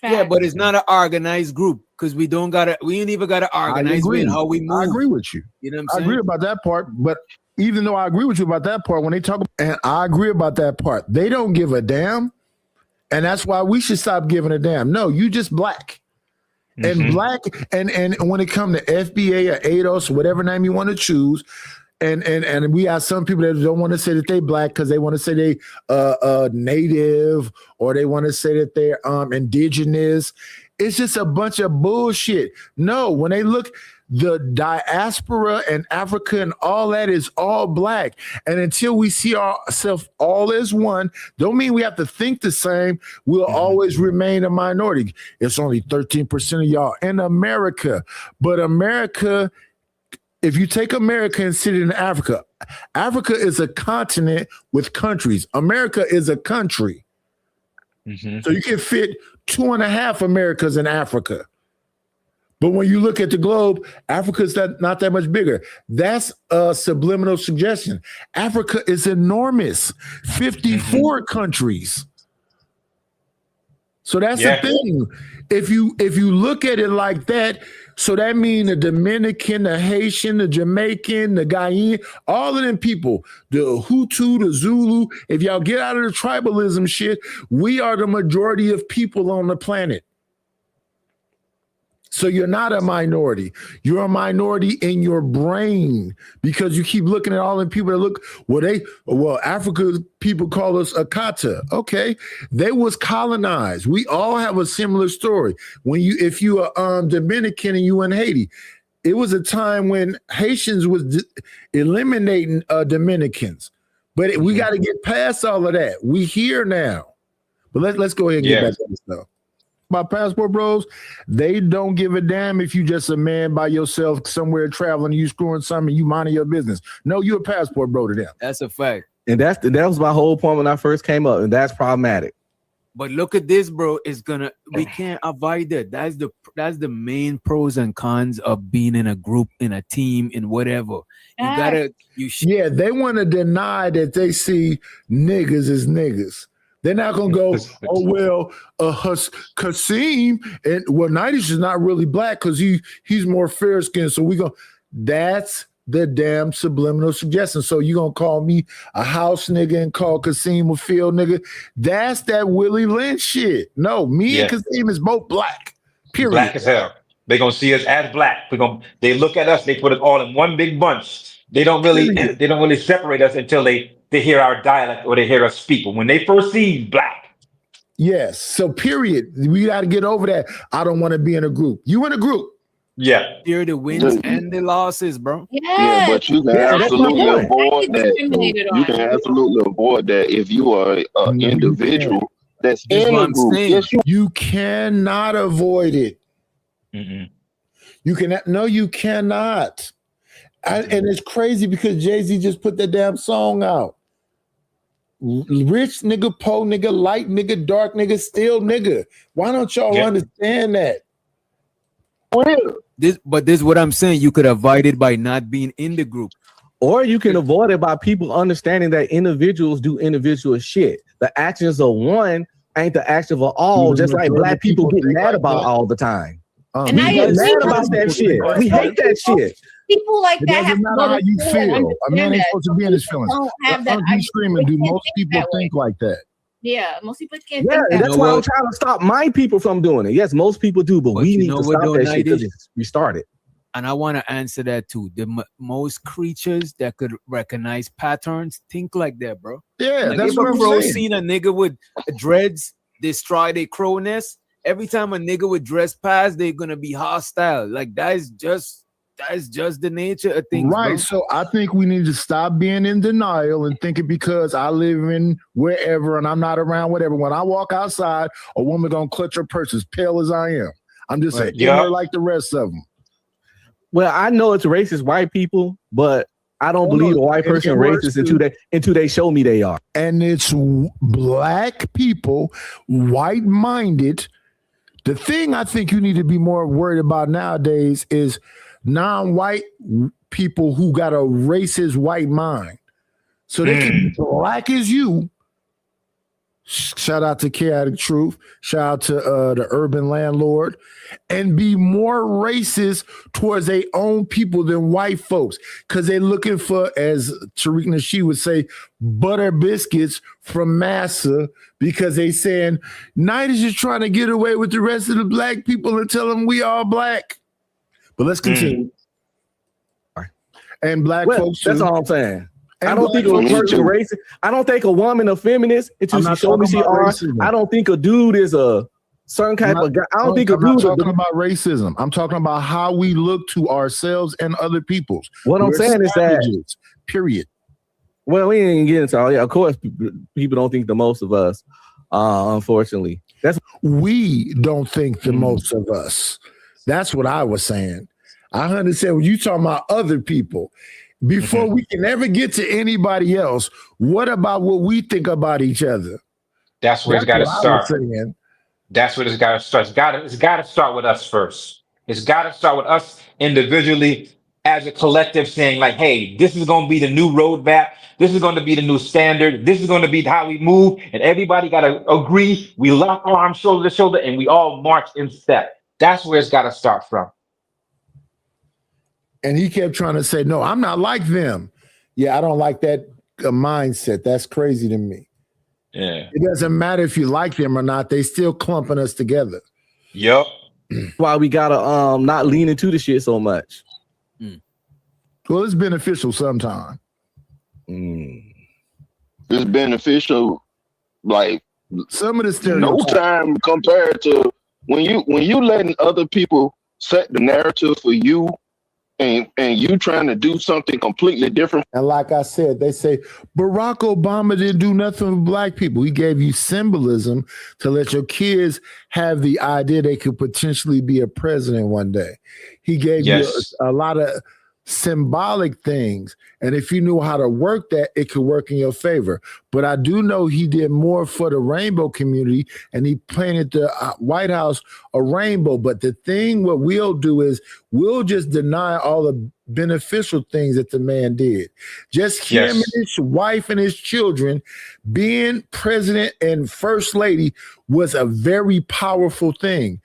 Yeah, but it's not an organized group, because we ain't even gotta organize with how we move. I agree with you. You know what I'm saying? I agree about that part, but even though I agree with you about that part, when they talk, and I agree about that part, they don't give a damn, and that's why we should stop giving a damn. No, you just black. And black, and when it comes to FBA or ADOS, whatever name you want to choose, and we have some people that don't want to say that they black because they want to say they native, or they want to say that they're indigenous. It's just a bunch of bullshit. No, when they look, the diaspora and Africa and all that is all black. And until we see ourselves all as one, don't mean we have to think the same. We'll always remain a minority. It's only 13% of y'all in America. But America, if you take America and sit it in Africa, Africa is a continent with countries. America is a country. So you can fit 2.5 Americas in Africa. But when you look at the globe, Africa's not that much bigger. That's a subliminal suggestion. Africa is enormous, 54 countries. So that's the thing. If you look at it like that, so that means the Dominican, the Haitian, the Jamaican, the Ghanaian, all of them people, the Hutu, the Zulu, if y'all get out of the tribalism shit, we are the majority of people on the planet. So you're not a minority. You're a minority in your brain, because you keep looking at all the people that look, Africa people call us Akata. Okay, they was colonized. We all have a similar story. If you are Dominican and you in Haiti, it was a time when Haitians was eliminating Dominicans. But we got to get past all of that. We here now. But let's go ahead and get back to this stuff. My passport bros, they don't give a damn if you just a man by yourself somewhere traveling, you screwing something, you minding your business. No, you're a passport bro to them. That's a fact. And that was my whole point when I first came up, and that's problematic. But look at this, bro. We can't avoid that. That's the main pros and cons of being in a group, in a team, in whatever. Yeah, they want to deny that they see niggas as niggas. They're not gonna go, oh well, Kasim, and well, 90s is not really black because he's more fair skinned. So we go, that's the damn subliminal suggestion. So you gonna call me a house nigga and call Kasim a field nigga? That's that Willie Lynch shit. No, me and Kasim is both black. Period. Black as hell. They gonna see us as black. They look at us. They put it all in one big bunch. They don't really separate us until they hear our dialect or they hear us speak. But when they first see black. Yes. So period. We got to get over that. I don't want to be in a group. You in a group. Yeah. Hear the wins and the losses, bro. Yeah, but you can absolutely avoid that. You can absolutely avoid that if you are an individual that's in a group. Yes, you cannot avoid it. Mm-mm. You cannot. No, you cannot. And it's crazy because Jay-Z just put that damn song out. Rich nigga, poor nigga, light nigga, dark nigga, still nigga. Why don't y'all understand that? This is what I'm saying. You could avoid it by not being in the group. Or you can avoid it by people understanding that individuals do individual shit. The actions of one ain't the actions of all, just like black people get mad about all the time. We get mad about that shit. We hate that shit. People like that have to matter go how to you school and feel. A man ain't understand supposed to be in his feelings. Don't have that You screaming. Do most people think like that? Yeah, most people can't Yeah, think that. that's why I'm trying to stop my people from doing it. Yes, most people do, but we need to stop that shit because we started. And I want to answer that too. Most creatures that could recognize patterns think like that, bro. Yeah, like that's if what a I'm crow saying. seen a nigga with dreads destroy their crow nest, every time a nigga with dress pass, they're gonna be hostile. Like that's just the nature of things, Right. bro. So I think we need to stop being in denial and thinking because I live in wherever and I'm not around whatever. When I walk outside, a woman gonna clutch her purse as pale as I am. I'm just saying, like the rest of them. Well, I know it's racist white people, but I don't believe a white person racist until they show me they are. And it's black people, white-minded. The thing I think you need to be more worried about nowadays is non-white people who got a racist white mind. So they can be black as you. Shout out to Chaotic Truth. Shout out to the Urban Landlord. And be more racist towards their own people than white folks. Because they're looking for, as Tariq Nasheed would say, butter biscuits from Massa. Because they saying, Night is just trying to get away with the rest of the black people and tell them we all black. But let's continue. And black folks too. That's all I'm saying. And I don't think a person racist. I don't think a woman a feminist until she show me she are. I don't think a dude is a certain type of guy. I don't think a dude. I'm not talking about racism. I'm talking about how we look to ourselves and other people's. What I'm saying is that. Period. Well, we ain't getting into all. Yeah, of course, people don't think the most of us. Unfortunately, we don't think the most of us. That's what I was saying. I understand when you talking about other people. Before we can ever get to anybody else, what about what we think about each other? That's where it's got to start. That's where it's got to start. It's got to start with us first. It's got to start with us individually as a collective saying like, hey, this is going to be the new roadmap. This is going to be the new standard. This is going to be how we move. And everybody got to agree. We lock arms shoulder to shoulder and we all march in step. That's where it's got to start from. And he kept trying to say, no, I'm not like them. Yeah, I don't like that mindset. That's crazy to me. Yeah. It doesn't matter if you like them or not. They still clumping us together. Yep. Why we gotta not lean into the shit so much. Well, it's beneficial sometimes. It's beneficial, like some of the stereotypes. No time compared to when you letting other people set the narrative for you. And you trying to do something completely different. And like I said, they say Barack Obama didn't do nothing with black people. He gave you symbolism to let your kids have the idea they could potentially be a president one day. He gave you a lot of symbolic things. And if you knew how to work that, it could work in your favor. But I do know he did more for the rainbow community, and he painted the White House a rainbow. But the thing what we'll do is we'll just deny all the beneficial things that the man did. Just him and his wife and his children being president and first lady was a very powerful thing.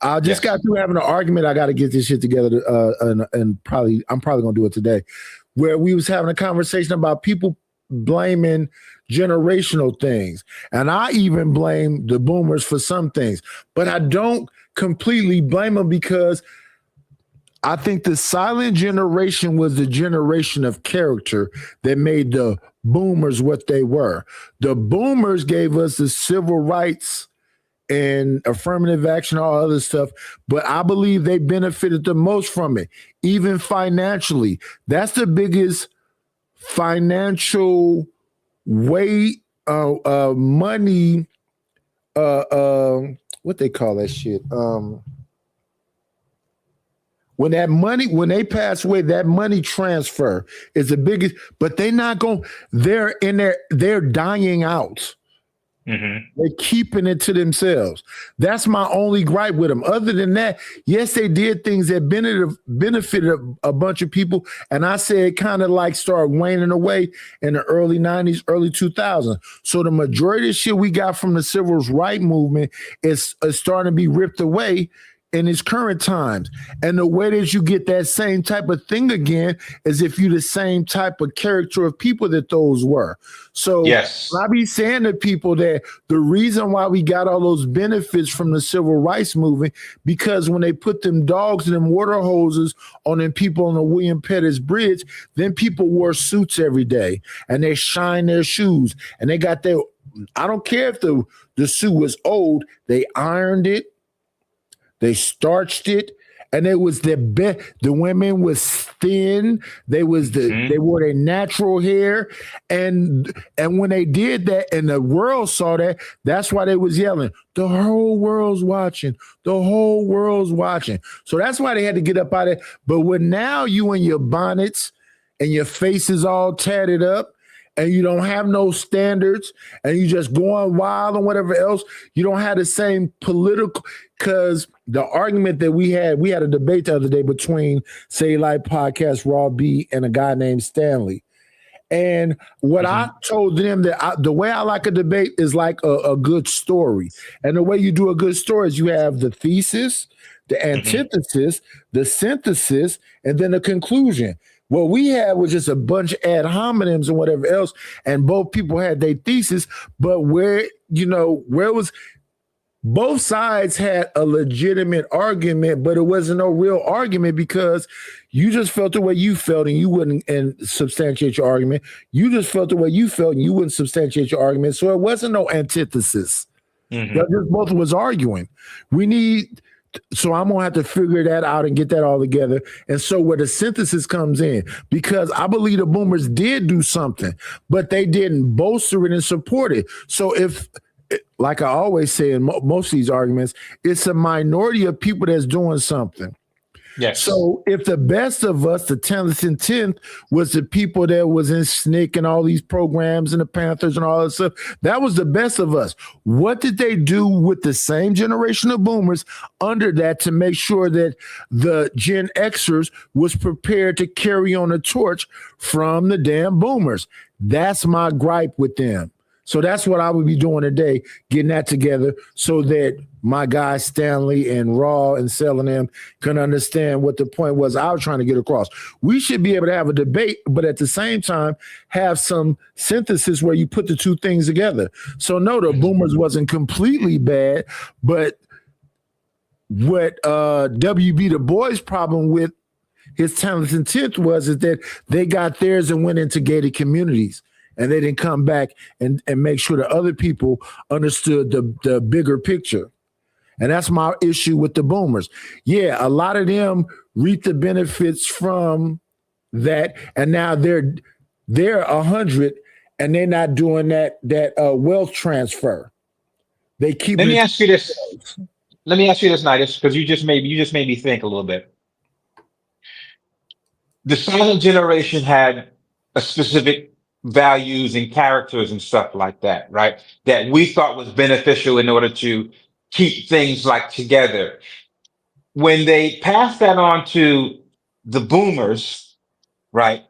I just got through having an argument. I got to get this shit together, and I'm probably gonna do it today, where we was having a conversation about people blaming generational things, and I even blame the boomers for some things, but I don't completely blame them because I think the silent generation was the generation of character that made the boomers what they were. The boomers gave us the civil rights and affirmative action, all other stuff, but I believe they benefited the most from it, even financially. That's the biggest financial weight, money, what they call that shit. When they pass away, that money transfer is the biggest, but they're dying out. They're keeping it to themselves. That's my only gripe with them. Other than that, yes, they did things that benefited a bunch of people. And I say it kind of like started waning away in the early 90s, early 2000s. So the majority of shit we got from the civil rights movement is starting to be ripped away in its current times. And the way that you get that same type of thing again is if you're the same type of character of people that those were. So I be saying to people that the reason why we got all those benefits from the civil rights movement, because when they put them dogs and them water hoses on them people on the William Pettis Bridge, then people wore suits every day and they shine their shoes and they got their, I don't care if the suit was old, they ironed it, they starched it, and it was the best. The women was thin. They was they wore their natural hair, and when they did that, and the world saw that, that's why they was yelling. The whole world's watching. The whole world's watching. So that's why they had to get up out of it. But when now you in your bonnets and your face is all tatted up, and you don't have no standards, and you just going wild and whatever else, you don't have the same political, because the argument that we had a debate the other day between Say Life Podcast, Raw B, and a guy named Stanley. And what I told them that the way I like a debate is like a good story. And the way you do a good story is you have the thesis, the antithesis, the synthesis, and then the conclusion. What we had was just a bunch of ad hominems and whatever else, and both people had their thesis, but where was both sides had a legitimate argument, but it wasn't no real argument because you just felt the way you felt and you wouldn't substantiate your argument. You just felt the way you felt and you wouldn't substantiate your argument. So it wasn't no antithesis. Just both was arguing. So I'm gonna have to figure that out and get that all together. And so where the synthesis comes in, because I believe the boomers did do something, but they didn't bolster it and support it. So if, like I always say in most of these arguments, it's a minority of people that's doing something. Yes. So if the best of us, the 10th and 10th, was the people that was in SNCC and all these programs and the Panthers and all that stuff, that was the best of us. What did they do with the same generation of boomers under that to make sure that the Gen Xers was prepared to carry on the torch from the damn boomers? That's my gripe with them. So that's what I would be doing today, getting that together so that my guys Stanley and Raw and selling them can understand what the point was I was trying to get across. We should be able to have a debate, but at the same time have some synthesis where you put the two things together. So no, the boomers wasn't completely bad, but what WB Du Bois' problem with his 10th and 10th was is that they got theirs and went into gated communities. And they didn't come back and make sure that other people understood the bigger picture. And that's my issue with the boomers. Yeah, a lot of them reap the benefits from that. And now they're 100 and they're not doing that wealth transfer. They keep. Let me ask you this, Nidus, because you just made me think a little bit. the silent generation had a specific values and characters and stuff like that, right? That we thought was beneficial in order to keep things like together. When they passed that on to the boomers, right?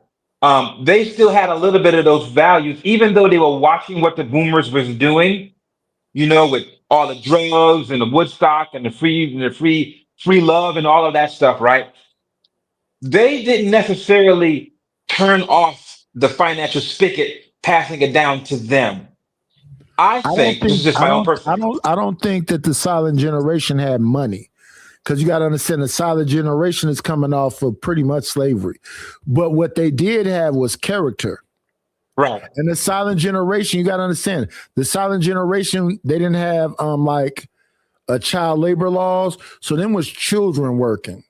They still had a little bit of those values, even though they were watching what the boomers was doing, you know, with all the drugs and the Woodstock and the free love and all of that stuff, right? They didn't necessarily turn off the financial spigot, passing it down to them. I think this is just my own personal. I don't think that the silent generation had money, because you got to understand the silent generation is coming off of pretty much slavery, but what they did have was character. Right. And the silent generation, you got to understand, the silent generation, they didn't have like a child labor laws, so them was children working.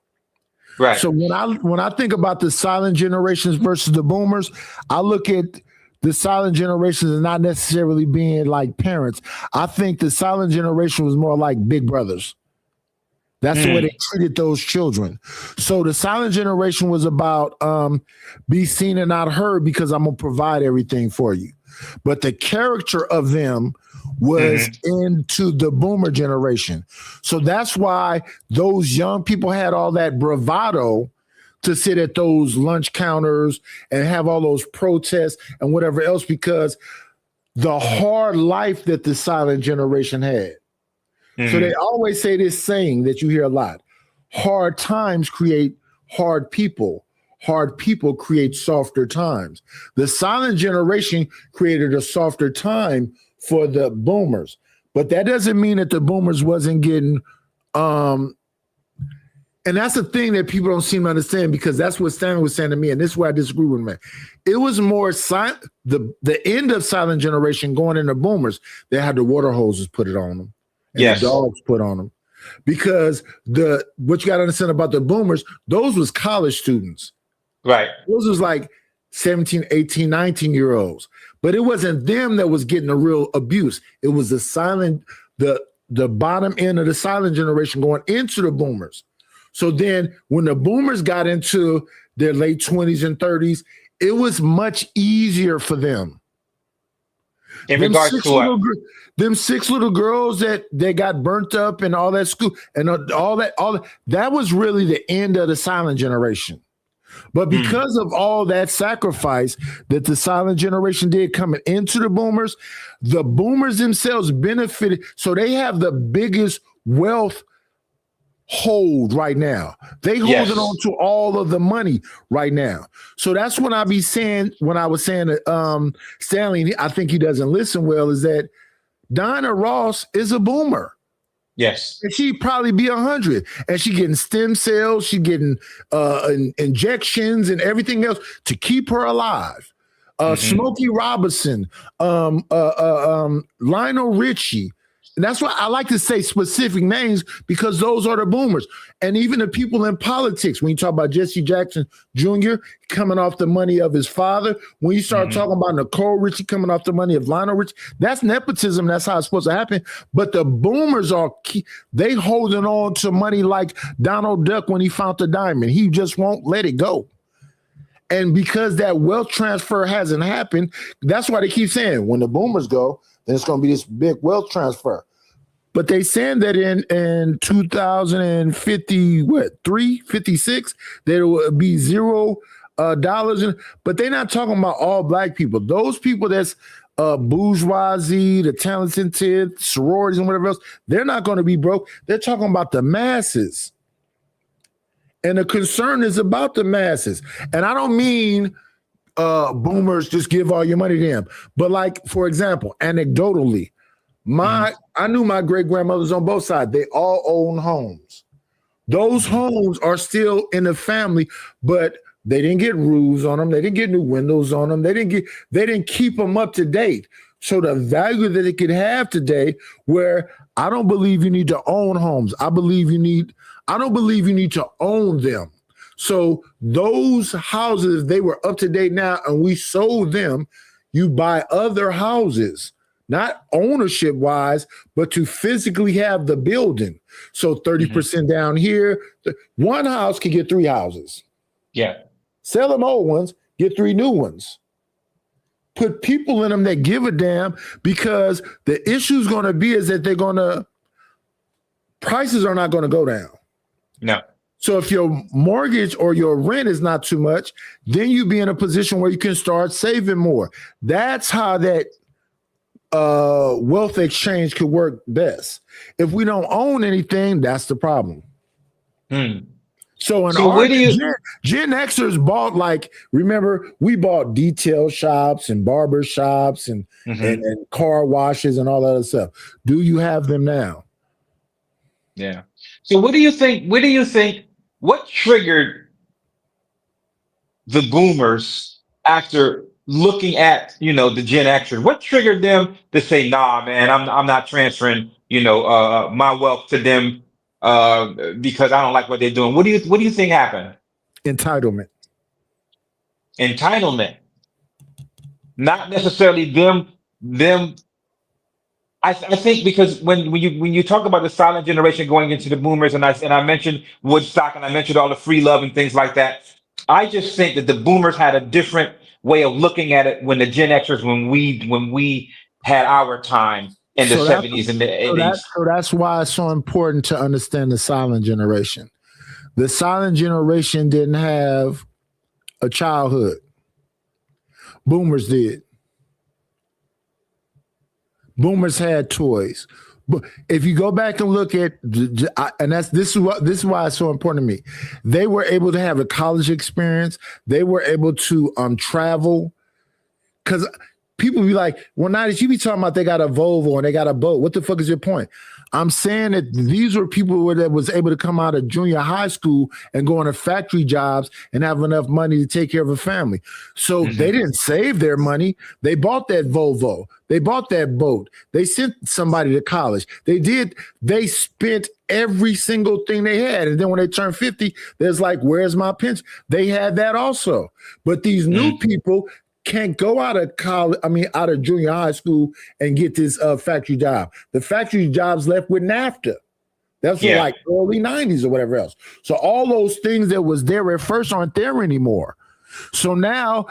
Right. So when I think about the silent generations versus the boomers, I look at the silent generations as not necessarily being like parents. I think the silent generation was more like big brothers. That's the way they treated those children. So the silent generation was about be seen and not heard, because I'm gonna provide everything for you. But the character of them was into the boomer generation. So that's why those young people had all that bravado to sit at those lunch counters and have all those protests and whatever else, because the hard life that the silent generation had. So they always say this saying that you hear a lot: hard times create hard people. Hard people create softer times. The silent generation created a softer time for the boomers, but that doesn't mean that the boomers wasn't getting and that's the thing that people don't seem to understand, because that's what Stanley was saying to me, and this is where I disagree with him. It was more the end of silent generation going into boomers. They had the water hoses put it on them, and the dogs put on them, because what you got to understand about the boomers, those was college students. Right. Those was like 17, 18, 19-year-olds. But it wasn't them that was getting the real abuse. It was the bottom end of the silent generation going into the boomers. So then when the boomers got into their late 20s and 30s, it was much easier for them. In regards to what? Them 6 little girls that they got burnt up and all that school and all that was really the end of the silent generation. But because of all that sacrifice that the silent generation did coming into the boomers themselves benefited. So they have the biggest wealth hold right now. They holding on to all of the money right now. So that's when I was saying that Stanley, I think he doesn't listen well, is that Diana Ross is a boomer. Yes. And she'd probably be 100, and she getting stem cells, she getting injections and everything else to keep her alive. Smokey Robinson, Lionel Richie. And that's why I like to say specific names, because those are the boomers. And even the people in politics, when you talk about Jesse Jackson Jr. coming off the money of his father, when you start talking about Nicole Richie coming off the money of Lionel Richie, that's nepotism. That's how it's supposed to happen. But the boomers they holding on to money like Donald Duck when he found the diamond. He just won't let it go. And because that wealth transfer hasn't happened, that's why they keep saying when the boomers go, then it's going to be this big wealth transfer. But they saying that in 2056, there will be $0. But they're not talking about all black people. Those people that's bourgeoisie, the talented, sororities and whatever else, they're not going to be broke. They're talking about the masses. And the concern is about the masses. And I don't mean boomers just give all your money to them. But like, for example, anecdotally, I knew my great grandmothers on both sides. They all own homes. Those homes are still in the family, but they didn't get roofs on them. They didn't get new windows on them. They didn't keep them up to date. So the value that it could have today, where I don't believe you need to own homes. I don't believe you need to own them. So those houses, they were up to date now, and we sold them. You buy other houses, not ownership wise, but to physically have the building. So 30% down here, one house can get 3 houses. Yeah. Sell them old ones, get 3 new ones. Put people in them that give a damn, because the issue's going to be is that prices are not going to go down. No. So if your mortgage or your rent is not too much, then you be in a position where you can start saving more. That's how that wealth exchange could work best. If we don't own anything, that's the problem. So where do you Gen Xers bought, like, remember, we bought detail shops and barber shops and car washes and all that other stuff. Do you have them now? Yeah. So what do you think? What triggered the boomers after looking at, the Gen Xers? What triggered them to say, nah, man, I'm not transferring, my wealth to them because I don't like what they're doing? What do you think happened? Entitlement. Not necessarily them. I think because when you talk about the silent generation going into the boomers, and I mentioned Woodstock, and I mentioned all the free love and things like that, I just think that the boomers had a different way of looking at it when the Gen Xers, when we had our time in the 70s and the 80s. So that's why it's so important to understand the silent generation. The silent generation didn't have a childhood. Boomers did. Boomers had toys. But if you go back and look at, and this is why it's so important to me. They were able to have a college experience. They were able to travel. Because people be like, well, now that you be talking about they got a Volvo and they got a boat, what the fuck is your point? I'm saying that these were people that was able to come out of junior high school and go into factory jobs and have enough money to take care of a family. So they didn't save their money. They bought that Volvo. They bought that boat. They sent somebody to college. They spent every single thing they had. And then when they turned 50, there's like, where's my pension? They had that also. But these new people can't go out of college, out of junior high school and get this factory job. The factory jobs left with NAFTA. That's like early 90s or whatever else. So all those things that was there at first aren't there anymore. So now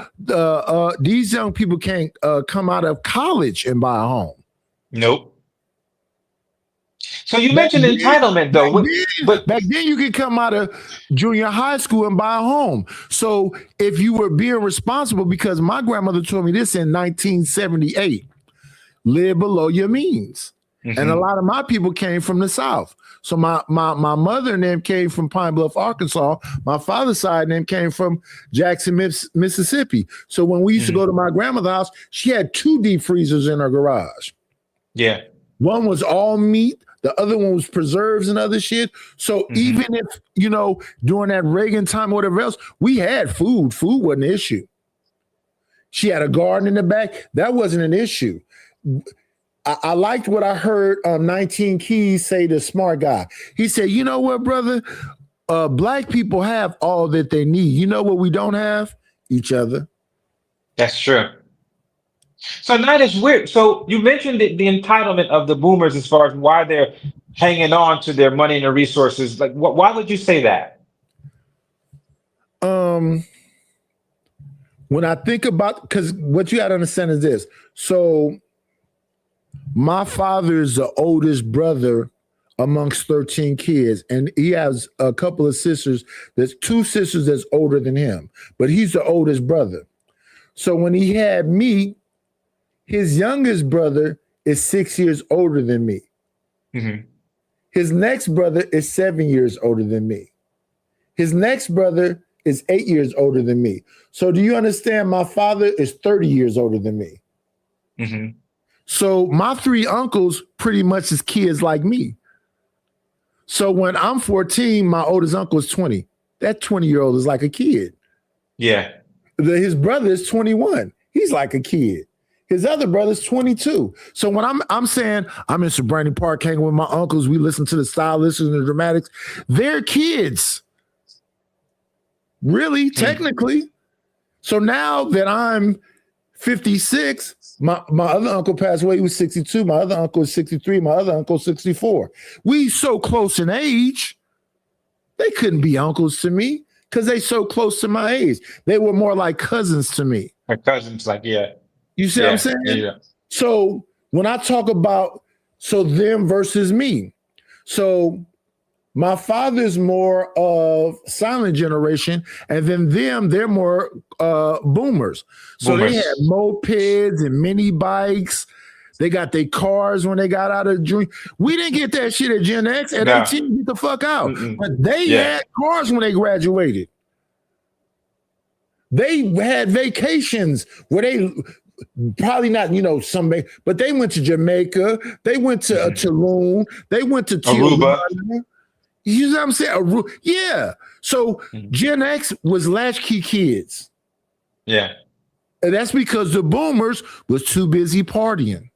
these young people can't come out of college and buy a home. Nope. So you mentioned entitlement, though. But back then you could come out of junior high school and buy a home. So if you were being responsible, because my grandmother told me this in 1978, live below your means. And a lot of my people came from the South. So my mother and them came from Pine Bluff, Arkansas. My father's side and them came from Jackson, Mississippi. So when we used to go to my grandmother's house, she had 2 deep freezers in her garage. Yeah. One was all meat. The other one was preserves and other shit. So even if, during that Reagan time or whatever else, we had food. Food wasn't an issue. She had a garden in the back. That wasn't an issue. I liked what I heard 19 Keys say to Smart Guy. He said, you know what, brother? Black people have all that they need. You know what we don't have? Each other. That's true. So now it's weird. So you mentioned the entitlement of the boomers as far as why they're hanging on to their money and their resources. Like, why would you say that? When I think about, because what you got to understand is this. So my father is the oldest brother amongst 13 kids, and he has a couple of sisters. There's 2 sisters that's older than him, but he's the oldest brother. So when he had me, his youngest brother is 6 years older than me. His next brother is 7 years older than me. His next brother is 8 years older than me. So do you understand? My father is 30 years older than me. So my 3 uncles pretty much is kids like me. So when I'm 14, my oldest uncle is 20. That 20-year-old is like a kid. Yeah. His brother is 21. He's like a kid. His other brother's 22. So when I'm saying I'm in Sobrani Park hanging with my uncles, we listen to the stylists and the dramatics, they're kids. Really, technically. So now that I'm 56, my other uncle passed away, he was 62. My other uncle is 63. My other uncle is 64. We so close in age, they couldn't be uncles to me because they so close to my age. They were more like cousins to me. Her cousins, like, yeah. You see what I'm saying? Yeah. So when I talk about them versus me, so my father's more of silent generation, and then they're more boomers. So they had mopeds and mini bikes. They got their cars when they got out of junior. We didn't get that shit at Gen X. At 18, get the fuck out. But they had cars when they graduated. They had vacations where they probably not, but they went to Jamaica. They went to Tulum. They went to Aruba. You know what I'm saying? Yeah. So Gen X was latchkey kids. Yeah. And that's because the boomers was too busy partying.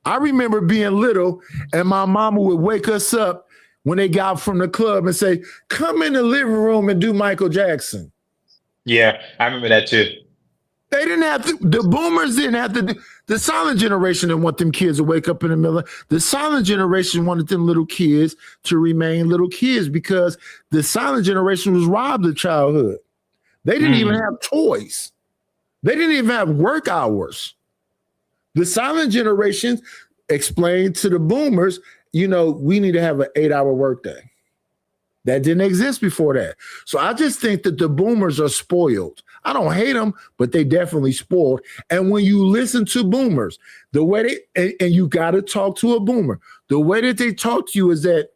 I remember being little and my mama would wake us up when they got from the club and say, come in the living room and do Michael Jackson. Yeah, I remember that too. They didn't have to, the boomers didn't have to, the silent generation didn't want them kids to wake up in the middle. The silent generation wanted them little kids to remain little kids because the silent generation was robbed of childhood. They didn't even have toys. They didn't even have work hours. The silent generation explained to the boomers, we need to have an 8-hour workday. That didn't exist before that. So I just think that the boomers are spoiled. I don't hate them, but they definitely spoiled. And when you listen to boomers, the way they, and you got to talk to a boomer, the way that they talk to you is that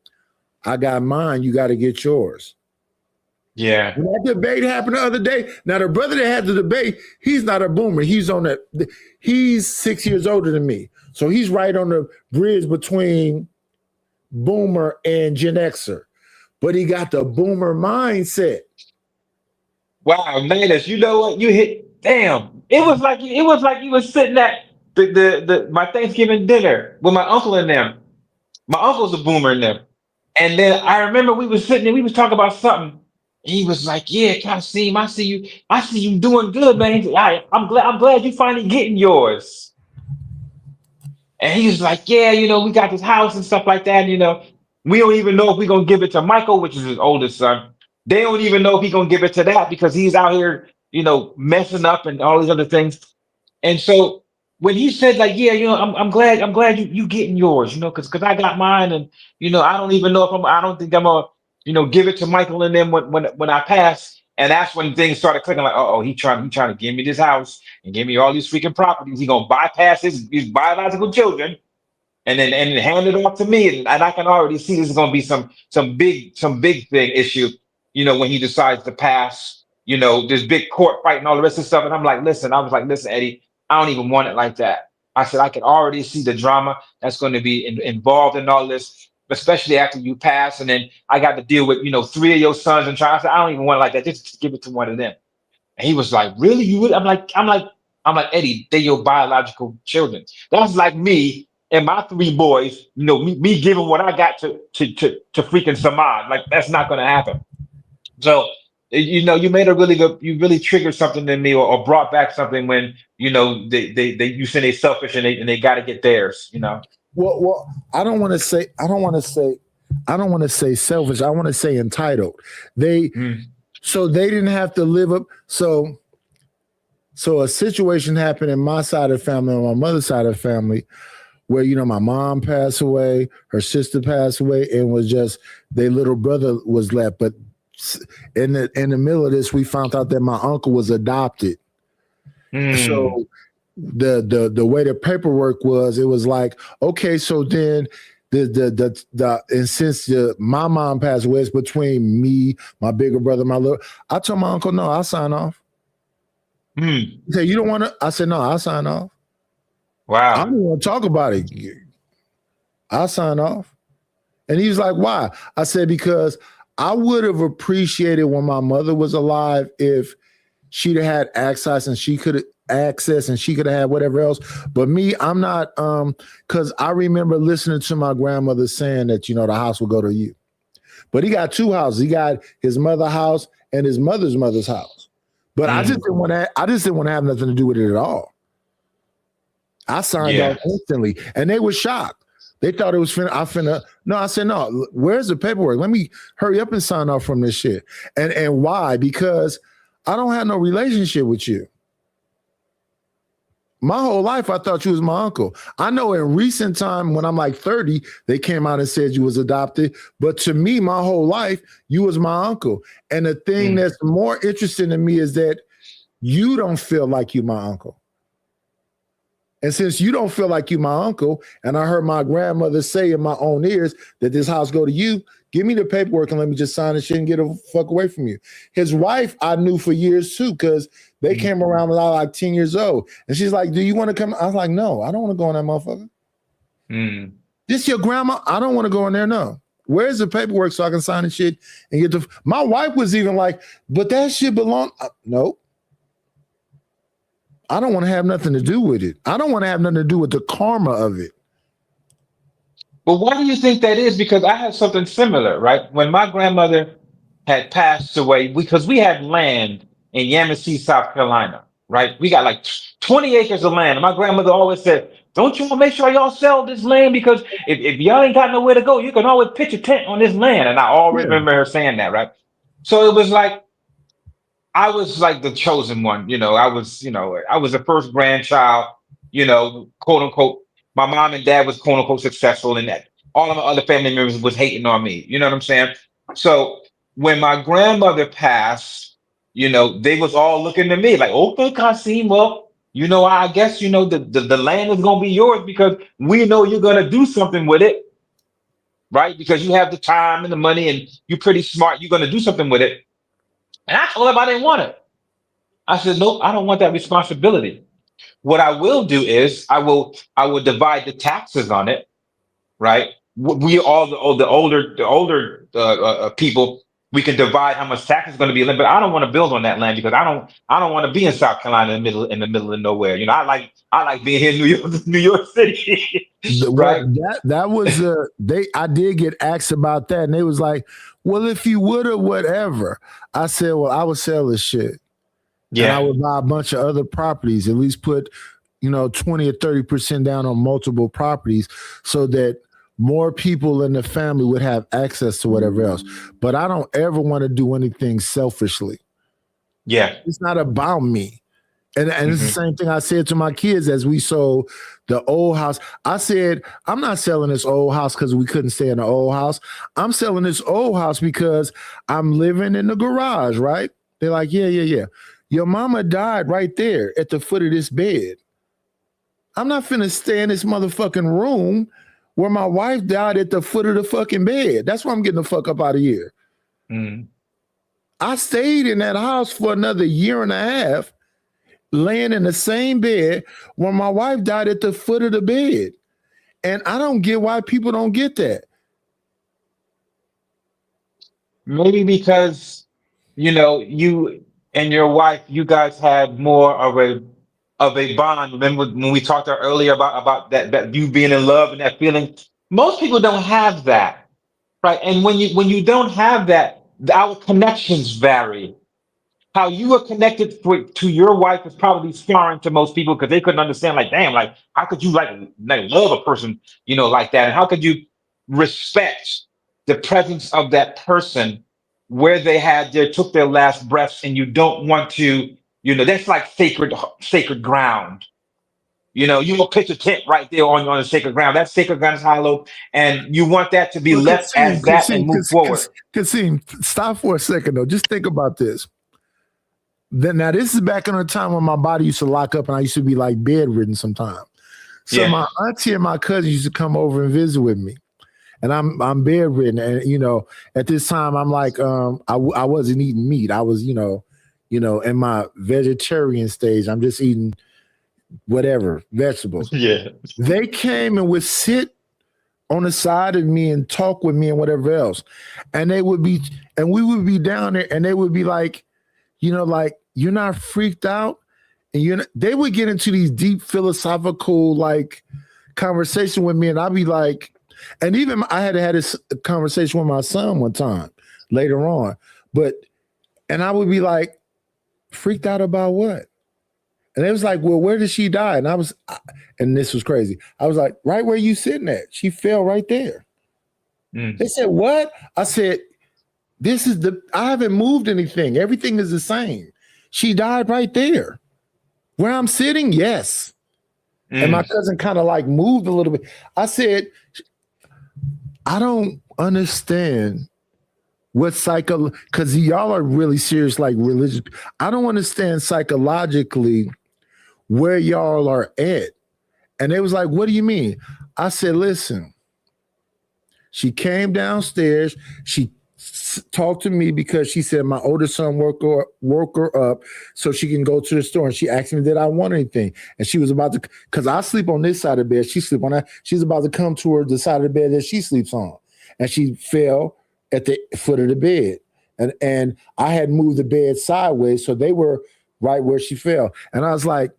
I got mine, you got to get yours. Yeah. When that debate happened the other day, now the brother that had the debate, he's not a boomer. He's on he's 6 years older than me. So he's right on the bridge between boomer and Gen Xer. But he got the boomer mindset. Wow, Natus, you know what? You hit, damn. It was like you were sitting at my Thanksgiving dinner with my uncle and them. My uncle's a boomer in them. And then I remember we was sitting there, we was talking about something. He was like, yeah, Kasim, I see you doing good, man. I'm glad you finally getting yours. And he was like, yeah, we got this house and stuff like that, we don't even know if we're gonna give it to Michael, which is his oldest son. They don't even know if he's gonna give it to that because he's out here, messing up and all these other things. And so when he said, like, yeah, I'm glad you getting yours, because I got mine, and I don't even know if I don't think I'm gonna give it to Michael and them when I pass. And that's when things started clicking, like, oh, he trying to give me this house and give me all these freaking properties. He gonna bypass his biological children. And then hand it off to me, and I can already see this is going to be some big thing issue, when he decides to pass, this big court fight and all the rest of stuff. And I was like, listen, Eddie, I don't even want it like that. I said I can already see the drama that's going to be involved in all this, especially after you pass, and then I got to deal with 3 of your sons and try. I said I don't even want it like that. Just give it to one of them. And he was like, really? You would? I'm like Eddie, they're your biological children. That's like me. And my 3 boys, me giving what I got to freaking Samad, like that's not going to happen. So, you made you really triggered something in me, or brought back something when you say they're selfish and they got to get theirs. Well, I don't want to say selfish. I want to say entitled. So they didn't have to live up. So a situation happened in my side of the family, on my mother's side of the family, where my mom passed away, her sister passed away, and was just their little brother was left. But in the middle of this, we found out that my uncle was adopted. So the way the paperwork was, it was like, okay, so then and since my mom passed away, it's between me, my bigger brother, I told my uncle, no, I'll sign off. He said, you don't want to? I said, no, I'll sign off. Wow. I don't want to talk about it. I'll sign off. And he was like, why? I said, because I would have appreciated when my mother was alive if she'd have had access and she could have had whatever else. But me, I'm not, because I remember listening to my grandmother saying that, the house will go to you. But he got 2 houses. He got his mother's house and his mother's house. But I just didn't want to have nothing to do with it at all. I signed off instantly, and they were shocked. They thought it was finna. No, I said no. Where's the paperwork? Let me hurry up and sign off from this shit. And why? Because I don't have no relationship with you. My whole life, I thought you was my uncle. I know in recent time, when I'm like 30, they came out and said you was adopted. But to me, my whole life, you was my uncle. And the thing that's more interesting to me is that you don't feel like you my uncle. And since you don't feel like you my uncle, and I heard my grandmother say in my own ears that this house go to you, give me the paperwork and let me just sign the shit and get a fuck away from you. His wife, I knew for years too, because they came around when I was like 10 years old. And she's like, do you want to come? I was like, no, I don't want to go in that motherfucker. This your grandma? I don't want to go in there, no. Where's the paperwork so I can sign the shit and get the... My wife was even like, but that shit belong... Nope. I don't want to have nothing to do with it. I don't want to have nothing to do with the karma of it. But why do you think that is? Because I had something similar, right? When my grandmother had passed away, because we had land in Yamasee, South Carolina, right? We got like 20 acres of land. And my grandmother always said, don't you make sure y'all sell this land? Because if y'all ain't got nowhere to go, you can always pitch a tent on this land. And I always remember her saying that, right? So it was like, I was like the chosen one, I was the first grandchild, quote unquote. My mom and dad was quote unquote successful in that. All of my other family members was hating on me. You know what I'm saying? So when my grandmother passed, they was all looking to me like, okay, Kasim, well, I guess, the land is going to be yours because we know you're going to do something with it, right? Because you have the time and the money and you're pretty smart. You're going to do something with it. And I told them I didn't want it. I said, nope, I don't want that responsibility. What I will do is I will divide the taxes on it, right? We all the older people, we can divide how much tax is going to be. But I don't want to build on that land because I don't want to be in South Carolina in the middle of nowhere. I like being here in New York City. Right. That was I did get asked about that, and they was like, well, if you would have whatever. I said, well, I would sell this shit. Yeah. And I would buy a bunch of other properties, at least put, 20 or 30% down on multiple properties so that more people in the family would have access to whatever else. But I don't ever want to do anything selfishly. Yeah. It's not about me. And it's the same thing I said to my kids as we sold the old house. I said, I'm not selling this old house because we couldn't stay in the old house. I'm selling this old house because I'm living in the garage, right? They're like, yeah. Your mama died right there at the foot of this bed. I'm not finna stay in this motherfucking room where my wife died at the foot of the fucking bed. That's why I'm getting the fuck up out of here. I stayed in that house for another year and a half, laying in the same bed when my wife died at the foot of the bed. And I don't get why people don't get that. Maybe because, you and your wife, you guys had more of a bond. Remember when we talked earlier about that you being in love and that feeling? Most people don't have that, right? And when you don't have that, our connections vary. How you are connected to your wife is probably foreign to most people because they couldn't understand, like, damn, like, how could you like love a person, like that? And how could you respect the presence of that person where they took their last breaths, and you don't want to, that's like sacred ground. You will pitch a tent right there on the sacred ground. That sacred ground is hollow, and you want that to be left as that and move forward. Kasim, stop for a second though. Just think about this. Now this is back in the time when my body used to lock up and I used to be like bedridden sometimes. So my auntie and my cousin used to come over and visit with me. And I'm bedridden, and at this time I'm like I wasn't eating meat. I was in my vegetarian stage. I'm just eating whatever vegetables. Yeah. They came and would sit on the side of me and talk with me and whatever else, and we would be down there, and they would be like, like, you're not freaked out, and they would get into these deep philosophical like conversation with me, and I'd be like. And even I had this conversation with my son one time later on, and I would be like, freaked out about what? And it was like, well, where did she die? And this was crazy. I was like, right where you sitting at. She fell right there. They said, what? I said, I haven't moved anything. Everything is the same. She died right there. Where I'm sitting, yes. And my cousin kind of like moved a little bit. I said, I don't understand what because y'all are really serious, like religious. I don't understand psychologically where y'all are at. And they was like, what do you mean? I said, listen, she came downstairs. She talked to me because she said my older son woke her up so she can go to the store. And she asked me, did I want anything? And she was about to, because I sleep on this side of the bed. She sleep on that. She's about to come to the side of the bed that she sleeps on. And she fell at the foot of the bed. And I had moved the bed sideways. So they were right where she fell. And I was like,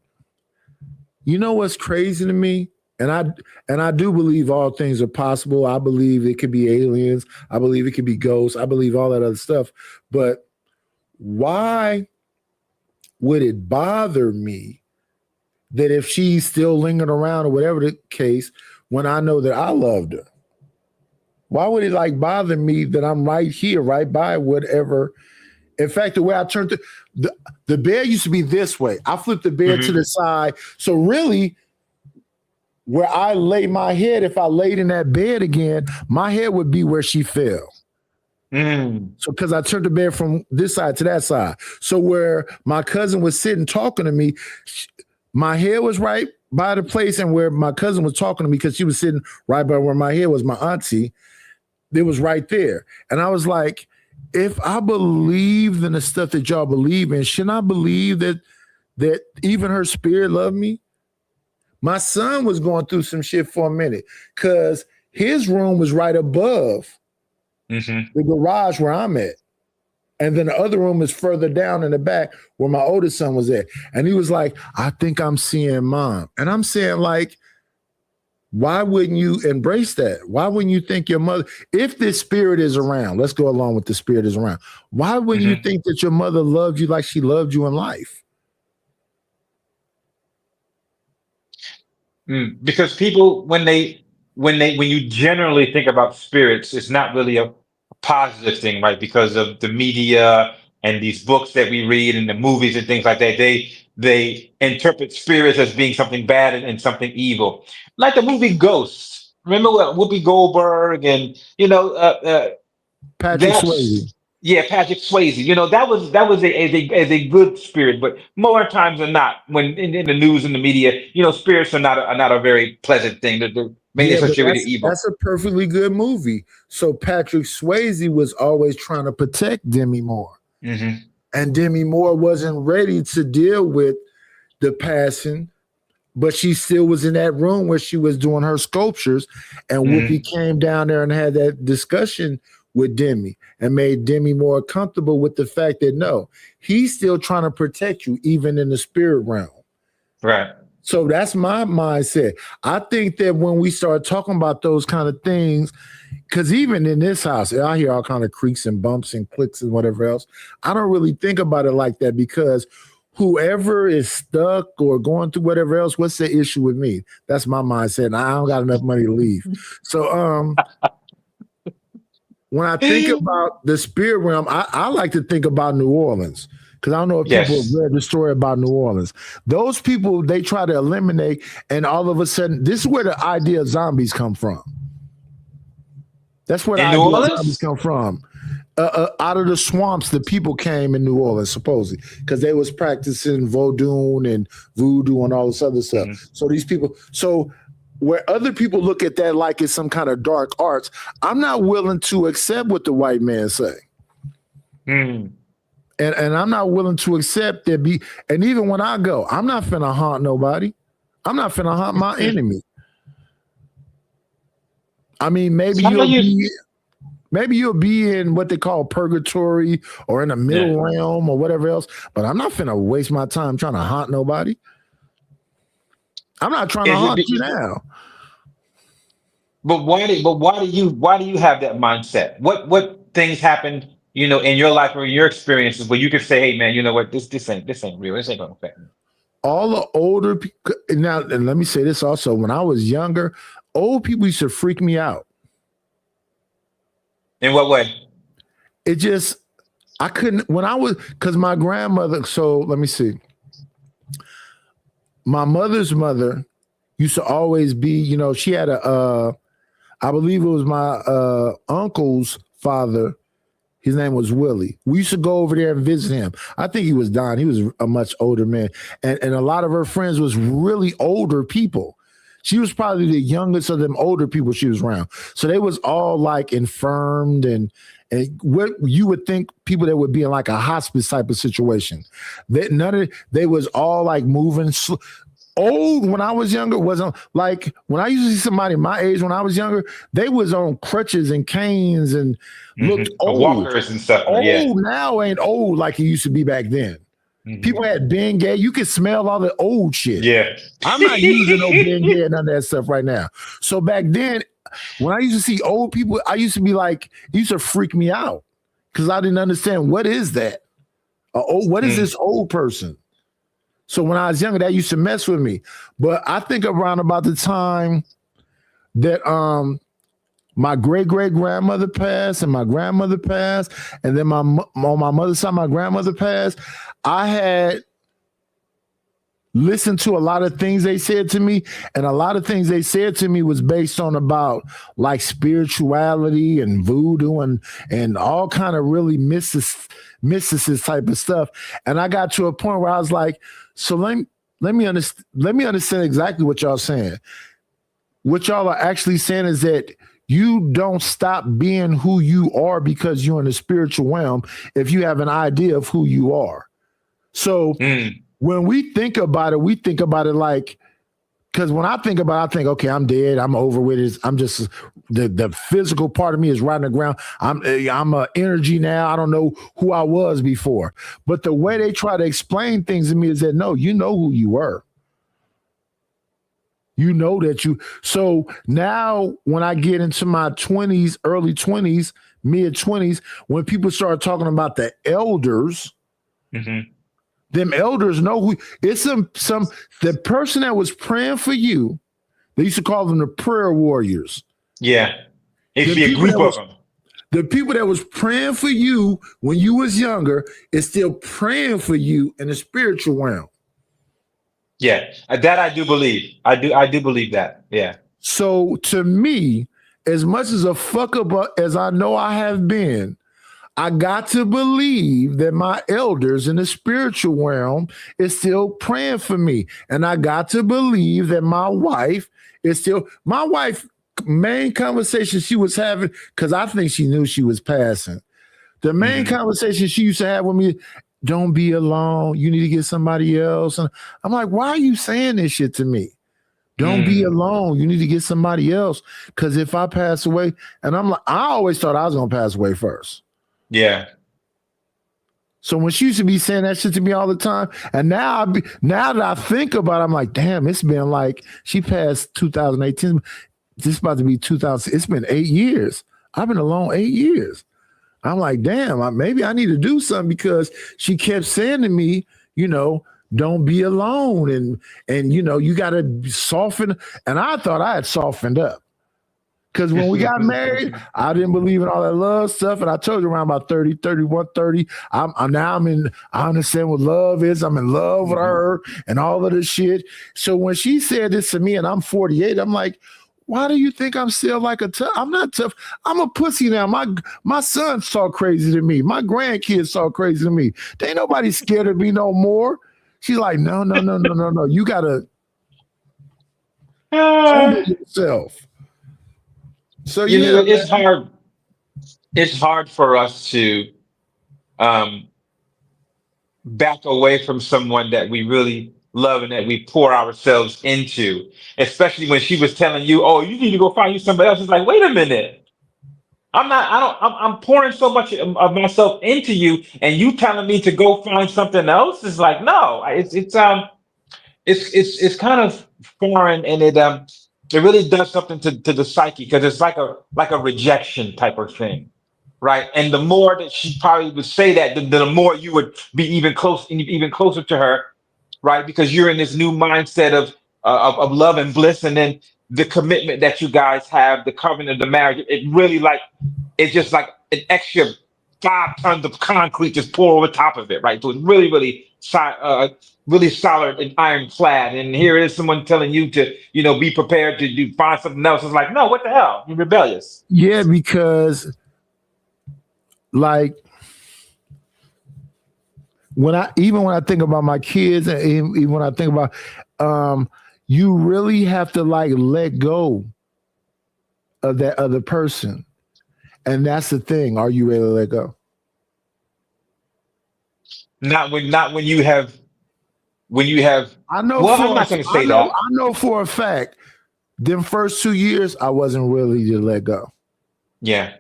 you know what's crazy to me? And I do believe all things are possible. I believe it could be aliens. I believe it could be ghosts. I believe all that other stuff. But why would it bother me that if she's still lingering around or whatever the case, when I know that I loved her? Why would it like bother me that I'm right here, right by whatever? In fact, the way I turned the bed used to be this way. I flipped the bed to the side. So really, where I lay my head, if I laid in that bed again, my head would be where she fell. So because I turned the bed from this side to that side. So where my cousin was sitting talking to me, my head was right by the place, and where my cousin was talking to me, because she was sitting right by where my head was, my auntie, it was right there. And I was like, if I believe in the stuff that y'all believe in, shouldn't I believe that even her spirit loved me? My son was going through some shit for a minute because his room was right above the garage where I'm at. And then the other room is further down in the back where my oldest son was at. And he was like, I think I'm seeing mom. And I'm saying, like, why wouldn't you embrace that? Why wouldn't you think your mother, if this spirit is around, let's go along with the spirit is around. Why wouldn't you think that your mother loved you like she loved you in life? Because people, when you generally think about spirits, it's not really a positive thing, right? Because of the media and these books that we read and the movies and things like that, they interpret spirits as being something bad and something evil. Like the movie Ghosts. Remember Whoopi Goldberg and Patrick Swayze. Yeah, Patrick Swayze. You know, that was a good spirit, but more times than not, when in the news and the media, you know, spirits are not a very pleasant thing. They're mainly associated with evil. That's a perfectly good movie. So Patrick Swayze was always trying to protect Demi Moore. And Demi Moore wasn't ready to deal with the passing, but she still was in that room where she was doing her sculptures, and Whoopi came down there and had that discussion with Demi and made Demi more comfortable with the fact that no, he's still trying to protect you even in the spirit realm. Right. So that's my mindset. I think that when we start talking about those kind of things, because even in this house, I hear all kind of creaks and bumps and clicks and whatever else. I don't really think about it like that, because whoever is stuck or going through whatever else, what's the issue with me? That's my mindset. And I don't got enough money to leave. So when I think about the spirit realm, I like to think about New Orleans, because I don't know if people have read the story about New Orleans. Those people, they try to eliminate, and all of a sudden, this is where the idea of zombies come from. That's where the idea of zombies come from. Out of the swamps, the people came in New Orleans, supposedly, because they was practicing voodoo and all this other stuff. So these people, where other people look at that like it's some kind of dark arts, I'm not willing to accept what the white man say. And I'm not willing to accept that and even when I go, I'm not finna haunt nobody. I'm not finna haunt my enemy. I mean, maybe you'll be in what they call purgatory or in the middle realm or whatever else, but I'm not finna waste my time trying to haunt nobody. I'm not trying to haunt you now. But why do you have that mindset? What things happened, you know, in your life or in your experiences where you could say, hey man, you know what, this ain't real. This ain't gonna affect me. all the older people. Now, and let me say this also: when I was younger, old people used to freak me out. In what way? It just, I couldn't, when I was, because my grandmother, so let me see. My mother's mother used to always be, you know, she had a, I believe it was my uncle's father. His name was Willie. We used to go over there and visit him. I think he was Don. He was a much older man. And a lot of her friends was really older people. She was probably the youngest of them older people she was around. So they was all like infirmed and what you would think people that would be in like a hospice type of situation. They was all like moving old when I was younger. Wasn't like when I used to see somebody my age when I was younger, they was on crutches and canes and looked old. Walkers and stuff. Old Yeah. now ain't old like it used to be back then. People had Bengay. You could smell all the old shit. Yeah. I'm not using no Bengay and none of that stuff right now. So back then, when I used to see old people, I used to be like, it used to freak me out because I didn't understand what is that? What is this old person? So when I was younger, that used to mess with me. But I think around about the time that my great-great-grandmother passed and my grandmother passed, and then on my mother's side, my grandmother passed, I had listened to a lot of things they said to me, and a lot of things they said to me was based on about like spirituality and voodoo and all kind of really mysticist type of stuff. And I got to a point where I was like, so let me understand exactly what y'all saying. What y'all are actually saying is that you don't stop being who you are because you're in the spiritual realm if you have an idea of who you are. So when we think about it like, because when I think about it, I think, okay, I'm dead. I'm over with it. I'm just the physical part of me is right on the ground. I'm a energy now. I don't know who I was before. But the way they try to explain things to me is that no, you know who you were. You know that you. So now when I get into my 20s, early 20s, mid 20s, when people start talking about the elders, them elders know who it's the person that was praying for you. They used to call them the prayer warriors. Yeah. It'd be a group of them. The people that was praying for you when you was younger is still praying for you in the spiritual realm. Yeah, that I do believe. I do believe that. Yeah. So to me, as much as a fuck up as I know I have been, I got to believe that my elders in the spiritual realm is still praying for me. And I got to believe that my wife main conversation she was having, because I think she knew she was passing. The main conversation she used to have with me, don't be alone. You need to get somebody else. And I'm like, why are you saying this shit to me? Don't be alone. You need to get somebody else. Because if I pass away, and I'm like, I always thought I was going to pass away first. Yeah. So when she used to be saying that shit to me all the time, and now that I think about it, I'm like, damn, it's been like, she passed 2018. This is about to be 2000. It's been 8 years. I've been alone 8 years. I'm like, damn, maybe I need to do something because she kept saying to me, you know, don't be alone. And you know, you got to soften. And I thought I had softened up. Because when we got married, I didn't believe in all that love stuff. And I told you around about 30, 31, 30, I understand what love is. I'm in love with her and all of this shit. So when she said this to me and I'm 48, I'm like, why do you think I'm still like I'm not tough. I'm a pussy now. My sons talk crazy to me. My grandkids talk crazy to me. There ain't nobody scared of me no more. She's like, no. You gotta humble yourself. So you know, it's hard. It's hard for us to back away from someone that we really love and that we pour ourselves into, especially when she was telling you, oh, you need to go find you somebody else. It's like, wait a minute. I'm pouring so much of myself into you and you telling me to go find something else. It's like, no, it's kind of foreign, and it really does something to the psyche, because it's like a rejection type of thing. Right. And the more that she probably would say that, the more you would be even closer to her. right? Because you're in this new mindset of love and bliss, and then the commitment that you guys have, the covenant of the marriage, it really like it's just like an extra 5 tons of concrete just pour over top of it, right? So it's really, really solid and ironclad. And here it is, someone telling you to, be prepared to find something else. It's like, no, what the hell? You're rebellious. Yeah, because like when I think about my kids, and even when I think about, you really have to like let go of that other person. And that's the thing. Are you ready to let go? Not when you have. I know. Well, I'm not going to say that. I know for a fact. Them first 2 years, I wasn't really to let go. Yeah.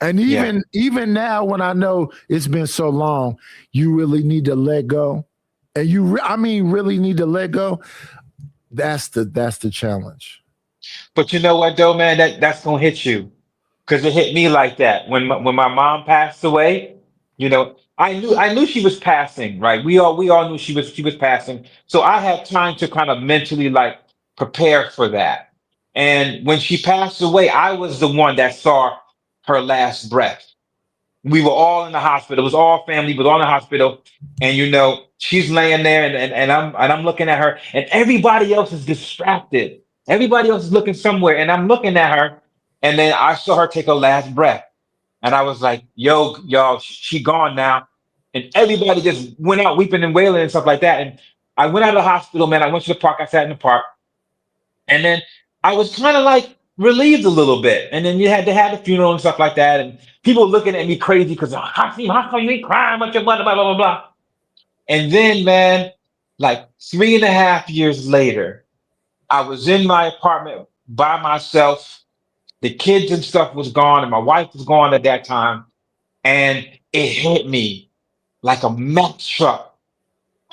And even now, when I know it's been so long, you really need to let go, and really need to let go. That's the challenge. But you know what, though, man, that's gonna hit you, because it hit me like that when my mom passed away. I knew she was passing, right? We all knew she was passing. So I had time to kind of mentally like prepare for that. And when she passed away, I was the one that saw her last breath. We were all in the hospital. It was all family, but all in the hospital. And she's laying there, and I'm looking at her, and everybody else is distracted. Everybody else is looking somewhere, and I'm looking at her, and then I saw her take her last breath. And I was like, yo, y'all, she gone now. And everybody just went out weeping and wailing and stuff like that. And I went out of the hospital, man. I went to the park. I sat in the park. And then I was kind of like relieved a little bit. And then you had to have the funeral and stuff like that. And people looking at me crazy because, how come you ain't crying much, blah, blah, blah, blah, blah. And then, man, like 3.5 years later, I was in my apartment by myself. The kids and stuff was gone, and my wife was gone at that time. And it hit me like a Mack truck.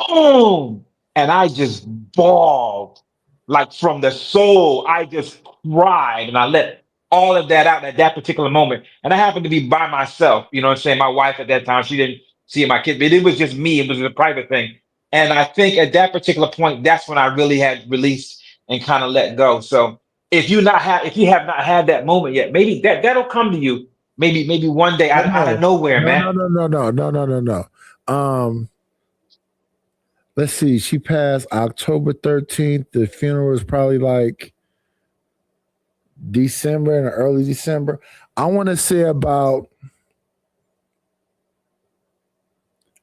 Boom! And I just bawled, like from the soul. I just cried, and I let all of that out at that particular moment. And I happened to be by myself, you know what I'm saying? My wife at that time, she didn't see my kids, but it was just me. It was a private thing. And I think at that particular point, that's when I really had released and kind of let go. So if you have not had that moment yet, maybe that'll come to you. Maybe one day out of nowhere, man. No. Let's see. She passed October 13th. The funeral was probably like December and early December. I want to say about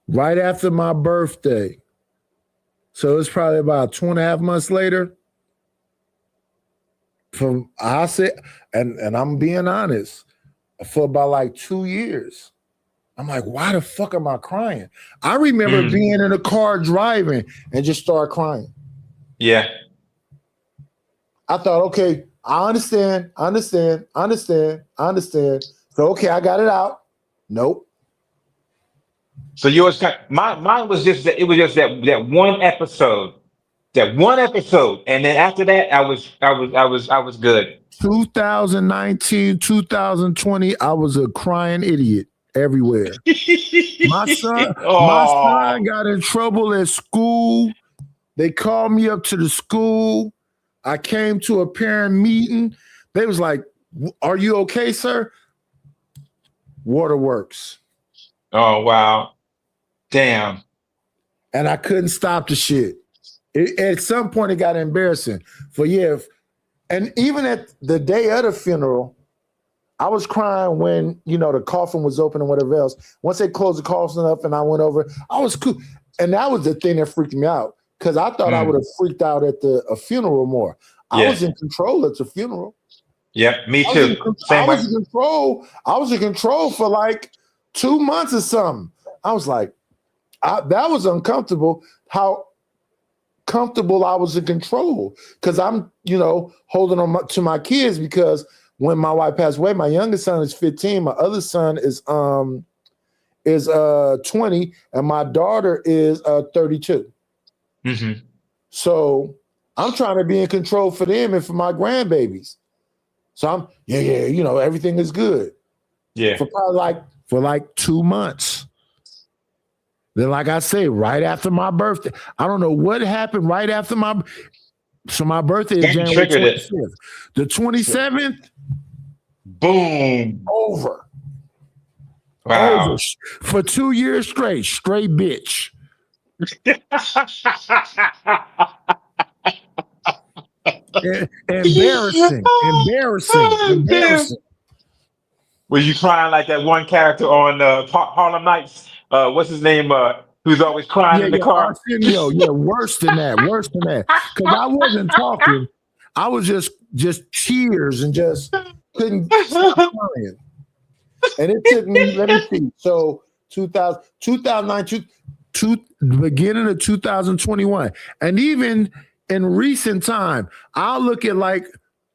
right after my birthday. So it's probably about 2.5 months later. And I'm being honest, for about like 2 years. I'm like, why the fuck am I crying? I remember being in a car driving and just start crying. Yeah. I thought, okay, I understand. So, okay, I got it out. Nope. So yours, mine was just that. It was just that one episode. That one episode, and then after that, I was good. 2019, 2020, I was a crying idiot everywhere. My son got in trouble at school. They called me up to the school. I came to a parent meeting. They was like, "Are you okay, sir?" Waterworks. Oh wow, damn! And I couldn't stop the shit. At some point, it got embarrassing. And even at the day of the funeral, I was crying when, the coffin was open and whatever else. Once they closed the coffin up and I went over, I was cool. And that was the thing that freaked me out, because I thought I would have freaked out at a funeral more. I was in control at the funeral. Yep, me too. I was in control for like 2 months or something. I was like, that was uncomfortable. How comfortable I was in control, because I'm, holding on to my kids, because when my wife passed away, my youngest son is 15, my other son is 20, and my daughter is 32. Mm-hmm. So I'm trying to be in control for them and for my grandbabies. So I'm everything is good. Yeah. For probably like 2 months. Then, like I say, right after my birthday, I don't know what happened right after my. So my birthday is Damn, January triggered it. 25th. The 27th, boom, over. Wow. Over. For 2 years straight bitch. Embarrassing. Were you crying like that one character on Harlem Nights? What's his name? Who's always crying in the car? Arsenio. Yeah, worse than that. Because I wasn't talking. I was just tears and just couldn't stop crying. And it took me, let me see. So 2009, beginning of 2021. And even in recent time, I'll look at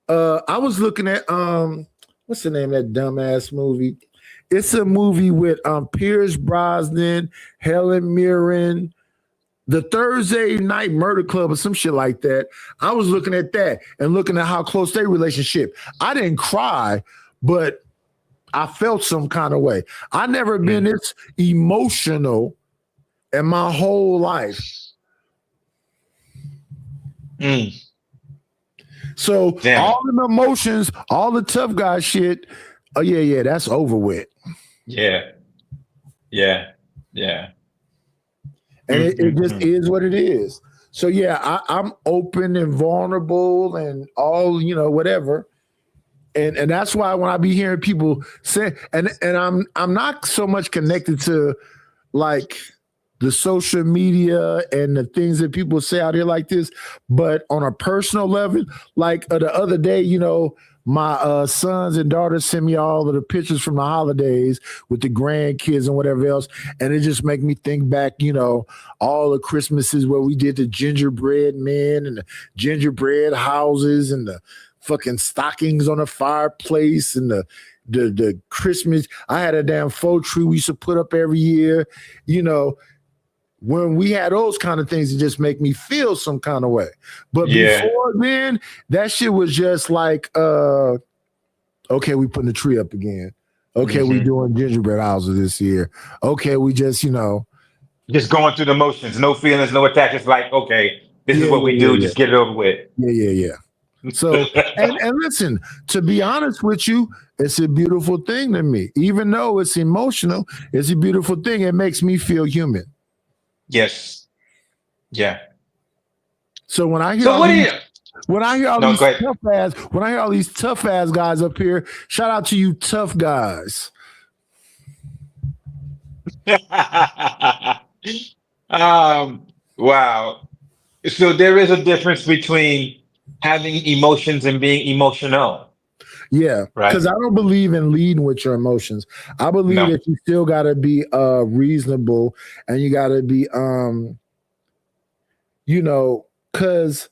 I was looking at what's the name of that dumbass movie? It's a movie with Pierce Brosnan, Helen Mirren, the Thursday Night Murder Club or some shit like that. I was looking at that and looking at how close their relationship. I didn't cry, but I felt some kind of way. I never been this emotional in my whole life. So all the emotions, all the tough guy shit, oh yeah, that's over with. Yeah. And it just is what it is. So yeah, I'm open and vulnerable and all, whatever. And that's why when I be hearing people say, and I'm not so much connected to like the social media and the things that people say out here like this, but on a personal level, like the other day, my sons and daughters send me all of the pictures from the holidays with the grandkids and whatever else. And it just make me think back, all the Christmases where we did the gingerbread men and the gingerbread houses and the fucking stockings on the fireplace and the Christmas. I had a damn faux tree we used to put up every year. When we had those kind of things, it just make me feel some kind of way. But before then, that shit was just like, okay, we putting the tree up again. Okay, we doing gingerbread houses this year. Okay, we just, just going through the motions, no feelings, no attachments. Like, okay, this is what we do. Just get it over with. Yeah. So, and listen, to be honest with you, it's a beautiful thing to me. Even though it's emotional, it's a beautiful thing. It makes me feel human. Yes. Yeah. So when I hear all these tough ass guys up here, shout out to you tough guys. Wow. So there is a difference between having emotions and being emotional. Yeah, right. Because I don't believe in leading with your emotions. I believe that you still got to be reasonable and you got to be, because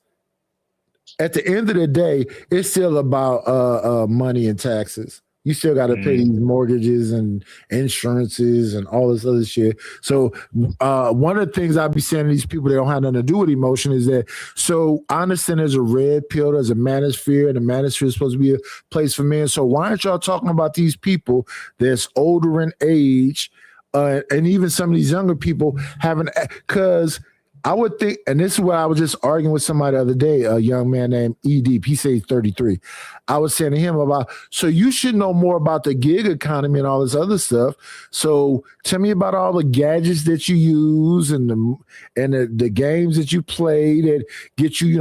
at the end of the day, it's still about money and taxes. You still got to pay these mortgages and insurances and all this other shit. So one of the things I'd be saying to these people that don't have nothing to do with emotion is that, so I understand there's a red pill, there's a manosphere, and the manosphere is supposed to be a place for men. So why aren't y'all talking about these people that's older in age and even some of these younger people having, because I would think, and this is what I was just arguing with somebody the other day, a young man named E-Deep. He said he's 33. I was saying to him about, so you should know more about the gig economy and all this other stuff. So tell me about all the gadgets that you use and the games that you play that get you,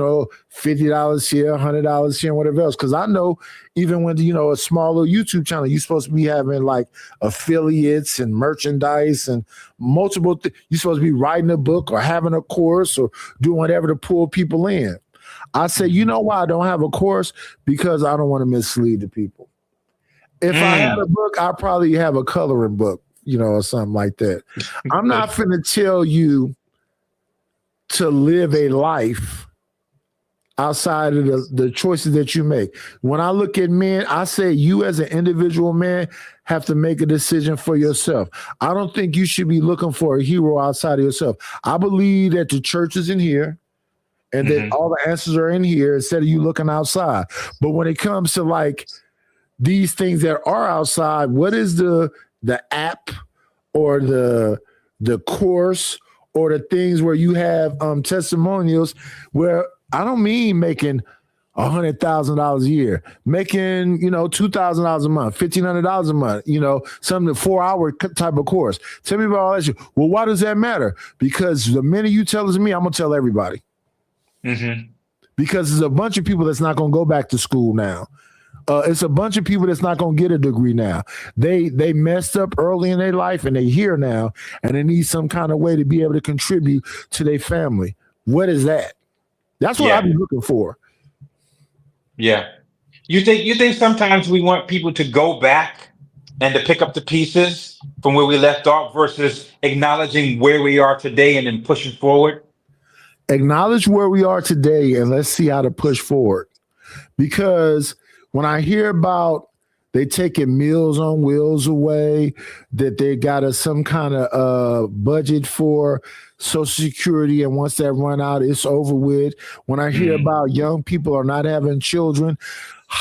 $50 here, $100 here, and whatever else. Because I know even when, a small little YouTube channel, you're supposed to be having like affiliates and merchandise and multiple you're supposed to be writing a book or having a course or doing whatever to pull people in. I say, you know why I don't have a course? Because I don't want to mislead the people. If I had a book, I'd probably have a coloring book, or something like that. I'm not finna tell you to live a life outside of the choices that you make. When I look at men, I say you as an individual man have to make a decision for yourself. I don't think you should be looking for a hero outside of yourself. I believe that the church is in here and that all the answers are in here instead of you looking outside. But when it comes to like these things that are outside, what is the app or the the course or the things where you have testimonials where I don't mean making $100,000 a year, making, $2,000 a month, $1,500 a month, some 4-hour type of course. Tell me about all that shit. Well, why does that matter? Because the minute you tell it to me, I'm gonna tell everybody. Mm-hmm. Because there's a bunch of people that's not gonna go back to school now. It's a bunch of people that's not gonna get a degree now. They messed up early in their life and they here now, and they need some kind of way to be able to contribute to their family. What is that? That's what I've been looking for. Yeah. You think sometimes we want people to go back and to pick up the pieces from where we left off versus acknowledging where we are today and then pushing forward? Acknowledge where we are today and let's see how to push forward. Because when I hear about they taking Meals on Wheels away, that they got some kind of budget for Social Security, and once that run out, it's over with. When I hear about young people are not having children,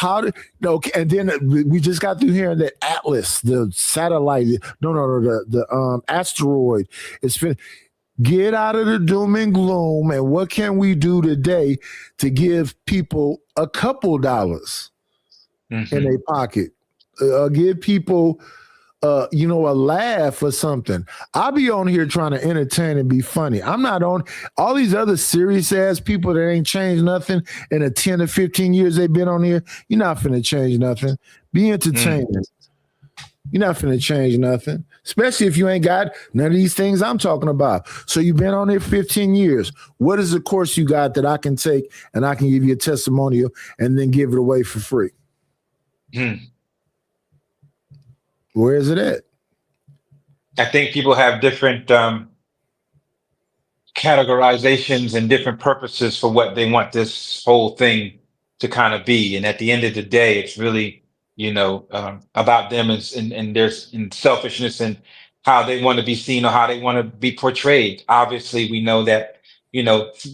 and then we just got through hearing that Atlas, the satellite, the asteroid, it's been. Get out of the doom and gloom, and what can we do today to give people a couple dollars in their pocket? Give people, a laugh or something. I'll be on here trying to entertain and be funny. I'm not on all these other serious ass people that ain't changed nothing in the 10 or 15 years they've been on here. You're not finna change nothing. Be entertaining. You're not finna change nothing, especially if you ain't got none of these things I'm talking about. So you've been on there 15 years. What is the course you got that I can take and I can give you a testimonial and then give it away for free? Where is it at? I think people have different categorizations and different purposes for what they want this whole thing to kind of be. And at the end of the day, it's really, about them and their selfishness and how they want to be seen or how they want to be portrayed. Obviously, we know that,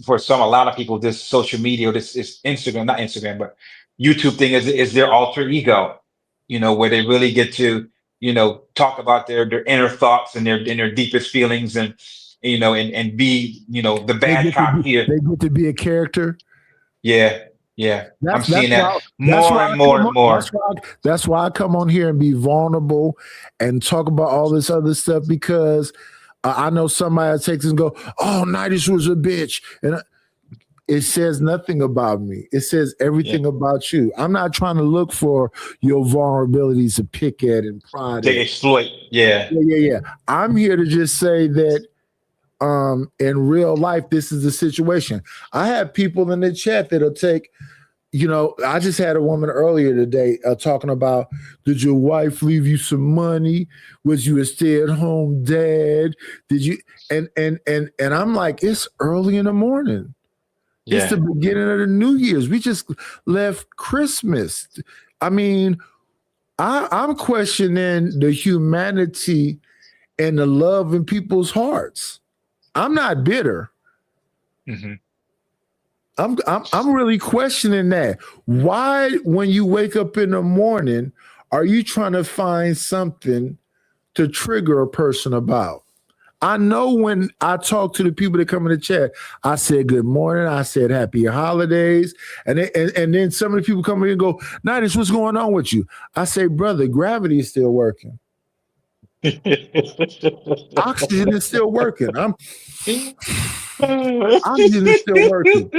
for a lot of people, this social media, this is not Instagram, but YouTube thing is their alter ego, where they really get to, talk about their inner thoughts and their deepest feelings and be, the bad cop here. They get to be a character. Yeah. I'm seeing that more and more. That's why I come on here and be vulnerable and talk about all this other stuff, because I know somebody takes and go, "Oh, Nidus was a bitch," and it says nothing about me. It says everything about you. I'm not trying to look for your vulnerabilities to pick at and prod. To exploit. Yeah. I'm here to just say that in real life, this is the situation. I have people in the chat that'll take, I just had a woman earlier today talking about, did your wife leave you some money? Was you a stay-at-home dad? Did you? And I'm like, it's early in the morning. It's the beginning of the New Year's. We just left Christmas. I mean, I'm questioning the humanity and the love in people's hearts. I'm not bitter. I'm really questioning that. Why, when you wake up in the morning, are you trying to find something to trigger a person about? I know when I talk to the people that come in the chat, I said good morning, I said happy holidays, and then some of the people come in and go, Nidus, what's going on with you? I say, brother, gravity is still working. Oxygen is still working. Oxygen is still working.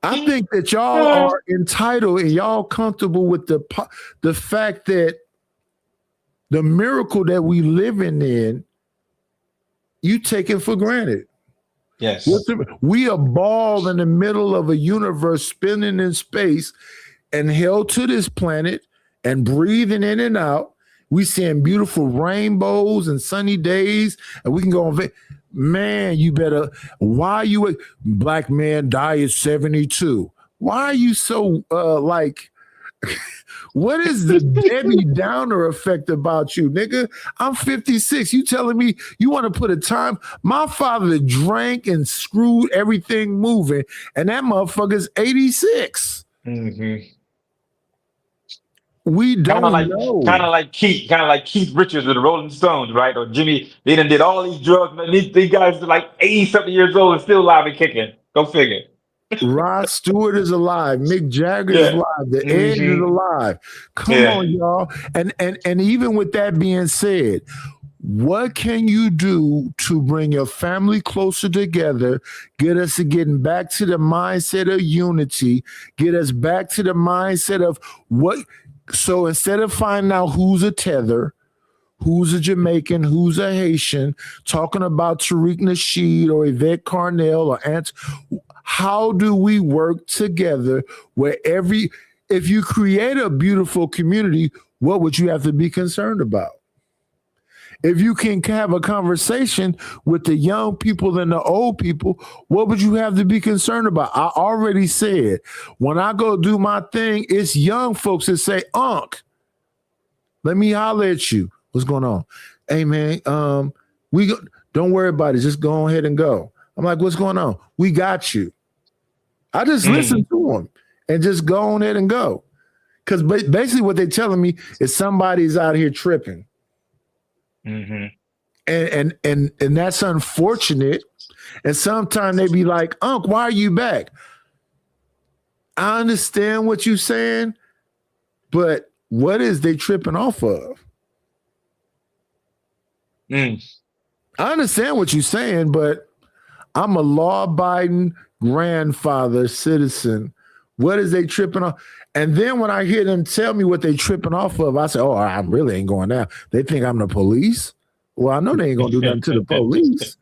I think that y'all are entitled and y'all comfortable with the fact that the miracle that we living in, you take it for granted. Yes. We are ball in the middle of a universe spinning in space and held to this planet and breathing in and out. We seeing beautiful rainbows and sunny days, and we can go on. Man, you better. Why you black man die at 72? Why are you so like? What is the Debbie Downer effect about you, nigga? I'm 56. You telling me you want to put a time? My father drank and screwed everything moving, and that motherfucker's 86. We don't know. Kind of like Keith Richards of the Rolling Stones, right? Or Jimmy. They done did all these drugs. Man, these guys are like 80-something years old and still alive and kicking. Go figure. Rod Stewart is alive. Mick Jagger is alive. The Edge is alive. Come on, y'all. And even with that being said, what can you do to bring your family closer together, get us to getting back to the mindset of unity, get us back to the mindset of what? So instead of finding out who's a tether, who's a Jamaican, who's a Haitian, talking about Tariq Nasheed or Yvette Carnell or Ant, how do we work together where if you create a beautiful community, what would you have to be concerned about? If you can have a conversation with the young people and the old people, what would you have to be concerned about? I already said, when I go do my thing, it's young folks that say, Unc, let me holler at you. What's going on? Hey, man, don't worry about it. Just go ahead and go. I'm like, what's going on? We got you. I just listen to them and just go on ahead and go. Because basically what they're telling me is somebody's out here tripping. And that's unfortunate. And sometimes they be like, Unc, why are you back? I understand what you're saying, but what is they tripping off of? I understand what you're saying, but I'm a law-abiding grandfather, citizen. What is they tripping off? And then when I hear them tell me what they tripping off of, I say, oh, I really ain't going down. They think I'm the police. Well, I know they ain't gonna do nothing to the police.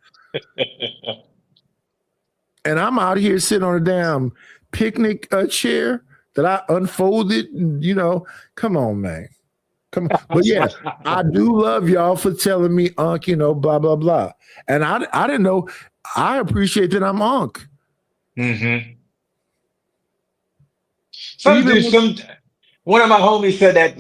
And I'm out here sitting on a damn picnic chair that I unfolded. You know, come on, man. Come on. But yeah, I do love y'all for telling me, Unc, you know, blah, blah, blah. And I didn't know. I appreciate that I'm Unc. One of my homies said that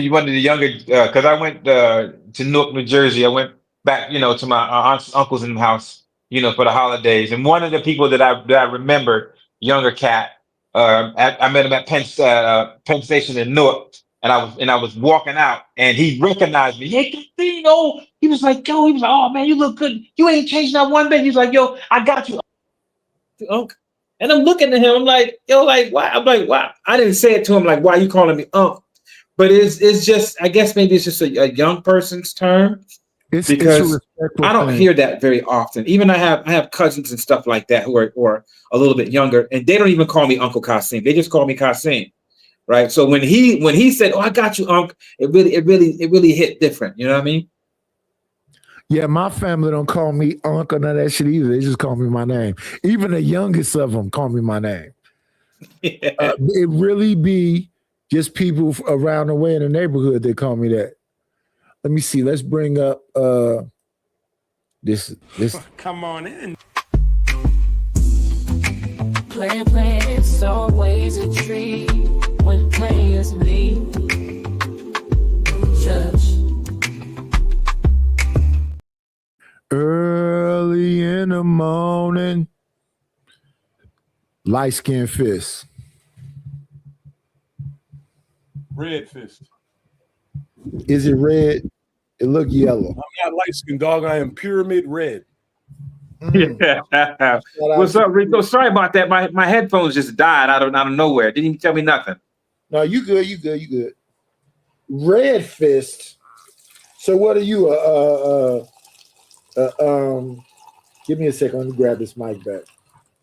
one of the younger, because I went to Newark, New Jersey. I went back, you know, to my aunts, uncles in the house, you know, for the holidays. And one of the people that I remember, younger cat, I met him at Penn Station in Newark, and I was walking out, and he recognized me. Hey, you know, he was like, oh man, you look good. You ain't changed not one bit. He's like, yo, I got you. Unc. And I'm looking at him. I'm like, yo, like, why? I'm like, why? I didn't say it to him like, why are you calling me Unc? But it's just, I guess maybe it's just a young person's term. Because I don't hear that very often. Even I have cousins and stuff like that who are a little bit younger, and they don't even call me Uncle Kasim. They just call me Kasim, right? So when he said, "Oh, I got you, Unc," it really hit different. You know what I mean? Yeah, my family don't call me Unc or none of that shit either. They just call me my name. Even the youngest of them call me my name. It really be just people around the way in the neighborhood that call me that. Let me see. Let's bring up this. Come on in. Play, it's always a treat when players leave. Judge. Early in the morning, light skin fist. Red fist. Is it red? It look yellow. I'm not light skinned, dog. I am pyramid red. Yeah. What's up, Rico? Sorry about that. My headphones just died out of nowhere. Didn't even tell me nothing. No, you good. You good. Red fist. So what are you? Give me a second. Let me grab this mic back.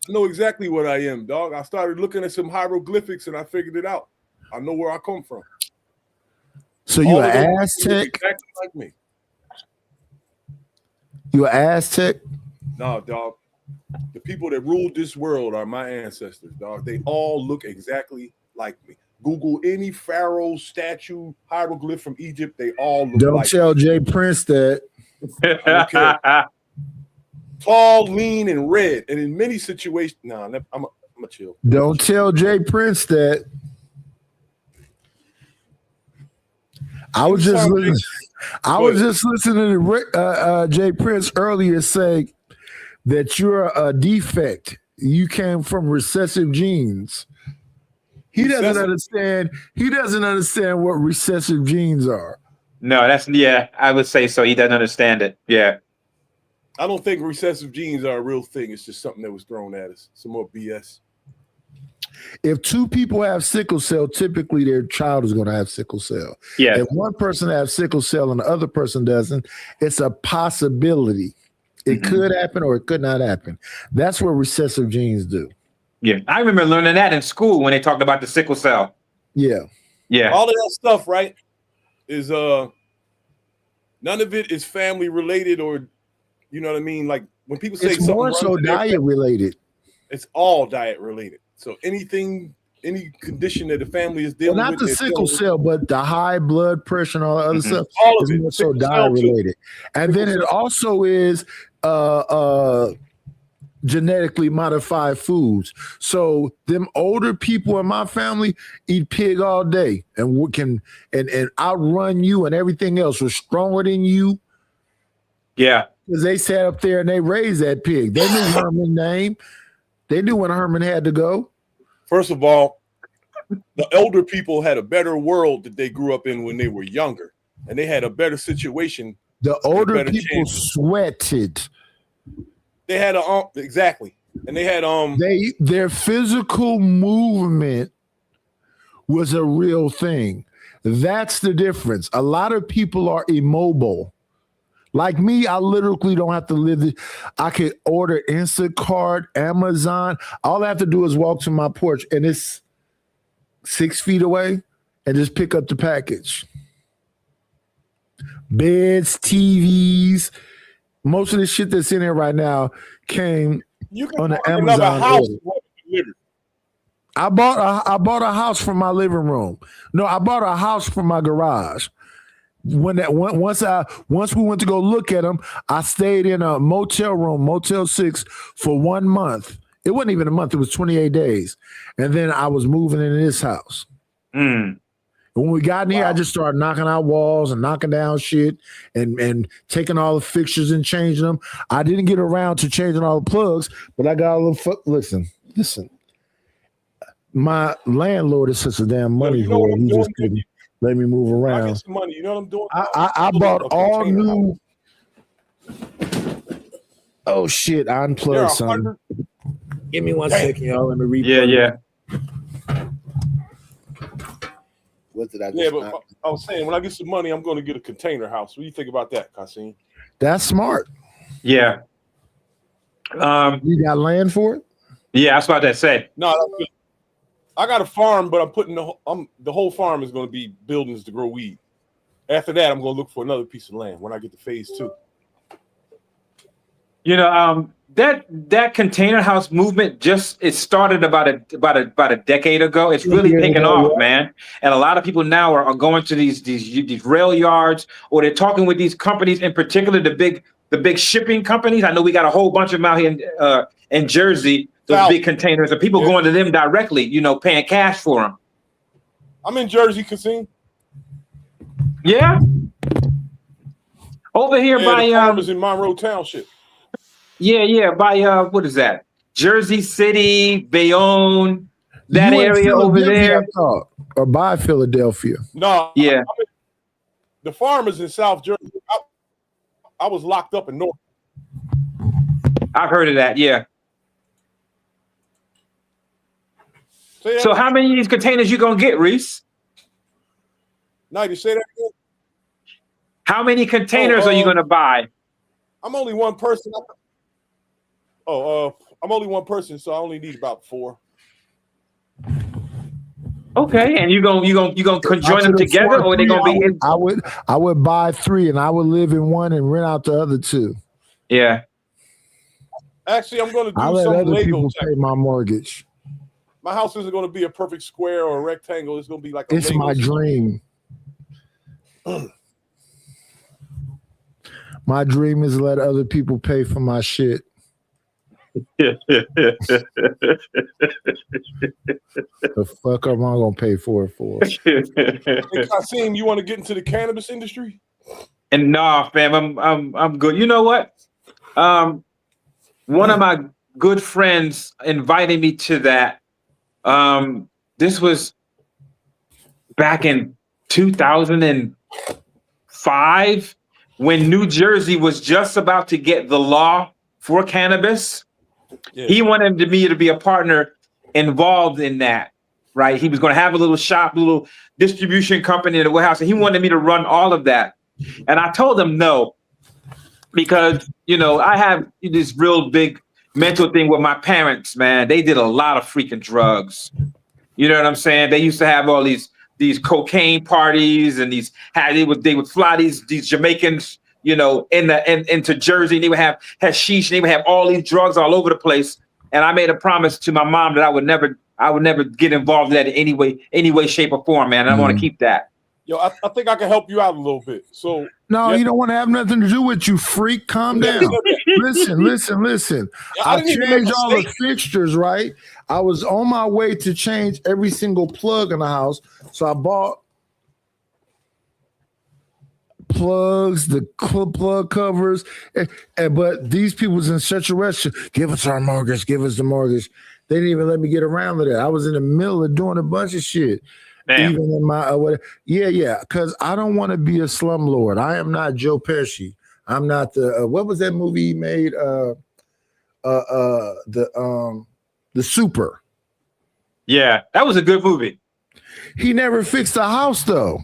I know exactly what I am, dog. I started looking at some hieroglyphics and I figured it out. I know where I come from. So you an Aztec? Exactly like me. You an Aztec? No, dog. The people that ruled this world are my ancestors, dog. They all look exactly like me. Google any pharaoh statue hieroglyph from Egypt. They all look Don't like tell me. Jay Prince that. Okay. Tall, lean, and red. And in many situations, I'm a chill. Don't tell Jay Prince that. I was just listening to Jay Prince earlier say that you're a defect. You came from recessive genes. He doesn't understand. He doesn't understand what recessive genes are. No, I would say so. He doesn't understand it. Yeah. I don't think recessive genes are a real thing. It's just something that was thrown at us. Some more BS. If two people have sickle cell, typically their child is going to have sickle cell. Yeah. If one person has sickle cell and the other person doesn't, it's a possibility. It could happen or it could not happen. That's what recessive genes do. Yeah. I remember learning that in school when they talked about the sickle cell. Yeah. Yeah. All of that stuff, right, is none of it is family related or, you know what I mean? Like when people say It's more so diet related. It's all diet related. So any condition that the family is dealing Well, with. not the sickle cell, but the high blood pressure and all the other stuff All of is it. more so Sickle cell diet too. related. And then it also is genetically modified foods. So them older people in my family eat pig all day and can outrun you and everything else. Was stronger than you. Yeah. Because they sat up there and they raised that pig. They knew Herman's name. They knew when Herman had to go. First of all, the elder people had a better world that they grew up in when they were younger, and they had a better situation. The older better people chances. sweated. They had exactly, and they had their physical movement was a real thing. That's the difference. A lot of people are immobile. Like me, I literally don't have to live. I could order Instacart, Amazon. All I have to do is walk to my porch, and it's 6 feet away, and just pick up the package. Beds, TVs, most of the shit that's in there right now came on the Amazon order. I bought a house from my living room. No, I bought a house from my garage. Once we went to go look at them, I stayed in a motel room, Motel 6, for 1 month. It wasn't even a month; it was 28 days, and then I was moving into this house. And when we got in here, I just started knocking out walls and knocking down shit and taking all the fixtures and changing them. I didn't get around to changing all the plugs, but I got a little. Listen. My landlord is such a damn money whore. He just couldn't let me move around. I get some money. You know what I'm doing? I bought all new. Oh shit! I unplugged something. Give me 1 second, y'all. Let me read. Yeah. What did I? Yeah, but I was saying when I get some money, I'm going to get a container house. What do you think about that, Kasim? That's smart. Yeah. You got land for it? Yeah, I was about to say. No, I got a farm, but I'm putting the whole farm is going to be buildings to grow weed. After that, I'm going to look for another piece of land when I get to phase 2. You know, that container house movement it started about a decade ago. It's really taken off, man. And a lot of people now are going to these rail yards, or they're talking with these companies, in particular the big shipping companies. I know we got a whole bunch of them out here in Jersey. Those big containers, and people going to them directly, paying cash for them. I'm in Jersey, Kasim. Yeah. Over here by the farm is in Monroe Township. Yeah, by what is that? Jersey City, Bayonne, that area over there. Or by Philadelphia. No. Yeah. The farm is in South Jersey. I was locked up in North. I've heard of that, yeah. So how many of these containers you gonna get, Reese? No, you say that again? How many containers are you gonna buy? I'm only one person. I'm only one person, so I only need about 4. Okay, and you gonna conjoin them together, or they gonna be? I would buy 3, and I would live in one and rent out the other 2. Yeah. Actually, I'm gonna do I'll let some other Lego people tech. pay my mortgage. My house isn't going to be a perfect square or a rectangle. It's going to be like a It's Lego my dream. My dream is to let other people pay for my shit. The fuck am I gonna pay for it for? Hey, Kasim, you want to get into the cannabis industry? And nah, fam, I'm good. You know what? One of my good friends invited me to that. this was back in 2005 when New Jersey was just about to get the law for cannabis. Yeah. He wanted me to be a partner involved in that, right? He was going to have a little shop, little distribution company in the warehouse, and he wanted me to run all of that. And I told him no, because, you know, I have this real big mental thing with my parents, man. They did a lot of freaking drugs. You know what I'm saying? They used to have all these cocaine parties, and they would fly these Jamaicans, you know, into Jersey, and they would have hashish, and they would have all these drugs all over the place. And I made a promise to my mom that I would never get involved in that in any way, shape, or form, man. And I want to keep that. Yo, I think I can help you out a little bit. So no, you don't want to have nothing to do with you, freak. Calm down. Listen. I changed all the fixtures, right? I was on my way to change every single plug in the house, so I bought plugs, the plug covers, but these people was in such a rush. Give us our mortgage. Give us the mortgage. They didn't even let me get around to that. I was in the middle of doing a bunch of shit. Damn. Even in my because I don't want to be a slumlord. I am not Joe Pesci. I'm not the what was that movie he made? The Super. Yeah, that was a good movie. He never fixed the house though.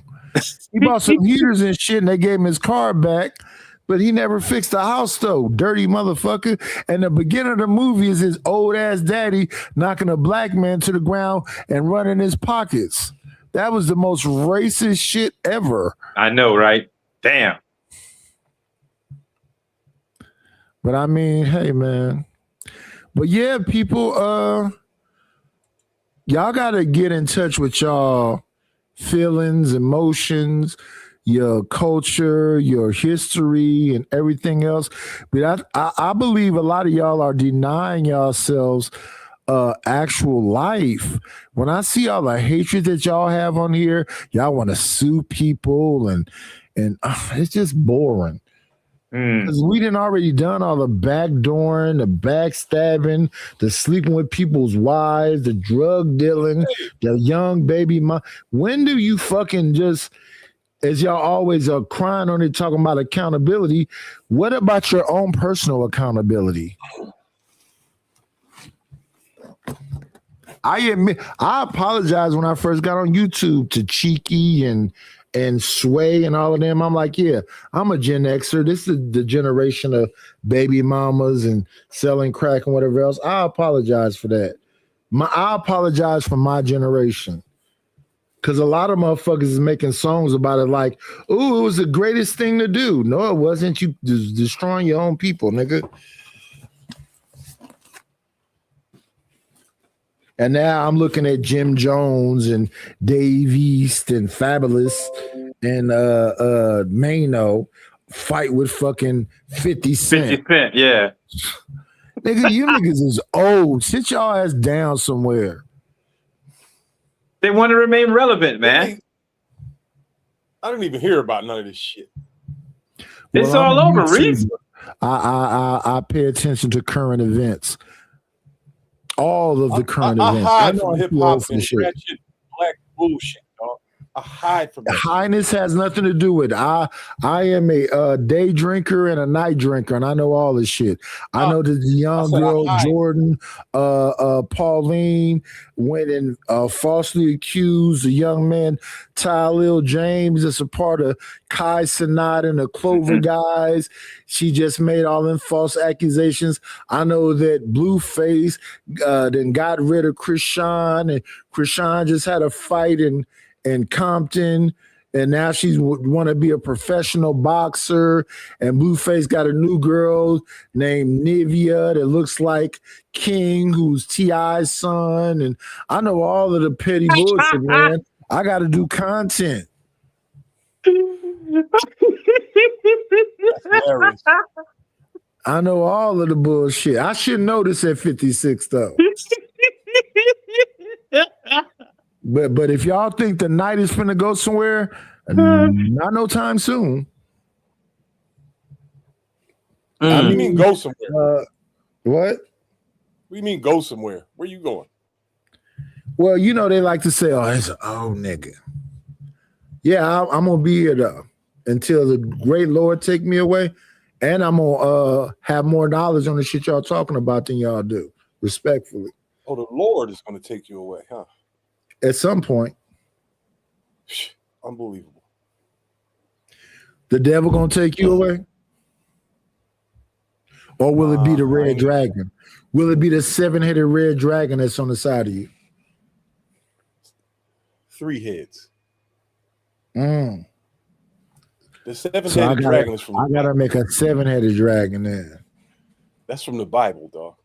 He bought some heaters and shit, and they gave him his car back. But he never fixed the house though, dirty motherfucker. And the beginning of the movie is his old ass daddy knocking a black man to the ground and running his pockets. That was the most racist shit ever. I know, right? Damn. But I mean, hey, man. But yeah, people, y'all got to get in touch with y'all feelings, emotions, your culture, your history, and everything else. But I believe a lot of y'all are denying yourselves actual life. When I see all the hatred that y'all have on here, y'all want to sue people, and it's just boring. Because we done already done all the backdooring, the backstabbing, the sleeping with people's wives, the drug dealing, the young baby mom. When do you fucking just, as y'all always are crying on it, talking about accountability, what about your own personal accountability? I admit, I apologize when I first got on YouTube to Cheeky and Sway and all of them. I'm like, yeah, I'm a Gen Xer. This is the generation of baby mamas and selling crack and whatever else. I apologize for that. I apologize for my generation. Because a lot of motherfuckers is making songs about it like, ooh, it was the greatest thing to do. No, it wasn't. You destroying your own people, nigga. And now I'm looking at Jim Jones and Dave East and Fabulous and Mano fight with fucking 50 Cent. 50 Cent, yeah. Nigga, you niggas is old. Sit y'all ass down somewhere. They want to remain relevant, man. I didn't even hear about none of this shit. It's all over, Reese. I pay attention to current events. All of the current events. I hide from hip hop and ratchet black bullshit, dog. I hide from that. Highness has nothing to do with it. I am a day drinker and a night drinker, and I know all this shit. I know that the young girl Jordan, Pauline, went and falsely accused the young man Tylil James. It's a part of Kai Cenat and the Clover guys. She just made all them false accusations. I know that Blueface then got rid of Krishan, and Krishan just had a fight in Compton, and now she's want to be a professional boxer. And Blueface got a new girl named Nivea that looks like King, who's T.I.'s son. And I know all of the petty bullshit, man. I got to do content. I know all of the bullshit. I should know this at 56 though. But if y'all think the night is finna go somewhere, not no time soon. What do you mean go somewhere? What? What do you mean go somewhere? Where you going? Well, you know, they like to say, oh, it's an old nigga. Yeah, I'm gonna be here though until the great Lord take me away. And I'm gonna have more knowledge on the shit y'all talking about than y'all do, respectfully. Oh, the Lord is gonna take you away, huh? At some point. Unbelievable. The devil gonna take you away? Or will it be the red dragon? Will it be the 7-headed red dragon that's on the side of you? 3 heads. Mm. The 7-headed dragon is from. I gotta make a 7-headed dragon then. That's from the Bible, dog.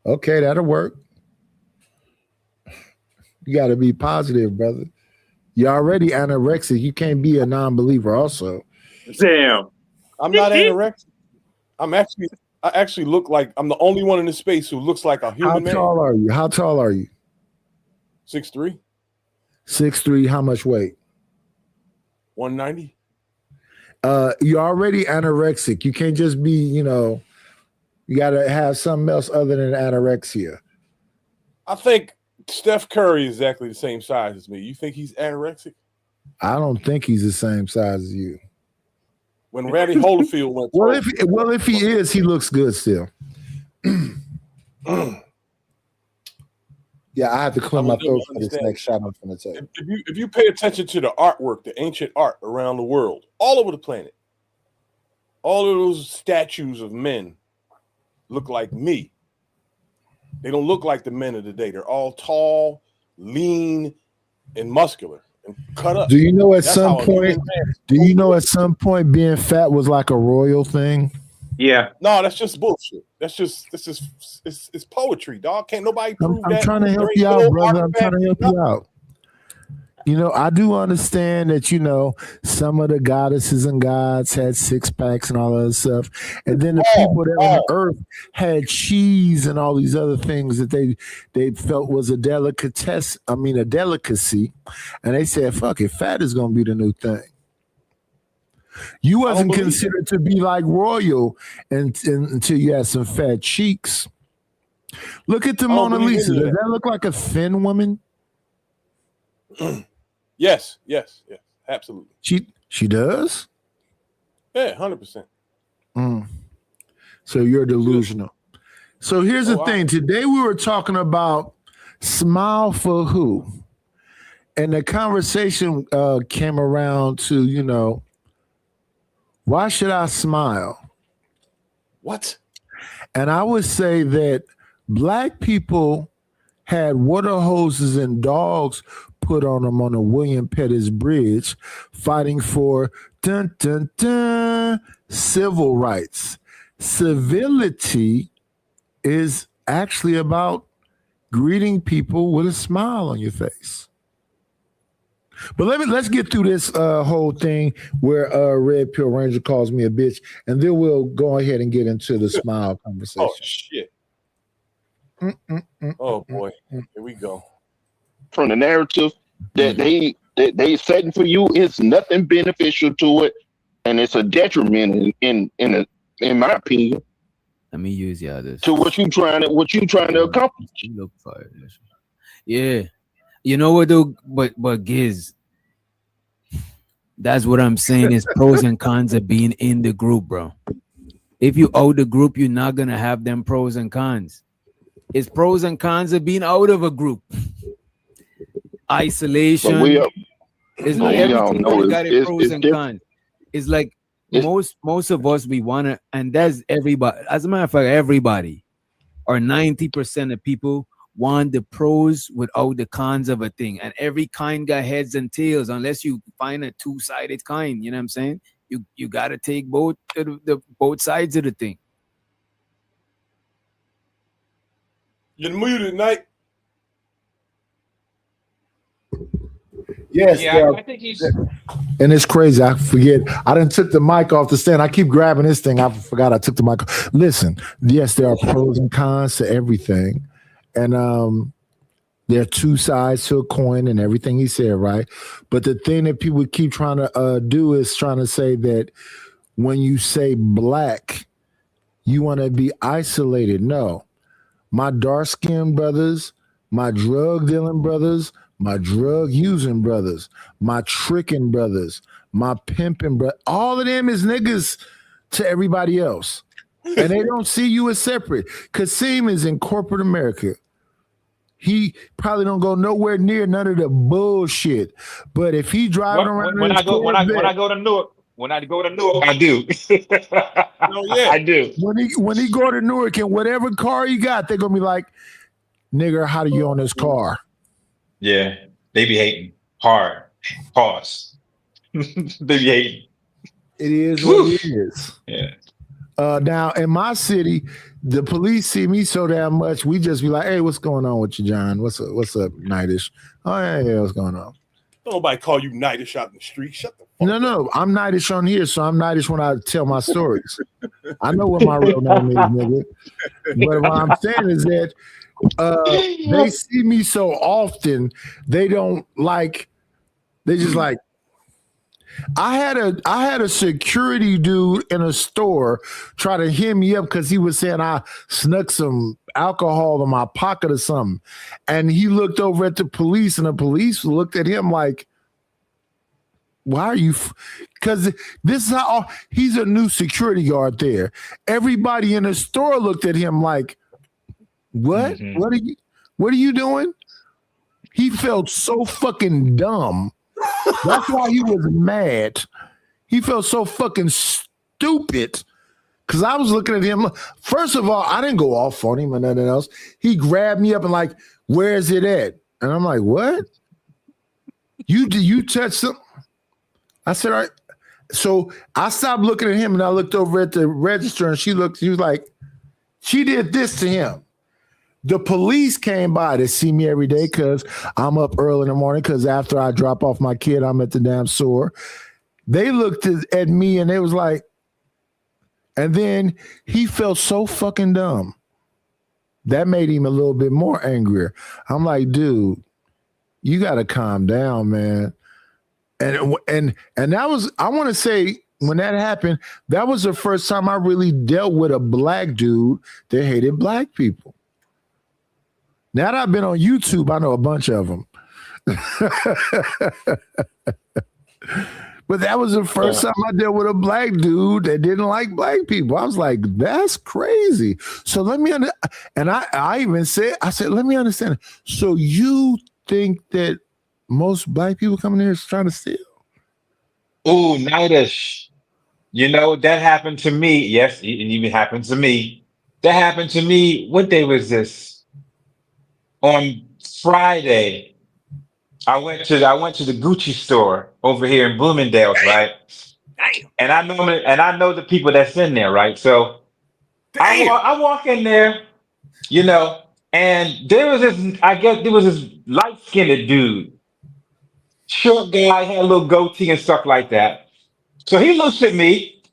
Okay, that'll work. You gotta be positive, brother. You're already anorexic. You can't be a non-believer also. Damn. I'm not anorexic. I actually look like I'm the only one in this space who looks like a human man. How tall are you? How tall are you? 6'3". 6'3". How much weight? 190. You're already anorexic. You can't just be, you know, you gotta have something else other than anorexia. I think Steph Curry is exactly the same size as me. You think he's anorexic? I don't think he's the same size as you. When Randy Holyfield went well, if he is, he looks good still. Yeah, I have to clear my throat for this next shot I'm gonna take. If you pay attention to the artwork, the ancient art around the world, all over the planet, all of those statues of men look like me. They don't look like the men of the day. They're all tall, lean, and muscular and cut up. Do you know at That's some how a human point? man is. Do you know at some point being fat was like a royal thing? Yeah. No, that's just bullshit. It's poetry, dog. Can't nobody prove that. I'm trying to help you out, brother. I'm trying to help you out. You know, I do understand that, you know, some of the goddesses and gods had 6-packs and all that other stuff. And then the people that on earth had cheese and all these other things that they felt was a delicacy. And they said, fuck it, fat is going to be the new thing. You wasn't considered to be like royal until you had some fat cheeks. Look at the Mona Lisa. Does that look like a thin woman? Yes, absolutely. She does? Yeah, 100%. So you're delusional. So here's the thing. Today we were talking about smile for who? And the conversation came around to, you know, why should I smile? What? And I would say that Black people had water hoses and dogs put on them on the William Pettis Bridge fighting for civil rights. Civility is actually about greeting people with a smile on your face. But let's get through this whole thing where Red Pill Ranger calls me a bitch, and then we'll go ahead and get into the smile conversation. Oh shit! Oh boy, here we go. From the narrative that they setting for you, it's nothing beneficial to it, and it's a detriment in my opinion. Let me use the others to what you trying to accomplish. Look for it. Yeah. You know what though, but Giz, that's what I'm saying is pros and cons of being in the group, bro. If you out the group, you're not gonna have them pros and cons. It's pros and cons of being out of a group. Isolation. It's like everything got its pros and cons. It's like most of us we wanna, and that's everybody. As a matter of fact, everybody or 90% of people want the pros without the cons of a thing, and every kind got heads and tails unless you find a two-sided kind. You know what I'm saying? You got to take both sides of the thing. You're muted, Night. Yes, yeah, I think he's. And it's crazy. I forget. I done took the mic off the stand. I keep grabbing this thing. I forgot I took the mic off. Listen, yes, there are pros and cons to everything. And there are two sides to a coin and everything he said, right? But the thing that people keep trying to do is trying to say that when you say Black, you want to be isolated. No. My dark-skinned brothers, my drug dealing brothers, my drug using brothers, my tricking brothers, my pimping brother. All of them is niggas to everybody else. And they don't see you as separate. Kasim is in corporate America. He probably don't go nowhere near none of the bullshit. But if he driving around when I go to Newark, I do. Oh yeah, I do. When he go to Newark and whatever car he got, they're gonna be like, nigga, how do you own this car? Yeah, they be hating hard. Pause. They be hating. It is what it is. Yeah. Now in my city, the police see me so damn much, we just be like, hey, what's going on with you, John? What's up, Nightish? Oh, yeah, what's going on? Don't nobody call you Nightish out in the street. Shut the fuck up. No, I'm Nightish on here, so I'm Nightish when I tell my stories. I know what my real name is, nigga. But what I'm saying is that they see me so often, they don't like, they just like, I had a security dude in a store try to hit me up because he was saying I snuck some alcohol in my pocket or something. And he looked over at the police and the police looked at him like, why are you? Because this is how he's a new security guard there. Everybody in the store looked at him like, what? Mm-hmm. What are you doing? He felt so fucking dumb. That's why he was mad. He felt so fucking stupid because I was looking at him. First of all, I didn't go off on him or nothing else. He grabbed me up and like, where's it at? And I'm like, what? You touched something? I said, all right. So I stopped looking at him and I looked over at the register and she was like, she did this to him. The police came by to see me every day because I'm up early in the morning because after I drop off my kid, I'm at the damn store. They looked at me and they was like, and then he felt so fucking dumb. That made him a little bit more angrier. I'm like, dude, you got to calm down, man. And that was, I want to say, when that happened, that was the first time I really dealt with a black dude that hated black people. Now that I've been on YouTube, I know a bunch of them. But that was the first time I dealt with a black dude that didn't like black people. I was like, that's crazy. So let me I even said, let me understand. So you think that most black people coming here is trying to steal? Oh, Nightish. You know, that happened to me. Yes, it even happened to me. That happened to me. What day was this? On Friday, I went to the Gucci store over here in Bloomingdale's, right? And I know the people that's in there, right? So I walk in there, you know, and there was this light-skinned dude, short guy, had a little goatee and stuff like that. So he looks at me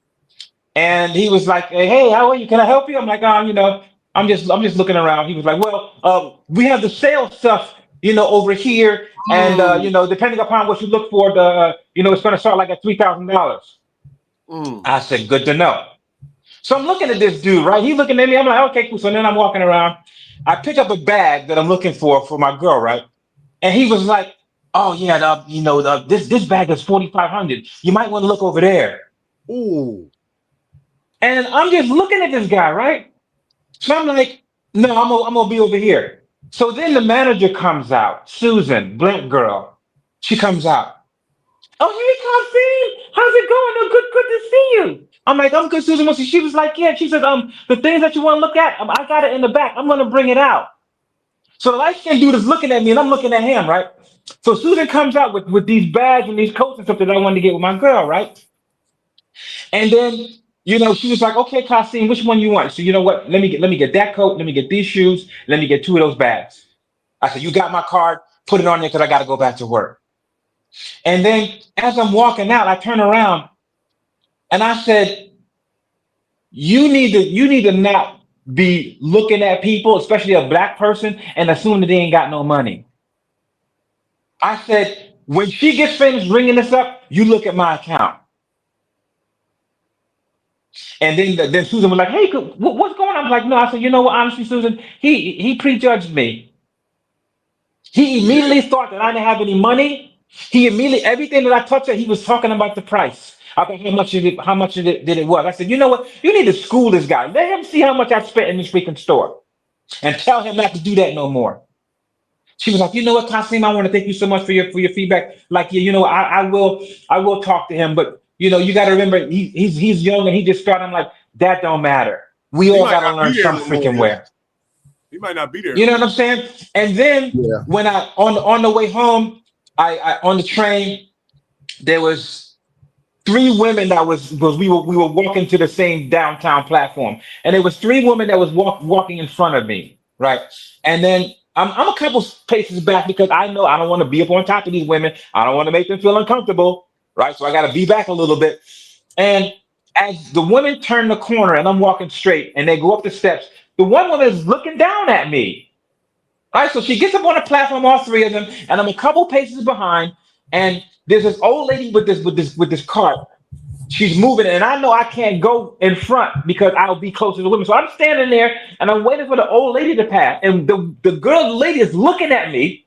and he was like, hey, how are you? Can I help you? I'm like, you know, I'm just looking around. He was like, well, we have the sale stuff, you know, over here. And, you know, depending upon what you look for, you know, it's going to start like at $3,000. I said, good to know. So I'm looking at this dude, right? He's looking at me. I'm like, okay, cool. So then I'm walking around. I pick up a bag that I'm looking for my girl, right? And he was like, oh, yeah, you know, this bag is $4,500. You might want to look over there. Ooh. And I'm just looking at this guy, right? So I'm like, no, I'm gonna be over here. So then the manager comes out, Susan, black girl. She comes out. Oh, hey, Kasim, how's it going? Oh, good to see you. I'm like, I'm good, Susan. She was like, yeah. She said, the things that you want to look at, I got it in the back. I'm gonna bring it out. So the light-skinned dude is looking at me, and I'm looking at him, right? So Susan comes out with these bags and these coats and stuff that I wanted to get with my girl, right? And then, you know, she was like, okay, Kasim, which one you want? So you know what? Let me get that coat. Let me get these shoes. Let me get 2 of those bags. I said, you got my card. Put it on there because I got to go back to work. And then as I'm walking out, I turn around and I said, you need to not be looking at people, especially a black person, and assume that they ain't got no money. I said, when she gets finished ringing this up, you look at my account. And then Susan was like, hey, what's going on? I'm like, no. I said, you know what? Honestly, Susan, he prejudged me. He immediately thought that I didn't have any money. He immediately, everything that I touched, he was talking about the price. About how much did it was. I said, you know what? You need to school this guy. Let him see how much I spent in this freaking store, and tell him not to do that no more. She was like, you know what, Kasim, I want to thank you so much for your feedback. Like, yeah, you know, I will talk to him, but you know, you got to remember, he's young and he just started. I'm like, that don't matter. We all got to learn some freaking way. He might not be there. You know what I'm saying? And then when I on the way home, I on the train, there was 3 women that we were walking to the same downtown platform, and there was 3 women that was walking in front of me, right? And then I'm a couple paces back because I know I don't want to be up on top of these women. I don't want to make them feel uncomfortable, right? So I got to be back a little bit. And as the women turn the corner and I'm walking straight and they go up the steps, the one woman is looking down at me. All right, so she gets up on the platform, all 3 of them, and I'm a couple paces behind. And there's this old lady with this cart. She's moving, and I know I can't go in front because I'll be closer to the women. So I'm standing there and I'm waiting for the old lady to pass. And the lady is looking at me.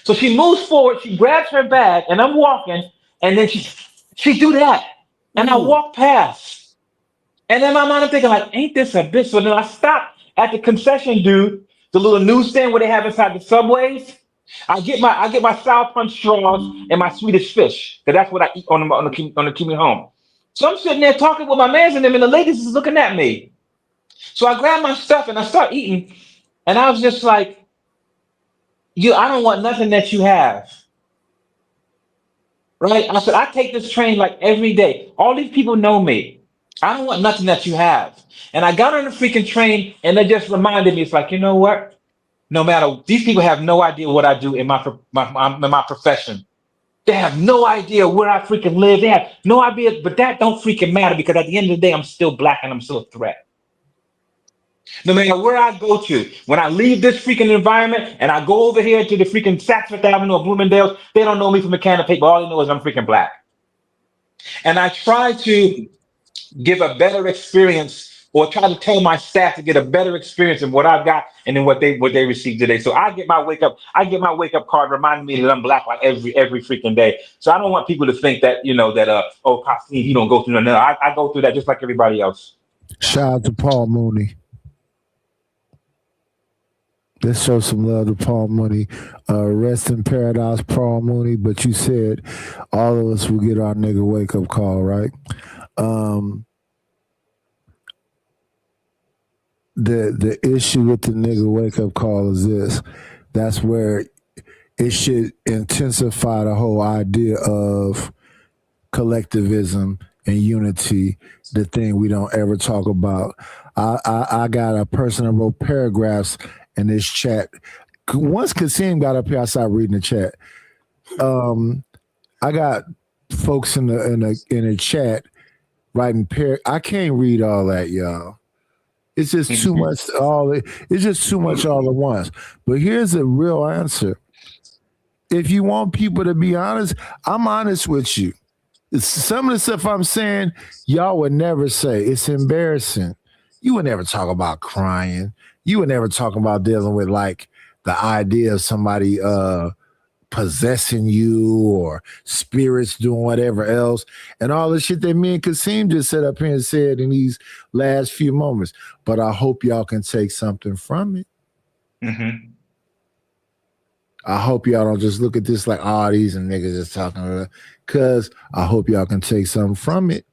So she moves forward, she grabs her bag, and I'm walking, and then she do that. And I walk past. And in my mind, I'm thinking, like, ain't this a bitch? So then I stop at the concession dude, the little newsstand where they have inside the subways. I get my sour punch straws and my Swedish fish, because that's what I eat on the commute home. So I'm sitting there talking with my mans and them, and the ladies is looking at me. So I grab my stuff and I start eating, and I was just like, I don't want nothing that you have. Right? I said, I take this train like every day. All these people know me. I don't want nothing that you have. And I got on the freaking train, and they just reminded me, it's like, you know what? No matter, these people have no idea what I do in my profession. They have no idea where I freaking live. They have no idea, but that don't freaking matter, because at the end of the day, I'm still black and I'm still a threat. No matter where I go to, when I leave this freaking environment and I go over here to the freaking Saks Fifth Avenue or Bloomingdale's, they don't know me from a can of paper. All they know is I'm freaking black. And I try to give a better experience, or try to tell my staff to get a better experience in what I've got and then what they received today. So I get my wake up card reminding me that I'm black like every freaking day. So I don't want people to think that, oh, Kasim, you don't go through nothing. I go through that just like everybody else. Shout out to Paul Mooney. Let's show some love to Paul Mooney. Rest in paradise, Paul Mooney. But you said all of us will get our nigga wake up call, right? The issue with the nigga wake up call is this. That's where it should intensify the whole idea of collectivism and unity, the thing we don't ever talk about. I got a person that wrote paragraphs in this chat. Once Kasim got up here, I started reading the chat. I got folks in the chat writing I can't read all that, y'all. It's just too much. It's just too much all at once. But here's a real answer. If you want people to be honest, I'm honest with you. Some of the stuff I'm saying, y'all would never say. It's embarrassing. You would never talk about crying. You would never talk about dealing with like the idea of somebody possessing you or spirits doing whatever else and all the shit that me and Kasim just set up here and said in these last few moments. But I hope y'all can take something from it. Mm-hmm. I hope y'all don't just look at this like, oh, these niggas just talking about it. Because I hope y'all can take something from it.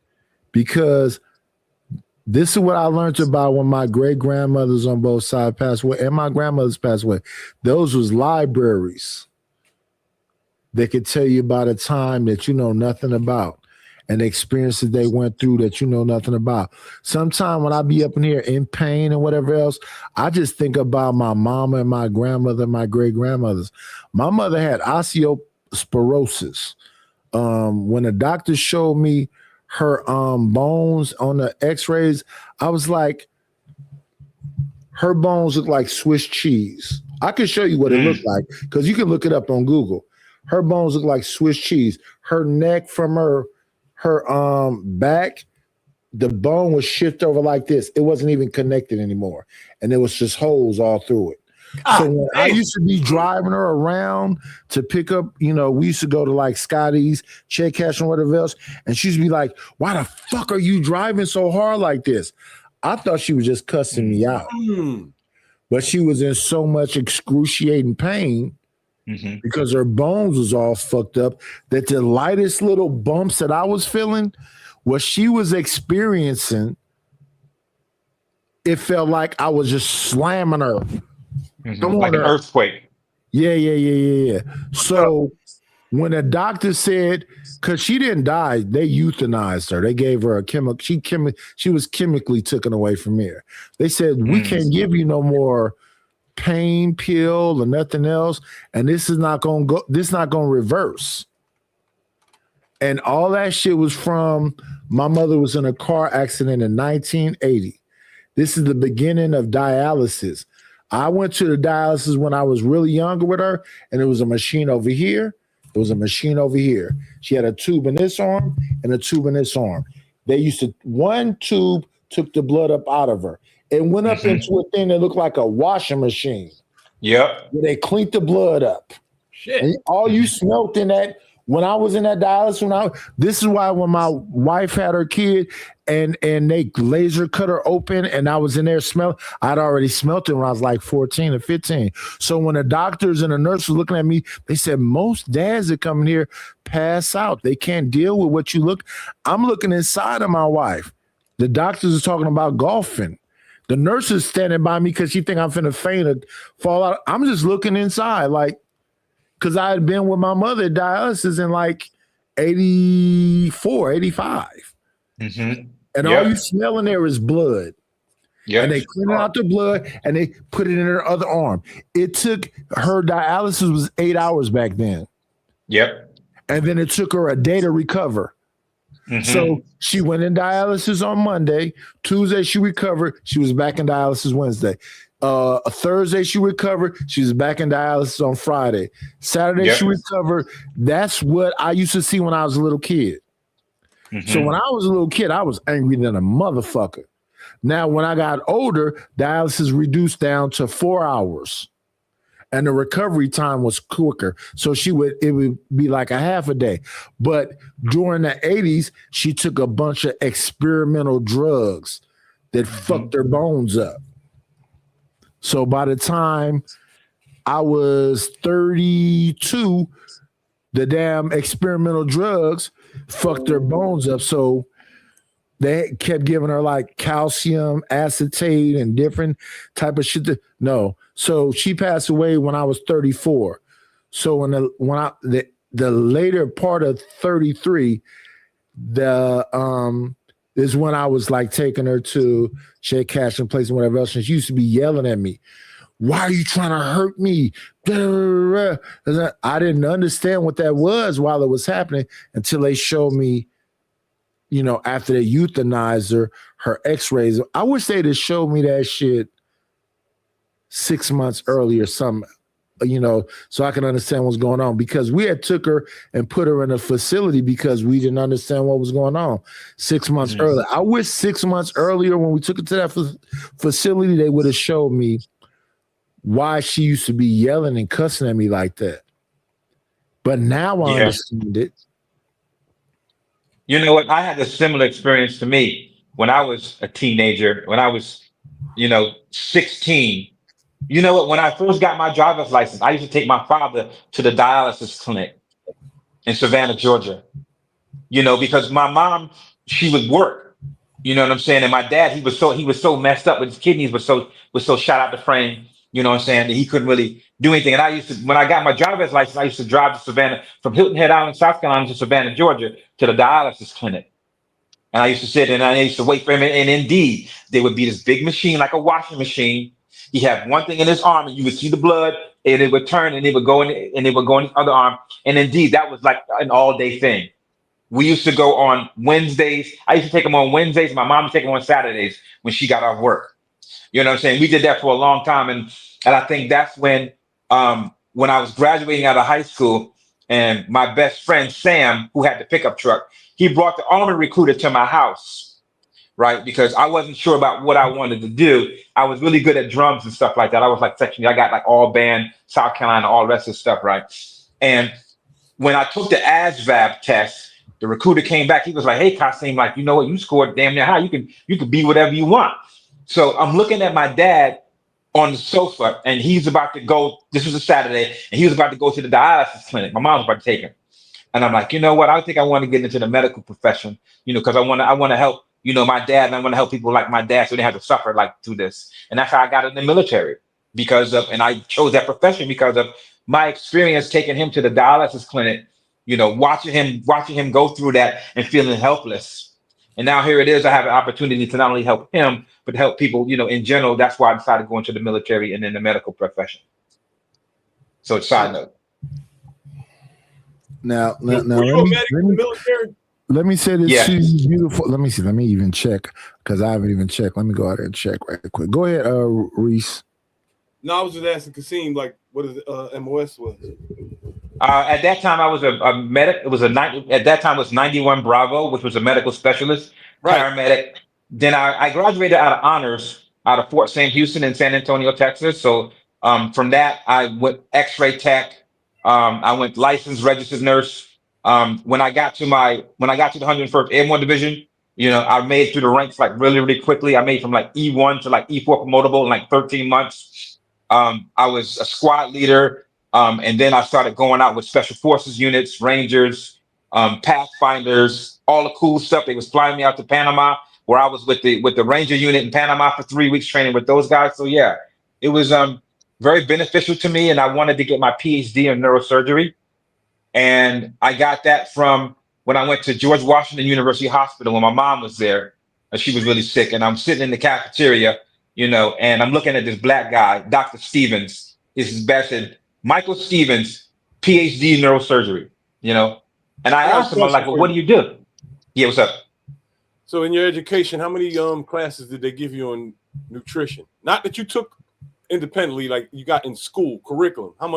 Because this is what I learned about when my great-grandmothers on both sides passed away and my grandmothers passed away. Those was libraries. They could tell you about a time that you know nothing about and the experiences they went through that you know nothing about. Sometimes when I be up in here in pain and whatever else, I just think about my mama and my grandmother and my great-grandmothers. My mother had osteoporosis. When the doctor showed me her bones on the x-rays, I was like, her bones look like Swiss cheese. I can show you what it looked like because you can look it up on Google. Her bones look like Swiss cheese. Her neck from her back, the bone was shifted over like this. It wasn't even connected anymore. And there was just holes all through it. So when I used to be driving her around to pick up, you know, we used to go to like Scotty's, Check Cash, and whatever else, and she'd be like, "Why the fuck are you driving so hard like this?" I thought she was just cussing me out, but she was in so much excruciating pain because her bones was all fucked up that the lightest little bumps that I was feeling, what she was experiencing, it felt like I was just slamming her. Like an earthquake. Yeah. So when the doctor said, because she didn't die, they euthanized her. They gave her a chemical. She was chemically taken away from here. They said, we can't give you no more pain pill or nothing else, and this is not gonna go. This is not gonna reverse. And all that shit was from my mother was in a car accident in 1980. This is the beginning of dialysis. I went to the dialysis when I was really younger with her, and it was a machine over here. It was a machine over here. She had a tube in this arm and a tube in this arm. They used to, one tube took the blood up out of her. It went up into a thing that looked like a washing machine. Yep. Where they cleaned the blood up. Shit. And all you smelt in that, when I was in that dialysis, this is why when my wife had her kid and they laser cut her open and I was in there I'd already smelt it when I was like 14 or 15. So when the doctors and the nurses were looking at me, they said, most dads that come in here pass out. They can't deal with what you look. I'm looking inside of my wife. The doctors are talking about golfing. The nurse is standing by me because she think I'm finna faint or fall out. I'm just looking inside like, because I had been with my mother at dialysis in like 84, 85. And all you smell in there is blood. And they clean out the blood and they put it in her other arm. It took her dialysis was 8 hours back then. And then it took her a day to recover. So she went in dialysis on Monday. Tuesday she recovered. She was back in dialysis Wednesday. A Thursday she recovered. She was back in dialysis on Friday. Saturday she recovered. That's what I used to see when I was a little kid. So when I was a little kid, I was angry than a motherfucker. Now when I got older, dialysis reduced down to 4 hours, and the recovery time was quicker. So it would be like a half a day. But during the 80s, she took a bunch of experimental drugs that fucked her bones up. So by the time I was 32, the damn experimental drugs fucked her bones up. So they kept giving her like calcium acetate and different type of shit. So she passed away when I was 34. So the later part of 33, is when I was like taking her to Check Cash and Place and whatever else. And she used to be yelling at me, "Why are you trying to hurt me?" I didn't understand what that was while it was happening until they showed me, after they euthanized her x-rays. I wish they'd have showed me that shit 6 months earlier, so I can understand what's going on, because we had took her and put her in a facility because we didn't understand what was going on 6 months earlier. I wish 6 months earlier when we took her to that facility, they would have showed me why she used to be yelling and cussing at me like that. But now I understand it. You know what? I had a similar experience to me when I was a teenager, when I was, 16. You know what? When I first got my driver's license, I used to take my father to the dialysis clinic in Savannah, Georgia. Because my mom, she would work. You know what I'm saying? And my dad, he was so messed up with his kidneys, was so shot out the frame. You know what I'm saying? That he couldn't really do anything. And when I got my driver's license, I used to drive to Savannah, from Hilton Head Island, South Carolina to Savannah, Georgia, to the dialysis clinic. And I used to sit and I used to wait for him. And indeed, there would be this big machine, like a washing machine. He had one thing in his arm, and you would see the blood, and it would turn, and it would go in, and it would go in his other arm. And indeed, that was like an all-day thing. We used to go on Wednesdays. I used to take him on Wednesdays. My mom would take him on Saturdays when she got off work. You know what I'm saying? We did that for a long time, and I think that's when I was graduating out of high school, and my best friend Sam, who had the pickup truck, he brought the Army Recruiter to my house right? Because I wasn't sure about what I wanted to do. I was really good at drums and stuff like that. I was like section, I got like all band, South Carolina, all the rest of the stuff, right? And when I took the ASVAB test, the recruiter came back. He was like, "Hey, Kasim, like, you know what? You scored damn near high. You can be whatever you want." So I'm looking at my dad on the sofa, and he's about to go. This was a Saturday, and he was about to go to the dialysis clinic. My mom was about to take him, and I'm like, you know what? I think I want to get into the medical profession, because I want to help, my dad, and I want to help people like my dad, so they have to suffer like through this. And that's how I got in the military and I chose that profession because of my experience taking him to the dialysis clinic. Watching him go through that and feeling helpless. And now here it is. I have an opportunity to not only help him, but help people, in general. That's why I decided to go into the military and in the medical profession. So it's side note. Now, Were you a medic in the military? Let me say this. Yeah. She's beautiful. Let me see. Let me even check because I haven't even checked. Let me go out there and check right quick. Go ahead, Reese. No, I was just asking Kasim, like, what is MOS was? At that time, I was a medic. It was at that time it was 91 Bravo, which was a medical specialist, paramedic. Then I graduated out of honors out of Fort St. Houston in San Antonio, Texas. So from that, I went X-ray tech. I went licensed registered nurse. When I got to the 101st Airborne Division, I made through the ranks like really, really quickly. I made from like E1 to like E4 promotable in like 13 months. I was a squad leader. And then I started going out with special forces units, Rangers, Pathfinders, all the cool stuff. They was flying me out to Panama, where I was with the Ranger unit in Panama for 3 weeks training with those guys. So yeah, it was very beneficial to me. And I wanted to get my PhD in neurosurgery. And I got that from when I went to George Washington University Hospital when my mom was there. And she was really sick. And I'm sitting in the cafeteria, and I'm looking at this black guy, Dr. Stevens. His badge said, Michael Stevens, PhD in neurosurgery, And I asked him, I'm like, well, what do you do? Yeah, what's up? So in your education, how many classes did they give you on nutrition? Not that you took independently, like you got in school curriculum. How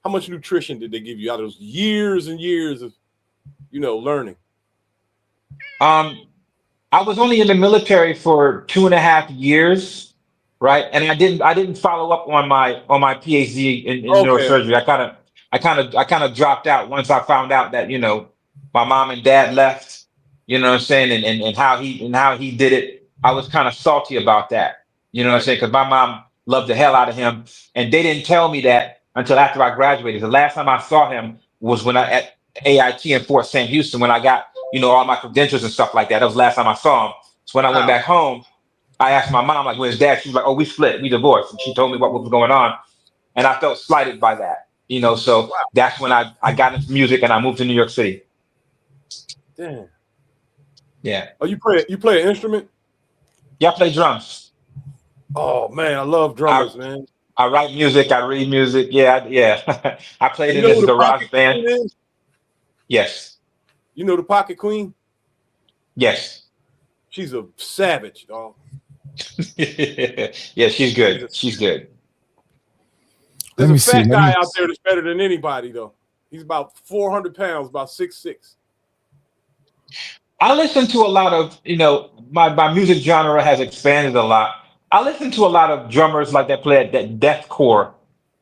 much nutrition did they give you out of those years and years of, learning? I was only in the military for 2.5 years. Right. And I didn't follow up on my PhD in neurosurgery. I kind of dropped out once I found out that, my mom and dad left, what I'm saying? And how he did it. I was kind of salty about that, what I'm saying? Because my mom loved the hell out of him. And they didn't tell me that until after I graduated. The last time I saw him was when at AIT in Fort St. Houston, when I got, all my credentials and stuff like that. That was the last time I saw him. So when I went back home, I asked my mom, like, where's dad? She was like, oh, we split, we divorced. And she told me what was going on. And I felt slighted by that, so that's when I got into music and I moved to New York City. Damn. Yeah. Oh, you play an instrument? Yeah, I play drums. Oh man, I love drummers, man. I write music, I read music. Yeah. I played in this garage band. Yes. You know the Pocket Queen? Yes. She's a savage, dog. Yeah, she's good. She's good. There's a fat guy out there that's better than anybody, though. He's about 400 pounds, about 6'6". I listen to a lot of, my music genre has expanded a lot. I listen to a lot of drummers like that play that deathcore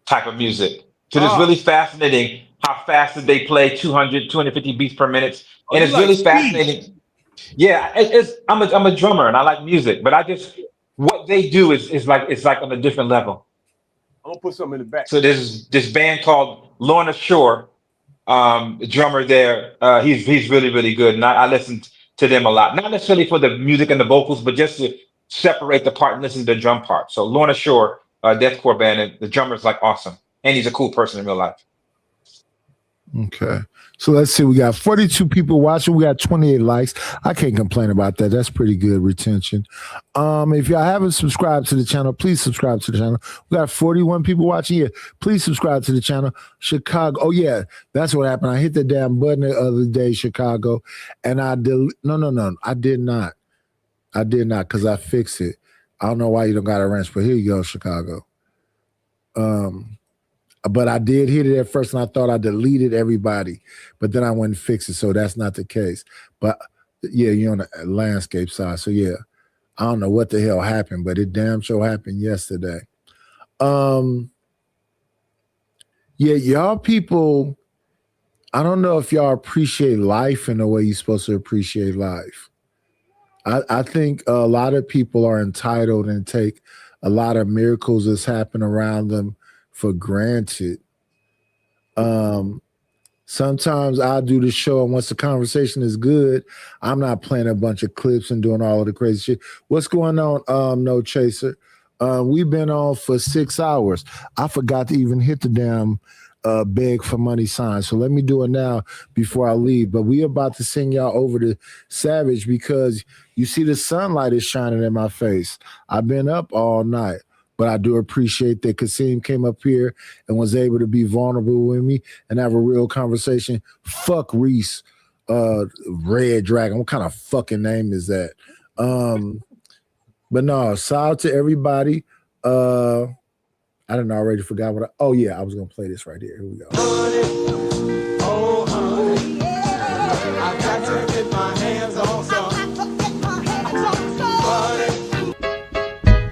type of music. So it's really fascinating how fast did they play 200, 250 beats per minute. And it's really fascinating. Yeah, I'm a drummer and I like music, but what they do is like on a different level. I'm gonna put something in the back. So there's this band called Lorna Shore, the drummer there. He's really, really good. And I listen to them a lot. Not necessarily for the music and the vocals, but just to separate the part and listen to the drum part. So Lorna Shore, deathcore band, and the drummer's like awesome. And he's a cool person in real life. Okay. So let's see. We got 42 people watching. We got 28 likes. I can't complain about that. That's pretty good retention. If y'all haven't subscribed to the channel, please subscribe to the channel. We got 41 people watching here. Please subscribe to the channel. Chicago. Oh, yeah. That's what happened. I hit the damn button the other day, Chicago. And I No. I did not. Because I fixed it. I don't know why you don't got a wrench, but here you go, Chicago. But I did hit it at first, and I thought I deleted everybody, but then I went and fixed it, so that's not the case. But Yeah, you're on the landscape side. So yeah, I don't know what the hell happened, but it damn sure happened yesterday. Yeah, y'all people, I don't know if y'all appreciate life in the way you're supposed to appreciate life. I think a lot of people are entitled and take a lot of miracles that's happen around them for granted. Sometimes I do the show, and once the conversation is good, I'm not playing a bunch of clips and doing all of the crazy shit. What's going on, No Chaser? We've been on for 6 hours. I forgot to even hit the damn beg for money sign. So let me do it now before I leave. But we about to send y'all over to Savage because you see the sunlight is shining in my face. I've been up all night. But I do appreciate that Kasim came up here and was able to be vulnerable with me and have a real conversation. Fuck Reese, Red Dragon. What kind of fucking name is that? But no, shout out to everybody. I didn't know, I already forgot what oh yeah, I was gonna play this right here. Here we go. Oh, honey, I got to get my hands on some.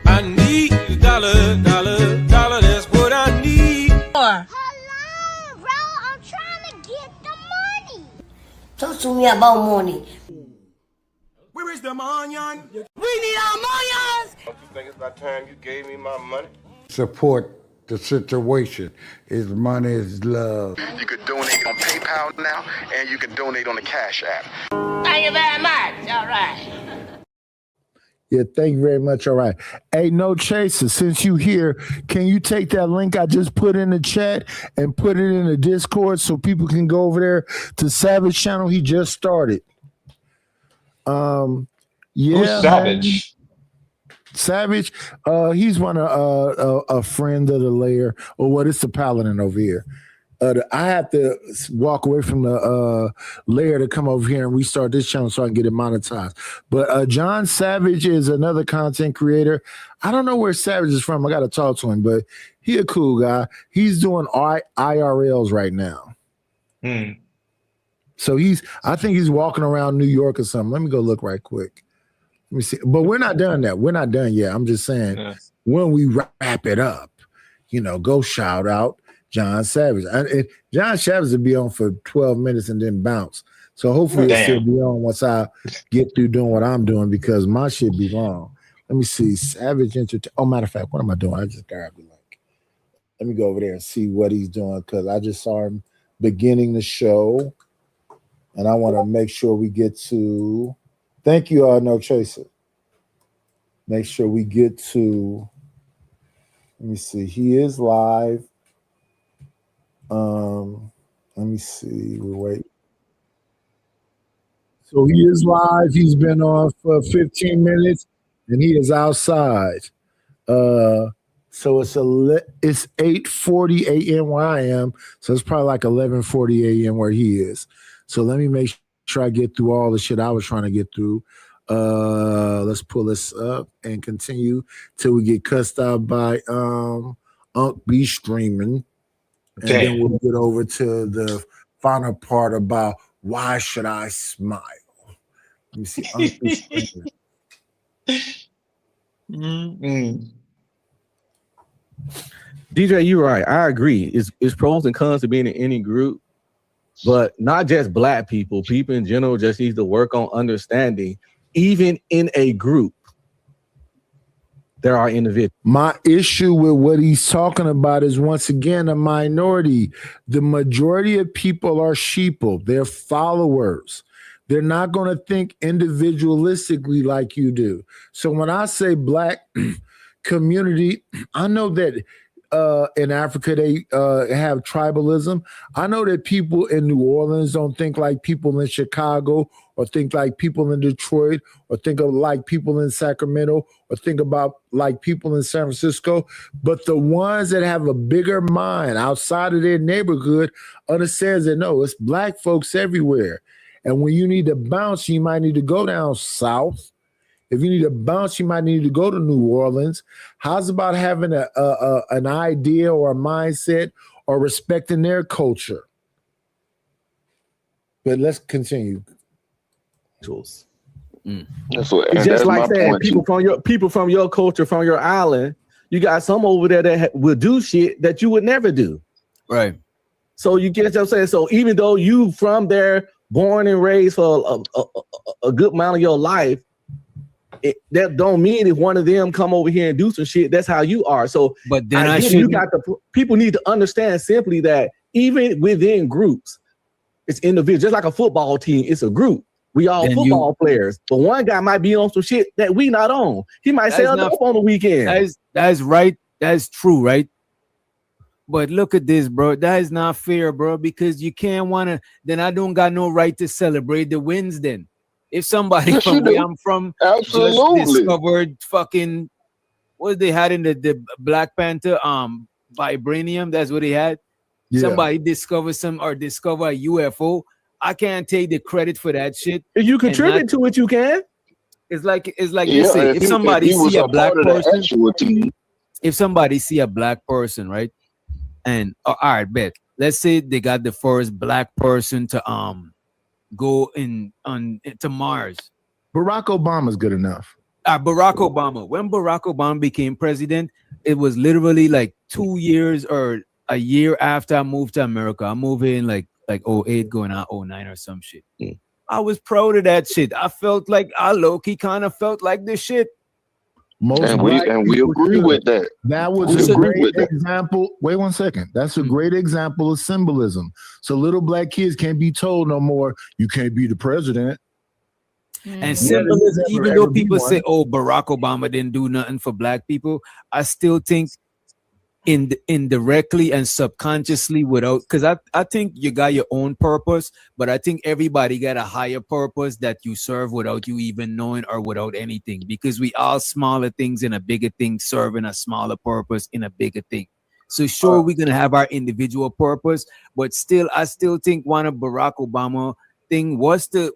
I need a dollar, that's what I need. Hello, bro, I'm trying to get the money. Talk to me about money. Where is the money? We need our money. Don't you think it's about time you gave me my money? Support the situation. Is money is love. You could donate on PayPal now, and you can donate on the Cash App. Thank you very much. All right. Yeah, thank you very much. All right. Hey, No Chaser, since you here, can you take that link I just put in the chat and put it in the Discord so people can go over there to Savage channel? He just started. Yeah. Who's Savage? Savage, he's one of a friend of the layer, or what is the paladin over here. I have to walk away from the layer to come over here and restart this channel so I can get it monetized. But John Savage is another content creator. I don't know where Savage is from. I got to talk to him, but he a cool guy. He's doing IRLs right now. So I think he's walking around New York or something. Let me go look right quick. Let me see. But we're not done that. We're not done yet. I'm just saying when we wrap it up, go shout out John Savage. John Savage will be on for 12 minutes and then bounce. So hopefully it'll still be on once I get through doing what I'm doing because my shit be long. Let me see. Savage Oh, matter of fact, what am I doing? I just grabbed the link. Let me go over there and see what he's doing because I just saw him beginning the show. And I want to make sure we get to thank you, No Chaser. Make sure we get to let me see. He is live. Let me see. We wait. So he is live. He's been on for 15 minutes, and he is outside. So it's 8:40 a.m. where I am. So it's probably like 11:40 a.m. where he is. So let me make sure I get through all the shit I was trying to get through. Let's pull this up and continue till we get cussed out by Unc B streaming. And then we'll get over to the final part about why should I smile. Let me see. Unc B streaming. DJ, you're right. I agree. It's pros and cons to being in any group, but not just black people. People in general just need to work on understanding. Even in a group, there are individuals. My issue with what he's talking about is once again a minority. The majority of people are sheeple. They're followers. They're not going to think individualistically like you do. So when I say black community, I know that in Africa they have tribalism. I know that people in New Orleans don't think like people in Chicago, or think like people in Detroit, or think of like people in Sacramento, or think about like people in San Francisco. But the ones that have a bigger mind outside of their neighborhood understands that no, it's black folks everywhere. And when you need to bounce, you might need to go down south. If you need to bounce, you might need to go to New Orleans. How's about having an idea or a mindset or respecting their culture? But let's continue. That's what, It's and just that's like my saying point. people from your culture, from your island. You got some over there that will do shit that you would never do. Right. So you get what I'm saying. So even though you from there, born and raised for a good amount of your life, that don't mean if one of them come over here and do some shit, that's how you are. So, but then people need to understand simply that even within groups, it's individual. Just like a football team, it's a group. We all football players, but one guy might be on some shit that we not on. He might sell up on the weekend. That's right. That's true, right? But look at this, bro. That is not fair, bro, because you can't want to. Then I don't got no right to celebrate the wins. Then, if somebody from where I'm from just discovered fucking what they had in the Black Panther vibranium, that's what they had. Yeah. Somebody discover a UFO. I can't take the credit for that shit. If you contribute to it, you can. It's like you say, if somebody see a black person, if somebody see a black person, right? And all right, bet. Let's say they got the first black person to go to Mars. Barack Obama's good enough. Barack Obama. When Barack Obama became president, it was literally like 2 years or a year after I moved to America. I moved in like 08 going on 09 or some shit. I was proud of that shit. I felt like I low-key kind of felt like this shit. And we agree with that. That was a great example. Wait 1 second. That's a great example of symbolism. So little black kids can't be told no more, you can't be the president. And symbolism, even though people say, oh, Barack Obama didn't do nothing for black people, I still think indirectly and subconsciously because I think you got your own purpose, but I think everybody got a higher purpose that you serve without you even knowing or without anything, because we all smaller things in a bigger thing serving a smaller purpose in a bigger thing. So sure, we're gonna have our individual purpose, but I still think one of Barack Obama thing was to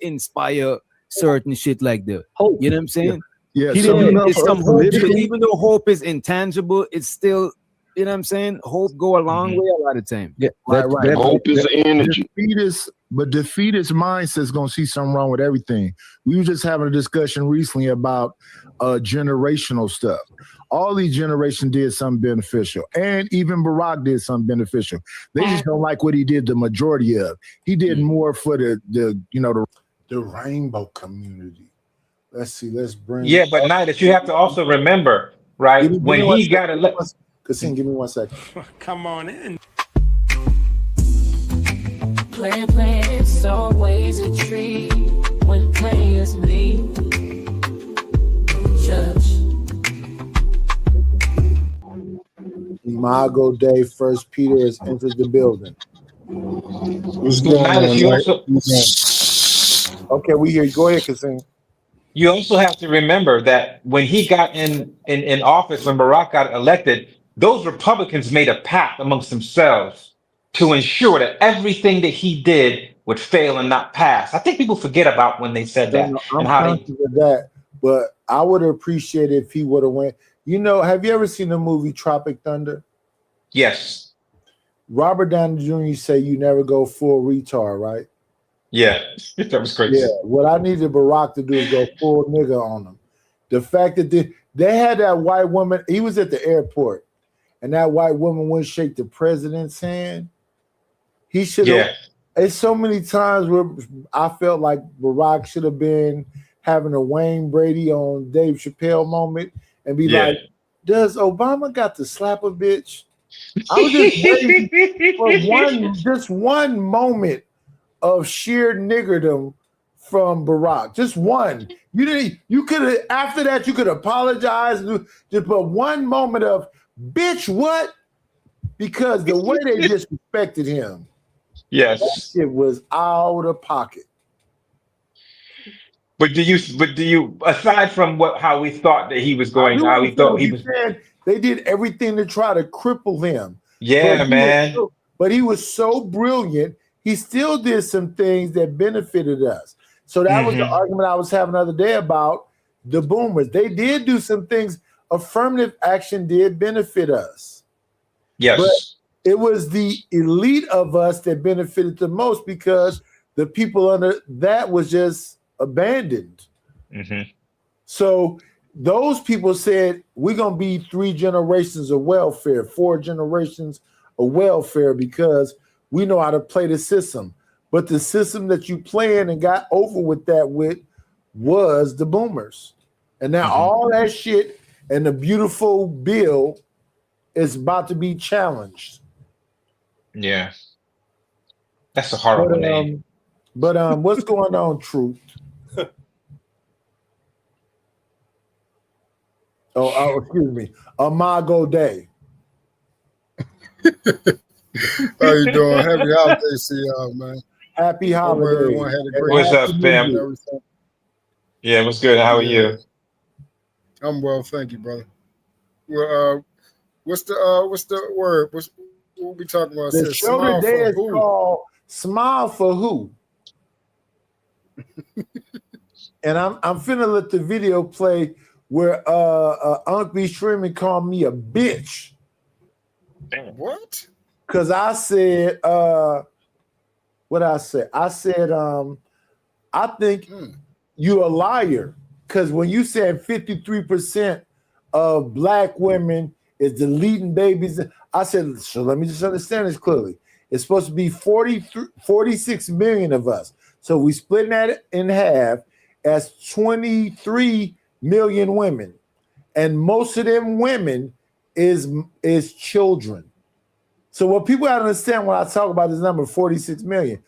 inspire certain shit like that. You know what I'm saying? Yeah, it's some hope, even though hope is intangible, it's still, you know what I'm saying? Hope go a long way a lot of time. Yeah, right. Hope is energy. Defeatist mindset's gonna see something wrong with everything. We were just having a discussion recently about generational stuff. All these generations did something beneficial, and even Barack did something beneficial. They just don't like what he did. The majority of he did more for the rainbow community. Let's see. Let's bring. Yeah, but Nidus, you have to also remember, right? When he got elected. Kassim, give me 1 second. Come on in. Play, it's always a treat when players leave. Judge. Imago Day, First Peter has entered the building. What's going on? Okay, we hear you. Go ahead, Kassim. You also have to remember that when he got in office, when Barack got elected, those Republicans made a pact amongst themselves to ensure that everything that he did would fail and not pass. I think people forget about when they said that. I'm conscious of that, but I would appreciate it if he would have went. Have you ever seen the movie Tropic Thunder? Yes. Robert Downey Jr. say you never go full retard, right? Yeah, that was crazy. Yeah, what I needed Barack to do is go full nigga on them. The fact that they had that white woman, he was at the airport, and that white woman wouldn't shake the president's hand. He should have. Yeah. It's so many times where I felt like Barack should have been having a Wayne Brady on Dave Chappelle moment and be like, does Obama got to slap a bitch? I was just waiting for one moment of sheer niggerdom from Barack. Just one. You could have, after that, you could apologize. Just put one moment of, bitch, what? Because the way they disrespected him. Yes. That shit was out of pocket. But do you, aside from how we thought that he was going, how we thought he was. They did everything to try to cripple him. Yeah, man. But he was so brilliant. He still did some things that benefited us. So that was the argument I was having the other day about the boomers. They did do some things. Affirmative action did benefit us. Yes. But it was the elite of us that benefited the most because the people under that was just abandoned. Mm-hmm. So those people said we're gonna be 3 generations of welfare, 4 generations of welfare because we know how to play the system. But the system that you playing and got over with that with was the boomers. And now all that shit and the beautiful bill is about to be challenged. Yeah. That's a horrible name. But what's going on, Truth? Excuse me. Imago Day. How you doing? Happy holidays to y'all, man. Happy holidays. Everyone had a great What's up, fam? Yeah, what's good? How are you? I'm well, thank you, brother. Well, what's the word? What we talking about? The show today is called Smile for Who? And I'm finna let the video play where Unc B streaming called me a bitch. What? Because I said what I said. I said I think you're a liar. Because when you said 53% of black women is deleting babies, I said, so let me just understand this clearly. It's supposed to be 46 million of us. So we split that in half as 23 million women. And most of them women is children. So what people gotta understand when I talk about this number 46 million,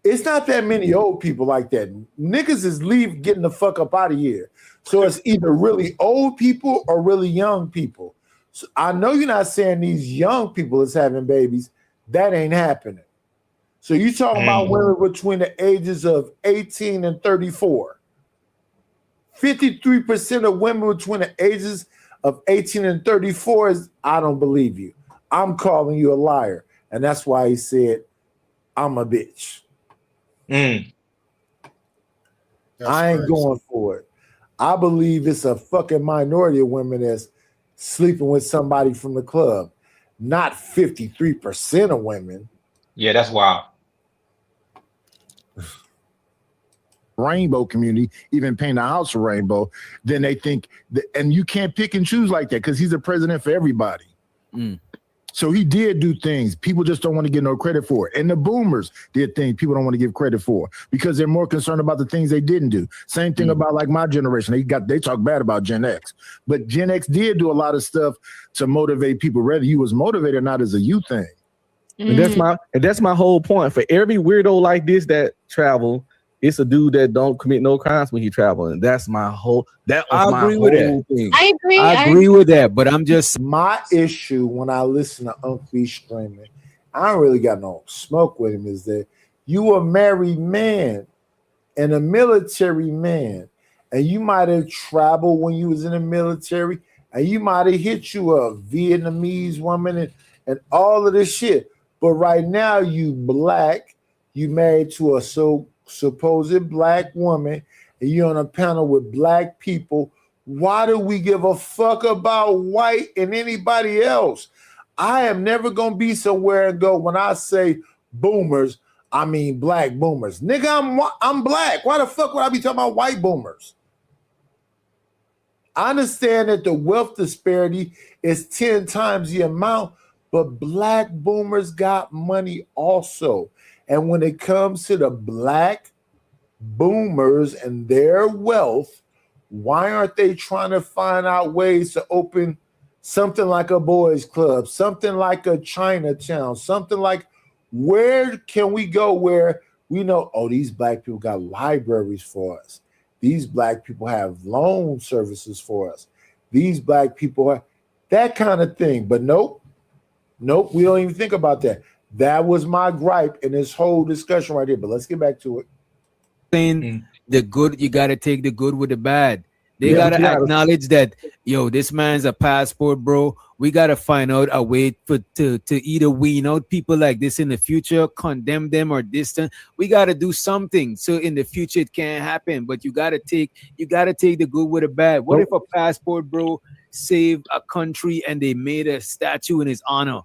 it's not that many old people like that. Niggas is getting the fuck up out of here. So it's either really old people or really young people. So I know you're not saying these young people is having babies. That ain't happening. So you talking about women between the ages of 18 and 34. 53% of women between the ages of 18 and 34 is, I don't believe you. I'm calling you a liar. And that's why he said, I'm a bitch. I ain't going for it. I believe it's a fucking minority of women that's sleeping with somebody from the club, not 53% of women. Yeah, that's wild. Rainbow community, even paint a house a rainbow, then they think that, and you can't pick and choose like that because he's a president for everybody. So he did do things people just don't want to get no credit for. And the boomers did things people don't want to give credit for because they're more concerned about the things they didn't do. Same thing about like my generation. They talk bad about Gen X, but Gen X did do a lot of stuff to motivate people, whether you was motivated or not, as a youth thing. And that's my whole point. For every weirdo like this that travel, it's a dude that don't commit no crimes when he traveling. That's my whole. I agree with that. I agree with that, but I'm just my issue when I listen to Unc B streaming. I don't really got no smoke with him. Is that you a married man and a military man, and you might have traveled when you was in the military, and you might have hit you a Vietnamese woman and all of this shit. But right now you black, you married to a supposed black woman, and you're on a panel with black people. Why do we give a fuck about white and anybody else? I am never gonna be somewhere and go, when I say boomers, I mean black boomers. Nigga, I'm black. Why the fuck would I be talking about white boomers? I understand that the wealth disparity is 10 times the amount, but black boomers got money also. And when it comes to the black boomers and their wealth, why aren't they trying to find out ways to open something like a boys club, something like a Chinatown, something like, where can we go where we know, oh, these black people got libraries for us. These black people have loan services for us. These black people are that kind of thing. But nope, we don't even think about that. That was my gripe in this whole discussion right here. But let's get back to it. Saying the good, you got to take the good with the bad. They gotta acknowledge that, yo, this man's a passport, bro. We gotta find out a way to either wean out people like this in the future, condemn them or distance. We gotta do something so in the future it can't happen. But you gotta take the good with the bad. What if a passport, bro, saved a country and they made a statue in his honor?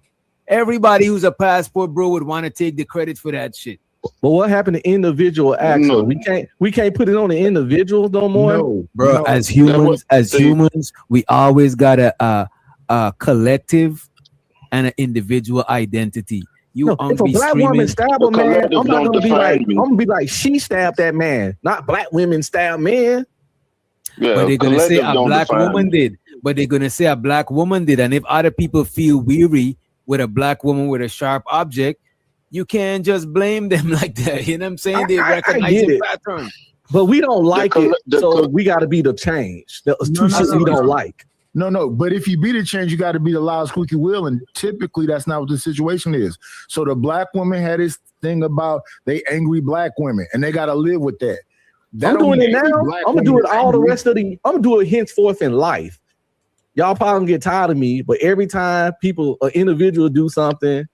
Everybody who's a passport, bro, would want to take the credit for that shit. But what happened to individual actions? No. We can't put it on the individuals no more. No, bro. no. As humans, we always got a collective and an individual identity. You if a black woman stab a man, I'm not gonna be like, I'm gonna be like, she stabbed that man, not black women stab men. Yeah, but they're gonna say a collective black don't woman define did. But they're gonna say a black woman did. And if other people feel weary with a black woman with a sharp object, you can't just blame them like that. You know what I'm saying? They recognize get the it. pattern. But we don't like it, so we got to be the change. There's two shit we don't like. No. But if you be the change, you got to be the loud squeaky wheel, and typically that's not what the situation is. So the black woman had this thing about they angry black women, and they got to live with that. I'm doing it now. I'm gonna do it all the rest of the. I'm gonna do it henceforth in life. Y'all probably get tired of me, but every time an individual do something,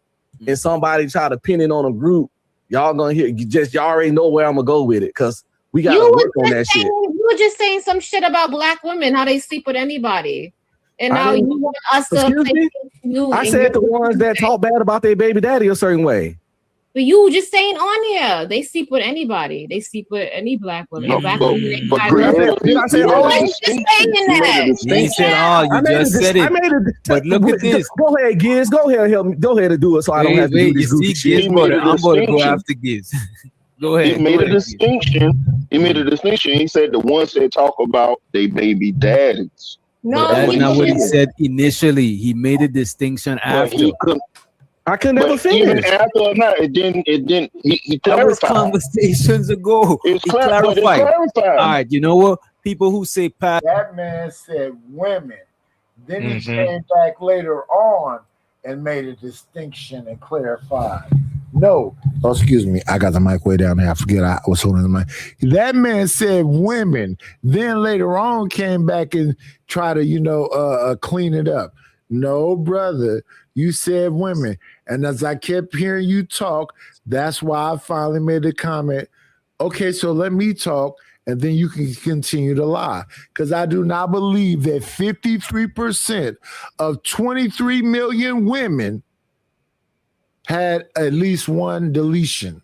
and somebody try to pin it on a group, y'all gonna hear. Y'all already know where I'm gonna go with it, because we gotta work on that shit. You were just saying some shit about black women, how they sleep with anybody, and now you want us to. Excuse me? I said the ones that talk bad about their baby daddy a certain way. But you were just saying on here, they sleep with anybody. They sleep with any black women. No, black but women, they but fight Greg, with them. you made Why a you just saying distinction. that? He said, you just said it. But look at this. Go ahead, Giz. Go ahead, help me. Go ahead and do it so I don't have to do this goofy shit. I'm going to go after Giz. Go ahead. He made a distinction. He made a distinction. He said the ones that talk about they baby daddies. No, that's not what he said initially. He made a distinction after. I couldn't ever finish. Even after or not, it didn't. He That was clarified. conversations ago. He clarified. All right, you know what? People who say past. That man said women. Then he came back later on and made a distinction and clarified. No. Oh, excuse me. I got the mic way down there. I forget I was holding the mic. That man said women. Then later on came back and tried to, clean it up. No, brother. You said women. And as I kept hearing you talk, that's why I finally made the comment, okay, so let me talk, and then you can continue to lie. Because I do not believe that 53% of 23 million women had at least one deletion.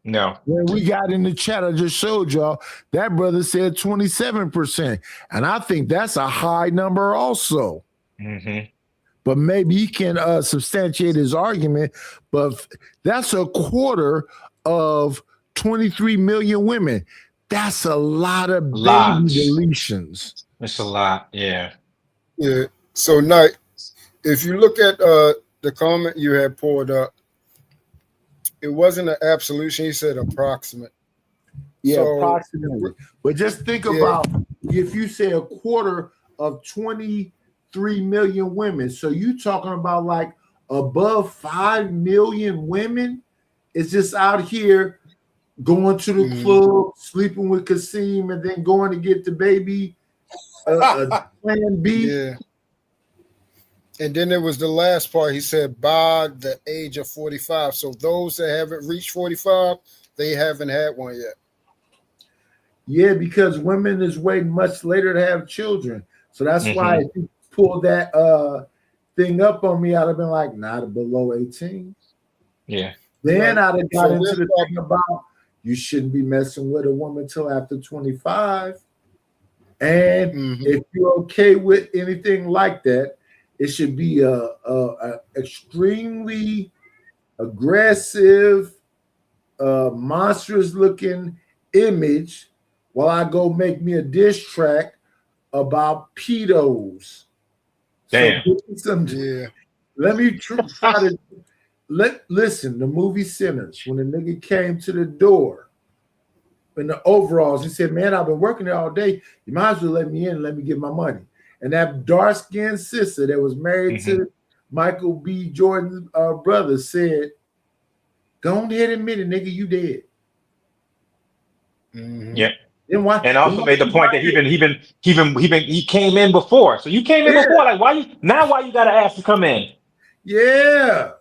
No. When we got in the chat, I just showed y'all, that brother said 27%. And I think that's a high number also. Mm-hmm. But maybe he can substantiate his argument. But that's a quarter of 23 million women. That's a lot of baby deletions. It's a lot, yeah. Yeah. So, Knight, if you look at the comment you had pulled up, it wasn't an absolution. He said approximate. Yeah, So, approximately. But just think about if you say a quarter of 23 million women. So you talking about like above 5 million women is just out here going to the club, sleeping with Kasim, and then going to get the baby plan B. Yeah. And then there was the last part. He said by the age of 45. So those that haven't reached 45, they haven't had one yet. Yeah, because women is waiting much later to have children. So that's why if you pull that thing up on me, I'd have been like, not below 18. Yeah. Then I'd have got into the thing about you shouldn't be messing with a woman till after 25. And if you're okay with anything like that, it should be a extremely aggressive, monstrous looking image while I go make me a diss track about pedos. Damn. So let me try to listen. The movie Sinners, when the nigga came to the door in the overalls, he said, "Man, I've been working there all day. You might as well let me in and let me get my money." And that dark-skinned sister that was married to Michael B. Jordan's brother said, "Go ahead and admit it, nigga, you dead." Yeah. And also made the point that he came in before. So you came in before. Like, why you gotta ask to come in? Yeah.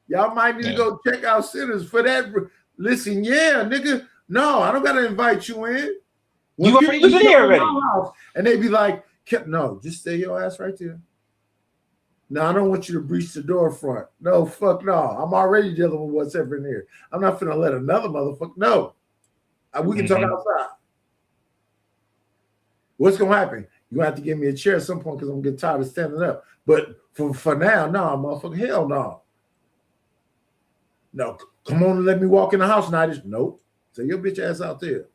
Y'all might need to go check out Sinners for that. Listen, nigga. No, I don't gotta invite you in. When You already was in here already. And they be like, no, just stay your ass right there. No, I don't want you to breach the door front. No, fuck no. I'm already dealing with what's ever in here. I'm not finna let another motherfucker. No. We can talk outside. What's gonna happen? You're gonna have to give me a chair at some point because I'm gonna get tired of standing up. But for now, no, motherfucker, hell no. No, come on and let me walk in the house, Nighty. Nope. Take your bitch ass out there.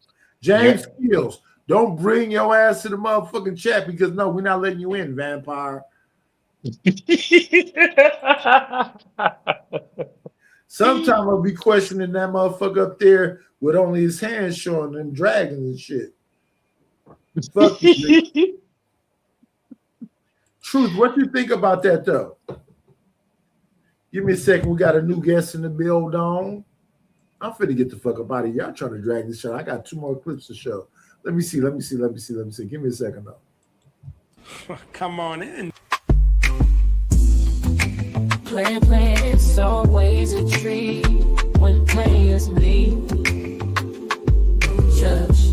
James Fields, don't bring your ass to the motherfucking chat because no, we're not letting you in, vampire. Sometime I'll be questioning that motherfucker up there with only his hands showing them dragons and shit. Fuck you. Truth, what you think about that though? Give me a second. We got a new guest in the building. I'm finna get the fuck up out of here. Y'all trying to drag this show. I got 2 more clips to show. Let me see. Give me a second though. Come on in. Play, it's always a treat when players leave. Judge.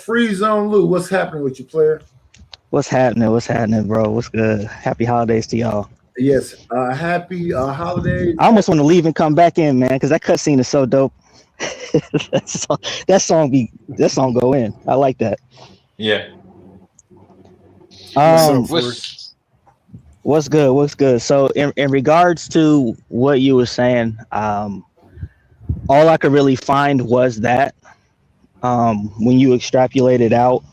Free Zone Lou, what's happening with you, player? What's happening? What's happening, bro? What's good? Happy holidays to y'all. Yes, happy holidays. I almost want to leave and come back in, man, because that cutscene is so dope. that song go in. I like that. Yeah. What's good? What's good? So in regards to what you were saying, all I could really find was that when you extrapolate it out,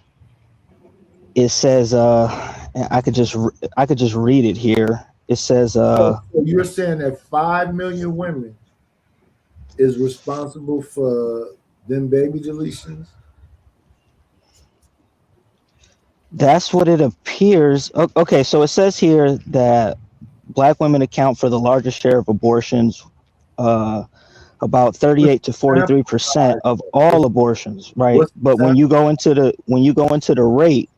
it says I could just read it here. It says so you're saying that 5 million women is responsible for them baby deletions? That's what it appears. Okay, so it says here that Black women account for the largest share of abortions, about 38 to 43% of all abortions, right? But when you go into the rate,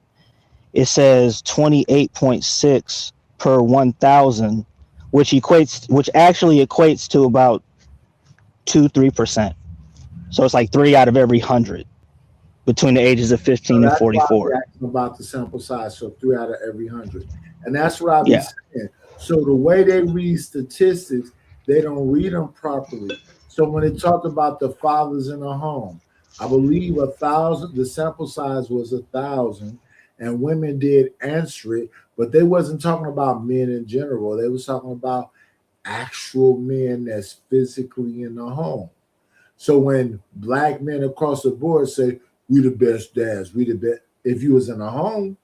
it says 28.6 per 1,000, which actually equates to about 2-3%. So it's like 3 out of every 100 between the ages of 15 and 44. About the sample size, so 3 out of every 100, and that's what I've been saying. So the way they read statistics, they don't read them properly. So when they talk about the fathers in a home, I believe 1,000. The sample size was 1,000, and women did answer it, but they wasn't talking about men in general. They was talking about actual men that's physically in the home. So when Black men across the board say, we the best dads, we the best. If you was in a home,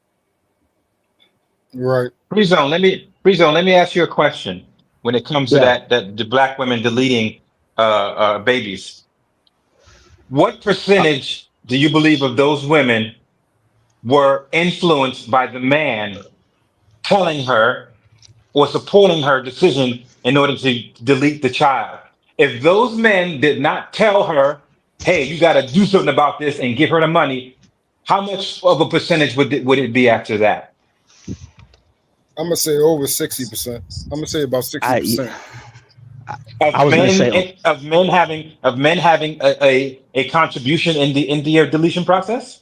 right? Free Zone, let me ask you a question. When it comes to that the Black women deleting babies, what percentage do you believe of those women were influenced by the man telling her or supporting her decision in order to delete the child? If those men did not tell her, hey, you got to do something about this and give her the money, how much of a percentage would it be after that? I'm gonna say over 60%. I'm gonna say about 60%. Of men having a contribution in the deletion process.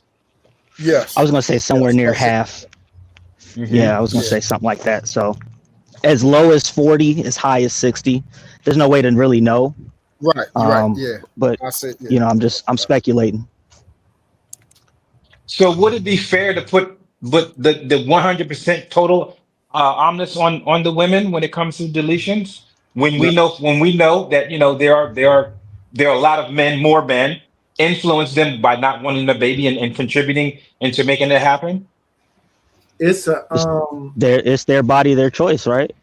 Yes, I was gonna say somewhere near half. Mm-hmm. Yeah, I was gonna say something like that. So as low as 40, as high as 60. There's no way to really know. Right. Right. Yeah. But I'm speculating. So would it be fair to put the 100% total onus on the women when it comes to deletions? When we know that there are a lot of men, more men, influence them by not wanting the baby and contributing into making it happen? It's their body, their choice, right?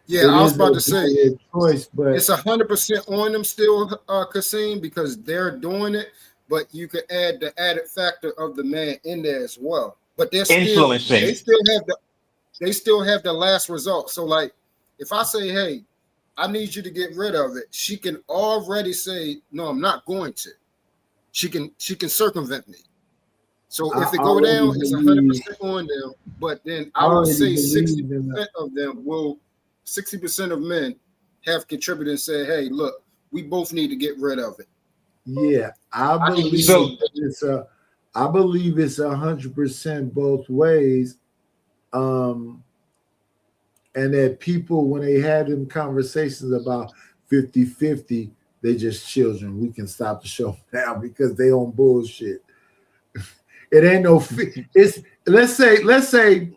Yeah, I was about to say choice, but it's 100% on them still, Kasim, because they're doing it. But you could add the added factor of the man in there as well. But they're influencing. They still have the last result. So, like, if I say, "Hey, I need you to get rid of it," she can already say, "No, I'm not going to." She can circumvent me. So if it go down, it's 100% on them. But then I would say 60% of them will. 60% of men have contributed and said, "Hey, look, we both need to get rid of it." Yeah, I believe it's 100% both ways. And that people, when they had them conversations about 50-50, they just children. We can stop the show now because they on bullshit. It ain't no. It's let's say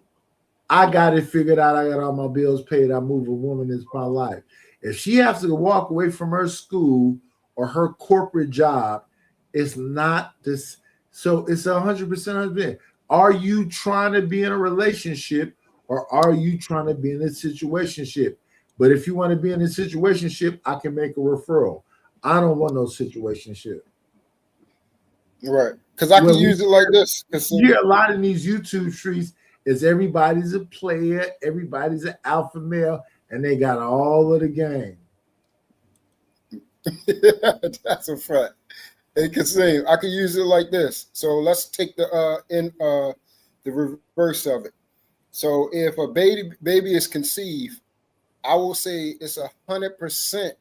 I got it figured out. I got all my bills paid. I move a woman into my life. If she has to walk away from her school or her corporate job, it's not this. So it's 100%. Are you trying to be in a relationship or are you trying to be in a situationship? But if you want to be in a situationship, I can make a referral. I don't want no situationship. Right. Because I can use it like this. Yeah, a lot in these YouTube streets is everybody's a player, everybody's an alpha male, and they got all of the game. That's a fact. Hey, Kasim, I can use it like this. So let's take the reverse of it. So if a baby is conceived, I will say it's 100%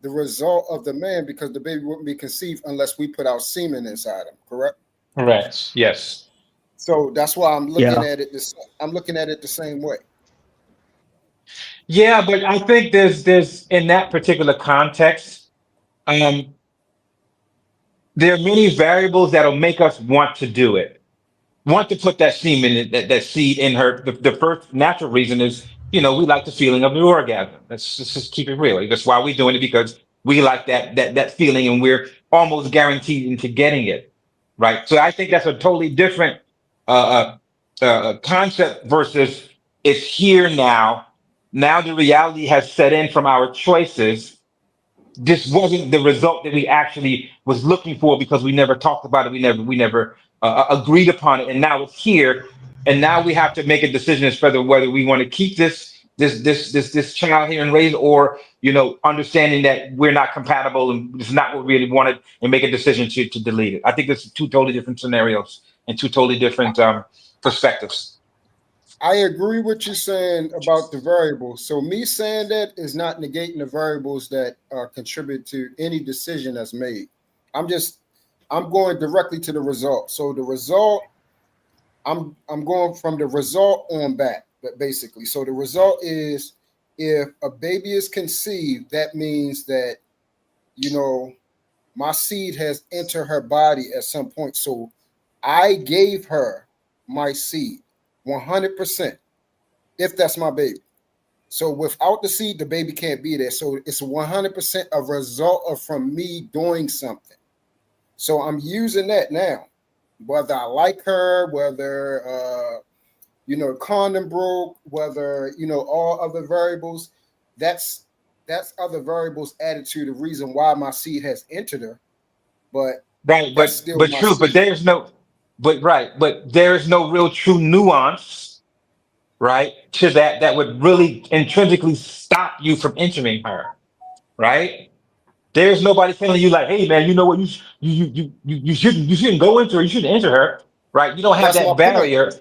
the result of the man because the baby wouldn't be conceived unless we put our semen inside him. Correct? Correct. Yes. So that's why I'm looking at it. I'm looking at it the same way. Yeah, but I think there's in that particular context, there are many variables that'll make us want to do it, want to put that semen, that seed in her. The first natural reason is, we like the feeling of the orgasm. Let's just keep it real. That's why we're doing it, because we like that feeling, and we're almost guaranteed into getting it, right? So I think that's a totally different concept versus it's here now. Now the reality has set in from our choices. This wasn't the result that we actually was looking for because we never talked about it. We never agreed upon it, and now it's here. And now we have to make a decision as to whether we want to keep this child here and raise, or understanding that we're not compatible and it's not what we really wanted, and make a decision to delete it. I think it's two totally different scenarios and two totally different perspectives. I agree with you saying about the variables. So me saying that is not negating the variables that contribute to any decision that's made. I'm going directly to the result. So the result, I'm going from the result on back, basically. So the result is if a baby is conceived, that means that, my seed has entered her body at some point. So I gave her my seed 100%, if that's my baby. So without the seed, the baby can't be there. So it's 100% a result from me doing something. So I'm using that now. Whether I like her, whether condom broke, whether all other variables, that's other variables added to the reason why my seed has entered her. But there's no real true nuance, right, to that would really intrinsically stop you from entering her, right? There's nobody telling you like, hey man, you know what, you shouldn't go into her, you shouldn't enter her, right? You don't have that barrier.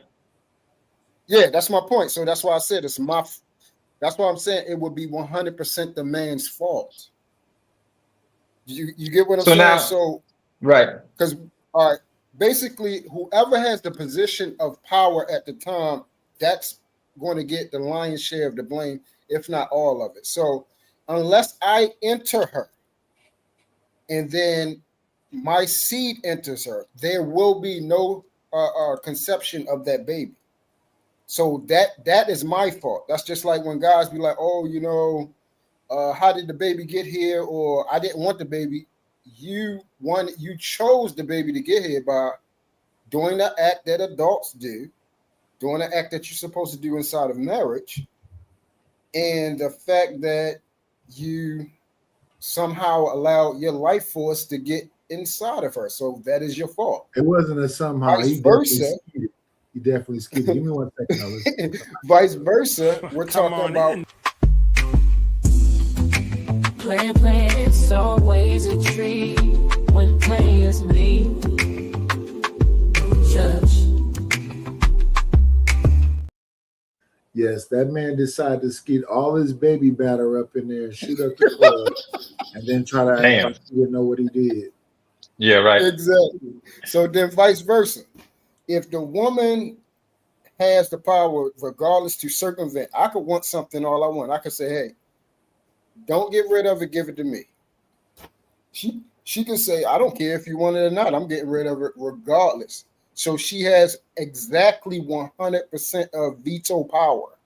Yeah, that's my point. So that's why I said that's why I'm saying it would be 100% the man's fault. You get what I'm saying? Now, so right. Because basically whoever has the position of power at the time, that's going to get the lion's share of the blame, if not all of it. So unless I enter her and then my seed enters her, there will be no conception of that baby. So that is my fault. That's just like when guys be like, oh, how did the baby get here? Or I didn't want the baby. You chose the baby to get here by doing the act that adults do, doing the act that you're supposed to do inside of marriage, and the fact that you somehow allowed your life force to get inside of her. So that is your fault. It wasn't a somehow. Vice versa. He definitely skipped. Give me 1 second. Vice versa. We're talking about. Play, it's always a treat when players leave. Judge. Yes, that man decided to skeet all his baby batter up in there and shoot up the club, and then try to act like he didn't know what he did. Yeah, right. Exactly. So then vice versa. If the woman has the power, regardless, to circumvent. I could want something all I want. I could say, hey, don't get rid of it, give it to me. She can say, I don't care if you want it or not. I'm getting rid of it regardless. So she has exactly 100% of veto power.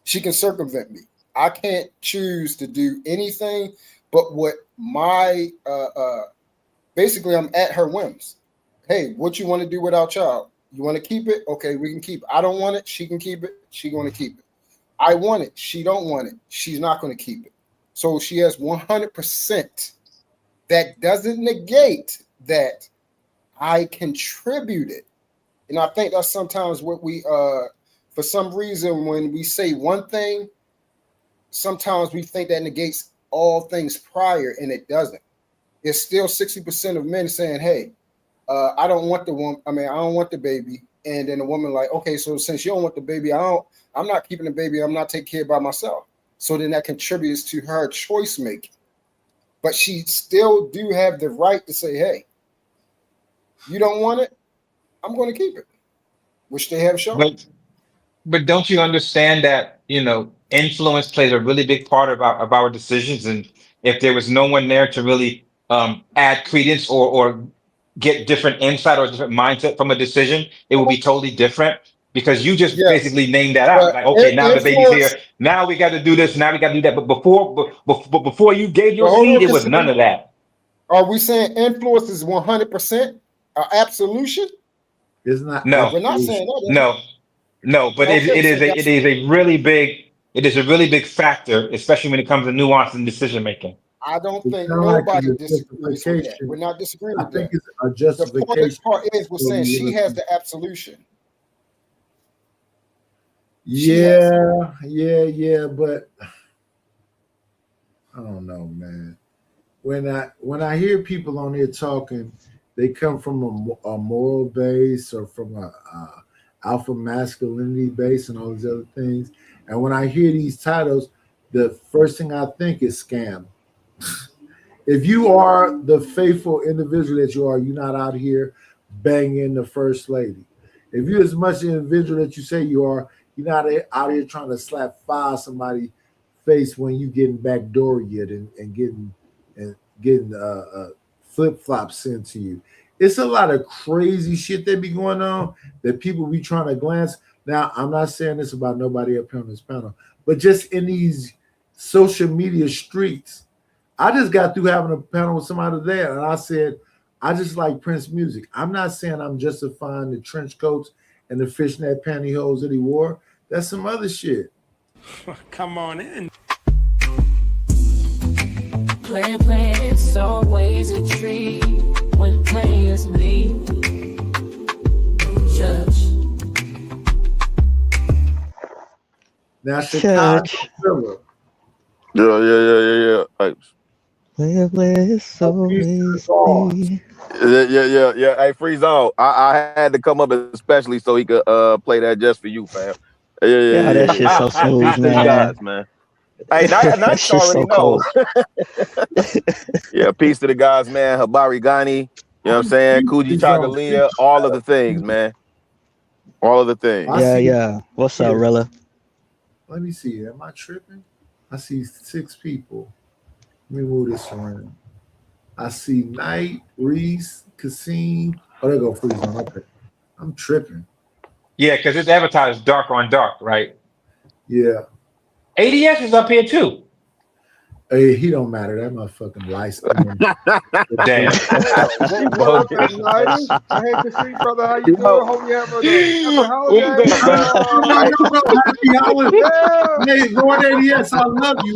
She can circumvent me. I can't choose to do anything but what my basically I'm at her whims. Hey, what you want to do with our child? You want to keep it? Okay, we can keep it. I don't want it. She can keep it. She's going to keep it. I want it. She don't want it. She's not going to keep it. So she has 100%. That doesn't negate that I contributed. And I think that's sometimes what we for some reason when we say one thing, sometimes we think that negates all things prior, and it doesn't. It's still 60% of men saying, hey, I don't want the woman. I mean, I don't want the baby. And then the woman like, okay, so since you don't want the baby, I'm not keeping the baby. I'm not taking care by myself. So then that contributes to her choice making. But she still do have the right to say, hey, you don't want it, I'm going to keep it, which they have shown. But don't you understand that, influence plays a really big part of our decisions? And if there was no one there to really add credence or get different insight or different mindset from a decision, it would be totally different. Because you just basically named that out. Like, okay, now the baby's here. Now we got to do this. Now we got to do that. But before you gave your seed, it was none of that. Are we saying influence is 100% absolution? It's not. No, we're not saying that. No. But it is a really big factor, especially when it comes to nuance and decision making. I don't think nobody disagrees with that. We're not disagreeing with that. I think it's a justification. The part is we're saying she has the absolution. Yeah, but I don't know, man. When I hear people on here talking, they come from a moral base or from a alpha masculinity base and all these other things. And when I hear these titles, the first thing I think is scam. If you are the faithful individual that you are, you're not out here banging the first lady. If you're as much an individual that you say you are, you're not out here trying to slap fire somebody's face when you getting backdoor yet and getting flip flops sent to you. It's a lot of crazy shit that be going on that people be trying to glance. Now, I'm not saying this about nobody up here on this panel, but just in these social media streets, I just got through having a panel with somebody there, and I said, I just like Prince music. I'm not saying I'm justifying the trench coats and the fishnet pantyhose that he wore. That's some other shit. Come on in. Play, it's always a treat when players leave. Judge. Now, Chicago. Yeah. It's always me. Yeah. Hey, Freeze on. I had to come up especially so he could play that just for you, fam. Yeah. That shit's so smooth, man. Hey, nice already know. Yeah, peace to the guys, man. Habari Ghani, you know what I'm saying? Kuji Chagalia, all of the things, man. All of the things. Yeah. What's up, Rilla? Let me see. Am I tripping? I see 6 people. Let me move this around. I see Knight, Reese, Kasim. Oh, there go Freeze on. Okay. I'm tripping. Yeah, because it's advertised dark on dark, right? Yeah. ADS is up here too. Hey, he don't matter. That motherfucking license. Damn. I hate to see, brother. How you doing? Hope you have a holiday. Happy holiday. Hey, Lord ADS, I love you.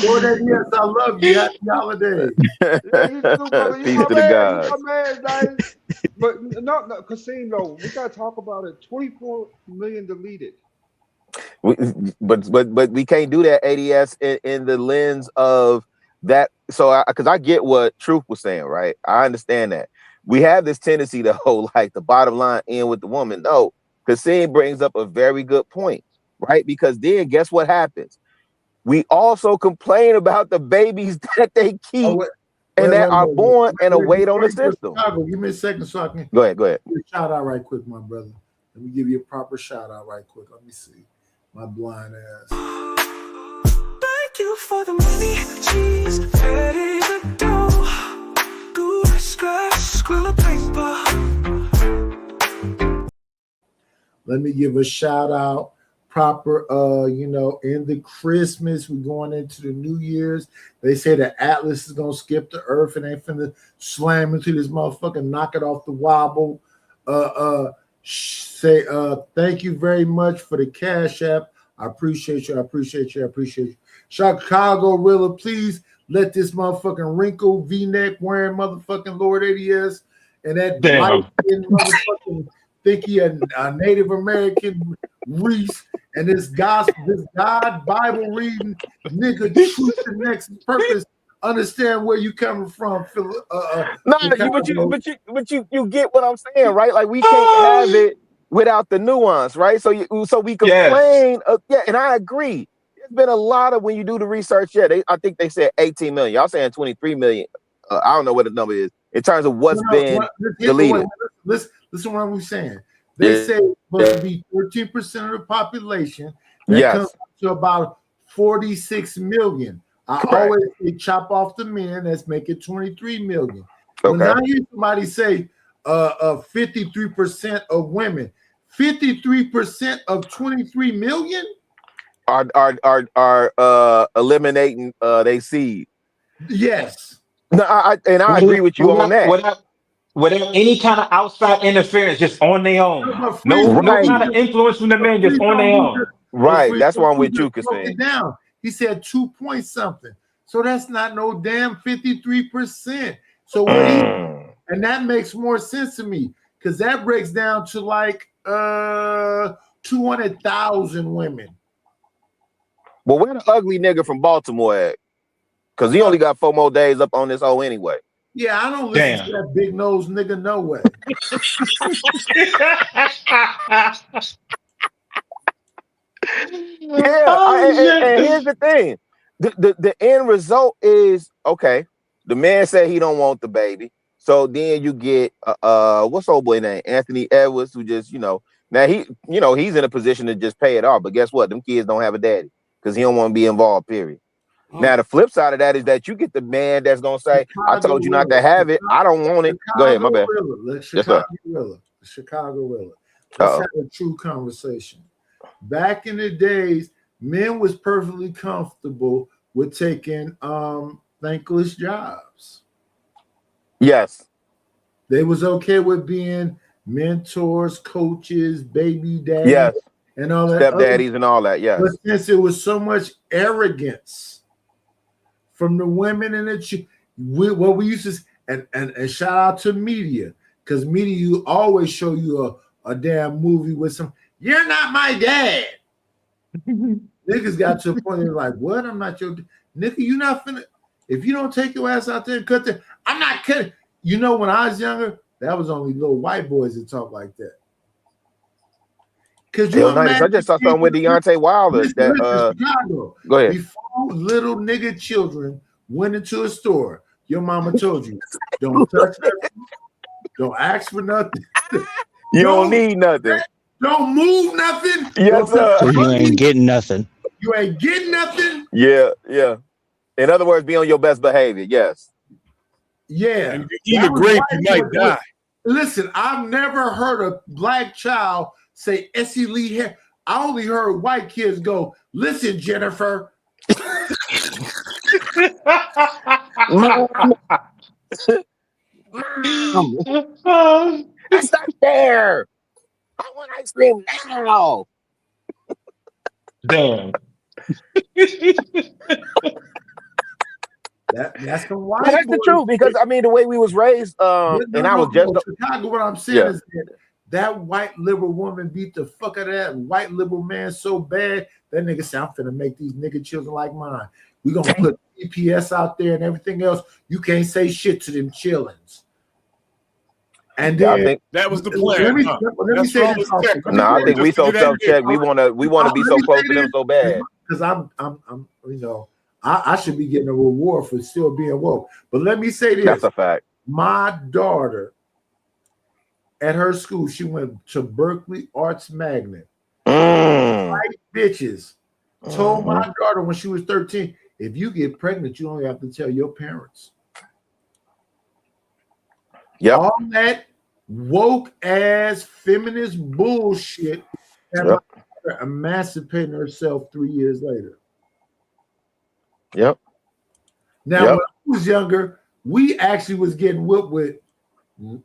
Lord ADS, I love you. Happy holiday. Peace to the guys. But no, Casino, we gotta talk about it. 24 million deleted. But we can't do that ADS in the lens of that. So because I get what Truth was saying, right? I understand that we have this tendency to hold like the bottom line in with the woman. No, Kasim brings up a very good point, right? Because then guess what happens? We also complain about the babies that they keep and that are born and await on the system. Give me a second so I can go ahead. Shout out right quick, my brother. Let me give you a proper shout out right quick. Let me see. My blind ass. Thank you for the money, cheese, pay the dough. Good scratch, squill of paper. Let me give a shout out. Proper, in the Christmas, we're going into the New Year's. They say the Atlas is gonna skip the earth and they finna slam into this motherfucker, knock it off the wobble. Thank you very much for the Cash App. I appreciate you. I appreciate you. Chicago Rilla, please let this motherfucking wrinkle V-neck wearing motherfucking Lord ADS and that light motherfucking think he a Native American Reese and this God Bible reading nigga truth and next purpose. Understand where you coming from, Phil? But you get what I'm saying, right? Like we can't have it without the nuance, right? So we complain, and I agree. There's been a lot of when you do the research. I think they said 18 million. Y'all saying 23 million. I don't know what the number is in terms of what's been deleted. Listen to what I'm saying. They say it's supposed to be 13% of the population. That comes to about 46 million. I always say chop off the men. Let's make it 23 million. When I hear somebody say 53% of women, 53% of 23 million are eliminating they seed. Yes. No, I agree with you on that. Without any kind of outside interference, just on their own. No kind of influence from the men, just on their own. Right. That's why I'm with you, Kasim. He said 2 point something. So that's not no damn 53%. So what and that makes more sense to me because that breaks down to like 200,000 women. Well, where the ugly nigga from Baltimore at? Because he only got 4 more days up on this hoe anyway. Yeah, I don't listen to that big nose nigga no way. And here's the thing. The end result is okay. The man said he don't want the baby. So then you get what's old boy name? Anthony Edwards, who just, now he's in a position to just pay it off. But guess what? Them kids don't have a daddy because he don't want to be involved, period. Now the flip side of that is that you get the man that's gonna say, I told you not to have it. I don't want it. Go ahead, my bad. Chicago Rilla. Let's have a true conversation. Back in the days, men was perfectly comfortable with taking thankless jobs. Yes. They was okay with being mentors, coaches, baby daddies, and all that. Stepdaddies and all that, yes. But since it was so much arrogance from the women and what we used to, and shout out to media, because media you always show you a damn movie with some, you're not my dad. Niggas got to a point they're like, what? I'm not your nigga, you not finna, if you don't take your ass out there and cut the, I'm not cutting. You know, when I was younger, that was only little white boys that talk like that. Because I just saw something with Deontay Wilder. Chicago. Go ahead. Before little nigga children went into a store, your mama told you, don't touch that. Don't ask for nothing. You don't need nothing. Don't move nothing. Yes, sir. So you ain't getting nothing. You ain't getting nothing. Yeah. In other words, be on your best behavior. Yes. Yeah. And if you eat a grape, you might die. Listen, I've never heard a black child say Essie Lee hair. I only heard white kids go, listen, Jennifer. Mom, it's not there. I want ice cream now. Damn. That's the white. That's the truth because I mean the way we was raised, and I was just Chicago. What I'm saying is that white liberal woman beat the fuck out of that white liberal man so bad that nigga said, "I'm finna make these nigga children like mine. We gonna put EPS out there and everything else. You can't say shit to them chillins." And then I think that was the plan. Let me say this. No, I think we so self-check. We wanna be so close to them so bad. Because I'm I should be getting a reward for still being woke. But let me say this. That's a fact. My daughter at her school. She went to Berkeley Arts Magnet. White bitches told my daughter when she was 13, if you get pregnant, you only have to tell your parents. Yep. All that woke ass feminist bullshit. And my daughter emancipating herself 3 years later. Yep. Now, when I was younger, we actually was getting whipped with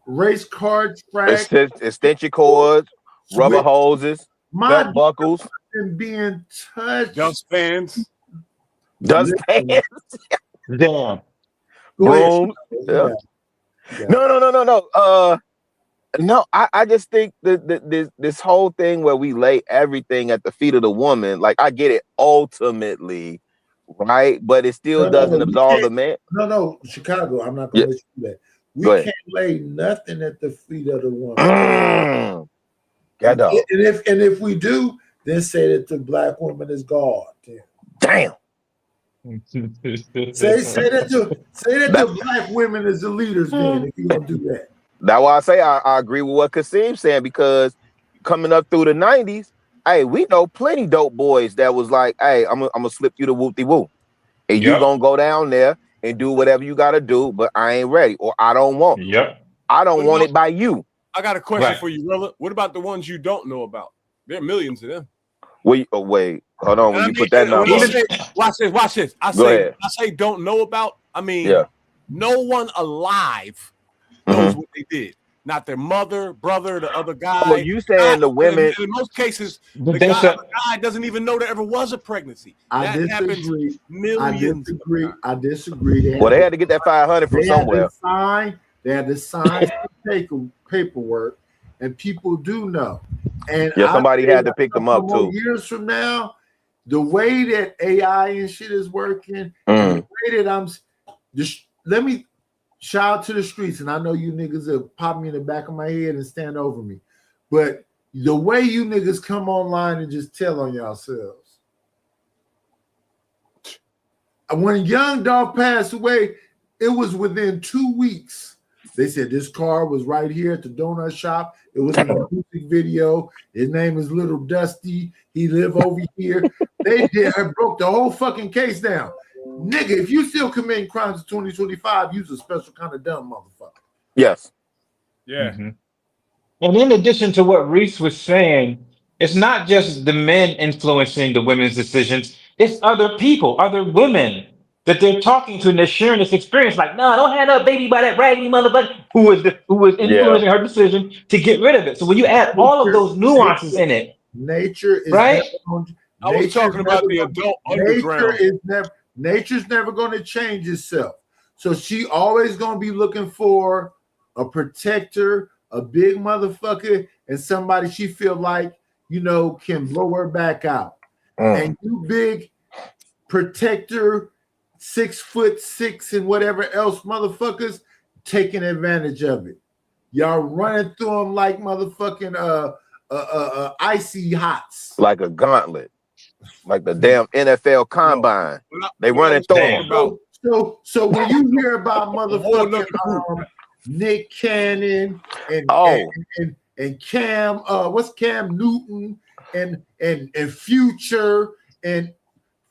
race car track, extension cords, rubber hoses, belt buckles, and being touched. Dustpans. Damn. Boom. Yeah. No. I just think that this whole thing where we lay everything at the feet of the woman, like I get it ultimately, right? But it still doesn't absolve the man. No, Chicago. I'm not going to let you do that. We can't lay nothing at the feet of the woman. And if we do, then say that the black woman is God. Damn. Say that the black women is the leaders. Then if you don't do that. That's why I say I agree with what Kasim's saying, because coming up through the 90s, hey, we know plenty dope boys that was like, hey, I'm gonna slip you the whoop-de-woo. And you gonna go down there and do whatever you gotta do, but I ain't ready, or I don't want it. I don't want it by you. I got a question for you, Rilla. What about the ones you don't know about? There are millions of them. Wait, hold on. When you put that number, watch this. I say don't know about. I mean, no one alive knows what they did. Not their mother, brother, the other guy. Well, you saying the women? In most cases, the guy doesn't even know there ever was a pregnancy. I disagree. I disagree. Well, they had to get that 500 from somewhere. They had to sign some paperwork, and people do know. And somebody had to pick them up too. Years from now, the way that AI and shit is working, the way that let me shout out to the streets, and I know you niggas will pop me in the back of my head and stand over me, but the way you niggas come online and just tell on yourselves. When Young Dog passed away, it was within 2 weeks. They said this car was right here at the donut shop. It was in a music video. His name is Little Dusty. He live over here. They broke the whole fucking case down. Nigga, if you still committing crimes in 2025, you's a special kind of dumb motherfucker. Yes. Yeah. And in addition to what Reese was saying, it's not just the men influencing the women's decisions. It's other people, other women that they're talking to, and they're sharing this experience. Like, no, don't have no baby by that raggedy motherfucker who was influencing her decision to get rid of it. So when you add all of those nuances in it, nature is right. I was talking about the adult underground. Nature's never going to change itself. So she always going to be looking for a protector, a big motherfucker, and somebody she feel like, can blow her back out. And you big protector, 6'6" and whatever else motherfuckers taking advantage of it. Y'all running through them like motherfucking icy hots. Like a gauntlet. Like the damn NFL combine. They running through them. So when you hear about motherfucking Nick Cannon and Cam, what's Cam Newton and Future and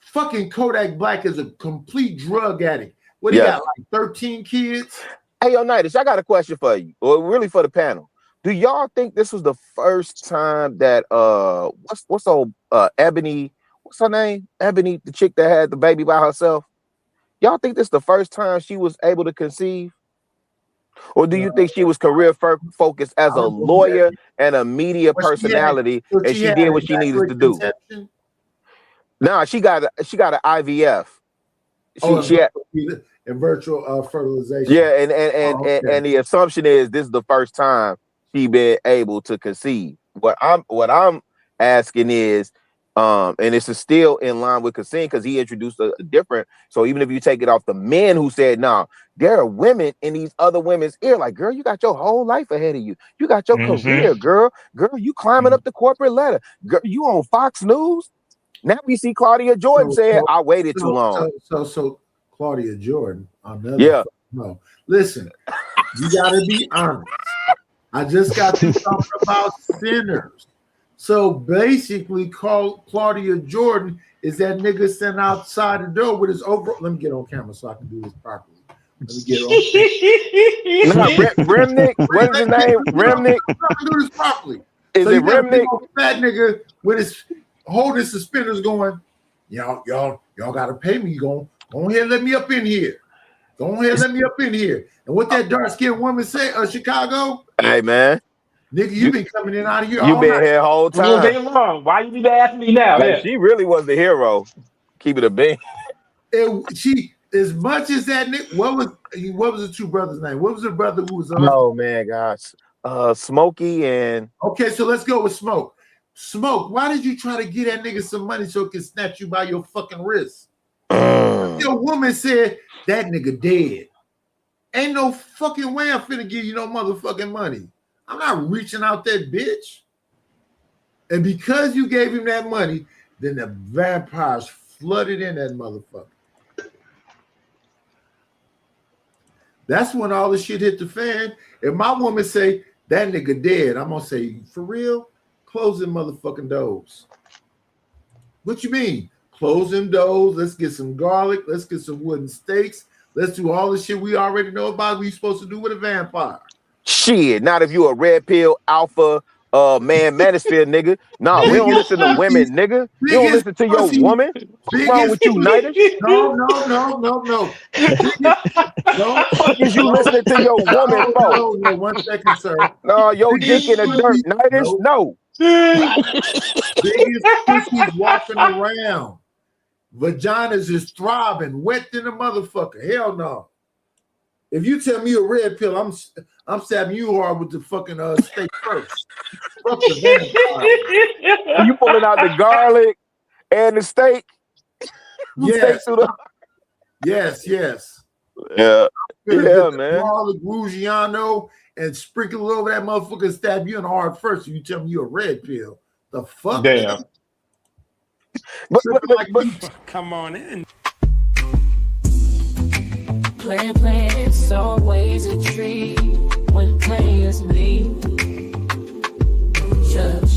fucking Kodak Black is a complete drug addict. What do you got, like 13 kids? Hey, yo, Nidus, I got a question for you, or really for the panel. Do y'all think this was the first time that what's old Ebony? What's her name? Ebony, the chick that had the baby by herself. Y'all think this is the first time she was able to conceive? Or do you think she was career focused as a lawyer and a media personality, and she did what she needed to do? No, she got an IVF. She had virtual fertilization. Yeah, and the assumption is this is the first time she been able to conceive. What I'm asking is, and this is still in line with Kasim because he introduced a different. So even if you take it off the men who said, "No, there are women in these other women's ear," like, girl, you got your whole life ahead of you. You got your career, girl. Girl, you climbing up the corporate ladder. Girl, you on Fox News. Now we see Claudia Jordan saying, "I waited too long." So Claudia Jordan, no, listen, you gotta be honest. I just got to talking about sinners. So basically, Claudia Jordan is that nigga sitting outside the door with his over. Let me get on camera so I can do this properly. Let me get on. Remnick, what is his name? Remnick. I'm trying to do this properly. Is So it you got a big Remnick? old fat nigga with his holding suspenders going, y'all gotta pay me. Go ahead and let me up in here. Go ahead and let me up in here. And what that dark-skinned woman say, Chicago? Hey man. Nigga, you been coming in out of here. You all been night. here the whole time. All day long. Why you need to ask me now? Like, Yeah. she really was the hero. Keep it a bean. She, as much as that nigga, what was the two brothers' name? What was the brother who was on? Oh man, gosh. Smokey and Okay, so let's go with Smoke. Smoke, why did you try to get that nigga some money so it can snatch you by your fucking wrist? Your woman said that nigga dead. Ain't no fucking way I'm finna give you no motherfucking money. I'm not reaching out that bitch. And because you gave him that money, then the vampires flooded in that motherfucker. That's when all the shit hit the fan. If my woman say that nigga dead, I'm gonna say, for real? Close them motherfucking doors. What you mean? Close them doors. Let's get some garlic. Let's get some wooden steaks. Let's do all the shit we already know about what you supposed to do with a vampire. shit. Not if you a red pill alpha man manosphere nigga. Nah, we don't listen to women, nigga. You don't listen to your woman. What's wrong with you, Nighters? No. Fuck is you listening to your woman for? No, 1 second, sir. No, your dick in the dirt, Nighters. No. Biggest pussies walking around. Vaginas is throbbing, wet in the motherfucker. Hell no. If you tell me a red pill, I'm stabbing you hard with the fucking steak first. Fuck the vampire. You pulling out the garlic and the steak? Yes. Steak Yes. Yeah. Gonna Yeah, get the man. garlic Rougiano and sprinkle it over that motherfucker and stab you in the heart first. If you tell me you're a red pill. The fuck? Damn. But Come on in. Play, it's always a treat when players leave. Church.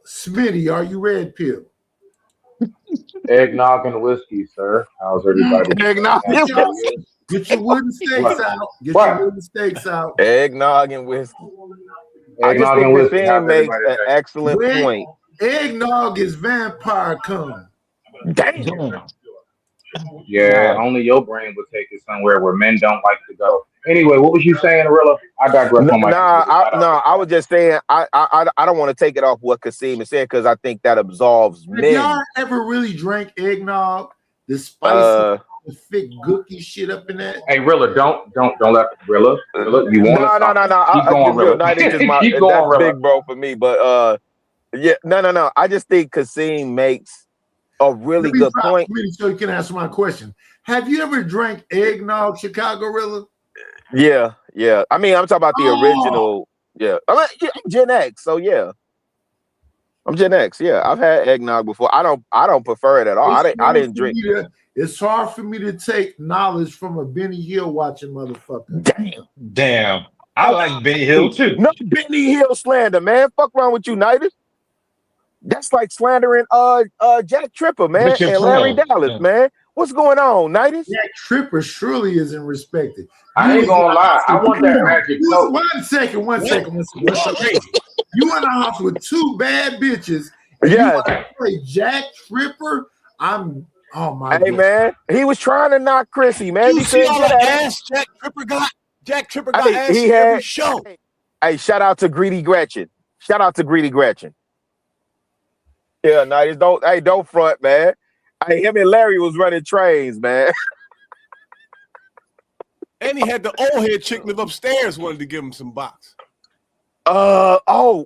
Smitty, are you red pill? Eggnog and whiskey, sir. How's everybody? Eggnog and whiskey. Get your wooden steaks What? out. Get What? your wooden steaks out. Eggnog and whiskey. I just Eggnog think and this whiskey. thing How's makes everybody an today? excellent point. Eggnog is vampire cum. Damn. Yeah, only your brain would take it somewhere where men don't like to go. Anyway, what was you saying, Arilla? I digress on my I was just saying I don't want to take it off what Kasim is saying because I think that absolves Have men. y'all ever really drank eggnog? The spicy, the thick, gooky shit up in that? Hey, Rilla, don't let Rilla. You want to No. Keep going, Rilla. Night is just my, Keep going, that's Rilla. big bro for me. But yeah, no. I just think Kasim makes a really Let me good drop point. Smitty so you can answer my question. Have you ever drank eggnog, Chicago Rilla? Yeah. I mean, I'm talking about the Oh. original. Yeah, I'm Gen X, so yeah. I'm Gen X. Yeah, I've had eggnog before. I don't prefer it at all. I didn't drink. It's hard for me to take knowledge from a Benny Hill watching motherfucker. Damn. I like Benny Hill too. No Benny Hill slander, man. Fuck wrong with you, Nighters. That's like slandering Jack Tripper, man, Richard and Larry Pryor. Dallas, Yeah. man. What's going on, Nighters? Jack Tripper surely isn't respected. I ain't gonna lie. I want that magic coat. One second. You in the house with two bad bitches. And Yes. You want to play Jack Tripper? Oh my Hey, God. man, he was trying to knock Chrissy, man. You He see couldn't all get the at it. ass Jack Tripper got? Jack Tripper got Hey, ass he in every had- show. Hey, shout out to Greedy Gretchen. Yeah, Nighters, don't front, man. Hey, him and Larry was running trains, man. And he had the old head chick live upstairs, wanted to give him some box. Lana.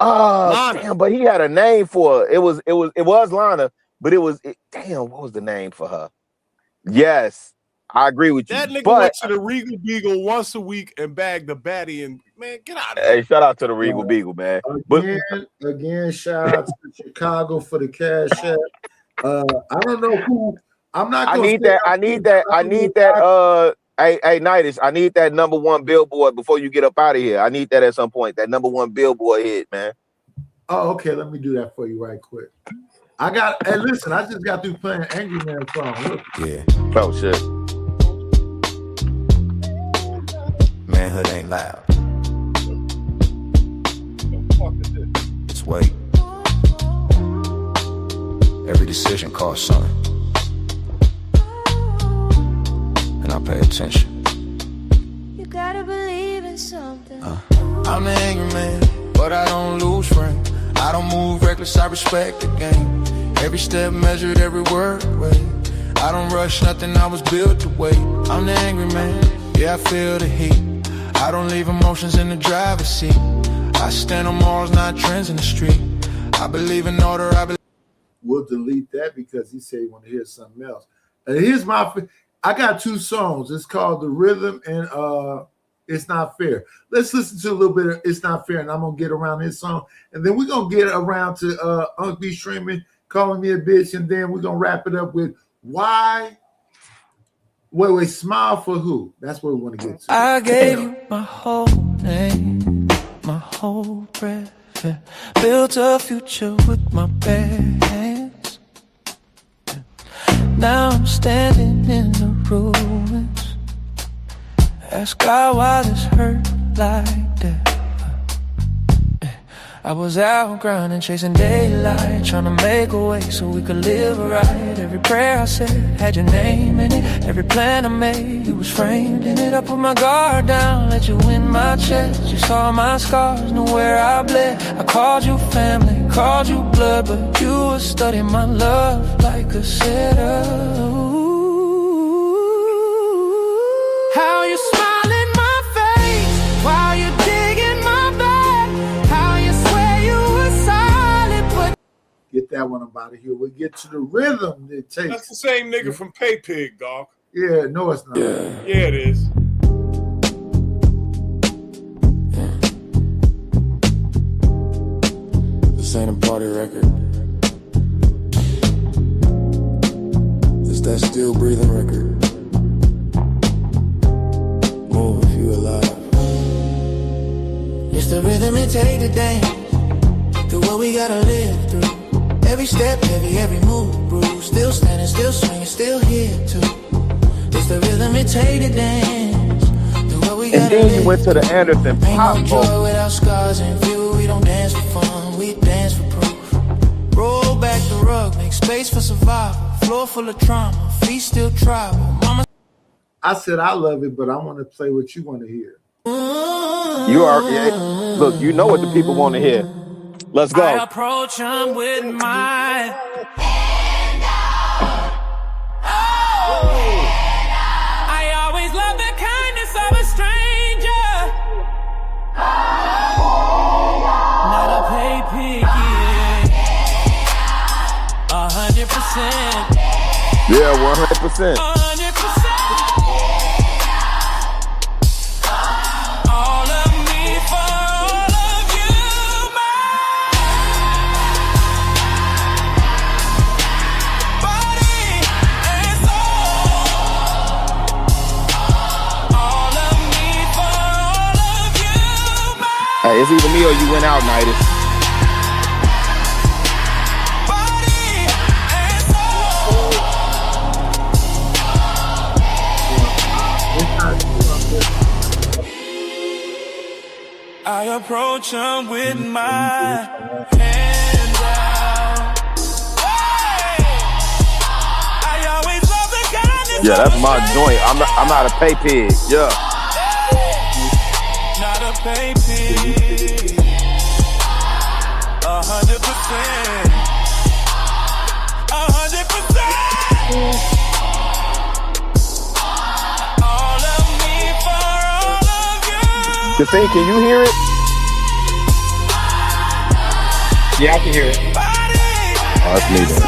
Lana. Damn, but he had a name for her. It was Lana, but damn, what was the name for her? Yes, I agree with you. That nigga But went to the Regal Beagle once a week and bagged the baddie, and man, get out of here. hey, shout out to the Regal Beagle, man. But Again, shout out to Chicago for the cash app. I don't know I'm not. I Gonna need say that. I need that. I need that. Hey, Nidus, I need that #1 billboard before you get up out of here. I need that at some point. That #1 billboard hit, man. Oh, okay. Let me do that for you right quick. Hey, listen, I just got through playing Angry Man song. Look. Yeah. Oh shit. Manhood ain't loud. It's weight. Every decision costs something. And I pay attention. You gotta believe in something. I'm an angry man, but I don't lose friends. I don't move reckless, I respect the game. Every step measured, every word weighed. I don't rush nothing, I was built to wait. I'm the angry man, yeah, I feel the heat. I don't leave emotions in the driver's seat. I stand on morals, not trends in the street. I believe in order, We'll delete that because he said he want to hear something else. Here's I got 2 songs. It's called The Rhythm and It's Not Fair. Let's listen to a little bit of It's Not Fair, and I'm going to get around his song. And then we're going to get around to Unc B streaming, calling me a bitch, and then we're going to wrap it up with why. Wait, smile for who? That's what we want to get to. I gave you my whole name, my whole breath, and built a future with my bare hands. Now I'm standing in the ruins. Ask God why this hurt like that. I was out grinding, chasing daylight, trying to make a way so we could live right. Every prayer I said had your name in it. Every plan I made, you was framed in it. I put my guard down, let you in my chest. You saw my scars, knew where I bled. I called you family, called you blood, but you were studying my love like a setter. How you smile in my face while you digging my back. How you swear you were silent, but Get that one about it here. We'll get to the rhythm it takes. That's the same nigga from Pay Pig, dog. Yeah, no, it's not. Yeah, it is. this ain't a party record. It's that still breathing record. Move if you alive. It's the rhythm it take to dance through what we gotta live through. Every step heavy, every move bruised. Still standing, still swinging, still here too. It's the rhythm it take to dance through what we And gotta then live you went to the Anderson through. Ain't Pop no joy without scars in view. We don't dance for fun, we dance for proof. Roll back the rug, make space for survival. Floor full of trauma, feet still tribal. Mama. I said I love it, but I want to play what you want to hear. You are look. You know what the people want to hear. Let's go. I approach him with my hand out. I always love the kindness of a stranger. Not a pay pig, 100%. Yeah, 100%. 100%. All of me for all of you, body and soul. All of me for all of you, Hey, it's either me or you went out, Nidus. I approach him with my hands out. I always love the kindness. Yeah, that's my joint. I'm not a pay pig. Yeah. Not a pay pig. 100%. 100%. All of me for all of you. Cassine, can you hear it? Yeah, I can hear it. Oh, that's me then.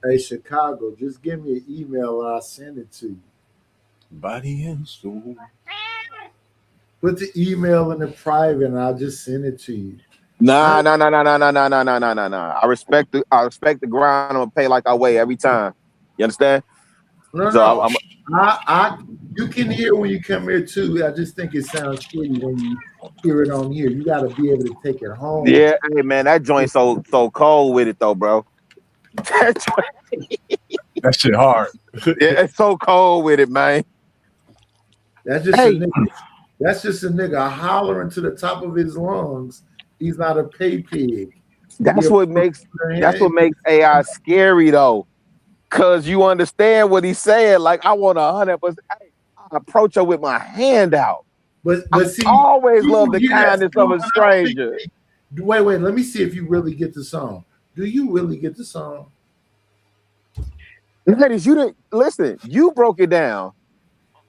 Hey, Chicago, just give me an email and I'll send it to you. Body and soul. Put the email in the private, and I'll just send it to you. Nah. I respect the grind. I'm gonna pay like I weigh every time. You understand? No. You can hear when you come here too. I just think it sounds shitty when you hear it on here. You got to be able to take it home. Yeah, hey man, that joint so cold with it though, bro. That shit hard. Yeah, it's so cold with it, man. That's just a nigga. That's just a nigga hollering to the top of his lungs. He's not a pay pig. That's what makes AI scary though, cause you understand what he's saying. Like I want 100%. I approach her with my hand out. But see, I always love the kindness of a stranger. Wait. Let me see if you really get the song. Do you really get the song? Ladies, you didn't listen. You broke it down.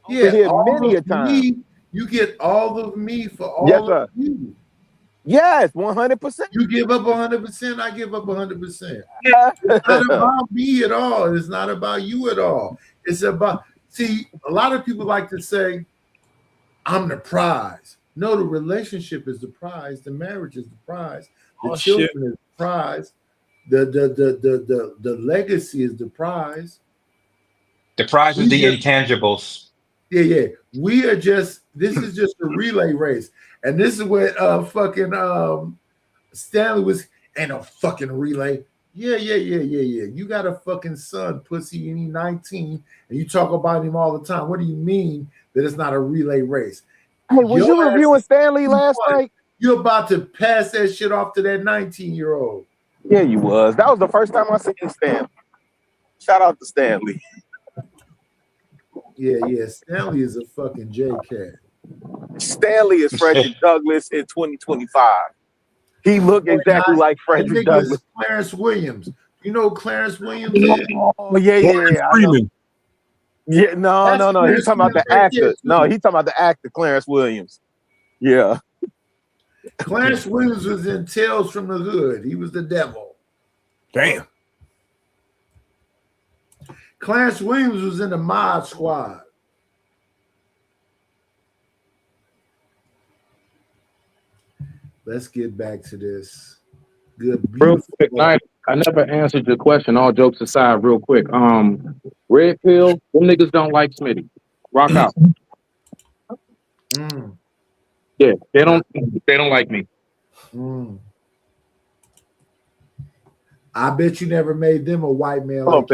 Yeah, many a time. You get all of me for all of you. Yes, 100%. You give up 100%. I give up 100%. Yeah. It's not about me at all. It's not about you at all. It's about. See, a lot of people like to say, "I'm the prize." No, the relationship is the prize. The marriage is the prize. The children is the prize. The legacy is the prize. The prize is the intangibles. Yeah. We are just. This is just a relay race, and this is what Stanley was. Ain't no fucking relay. Yeah. You got a fucking son, pussy, and he's 19, and you talk about him all the time. What do you mean that it's not a relay race? Hey, was you reviewing Stanley last night? You're about to pass that shit off to that 19-year-old. Yeah, you was. That was the first time I seen Stanley. Shout out to Stanley. Yeah. Stanley is a fucking J-Cat. Stanley is Frederick Douglass in 2025. He looked exactly like Frederick Douglass. Clarence Williams. You know who Clarence Williams is? Oh, yeah. Yeah, no. He's talking about the actor. No, he's talking about the actor, Clarence Williams. Yeah. Clarence Williams was in Tales from the Hood. He was the devil. Damn. Clarence Williams was in the Mod Squad. Let's get back to this. Good. Real quick, I never answered your question. All jokes aside, real quick. Red pill. Them niggas don't like Smitty. Rock out. Yeah, they don't like me. I bet you never made them a white man. Like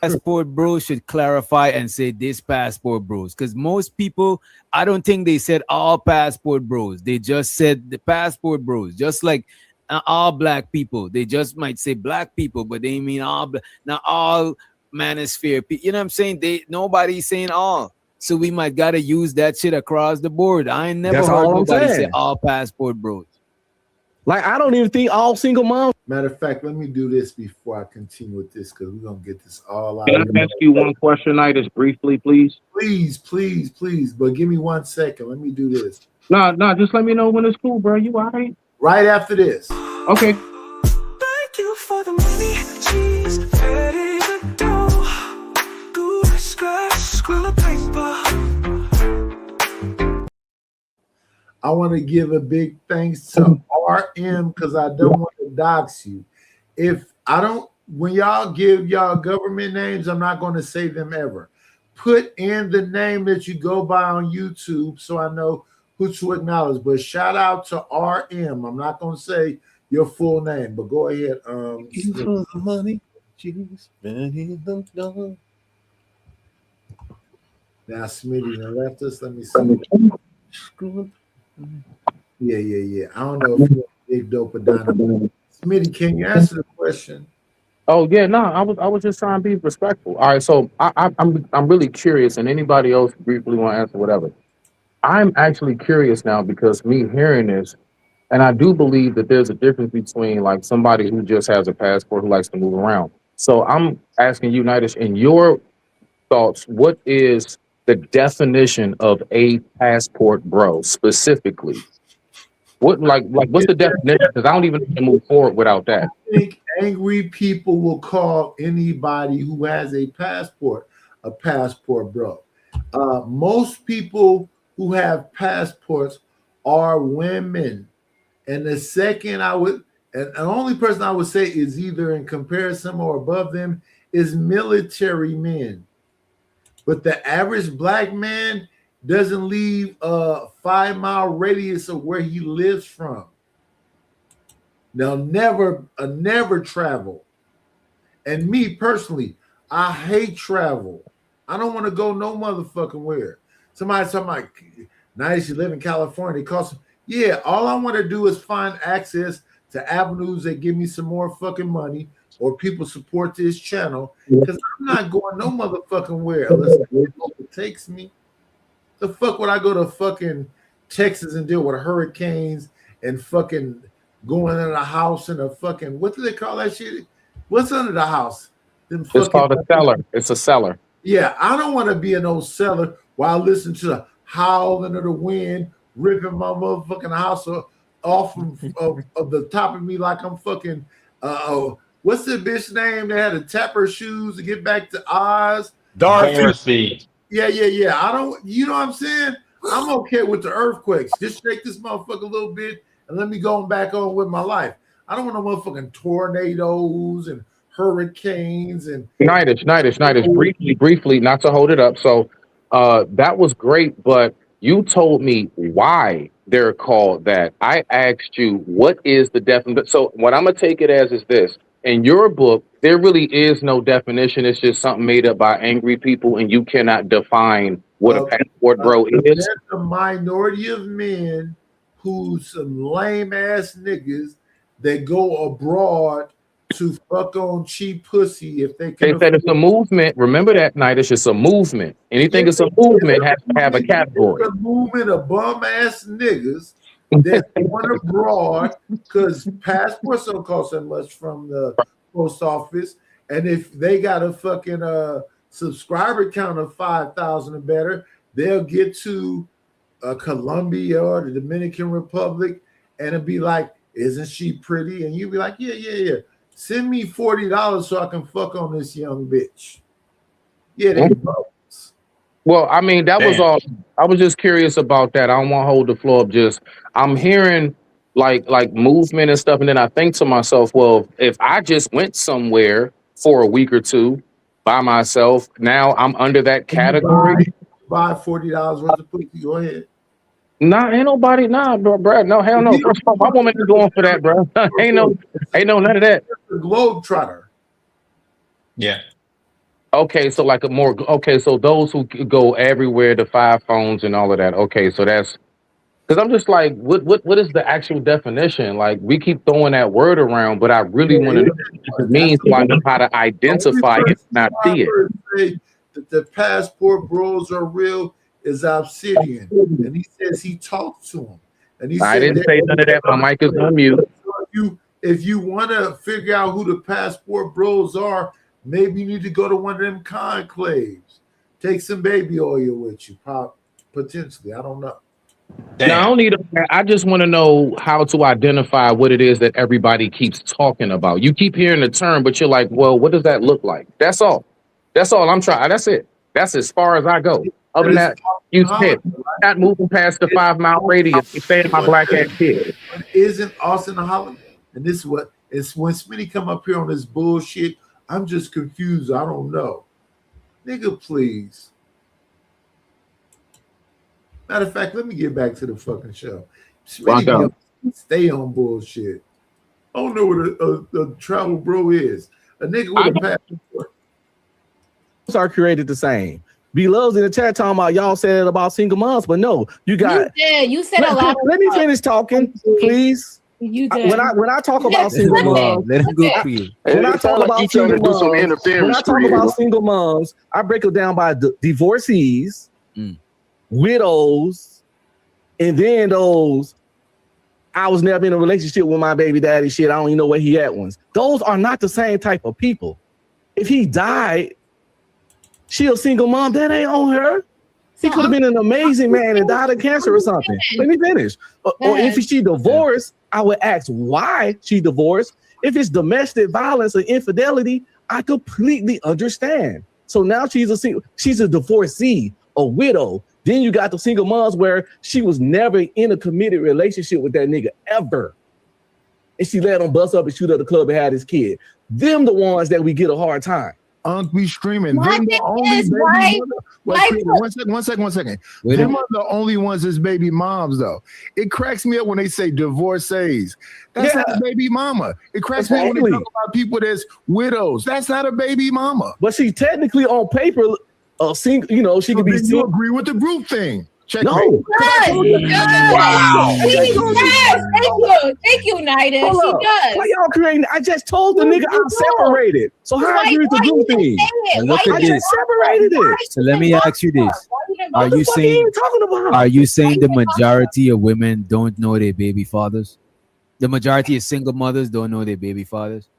Passport Bros should clarify and say this Passport Bros, because most people, I don't think they said all Passport Bros. They just said the Passport Bros, just like all black people. They just might say black people, but they mean all not all manosphere. You know what I'm saying? Nobody's saying all. So we might gotta use that shit across the board. I ain't never heard nobody say all Passport Bros. Like, I don't even think all single moms. Matter of fact, let me do this before I continue with this, because we're gonna get this all out. Can I ask you one question, Nidus, briefly, please? Please. But give me 1 second. Let me do this. No, just let me know when it's cool, bro. You all right? Right after this. Okay. Thank you for the money, cheese, ready to go. Do scratch, squill of paper. I want to give a big thanks to RM, because I don't want to dox you. When y'all give y'all government names, I'm not going to say them ever. Put in the name that you go by on YouTube so I know who to acknowledge. But shout out to RM. I'm not going to say your full name, but go ahead. For the money, cheese, ready to go. Now, Smitty left us. Let me see. Yeah. I don't know if you're big dope or dynamite. Smitty, can you answer the question? Oh yeah, no, I was just trying to be respectful. All right, so I'm really curious, and anybody else briefly want to answer whatever. I'm actually curious now, because me hearing this, and I do believe that there's a difference between like somebody who just has a passport who likes to move around. So I'm asking you, Nidus, in your thoughts, what is the definition of a passport bro specifically? What's the definition? Because I don't even need to move forward without that. I think angry people will call anybody who has a passport bro. Most people who have passports are women. And the second and the only person I would say is either in comparison or above them is military men. But the average black man doesn't leave a 5-mile radius of where he lives from. They'll never travel. And me personally, I hate travel. I don't want to go no motherfucking where. Somebody like, nice, you live in California. It costs. Yeah, all I want to do is find access to avenues that give me some more fucking money or people support this channel. Because I'm not going no motherfucking where unless it takes me. The fuck would I go to fucking Texas and deal with hurricanes and fucking going in a house and a fucking, what do they call that shit? What's under the house? It's called a cellar. It's a cellar. Yeah, I don't want to be an old cellar while I listen to the howling of the wind ripping my motherfucking house off of the top of me like I'm fucking what's the bitch name that had to tap her shoes to get back to Oz? Dorothy. Yeah. I don't, you know what I'm saying? I'm okay with the earthquakes. Just shake this motherfucker a little bit and let me go back on with my life. I don't want no motherfucking tornadoes and hurricanes and Nightish. Briefly, not to hold it up. So that was great, but you told me why they're called that. I asked you what is the definition. So what I'm gonna take it as is this: in your book, there really is no definition. It's just something made up by angry people, and you cannot define what a passport bro is. There's a minority of men who's some lame ass niggas that go abroad to fuck on cheap pussy if they can. They said it's a movement. Remember that, Nightish. It's a movement. Anything is a movement has to have a category. It's a movement of bum ass niggas that went abroad because passports don't cost that much from the post office, and if they got a fucking subscriber count of 5,000 or better, they'll get to Colombia or the Dominican Republic, and it'll be like, "Isn't she pretty?" And you be like, "Yeah. Send me $40 so I can fuck on this young bitch." Yeah, they Well, I mean, that was all. I was just curious about that. I don't want to hold the floor up. Just I'm hearing like movement and stuff, and then I think to myself, well, if I just went somewhere for a week or two by myself, now I'm under that category. Buy $40 worth of pussy. Go ahead. Nah, ain't nobody. Nah, bro. No, hell no. My woman is going for that, bro. ain't no none of that. The Globetrotter. Yeah. Okay, so like so those who go everywhere, the 5 phones and all of that. Okay, so that's because I'm just like, what is the actual definition? Like, we keep throwing that word around, but I really want to know what it means so I know how to identify it and not see it. Say that the passport bros are real is Obsidian, and he says he talked to him, and he I didn't say none of that. My mic is on mute. If you want to figure out who the passport bros are, maybe you need to go to one of them conclaves. Take some baby oil with you, potentially. I don't know. No, I don't need. I just want to know how to identify what it is that everybody keeps talking about. You keep hearing the term, but you're like, well, what does that look like? That's all. That's all I'm trying. That's it. That's as far as I go. Other than that, you said not moving past the 5-mile radius. You saying my black ass kid. Isn't Austin a holiday? And this is what it's when Smitty come up here on this bullshit. I'm just confused. I don't know. Nigga, please. Matter of fact, let me get back to the fucking show. Smitty, stay on bullshit. I don't know what a travel bro is. A nigga with a passport. Are created the same. B-Love's in the chat talking about y'all said it about single moms, but no, you got. You said a lot. Let me finish talking, please. You did. When I talk about single moms, let him go for you. When I talk about single moms, I break it down by divorcees, widows, and then those I was never in a relationship with my baby daddy shit. I don't even know where he at ones. Those are not the same type of people. If he died, she a single mom, that ain't on her. He could have been an amazing man and died of cancer or something. Let me finish. Or if she divorced, I would ask why she divorced. If it's domestic violence or infidelity, I completely understand. So now she's a divorcee, a widow. Then you got the single moms where she was never in a committed relationship with that nigga ever. And she let him bust up and shoot up the club and had his kid. Them the ones that we get a hard time. We screaming. Them the only baby One second. Them are the only ones that's baby moms, though. It cracks me up when they say divorcees. That's not a baby mama. It cracks me up when they talk about people that's widows. That's not a baby mama. But she technically on paper, single. You know, she could be. You agree with the group thing? Check Wow. Thank you, Nida. She does. Why y'all creating? I just told the nigga I'm separated. So how I agree with the group thing? And look at I this. just separated it. So let me ask you this: Are you What saying? are you talking about? Are you saying the majority of women don't know their baby fathers? The majority of single mothers don't know their baby fathers.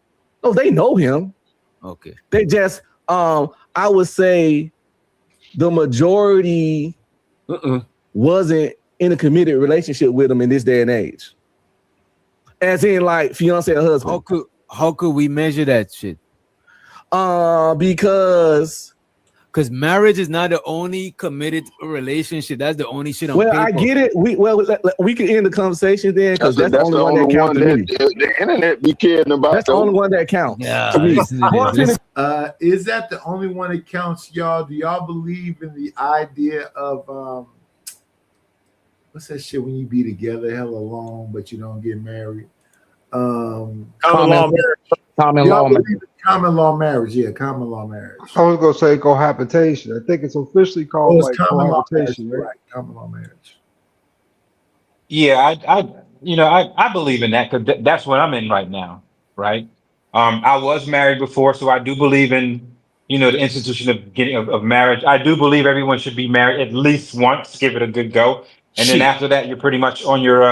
Oh, they know him. Okay. They just, I would say, the majority wasn't in a committed relationship with him in this day and age. As in, like, fiance and husband. How could we measure that shit? Because marriage is not the only committed relationship. That's the only shit on paper. I get it. We can end the conversation then because that's the only one that counts to me. The internet be caring about. That's the only one that counts. Yeah. To me. Is that the only one that counts, y'all? Do y'all believe in the idea of what's that shit when you be together hella long but you don't get married? Common law marriage. Common law marriage, yeah, common law marriage. I was gonna say cohabitation. I think it's officially called it's common law marriage, cohabitation, right? Common law marriage. Yeah, I believe in that because that's what I'm in right now, right? I was married before, so I do believe in the institution of marriage. I do believe everyone should be married at least once, give it a good go, and then after that, you're pretty much on your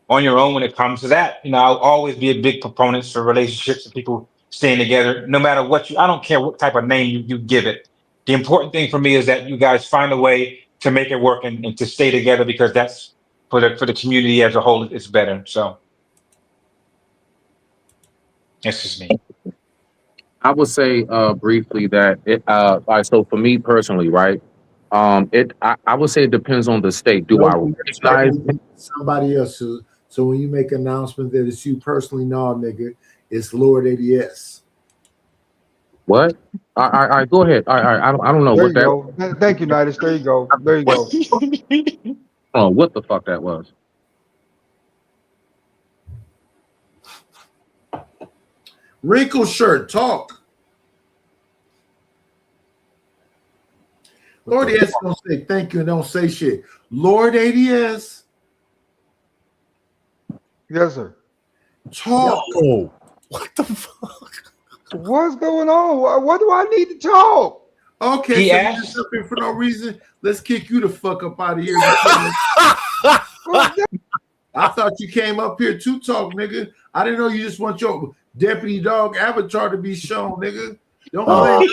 own when it comes to that. I'll always be a big proponent for relationships and people staying together, no matter what I don't care what type of name you give it. The important thing for me is that you guys find a way to make it work and to stay together because that's for the community as a whole, it's better. So that's just me. I would say briefly that so for me personally, right? I would say it depends on the state. Do I recognize somebody else? So when you make an announcement that it's you personally, no, nigga, it's Lord ADS. What? All right, go ahead. All right, I don't know There what you that. go. Thank you, Nidus. There you go. There you go. Oh, what the fuck that was? Wrinkle shirt, talk. Lord ADS don't say thank you and don't say shit. Lord ADS. Yes, sir. Talk. Oh, what the fuck? What's going on? What do I need to talk? Okay, He so asked- you're just up here for no reason. Let's kick you the fuck up out of here. I thought you came up here to talk, nigga. I didn't know you just want your deputy dog avatar to be shown, nigga. Don't blame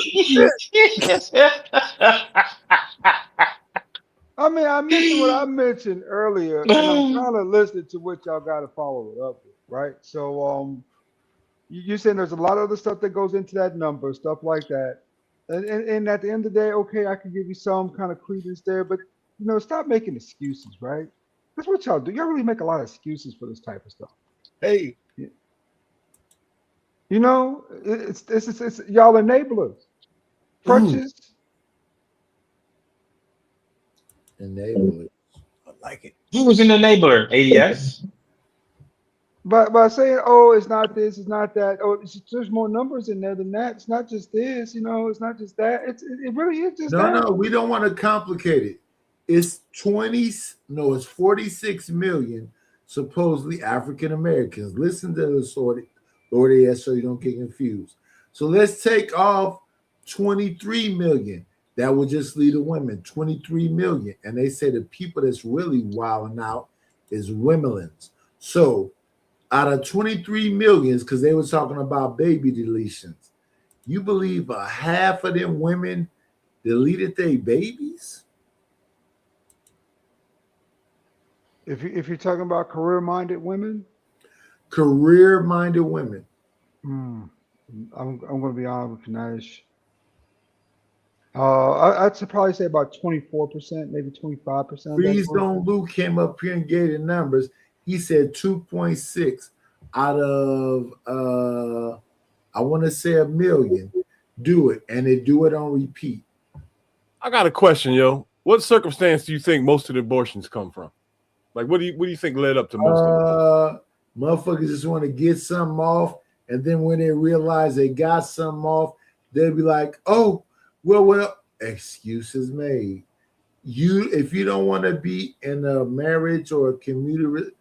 I mean, I mentioned what I mentioned earlier, and I'm trying to listen to what y'all got to follow it up with, right? So, you're saying there's a lot of other stuff that goes into that number, stuff like that, and at the end of the day, okay, I can give you some kind of credence there, but stop making excuses, right? That's what y'all do. Y'all really make a lot of excuses for this type of stuff. Hey, it's y'all enablers. Crutches. Enabler. I like it. Who was an enabler? ADS? By saying, oh, it's not this, it's not that. Oh, there's more numbers in there than that. It's not just this, it's not just that. It really is just that. No, we don't want to complicate it. It's 46 million supposedly African Americans. Listen to the Lord AS so you don't get confused. So let's take off 23 million. That would just leave the women, 23 million. And they say the people that's really wilding out is womenlins. So out of 23 millions, because they were talking about baby deletions, you believe a half of them women deleted their babies? If you're talking about career-minded women, Career-minded women. I'm going to be honest with you, Nash. I'd probably say about 24%, maybe 25%. Please don't. Luke came up here and gave the numbers. He said 2.6 out of I want to say 1 million do it, and they do it on repeat. I got a question, yo. What circumstance do you think most of the abortions come from? Like, what do you think led up to most of them? Motherfuckers just want to get something off, and then when they realize they got something off, they'll be like, "Oh, well, excuses made." If you don't want to be in a marriage or a community,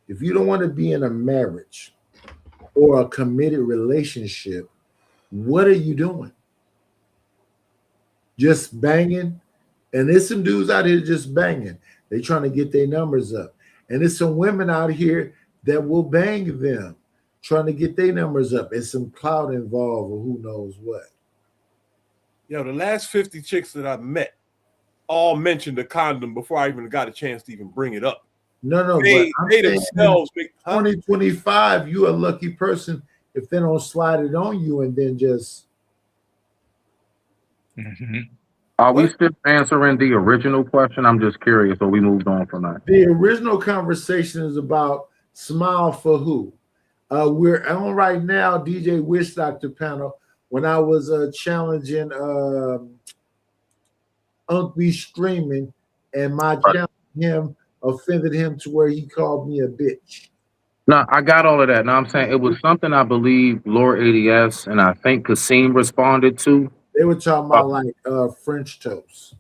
if you don't want to be in a marriage or a committed relationship, what are you doing? Just banging? And there's some dudes out here just banging. They trying to get their numbers up. And there's some women out here that will bang them, trying to get their numbers up. There's some clout involved or who knows what. Yo, the last 50 chicks that I met all mentioned the condom before I even got a chance to even bring it up. No, they themselves make 2025, you a lucky person if they don't slide it on you and then just. Are we still answering the original question? I'm just curious, or we moved on from that? The original conversation is about smile for who? We're on right now, DJ Wish Doctor panel. When I was challenging Unc B Screaming, and my challenge him offended him to where he called me a bitch. No, I got all of that. Now I'm saying it was something I believe Lord ADS and I think Kasim responded to. They were talking about like French toast.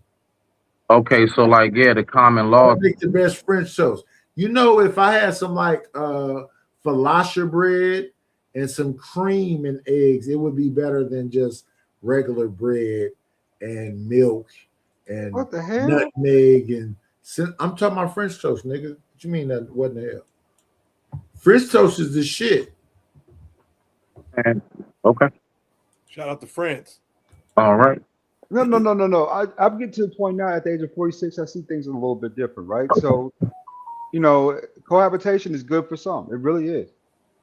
Okay, so like the common law. I make the best French toast. You know, if I had some like falasha bread and some cream and eggs, it would be better than just regular bread and milk and what the hell? Nutmeg and I'm talking about French toast, nigga. What you mean that wasn't the hell? French toast is the shit. Okay. Shout out to France. All right. No. I'm getting to the point now at the age of 46, I see things a little bit different, right? So, cohabitation is good for some. It really is.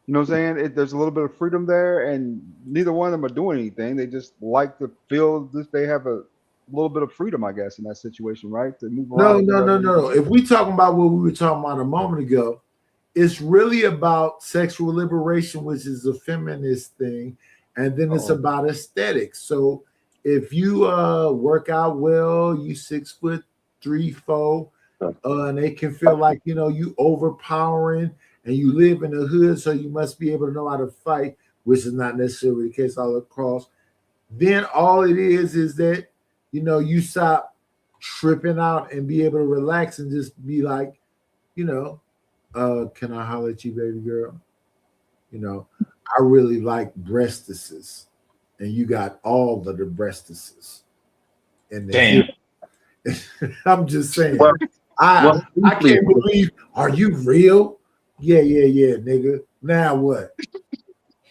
You know what I'm saying? There's a little bit of freedom there, and neither one of them are doing anything. They just like to feel that they have a little bit of freedom, I guess, in that situation, right? To move around. No. If we talking about what we were talking about a moment ago, it's really about sexual liberation, which is a feminist thing, and then it's about aesthetics. So if you work out well, you 6'3", 4", and they can feel like you overpowering, and you live in the hood, so you must be able to know how to fight, which is not necessarily the case all across. Then all it is that you stop tripping out and be able to relax and just be like, can I holler at you, baby girl? I really like breastises, and you got all of the breastises. And damn, I'm just saying. I can't believe. Are you real? Yeah, nigga. Now what?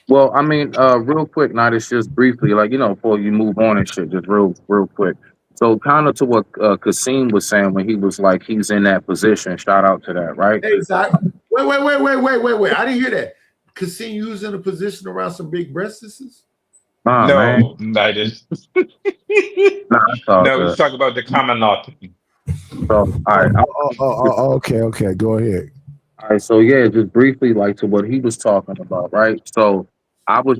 Well, I mean, real quick, not it's just briefly, like before you move on and shit, just real quick. So kind of to what Kasim was saying when he was like he's in that position. Shout out to that, right? Exactly. Wait. I didn't hear that. Kasim, you was in a position around some big breastises? No, I didn't. No, good. let's talk about the common law. So, all right. Okay. Go ahead. All right. So just briefly, like to what he was talking about, right? So that's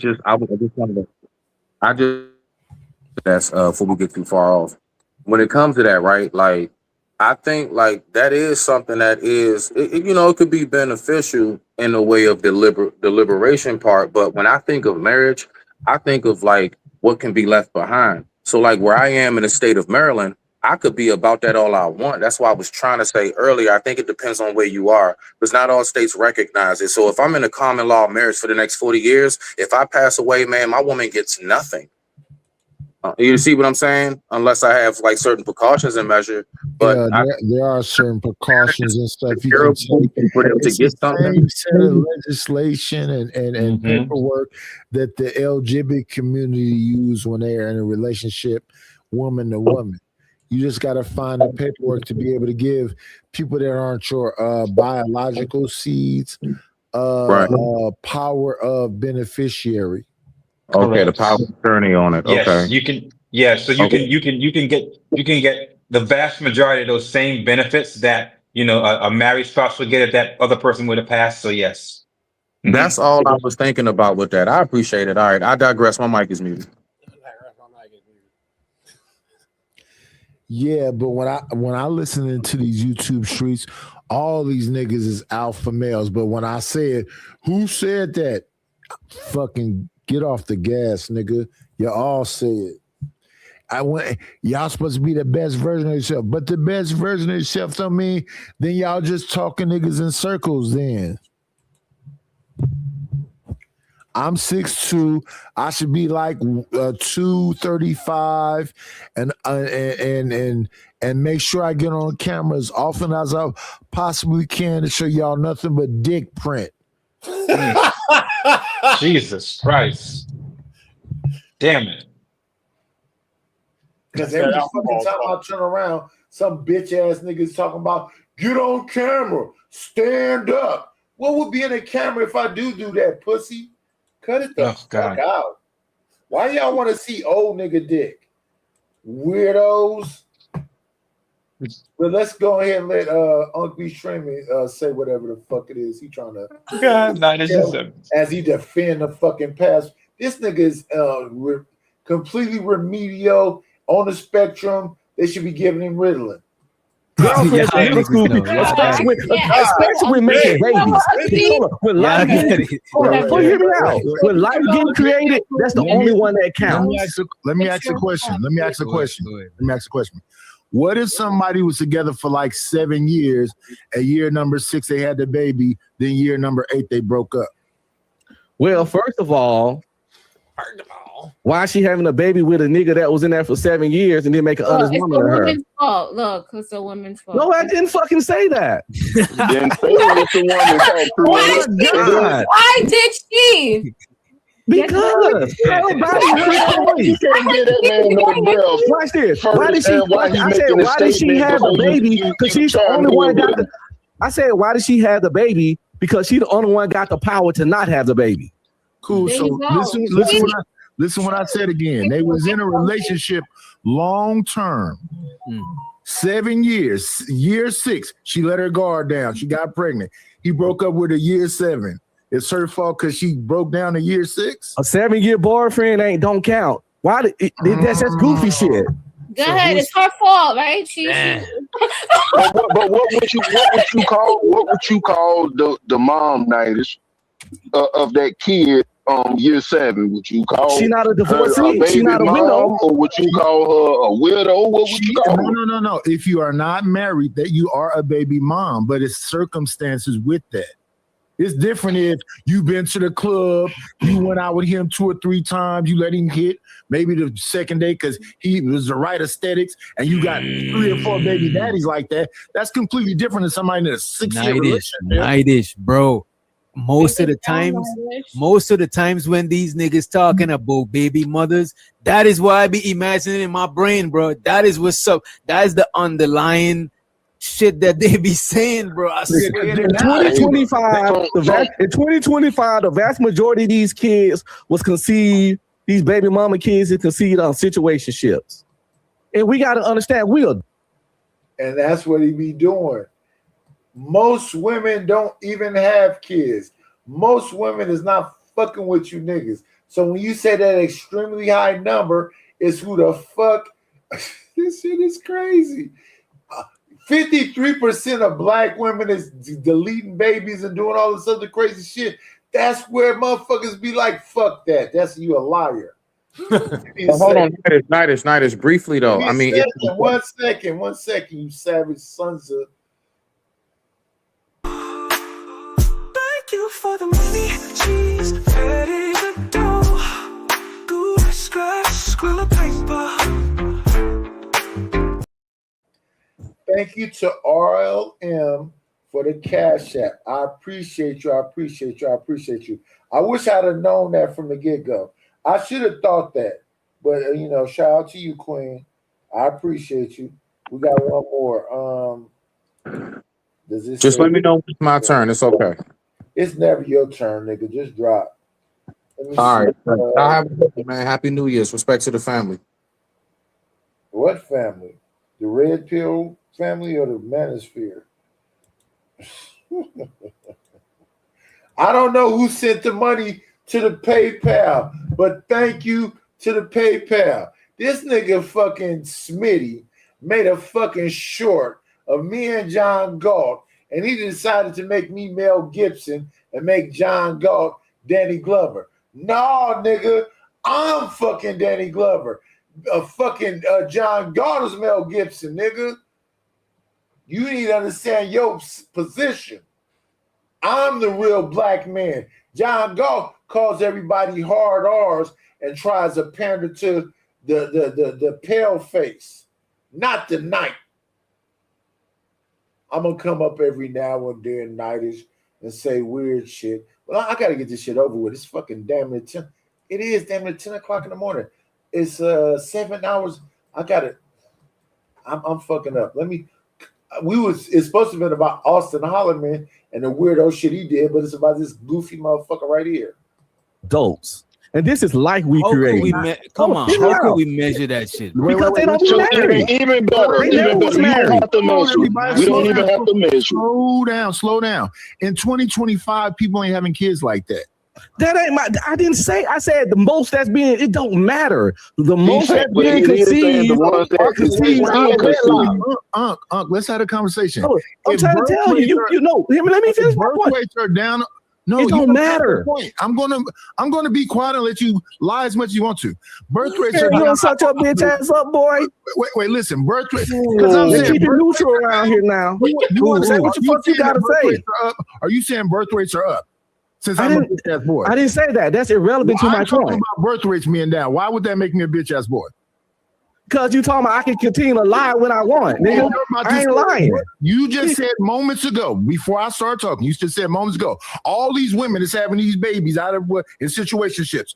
before we get too far off. When it comes to that, right? Like, I think like that is something that is, it could be beneficial in the way of the liberation part. But when I think of marriage, I think of like what can be left behind. So like where I am in the state of Maryland, I could be about that all I want. That's why I was trying to say earlier, I think it depends on where you are, because not all states recognize it. So if I'm in a common law marriage for the next 40 years, if I pass away, man, my woman gets nothing. You see what I'm saying? Unless I have like certain precautions in measure. But there are certain precautions and stuff you can take for them to get something. Same set of legislation and paperwork that the LGBT community use when they are in a relationship, woman to woman. You just got to find the paperwork to be able to give people that aren't your biological seeds power of beneficiary. Okay, the power of attorney on it. Yes, Okay. you can. Yeah, so you Okay. can get the vast majority of those same benefits that a married spouse would get if that other person would have passed. So yes, That's all I was thinking about with that. I appreciate it. All right, I digress. My mic is muted. Yeah, but when I listen into these YouTube streets, all these niggas is alpha males. But when I said, who said that? Fucking get off the gas, nigga. You all said. Y'all supposed to be the best version of yourself, but the best version of yourself don't mean then y'all just talking niggas in circles then. I'm 6'2". I should be like 235 and make sure I get on camera as often as I possibly can to show y'all nothing but dick print. Jesus Christ. Damn it. Because every fucking time I turn around, some bitch ass niggas talking about get on camera, stand up. What would be in the camera if I do that, pussy? Cut it the fuck out. Why y'all want to see old nigga dick? Weirdos. But let's go ahead and let Uncle B Streaming say whatever the fuck it is he trying to as he defend the fucking past. This nigga is completely remedial on the spectrum. They should be giving him Ritalin. Especially when making babies. When life getting created, that's the only one that counts. Let me ask a question. What if somebody was together for like 7 years, and year number 6 they had the baby, then year number 8 they broke up? Well, first of all, why is she having a baby with a nigga that was in there for 7 years and then make an honest woman of her? Fault. Look, it's a woman's fault. No, I didn't fucking say that. Why did she? Because watch this. Why did she have a baby? Because she's the only one got the. I said, why did she have the baby? Because she's the only one got the power to not have the baby. Cool. So listen what I said again. They was in a relationship long term. 7 years. Year 6, she let her guard down. She got pregnant. He broke up with her year 7. It's her fault because she broke down in year 6. A 7-year boyfriend don't count. Why? That's goofy shit. Go ahead. It's her fault, right? But what would you call the mom Nidus of that kid year 7? Would you call she not a divorcee? She not a widow, or would you call her a widow? What would you call her? No. If you are not married, that you are a baby mom, but it's circumstances with that. It's different if you've been to the club, you went out with him 2 or 3 times, you let him hit maybe the second day because he was the right aesthetics, and you got 3 or 4 baby daddies like that. That's completely different than somebody in a 6-year relationship. Nightish, bro. Most of the times when these niggas talking about baby mothers, that is what I be imagining in my brain, bro. That is what's up. That is the underlying shit that they be saying, bro. I swear. In 2025, the vast majority of these kids was conceived. These baby mama kids are conceived on situationships, and we got to understand and that's what he be doing. Most women don't even have kids. Most women is not fucking with you niggas. So when you say that extremely high number is who the fuck, this shit is crazy. 53% of black women is deleting babies and doing all this other crazy shit. That's where motherfuckers be like, fuck that. That's you a liar. Hold on, Nidus. Briefly though, I mean, one second, you savage sons of. Thank you for the money, cheese, ready to dough. Good scratch, squirrel paper. Thank you to RLM for the Cash App. I appreciate you. I wish I'd have known that from the get-go. I should have thought that. But, shout out to you, Queen. I appreciate you. We got one more. Does this Just say- let me know when it's my turn. It's okay. It's never your turn, nigga. Just drop. Let me All see. right. I have a good one, man. Happy New Year's. Respect to the family. What family? The red pill family or the manosphere? I don't know who sent the money to the PayPal, but thank you to the PayPal. This nigga fucking Smitty made a fucking short of me and John Galt, and he decided to make me Mel Gibson and make John Galt Danny Glover. No, nigga, I'm fucking Danny Glover. John Galt is Mel Gibson, nigga. You need to understand your position. I'm the real black man. John Galt calls everybody hard R's and tries to pander to the pale face, not the night. I'm gonna come up every now and then, nightish, and say weird shit. Well, I gotta get this shit over with. It's fucking damn near 10. It is damn near 10 o'clock in the morning. It's 7 hours. I gotta. I'm fucking up. It's supposed to have been about Austin Hollerman and the weirdo shit he did, but it's about this goofy motherfucker right here. Adults. And this is life we create. Come on, how can we measure that shit? Because they don't be married. Even better. They never was married. We don't even have to measure. Slow down. In 2025, people ain't having kids like that. That ain't my. I didn't say. I said the most that's being. It don't matter. The most that's being conceived. Let's have a conversation. I'm trying to tell you. You know. Let me finish my point. Rates are down. No, it don't matter. I'm gonna be quiet and let you lie as much as you want to. Birth rates are You down. gonna shut your bitch ass up, boy? Wait. Listen, birth rates. Because I'm Let's saying keep it neutral around here now. You Say what the fuck you gotta say. Are you saying birth rates are up? Since I I'm a didn't- bitch ass boy. I didn't say that. That's irrelevant to my I'm talking point. about birth rates being down. Why would that make me a bitch ass boy? Because you talking about I can continue to lie when I want, nigga. I ain't lying. You just said moments ago, before I started talking, you just said moments ago, all these women that's having these babies out of in situationships,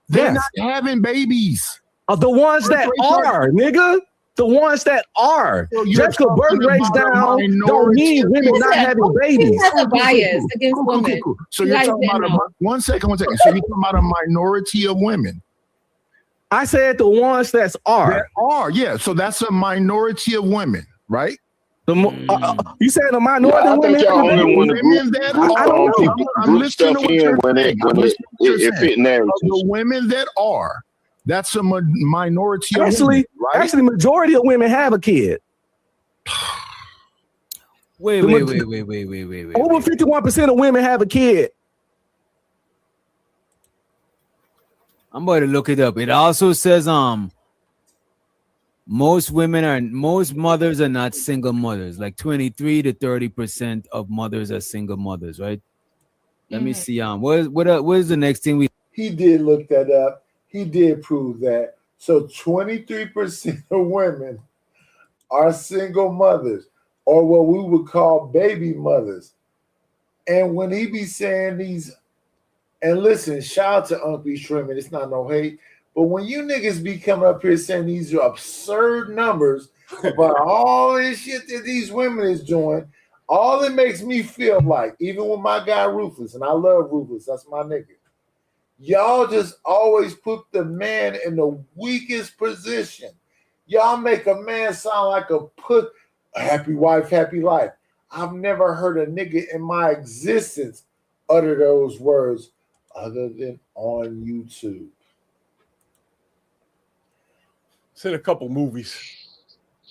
they're Yes. not having babies. The ones that are, nigga. The ones that are. So you're Just because birth talking rates about a down don't minority. mean women not having babies. He has a bias against women. So You you're guys talking didn't about know. one second. So you're talking about a minority of women. I said the ones that are. Yeah. So that's a minority of women, right? You saying the minority I of think women? y'all only want to Women that are. I'm group listening stuff to what in you're when saying. it fit narratives. The women that are, that's a minority of Actually, women, right? actually, majority of women have a kid. Wait. Over 51% of women have a kid. I'm going to look it up. It also says most mothers are not single mothers. Like 23 to 30% of mothers are single mothers, right? Let me see. What is the next thing we? He did look that up. He did prove that. So 23% of women are single mothers, or what we would call baby mothers. And when he be saying these, and listen, shout out to Uncle Shrimp, it's not no hate, but when you niggas be coming up here saying these are absurd numbers about all this shit that these women is doing, all it makes me feel like, even with my guy Rufus, and I love Rufus, that's my nigga, y'all just always put the man in the weakest position. Y'all make a man sound like a happy wife, happy life. I've never heard a nigga in my existence utter those words other than on YouTube. It's in a couple movies.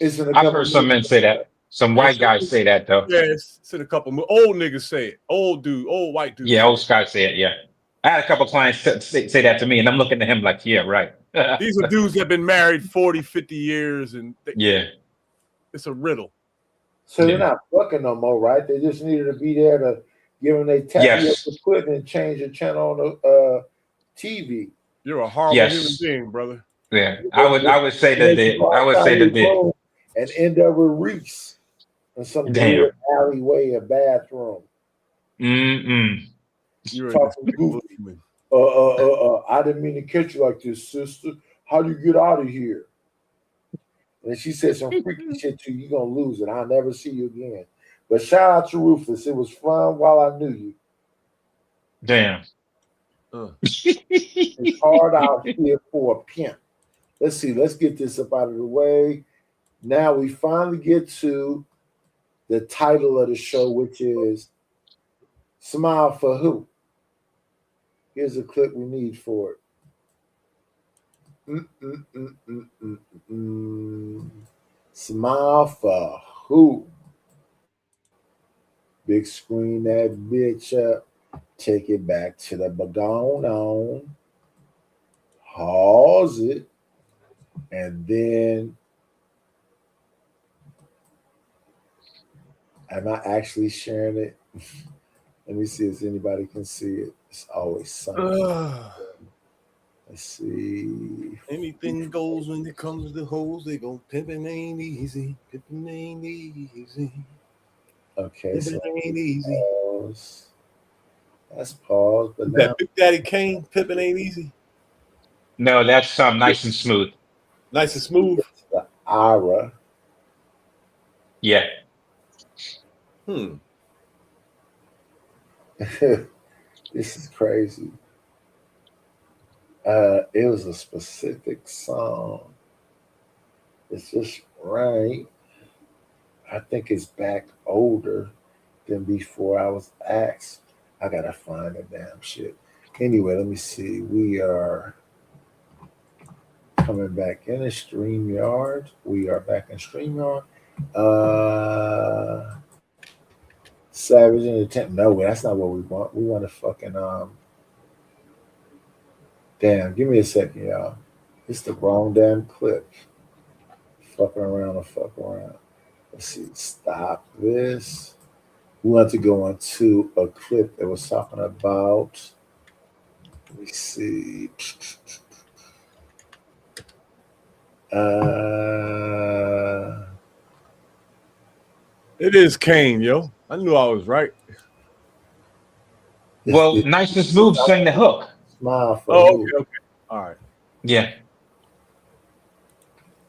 It's in a I've couple heard some men say that. Some white guys say that though. Yeah, it's in a couple old niggas say it. Old white dude. Yeah, old Scott say it. Yeah, I had a couple clients say that to me, and I'm looking at him like, yeah, right. These are dudes that have been married 40, 50 years, and it's a riddle. So they're not fucking no more, right? They just needed to be there to give them their tapioca pudding and change the channel on the TV. You're a horrible human being, brother. Yeah, I would say that and end up with Reese in some weird alleyway or bathroom. You're talking goofy. I didn't mean to catch you like this, sister. How do you get out of here? And she said some freaky shit to you, you're gonna lose it. I'll never see you again. But shout out to Ruthless. It was fun while I knew you. Damn. It's hard out here for a pimp. Let's see. Let's get this up out of the way. Now we finally get to the title of the show, which is Smile for Who? Here's a clip we need for it. Smile for who? Big screen that bitch up. Take it back to the bagon on. Pause it. And then am I actually sharing it? Let me see if anybody can see it. It's always something. Let's see. Anything goes when it comes to hoes. They go pimping ain't easy. Pimping ain't easy. Okay, Pimping so ain't easy. pause. That's pause. But Is now that Big Daddy Kane? Pimping ain't easy. No, that's Nice and Smooth. Nice and Smooth. The Ira. Yeah. This is crazy. It was a specific song. It's just right. I think it's back older than before I was asked. I gotta find the damn shit. Anyway, let me see. We are coming back in the StreamYard. We are back in StreamYard. Savage Entertainment. No, that's not what we want. We want to fucking damn, give me a second, y'all. It's the wrong damn clip. Fucking around or fuck around. Let's see. Stop this. We want to go into a clip that was talking about. Let me see. It is Kane, yo. I knew I was right. Well, Nice and Smooth sang the hook. Smile for Oh, okay. All right. Yeah.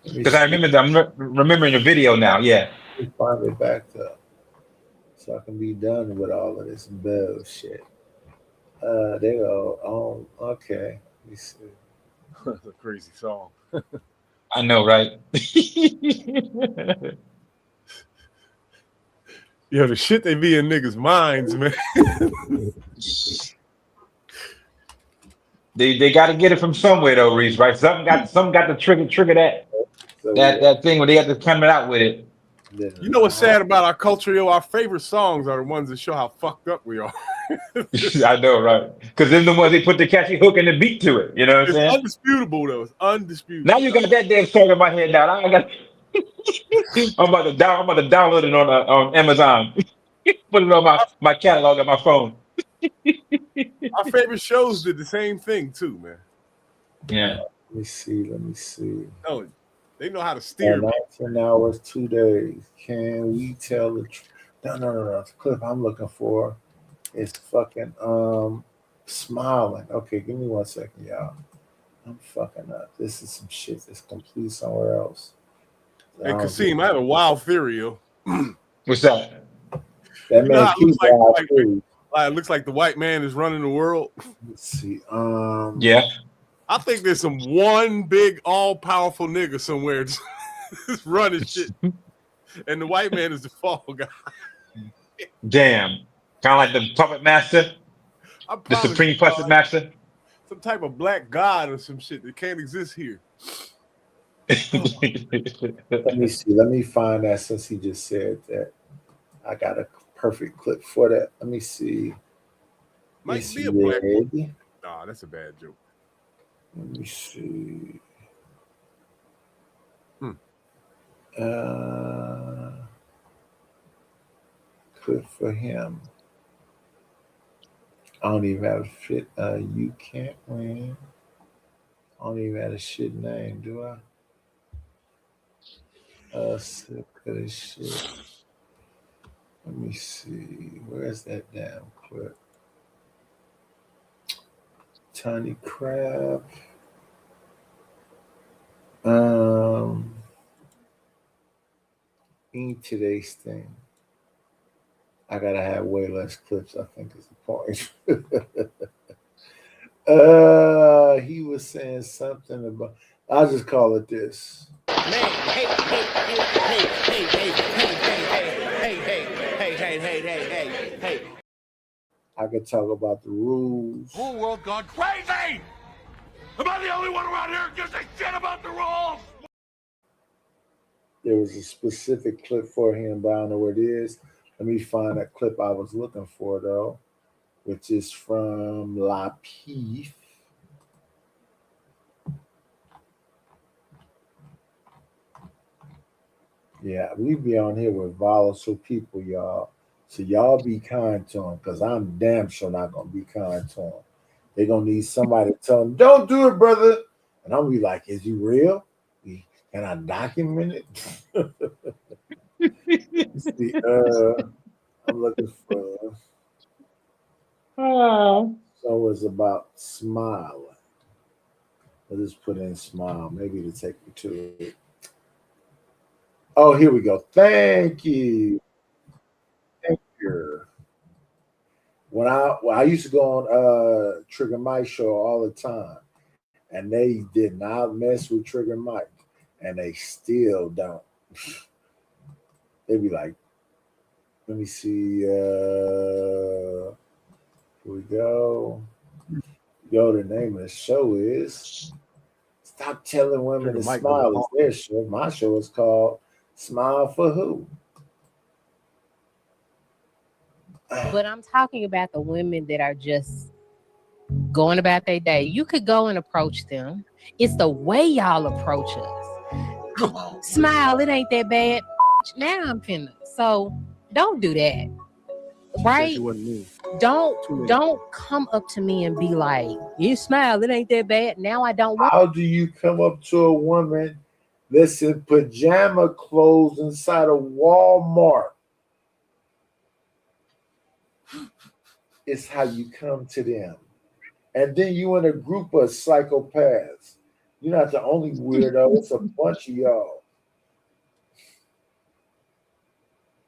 Because I remember I'm remembering the video now. Yeah. Let me find it back up so I can be done with all of this bullshit. They go, oh, okay. Let me see. That's a crazy song. I know, right? Yo, the shit they be in niggas' minds, man. They got to get it from somewhere though, Reese. Right? Something got to trigger that thing where they have to come out with it. You know what's sad about our culture, yo? Our favorite songs are the ones that show how fucked up we are. I know, right? Because they're the ones they put the catchy hook and the beat to it. You know what I'm saying? Undisputable, though. It's undisputable. Now you got that damn song in my head now. I got. I'm about to download it on Amazon. Put it on my catalog on my phone. Our favorite shows did the same thing too, man. Yeah. Let me see. No, they know how to steer. 19 hours, 2 days. Can we tell the truth? No. The clip I'm looking for is fucking smiling. Okay, give me 1 second, y'all. I'm fucking up. This is some shit that's complete somewhere else. Hey, Kasim, I have a wild theory, yo. What's that? That man keeps it looks like the white man is running the world. Let's see. Yeah. I think there's one big all-powerful nigga somewhere just running shit. And the white man is the fall guy. Damn. Kind of like the puppet master? The supreme puppet master? Some type of black god or some shit that can't exist here. Let me see. Let me find that since he just said that. I got a perfect clip for that. Let me see. Might be a black one. Nah, that's a bad joke. Let me see. Clip for him. I don't even have a shit. You can't win. I don't even have a shit name, do I? Sick of this shit. Let me see. Where's that damn clip? Tiny Crab. in today's thing. I gotta have way less clips, I think is the point. He was saying something about, I'll just call it this. Hey. I could talk about the rules. Whole world gone crazy! Am I the only one around here who gives a shit about the rules? There was a specific clip for him, but I don't know where it is. Let me find that clip I was looking for, though, which is from La Pif. Yeah, we be on here with volatile people, y'all. So y'all be kind to them, because I'm damn sure not going to be kind to them. They're going to need somebody to tell them, don't do it, brother. And I'm going to be like, is you real? Can I document it? See, I'm looking for. So it's about smiling. I'll just put in smile, maybe to take you to it. Oh, here we go. Thank you. Thank you. When I used to go on Trigger Mike show all the time, and they did not mess with Trigger Mike, and they still don't. They'd be like, let me see. Here we go. The name of the show is Stop Telling Women to Smile. It's their show. My show is called Smile for Who? But I'm talking about the women that are just going about their day. You could go and approach them. It's the way y'all approach us. Smile, it ain't that bad. Now I'm finna. So don't do that. Right? Don't come up to me and be like, you smile, it ain't that bad. Now I don't want. How do you come up to a woman that's in pajama clothes inside of Walmart? It's how you come to them. And then you in a group of psychopaths. You're not the only weirdo. It's a bunch of y'all.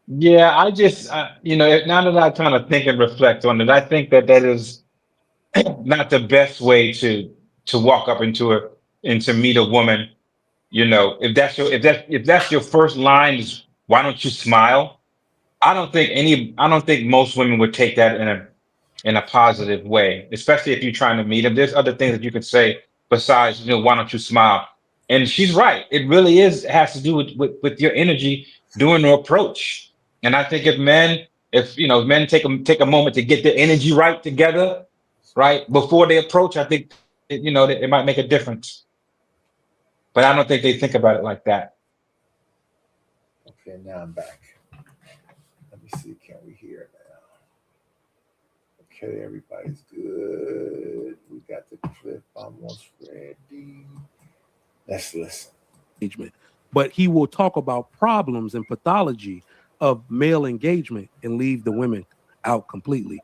Yeah, I just, now that I kind of think and reflect on it, I think that is not the best way to walk up into meet a woman. If that's your first line is, why don't you smile? I don't think most women would take that in a positive way, especially if you're trying to meet them. There's other things that you could say besides, why don't you smile? And she's right. It really has to do with your energy during the approach. And I think if men take a moment to get their energy right together, right before they approach, I think it might make a difference. But I don't think they think about it like that. Okay, now I'm back. Let me see. Can we hear now? Okay, everybody's good. We got the clip almost ready. Let's listen. But he will talk about problems and pathology of male engagement and leave the women out completely.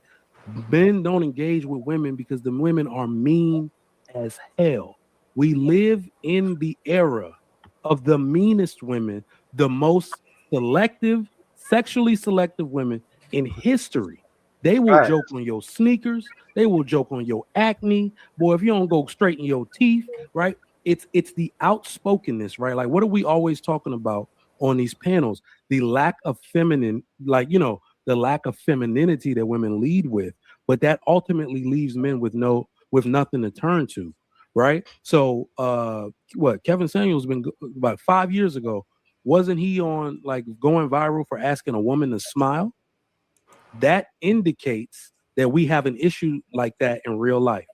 Men don't engage with women because the women are mean as hell. We live in the era of the meanest women, the most selective, sexually selective women in history. They will joke on your sneakers. They will joke on your acne. Boy, if you don't go straighten your teeth, right? It's the outspokenness, right? Like, what are we always talking about on these panels? The lack of feminine, the lack of femininity that women lead with, but that ultimately leaves men with nothing to turn to, right? So, Kevin Samuels been about 5 years ago, wasn't he on going viral for asking a woman to smile? That indicates that we have an issue like that in real life,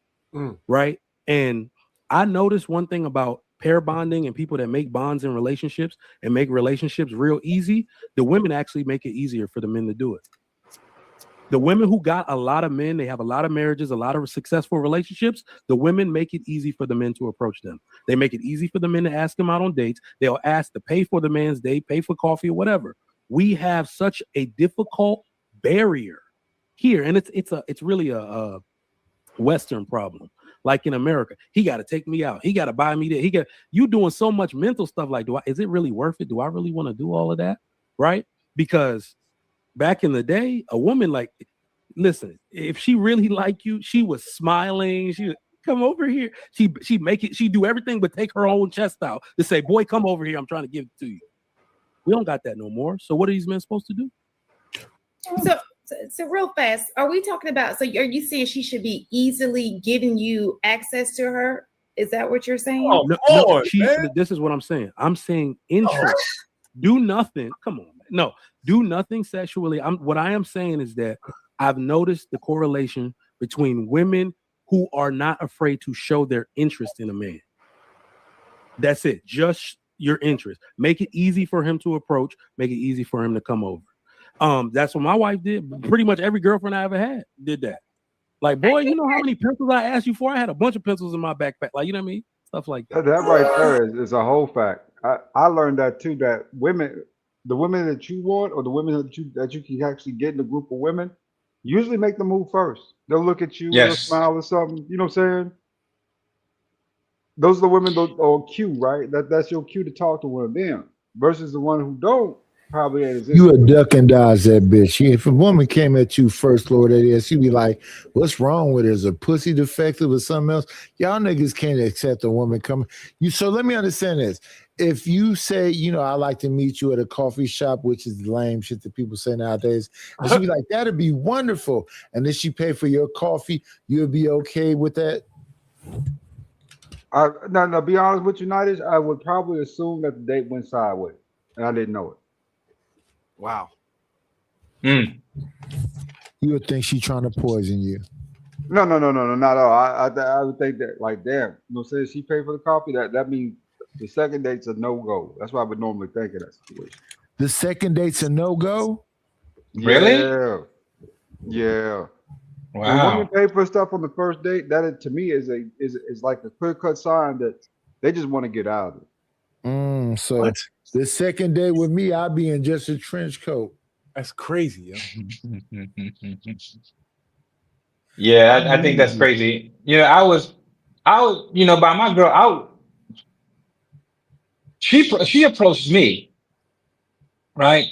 right? And I noticed one thing about pair bonding and people that make bonds in relationships and make relationships real easy. The women actually make it easier for the men to do it. The women who got a lot of men, they have a lot of marriages, a lot of successful relationships. The women make it easy for the men to approach them. They make it easy for the men to ask them out on dates. They'll ask to pay for the man's date, pay for coffee or whatever. We have such a difficult barrier here, and it's really a Western problem. Like in America, he got to take me out. He got to buy me that. You doing so much mental stuff. Like, is it really worth it? Do I really want to do all of that? right? Because back in the day, a woman like, listen, if she really liked you, she was smiling. She would come over here. She make it. She do everything but take her own chest out to say, "Boy, come over here. I'm trying to give it to you." We don't got that no more. So what are these men supposed to do? So real fast, are we talking about? So are you saying she should be easily giving you access to her? Is that what you're saying? Oh, no, this is what I'm saying. I'm saying interest. Do nothing. Come on, man. No, do nothing sexually. What I am saying is that I've noticed the correlation between women who are not afraid to show their interest in a man. That's it. Just your interest. Make it easy for him to approach. Make it easy for him to come over. That's what my wife did. Pretty much every girlfriend I ever had did that. Like, boy, you know how many pencils I asked you for? I had a bunch of pencils in my backpack. Like, you know what I mean? Stuff like that. That right there is a whole fact. I learned that too. That the women that you want, or the women that you can actually get in a group of women, usually make the move first. They'll look at you, they'll smile or something. You know what I'm saying? Those are the women that are cue, right? That's your cue to talk to one of them. Versus the one who don't probably ain't as You a duck and dodge that bitch. If a woman came at you first, Lord, she'd be like, "What's wrong with her? Is a pussy defective or something else?" Y'all niggas can't accept a woman coming. So let me understand this. If you say, "I like to meet you at a coffee shop," which is the lame shit that people say nowadays, and she'd be like, "That'd be wonderful," and then she pay for your coffee, you'll be okay with that? No, be honest with you, Nighters, I would probably assume that the date went sideways, and I didn't know it. Wow. You would think she's trying to poison you. No, not at all. I would think that, like, damn, you know, say she paid for the coffee, that means the second date's a no-go. That's what I would normally think of that situation. The second date's a no-go? Really? Yeah. Wow. When a woman pay for stuff on the first date, that to me is like a clear-cut sign that they just want to get out of it. So the second date with me, I'll be in just a trench coat. That's crazy, yo. Yeah, I think that's crazy. I was, by my girl, she approached me, right?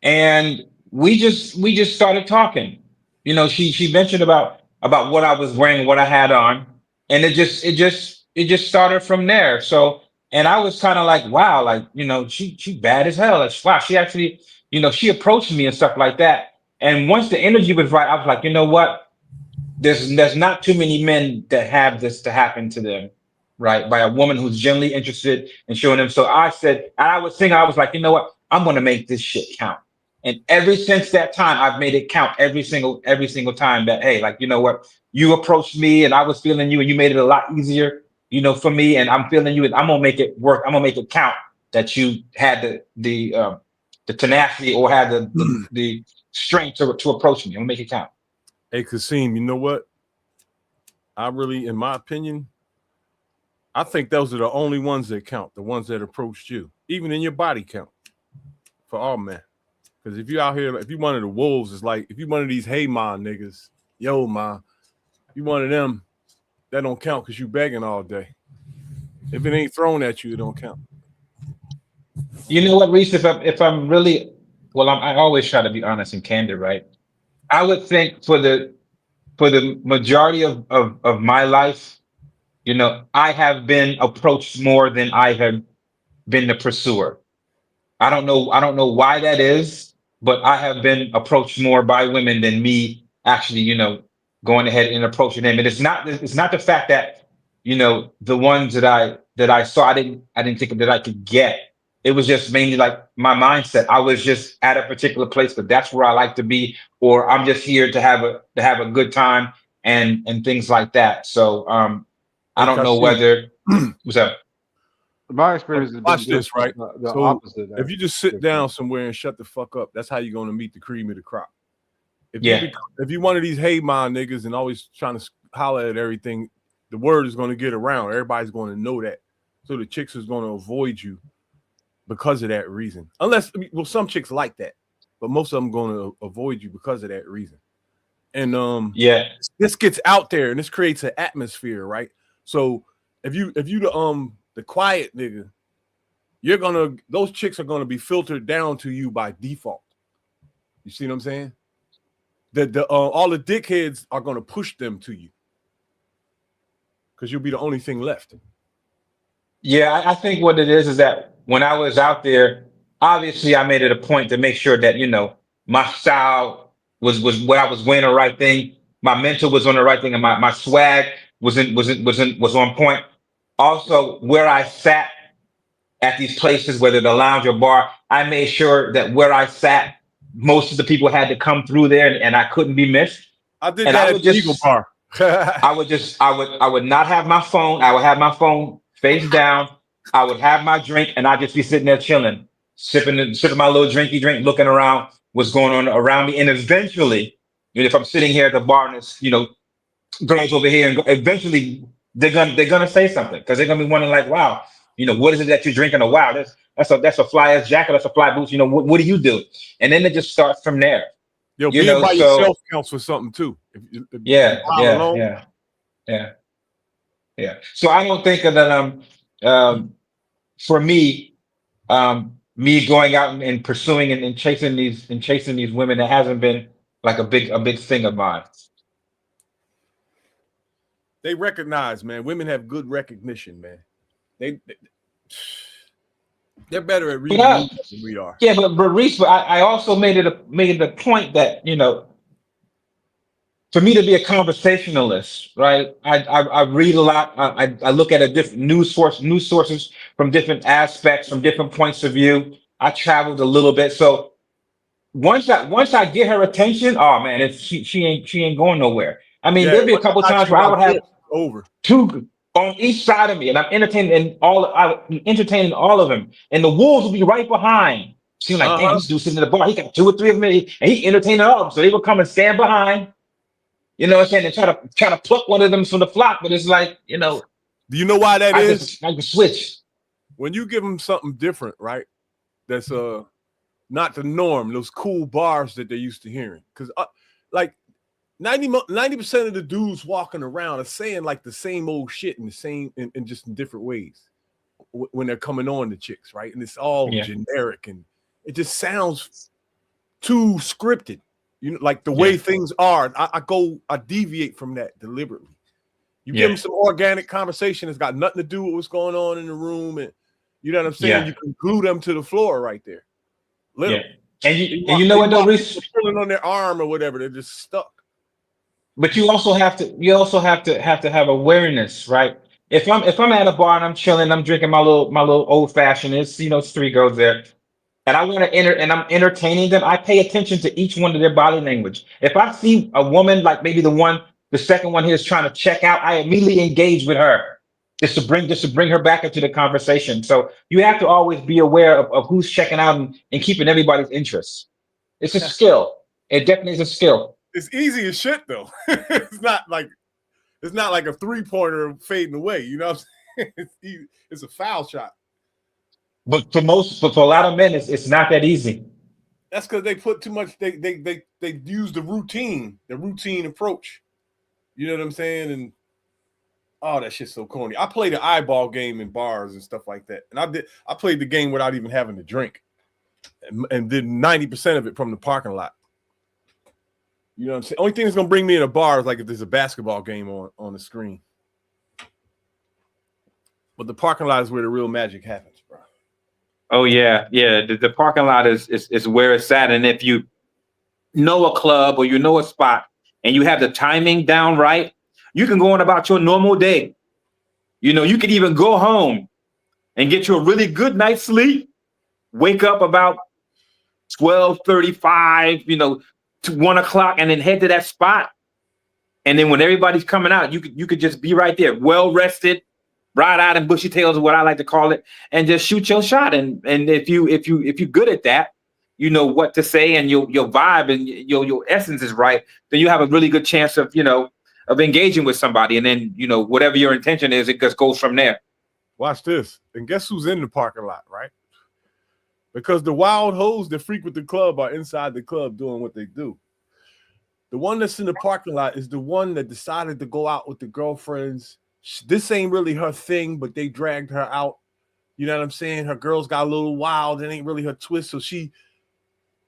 And we just started talking. She mentioned about what I was wearing, what I had on, and it just started from there. So, and I was kind of like, wow, like, she bad as hell. Like, wow, she actually, she approached me and stuff like that. And once the energy was right, I was like, you know what? There's not too many men that have this to happen to them, right? By a woman who's genuinely interested in showing them. So I said, I was like, you know what? I'm going to make this shit count. And ever since that time, I've made it count every single time that, hey, like, you know what? You approached me and I was feeling you and you made it a lot easier, for me. And I'm feeling you and I'm going to make it work. I'm going to make it count that you had the tenacity or had the strength to approach me. I'm going to make it count. Hey, Kasim, you know what? In my opinion, I think those are the only ones that count, the ones that approached you, even in your body count for all men. Because if you're out here, if you're one of the wolves, it's like, if you're one of these hey ma niggas, yo ma, you one of them, that don't count because you begging all day. If it ain't thrown at you, it don't count. You know what, Reese? If I'm really, I always try to be honest and candid, right? I would think for the majority of my life, I have been approached more than I have been the pursuer. I don't know why that is, but I have been approached more by women than me actually, going ahead and approaching them. And it's not the fact that, the ones that I saw, I didn't think that I could get. It was just mainly like my mindset. I was just at a particular place, but that's where I like to be, or I'm just here to have a good time and things like that. So I don't know whether what's up. My experience is watch this, right? The so opposite. If you just sit down somewhere and shut the fuck up, that's how you're gonna meet the cream of the crop. If you one of these hey ma niggas and always trying to holler at everything, the word is gonna get around. Everybody's gonna know that. So the chicks is gonna avoid you because of that reason. Unless, some chicks like that, but most of them gonna avoid you because of that reason. And this gets out there and this creates an atmosphere, right? So if you the quiet nigga, those chicks are gonna be filtered down to you by default. You see what I'm saying? All the dickheads are gonna push them to you because you'll be the only thing left. Yeah, I think what it is that when I was out there, obviously I made it a point to make sure that, you know, my style was what I was wearing the right thing, my mental was on the right thing, and my swag was on point. Also, where I sat at these places, whether the lounge or bar, I made sure that where I sat, most of the people had to come through there, and I couldn't be missed. I did that at the Eagle Bar. I would not have my phone. I would have my phone face down. I would have my drink, and I'd just be sitting there chilling, sipping my little drinky drink, looking around what's going on around me. And eventually, you know, if I'm sitting here at the bar and it's, you know, girls over here, and eventually they're gonna say something because they're gonna be wondering like, wow, you know, what is it that you're drinking? Or wow, that's a fly ass jacket, that's a fly boots. You know, what do you do? And then it just starts from there. Yo, being by yourself counts for something too. Yeah. So I don't think that for me, me going out and pursuing and chasing these women, that hasn't been like a big thing of mine. They recognize, man. Women have good recognition, man. They're better at reading than we are. Yeah, but Reese, I also made it a point that, you know, for me to be a conversationalist, right? I read a lot. I look at a different news sources from different aspects, from different points of view. I traveled a little bit, so once I get her attention, oh man, she ain't going nowhere. I mean, there'd be a couple times where I would have two on each side of me, and I'm entertaining all of them, and the wolves will be right behind. Seem like, damn, this dude sitting in the bar, he got 2 or 3 of them, and he entertaining all of them. So they will come and stand behind, you know what I'm saying, and try to pluck one of them from the flock. But it's like, you know, do you know why that is? I can switch. When you give them something different, right? That's not the norm. Those cool bars that they're used to hearing, because like 90% of the dudes walking around are saying like the same old shit in just in different ways when they're coming on the chicks, right? And it's all generic, and it just sounds too scripted. You know, like the way things are. I deviate from that deliberately. You give them some organic conversation that's got nothing to do with what's going on in the room, and you know what I'm saying. You can glue them to the floor right there. And you know what though, Reese? Pulling on their arm or whatever, they're just stuck. But you also have to have awareness, right? If I'm at a bar and I'm chilling, I'm drinking my little old fashioned. It's, you know, it's 3 girls there, and I want to and I'm entertaining them. I pay attention to each one of their body language. If I see a woman, like maybe the second one here is trying to check out, I immediately engage with her just to bring her back into the conversation. So you have to always be aware of who's checking out and keeping everybody's interest. It's a skill. It definitely is a skill. It's easy as shit though. It's not like a 3-pointer fading away. You know what I'm saying? It's a foul shot. But for a lot of men, it's not that easy. That's because they put too much. They use the routine approach. You know what I'm saying? And oh, that shit's so corny. I played an eyeball game in bars and stuff like that, and I played the game without even having to drink, and did 90% of it from the parking lot. You know what I'm saying? Only thing that's gonna bring me in a bar is like if there's a basketball game on the screen. But the parking lot is where the real magic happens, bro. Oh yeah. The parking lot is where it's at, and if you know a club or you know a spot and you have the timing down right, you can go on about your normal day. You know, you could even go home and get you a really good night's sleep. Wake up about 12:35, you know, to 1 o'clock, and then head to that spot. And then when everybody's coming out, you could just be right there, well rested, bright-eyed and bushy tails is what I like to call it, and just shoot your shot. And if you're good at that, you know what to say, and your vibe and your essence is right, then you have a really good chance of engaging with somebody. And then, you know, whatever your intention is, it just goes from there. Watch this. And guess who's in the parking lot, right? Because the wild hoes that frequent the club are inside the club doing what they do. The one that's in the parking lot is the one that decided to go out with the girlfriends. This ain't really her thing, but they dragged her out You know what I'm saying? Her girls got a little wild. It ain't really her twist. So she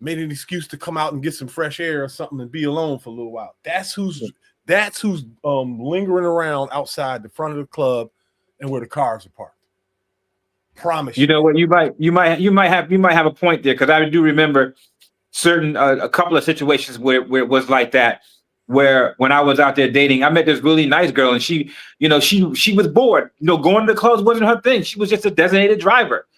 made an excuse to come out and get some fresh air or something and be alone for a little while. That's who's lingering around outside the front of the club and where the cars are parked. Promise you. You know what? You might have a point there, because I do remember certain a couple of situations where it was like that. Where when I was out there dating, I met this really nice girl, and she was bored. Going to the clubs wasn't her thing. She was just a designated driver,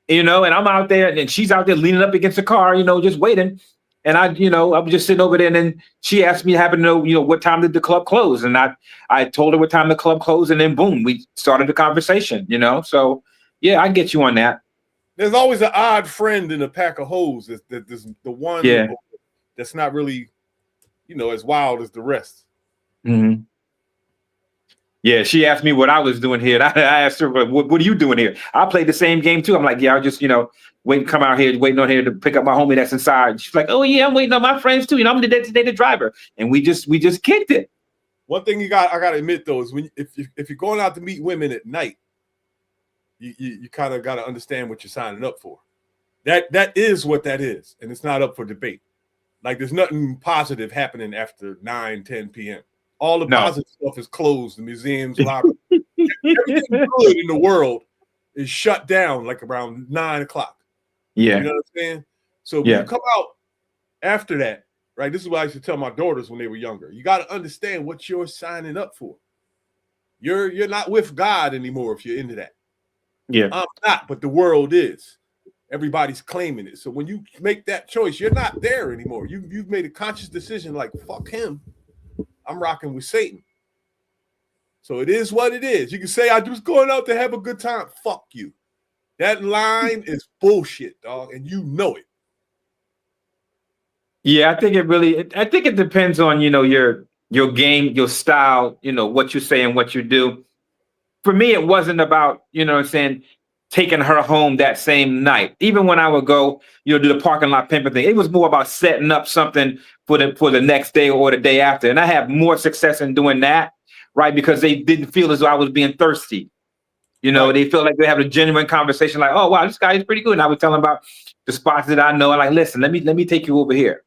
and I'm out there, and she's out there leaning up against the car, just waiting. And I was just sitting over there, and then she asked me, happened to know, what time did the club close? And I told her what time the club closed, and then boom, we started the conversation, So yeah, I get you on that. There's always an odd friend in a pack of hoes. There's the one that's not really, as wild as the rest. Mm-hmm. Yeah, she asked me what I was doing here. And I asked her, what are you doing here? I played the same game too. I'm like, yeah, I'll just, come out here, waiting on here to pick up my homie that's inside. She's like, oh yeah, I'm waiting on my friends too. I'm the designated driver. And we just kicked it. One thing I gotta admit though is if you're going out to meet women at night, you kind of gotta understand what you're signing up for. That is what that is, and it's not up for debate. Like there's nothing positive happening after 9-10 p.m. All the positive stuff is closed. The museums, libraries, everything good in the world is shut down like around 9 o'clock. Yeah. You know what I'm saying? So when you come out after that, right? This is what I used to tell my daughters when they were younger. You got to understand what you're signing up for. You're not with God anymore if you're into that. Yeah. I'm not, but the world is. Everybody's claiming it. So when you make that choice, you're not there anymore. You've made a conscious decision like, fuck him. I'm rocking with Satan. So it is what it is. You can say, I just going out to have a good time. Fuck you. That line is bullshit, dog, and you know it. Yeah, I think it depends on, your game, your style, what you say and what you do. For me, it wasn't about, taking her home that same night. Even when I would go, do the parking lot pimping thing, it was more about setting up something for the next day or the day after. And I had more success in doing that, right? Because they didn't feel as though I was being thirsty. They feel like they have a genuine conversation, like, oh wow, this guy is pretty good. And I would tell them about the spots that I know. And like, listen, let me take you over here.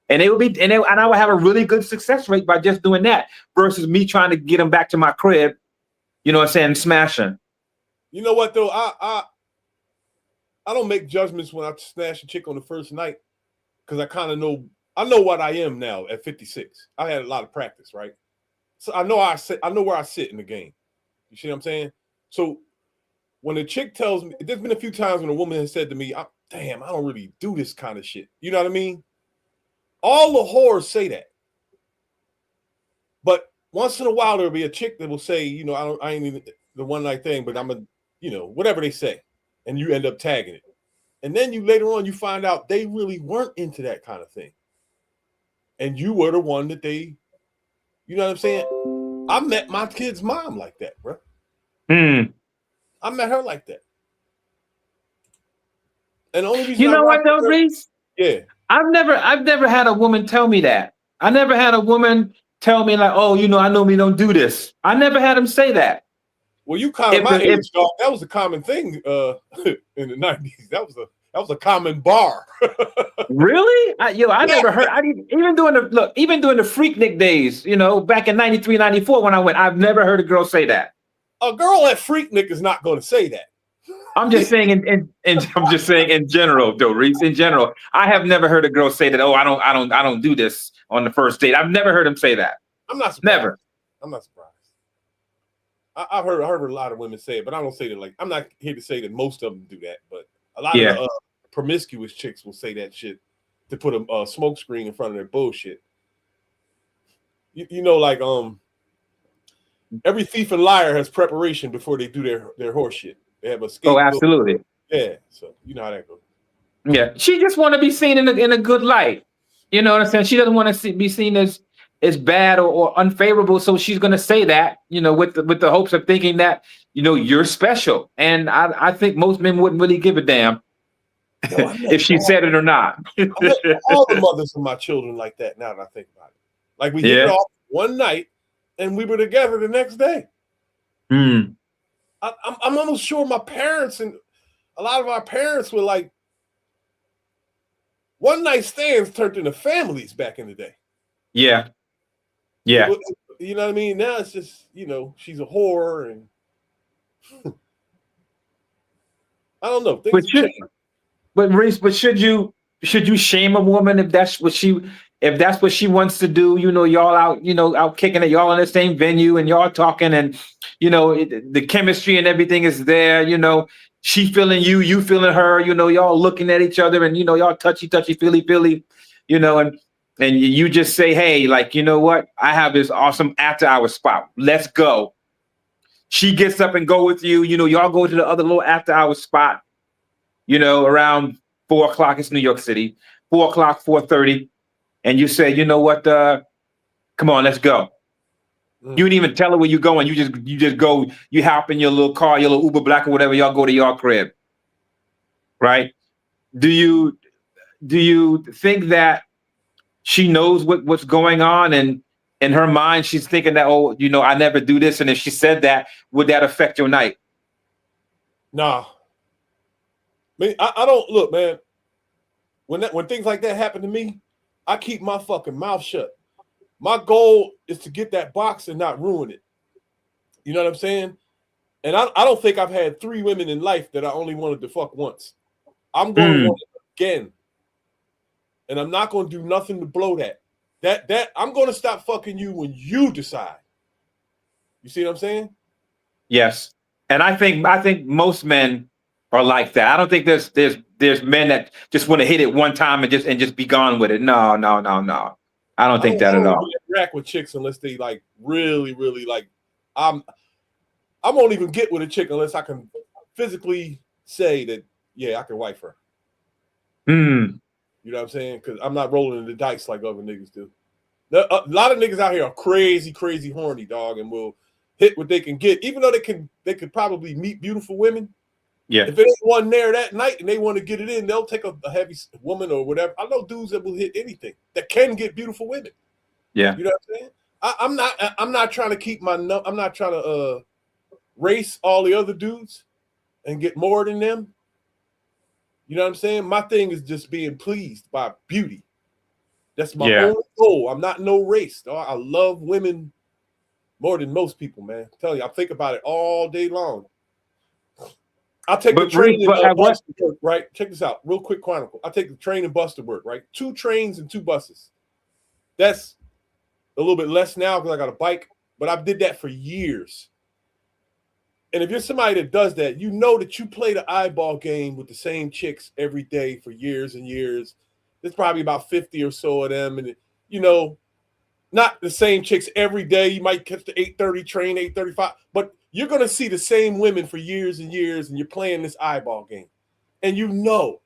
And and I would have a really good success rate by just doing that versus me trying to get them back to my crib, smashing. You know what though? I don't make judgments when I smash a chick on the first night because I know what I am now at 56. I had a lot of practice, right? So I know where I sit in the game. You see what I'm saying? So when a chick tells me, there's been a few times when a woman has said to me, damn, I don't really do this kind of shit. You know what I mean? All the whores say that. But once in a while there'll be a chick that will say, I ain't even the one night thing, but I'm a whatever they say, and you end up tagging it. And then later on you find out they really weren't into that kind of thing. And you were the one that they, you know what I'm saying? I met my kid's mom like that, bro. I met her like that. And the only reason you know what though, Reese? Yeah. I've never had a woman tell me that. I never had a woman tell me like, oh, I normally don't do this. I never had them say that. Well, you kind of my age, dog. That was a common thing in the 90s. That was a common bar. Really? I never heard. Even during the Freaknik days, back in 93, 94 when I went, I've never heard a girl say that. A girl at Freaknik is not going to say that. I'm just saying in general, though, Reese. In general, I have never heard a girl say that. Oh, I don't do this on the first date. I've never heard them say that. I'm not surprised. Never. I'm not surprised. I've heard a lot of women say it, but I don't say that. Like, I'm not here to say that most of them do that, but a lot of promiscuous chicks will say that shit to put a smoke screen in front of their bullshit. Like every thief and liar has preparation before they do their horse shit. They have a scapegoat. Oh, absolutely. Yeah, so you know how that goes. Yeah, she just want to be seen in a good light. You know what I'm saying? She doesn't want to be seen as bad or unfavorable, so she's going to say that, with the hopes of thinking that, you're special. And I think most men wouldn't really give a damn if she said it or not. All the mothers of my children like that now that I think about it. Like we hit it off one night and we were together the next day. I'm almost sure my parents and a lot of our parents were like one night stands turned into families back in the day. Yeah. Yeah. You know what I mean? Now it's just, she's a whore and I don't know. Reese, but should you shame a woman if that's what she wants to do? Y'all out kicking it, y'all in the same venue and y'all talking and the chemistry and everything is there, she feeling you feeling her, y'all looking at each other and y'all touchy, feely, and you just say, hey, like, you know what? I have this awesome after hour spot. Let's go. She gets up and go with you. Y'all go to the other little after hour spot, around 4 o'clock. It's New York City, 4 o'clock, 4:30. And you say, you know what? Come on, let's go. You didn't even tell her where you're going. You just go, you hop in your little car, your little Uber Black or whatever. Y'all go to your crib. Right. Do you think that she knows what's going on, and in her mind, she's thinking that, I never do this. And if she said that, would that affect your night? Nah. I don't look, man. When things like that happen to me, I keep my fucking mouth shut. My goal is to get that box and not ruin it. You know what I'm saying? And I don't think I've had 3 women in life that I only wanted to fuck once. I'm going to want it again. And I'm not going to do nothing to blow that. That I'm going to stop fucking you when you decide. You see what I'm saying? Yes. And I think most men are like that. I don't think there's men that just want to hit it one time and just be gone with it. No. I don't think that at all. Interact with chicks unless they like really, really like. I won't even get with a chick unless I can physically say that, yeah, I can wife her. You know what I'm saying? Because I'm not rolling the dice like other niggas do. A lot of niggas out here are crazy, crazy horny, dog, and will hit what they can get, even though they could probably meet beautiful women. Yeah. If it ain't one there that night and they want to get it in, they'll take a heavy woman or whatever. I know dudes that will hit anything that can get beautiful women. Yeah. You know what I'm saying? I'm not trying to keep I'm not trying to race all the other dudes and get more than them. You know what I'm saying? My thing is just being pleased by beauty. That's my only goal. I'm not no race. Dog. I love women more than most people, man. I'm telling you, I think about it all day long. I'll take the train and bus to work, right? Check this out. Real quick chronicle. I'll take the train and bus to work, right? 2 trains and 2 buses. That's a little bit less now because I got a bike, but I did that for years. And if you're somebody that does that, you know that you play the eyeball game with the same chicks every day for years and years. There's probably about 50 or so of them. And, not the same chicks every day. You might catch the 8:30 train, 8:35. But you're going to see the same women for years and years, and you're playing this eyeball game. And you know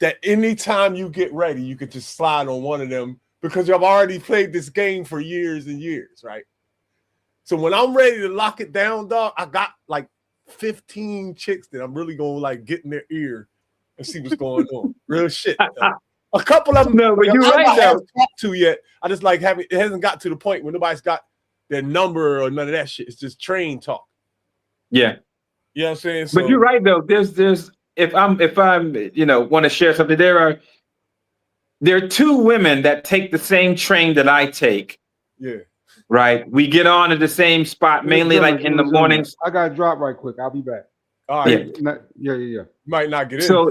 that anytime you get ready, you could just slide on one of them because you've already played this game for years and years, right? So when I'm ready to lock it down, dog, I got like 15 chicks that I'm really going to like get in their ear and see what's going on. Real shit. A couple of them, no, but you're right, I haven't talked to yet. I just like it hasn't got to the point where nobody's got their number or none of that shit. It's just train talk. Yeah. You know what I'm saying? So, but you're right though. There's if I'm want to share something, there are 2 women that take the same train that I take. Yeah. Right. We get on at the same spot, mainly like in the mornings. I got to drop right quick. I'll be back. All right. Yeah. You might not get in. So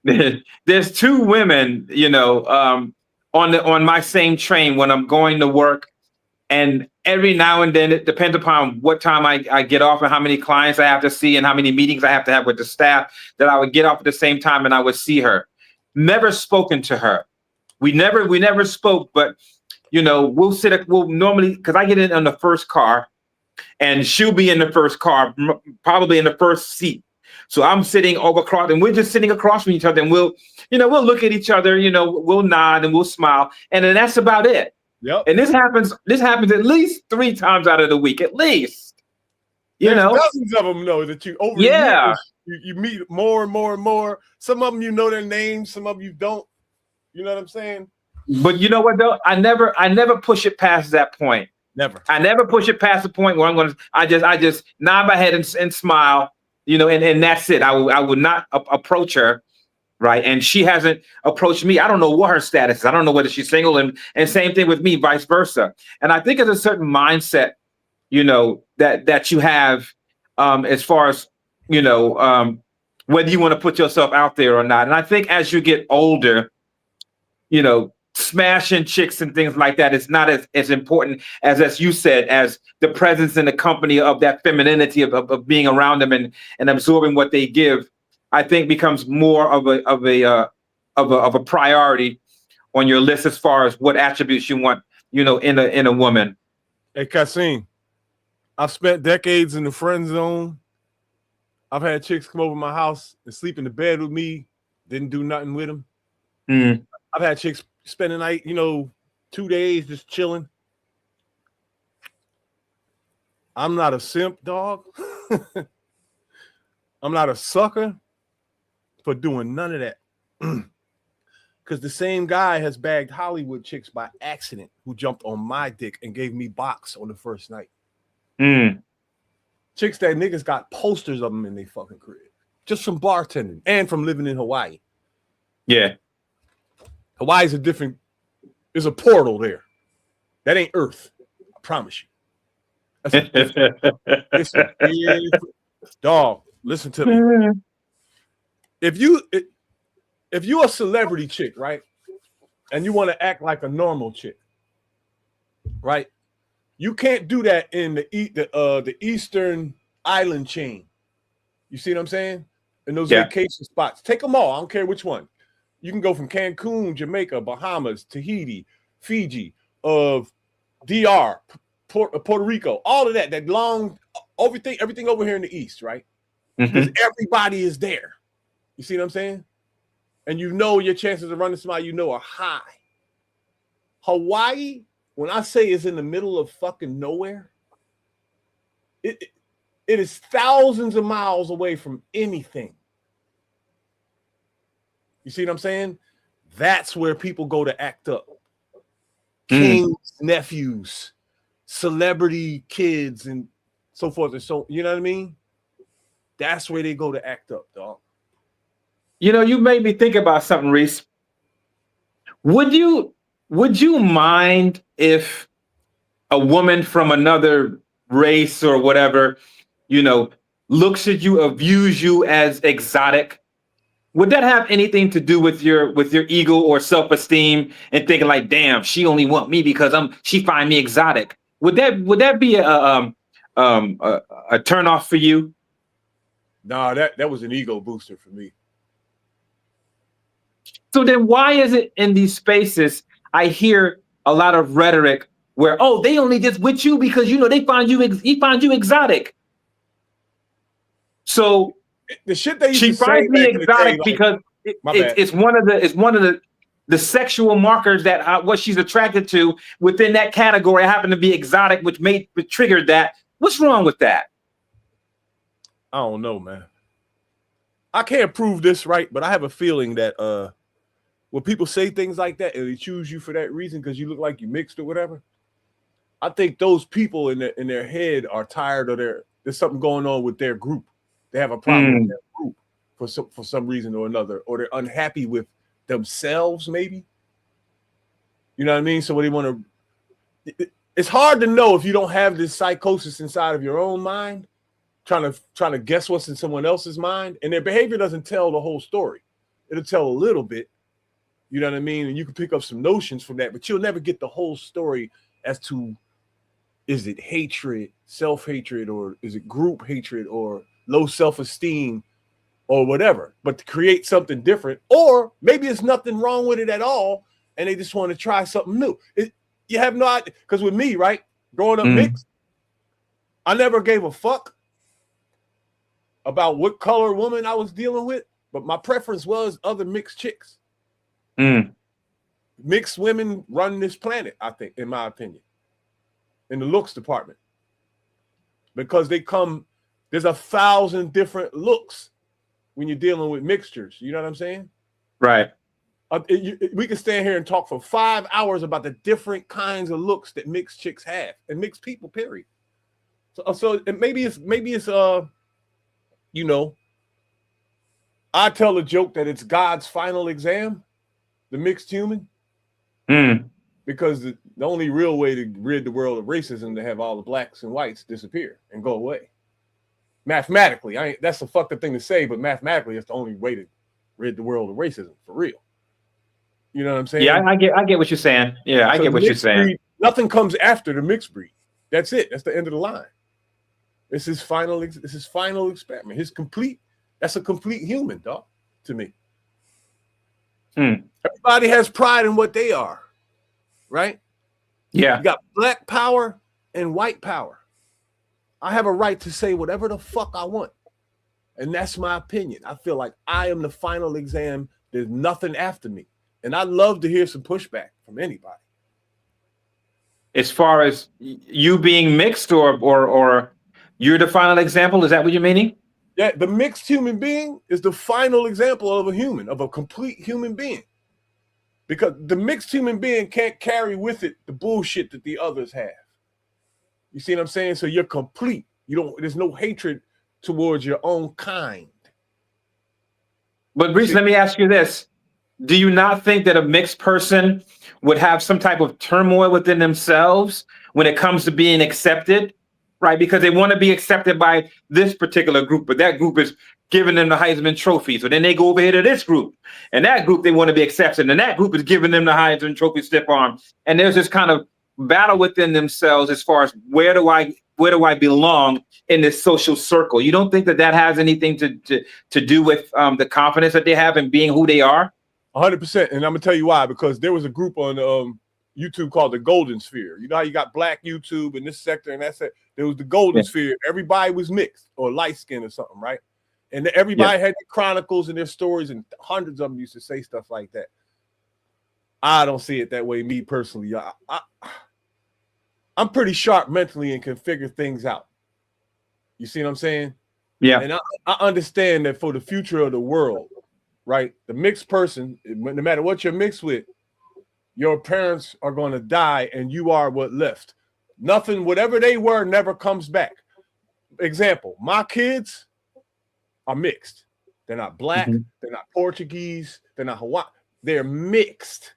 there's 2 women, on my same train when I'm going to work. And every now and then, it depends upon what time I get off and how many clients I have to see and how many meetings I have to have with the staff, that I would get off at the same time and I would see her. Never spoken to her. We never spoke, but we'll normally, because I get in on the first car and she'll be in the first car, probably in the first seat. So I'm sitting over across and we're just sitting across from each other and we'll look at each other, we'll nod and we'll smile. And then that's about it. Yep. And this happens at least 3 times out of the week, at least. There's dozens of them know that you over the years, you meet more and more and more. Some of them you know their names, some of them you don't. You know what I'm saying? But you know what though? I never push it past that point. Never. I never push it past the point where I just nod my head and smile, you know, and that's it. I would not approach her, right? And she hasn't approached me. I don't know what her status is. I don't know whether she's single, and same thing with me, vice versa. And I think it's a certain mindset, you know, that you have as far as, you know, whether you want to put yourself out there or not. And I think as you get older, you know, smashing chicks and things like that is not as important as you said, as the presence in the company of that femininity of being around them and absorbing what they give. I think becomes more of a priority on your list as far as what attributes you want, you know, in a woman. Hey, Kasim, I've spent decades in the friend zone. I've had chicks come over my house and sleep in the bed with me. Didn't do nothing with them. Mm. I've had chicks spend the night, you know, 2 days just chilling. I'm not a simp, dog. I'm not a sucker for doing none of that. Because the same guy has bagged Hollywood chicks by accident who jumped on my dick and gave me box on the first night. Mm. Chicks that niggas got posters of them in their fucking crib. Just from bartending and from living in Hawaii. Yeah. Hawaii's there's a portal there. That ain't Earth. I promise you. Dog, listen to me. If you're a celebrity chick, right, and you want to act like a normal chick, right, you can't do that in the Eastern Island chain. You see what I'm saying? In those vacation spots, take them all. I don't care which one. You can go from Cancun, Jamaica, Bahamas, Tahiti, Fiji, DR, Puerto Rico, all of that long, everything over here in the East, right? Because everybody is there. You see what I'm saying? And you know your chances of running somebody you know are high. Hawaii, when I say it's in the middle of fucking nowhere, it is thousands of miles away from anything. You see what I'm saying? That's where people go to act up. Kings, nephews, celebrity kids, and so forth and so, you know what I mean? That's where they go to act up, dog. You know, you made me think about something, Reese. Would you mind if a woman from another race or whatever, you know, looks at you or views you as exotic? Would that have anything to do with your ego or self-esteem and thinking like, damn, she only want me because she find me exotic? Would that be a turnoff for you? Nah, that was an ego booster for me. So then why is it in these spaces I hear a lot of rhetoric where, oh, they only just with you because, you know, he find you exotic. So the shit they used she to say finds me back in the exotic day, like, because it's one of the sexual markers that what she's attracted to within that category happen to be exotic, which triggered that. What's wrong with that? I don't know, man. I can't prove this right, but I have a feeling that when people say things like that and they choose you for that reason because you look like you mixed or whatever, I think those people in their head are tired of there's something going on with their group. They have a problem with their group for some reason or another, or they're unhappy with themselves, maybe. You know what I mean? So what they want to, it's hard to know if you don't have this psychosis inside of your own mind, trying to guess what's in someone else's mind, and their behavior doesn't tell the whole story. It'll tell a little bit. You know what I mean? And you can pick up some notions from that, but you'll never get the whole story as to, is it hatred, self-hatred, or is it group hatred, or low self-esteem, or whatever, but to create something different, or maybe it's nothing wrong with it at all, and they just want to try something new. You have no idea, because with me, right, growing up mixed, I never gave a fuck about what color woman I was dealing with, but my preference was other mixed chicks. Mixed women run this planet, I think, in my opinion, in the looks department, because there's 1,000 different looks when you're dealing with mixtures. You know what I'm saying? Right. We can stand here and talk for 5 hours about the different kinds of looks that mixed chicks have and mixed people, period. So maybe it's you know, I tell a joke that it's God's final exam, the mixed human, because the only real way to rid the world of racism to have all the blacks and whites disappear and go away. Mathematically, that's a fucked up thing to say, but mathematically, it's the only way to rid the world of racism for real. You know what I'm saying? Yeah, I get what you're saying. Yeah, I get what you're saying. Breed, nothing comes after the mixed breed. That's it. That's the end of the line. This is final experiment. That's a complete human, dog, to me. Everybody has pride in what they are, right? Yeah. You got black power and white power. I have a right to say whatever the fuck I want. And that's my opinion. I feel like I am the final exam. There's nothing after me. And I'd love to hear some pushback from anybody. As far as you being mixed or you're the final example, is that what you're meaning? Yeah, the mixed human being is the final example of a human, of a complete human being. Because the mixed human being can't carry with it the bullshit that the others have. You see what I'm saying? So you're complete. There's no hatred towards your own kind. But Reese, let me ask you this. Do you not think that a mixed person would have some type of turmoil within themselves when it comes to being accepted, right? Because they want to be accepted by this particular group, but that group is giving them the Heisman Trophy. So then they go over here to this group, and that group, they want to be accepted, and that group is giving them the Heisman Trophy stiff arm. And there's this kind of battle within themselves as far as where do I belong in this social circle? You don't think that has anything to do with the confidence that they have in being who they are? 100%. And I'm gonna tell you why, because there was a group on YouTube called the Golden Sphere. You know how you got black YouTube in this sector and that sector? There was the Golden Sphere. Everybody was mixed or light skinned or something, right? And everybody had the chronicles and their stories, and hundreds of them used to say stuff like that. I don't see it that way, me personally. I'm pretty sharp mentally and can figure things out. You see what I'm saying? Yeah. And I understand that for the future of the world, right? The mixed person, no matter what you're mixed with, your parents are going to die and you are what left. Nothing, whatever they were, never comes back. Example, my kids are mixed. They're not black. They're not Portuguese. They're not Hawaiian. They're mixed.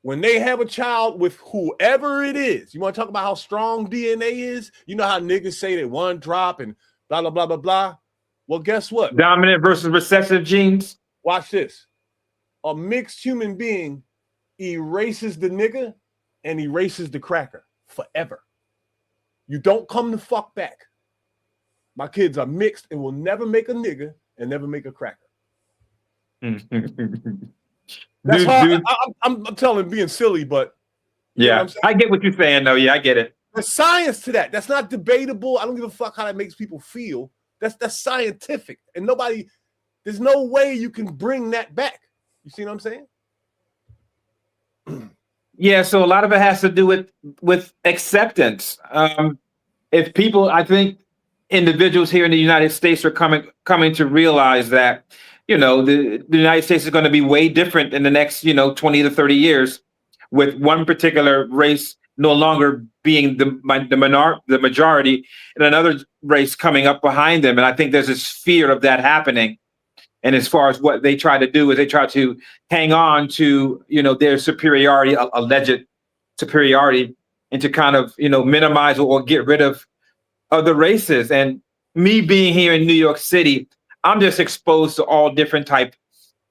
When they have a child with whoever it is, you want to talk about how strong DNA is? You know how niggas say that one drop and blah, blah, blah, blah, blah. Well, guess what? Dominant versus recessive genes. Watch this. A mixed human being erases the nigga and erases the cracker forever. You don't come the fuck back. My kids are mixed and will never make a nigga and never make a cracker. That's hard. I'm telling, being silly, but yeah, I get what you're saying, though. Yeah, I get it. There's science to that. That's not debatable. I don't give a fuck how that makes people feel. That's scientific, and there's no way you can bring that back. You see what I'm saying? Yeah. So a lot of it has to do with acceptance. If people, I think, individuals here in the United States are coming to realize that, you know, the United States is going to be way different in the next, 20 to 30 years, with one particular race no longer being the majority and another race coming up behind them. And I think there's this fear of that happening. And as far as what they try to do is they try to hang on to, their superiority, alleged superiority, and to kind of, minimize or get rid of other races. And me being here in New York City, I'm just exposed to all different type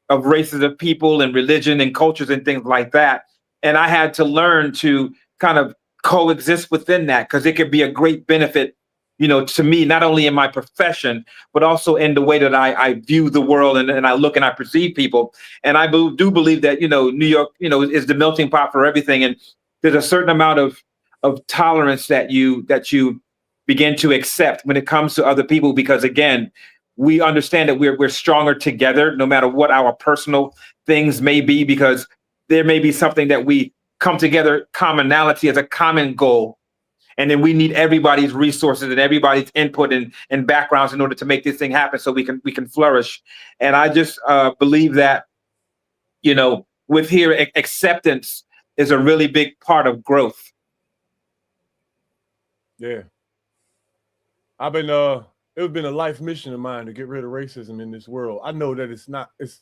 of races of people and religion and cultures and things like that. And I had to learn to kind of coexist within that, because it could be a great benefit, to me, not only in my profession, but also in the way that I view the world and I look and I perceive people. And I do believe that, New York, is the melting pot for everything. And there's a certain amount of tolerance that you begin to accept when it comes to other people, because again, we understand that we're stronger together, no matter what our personal things may be, because there may be something that we come together, commonality as a common goal. And then we need everybody's resources and everybody's input and backgrounds in order to make this thing happen so we can flourish. And I just believe that, with here, acceptance is a really big part of growth. Yeah. It's been a life mission of mine to get rid of racism in this world. I know that it's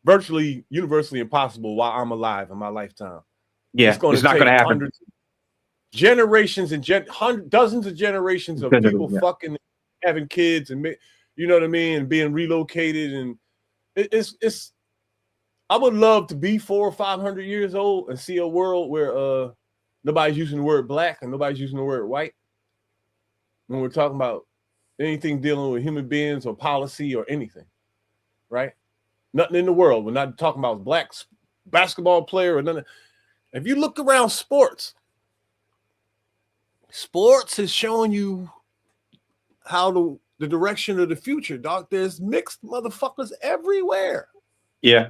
virtually universally impossible while I'm alive in my lifetime. Yeah, it's not going to happen. Hundreds, generations and dozens of generations of people fucking having kids and you know what I mean, and being relocated, and it's. I would love to be 400 or 500 years old and see a world where nobody's using the word black and nobody's using the word white when we're talking about anything dealing with human beings or policy or anything, right? Nothing in the world. We're not talking about black basketball player or nothing. If you look around sports is showing you how the direction of the future, dog. There's mixed motherfuckers everywhere. Yeah.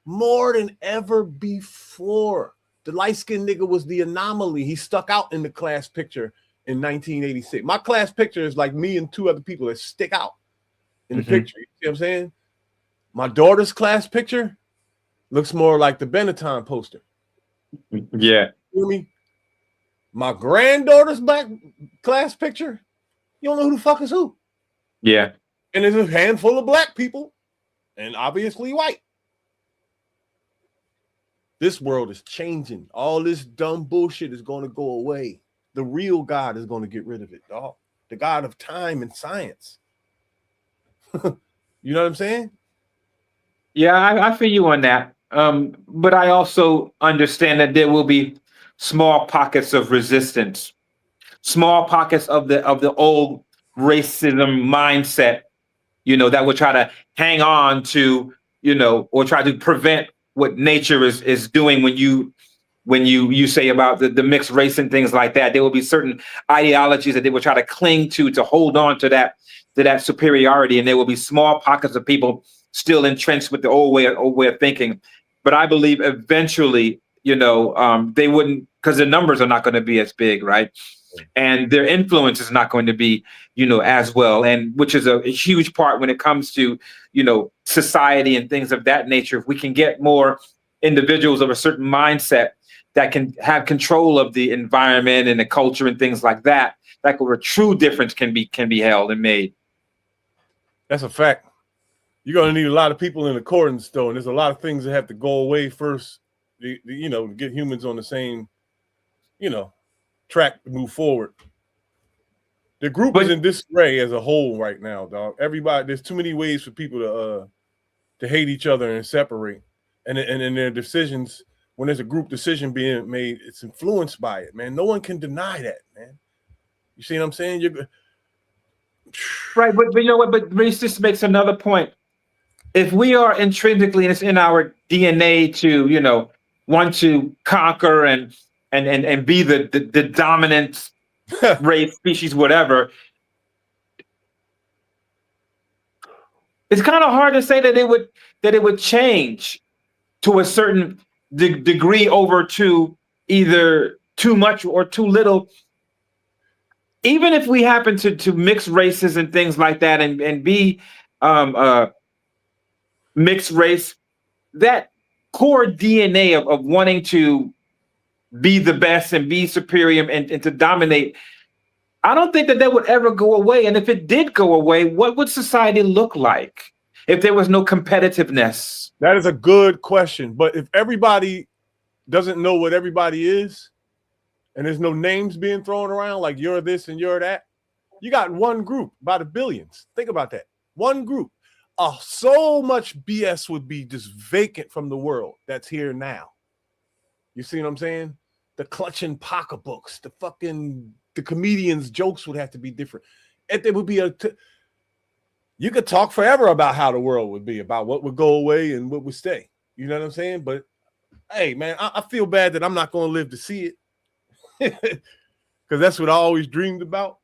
More than ever before. The light-skinned nigga was the anomaly. He stuck out in the class picture in 1986. My class picture is like me and two other people that stick out in the picture. You see what I'm saying? My daughter's class picture looks more like the Benetton poster. Yeah. You hear me? My granddaughter's class picture, you don't know who the fuck is who. Yeah. And there's a handful of black people and obviously white. This world is changing. All this dumb bullshit is going to go away. The real God is going to get rid of it, dog. The God of time and science. You know what I'm saying? Yeah, I feel you on that. But I also understand that there will be small pockets of resistance, small pockets of the old racism mindset, you know, that will try to hang on to, you know, or try to prevent what nature is doing when you say about the mixed race and things like that. There will be certain ideologies that they will try to cling to hold on to that superiority, and there will be small pockets of people still entrenched with the old way of thinking. But I believe eventually, you know, they wouldn't, because the numbers are not going to be as big, right? And their influence is not going to be, you know, as well, and which is a huge part when it comes to, you know, society and things of that nature. If we can get more individuals of a certain mindset that can have control of the environment and the culture and things like that, like where a true difference can be held and made. That's a fact. You're going to need a lot of people in accordance, though, and there's a lot of things that have to go away first, you know, to get humans on the same, you know, track to move forward. The group is in disarray as a whole right now, dog. Everybody, there's too many ways for people to hate each other and separate, and in their decisions, when there's a group decision being made, it's influenced by it, man. No one can deny that, man. You see what I'm saying? Right, but you know what? But Reese just makes another point. If we are intrinsically, and it's in our DNA to, you know, want to conquer and be the dominant race, species, whatever, it's kind of hard to say that it would change to a certain degree over to either too much or too little. Even if we happen to mix races and things like that and be mixed race, that core DNA of wanting to be the best and be superior and to dominate, I don't think that would ever go away. And if it did go away, what would society look like if there was no competitiveness? That is a good question. But if everybody doesn't know what everybody is, and there's no names being thrown around like you're this and you're that, you got one group by the billions. Think about that. One group. So much BS would be just vacant from the world that's here now. You see what I'm saying? The clutching pocketbooks, the comedians' jokes would have to be different. And there would be you could talk forever about how the world would be, about what would go away and what would stay. You know what I'm saying? But hey, man, I feel bad that I'm not going to live to see it. Because that's what I always dreamed about.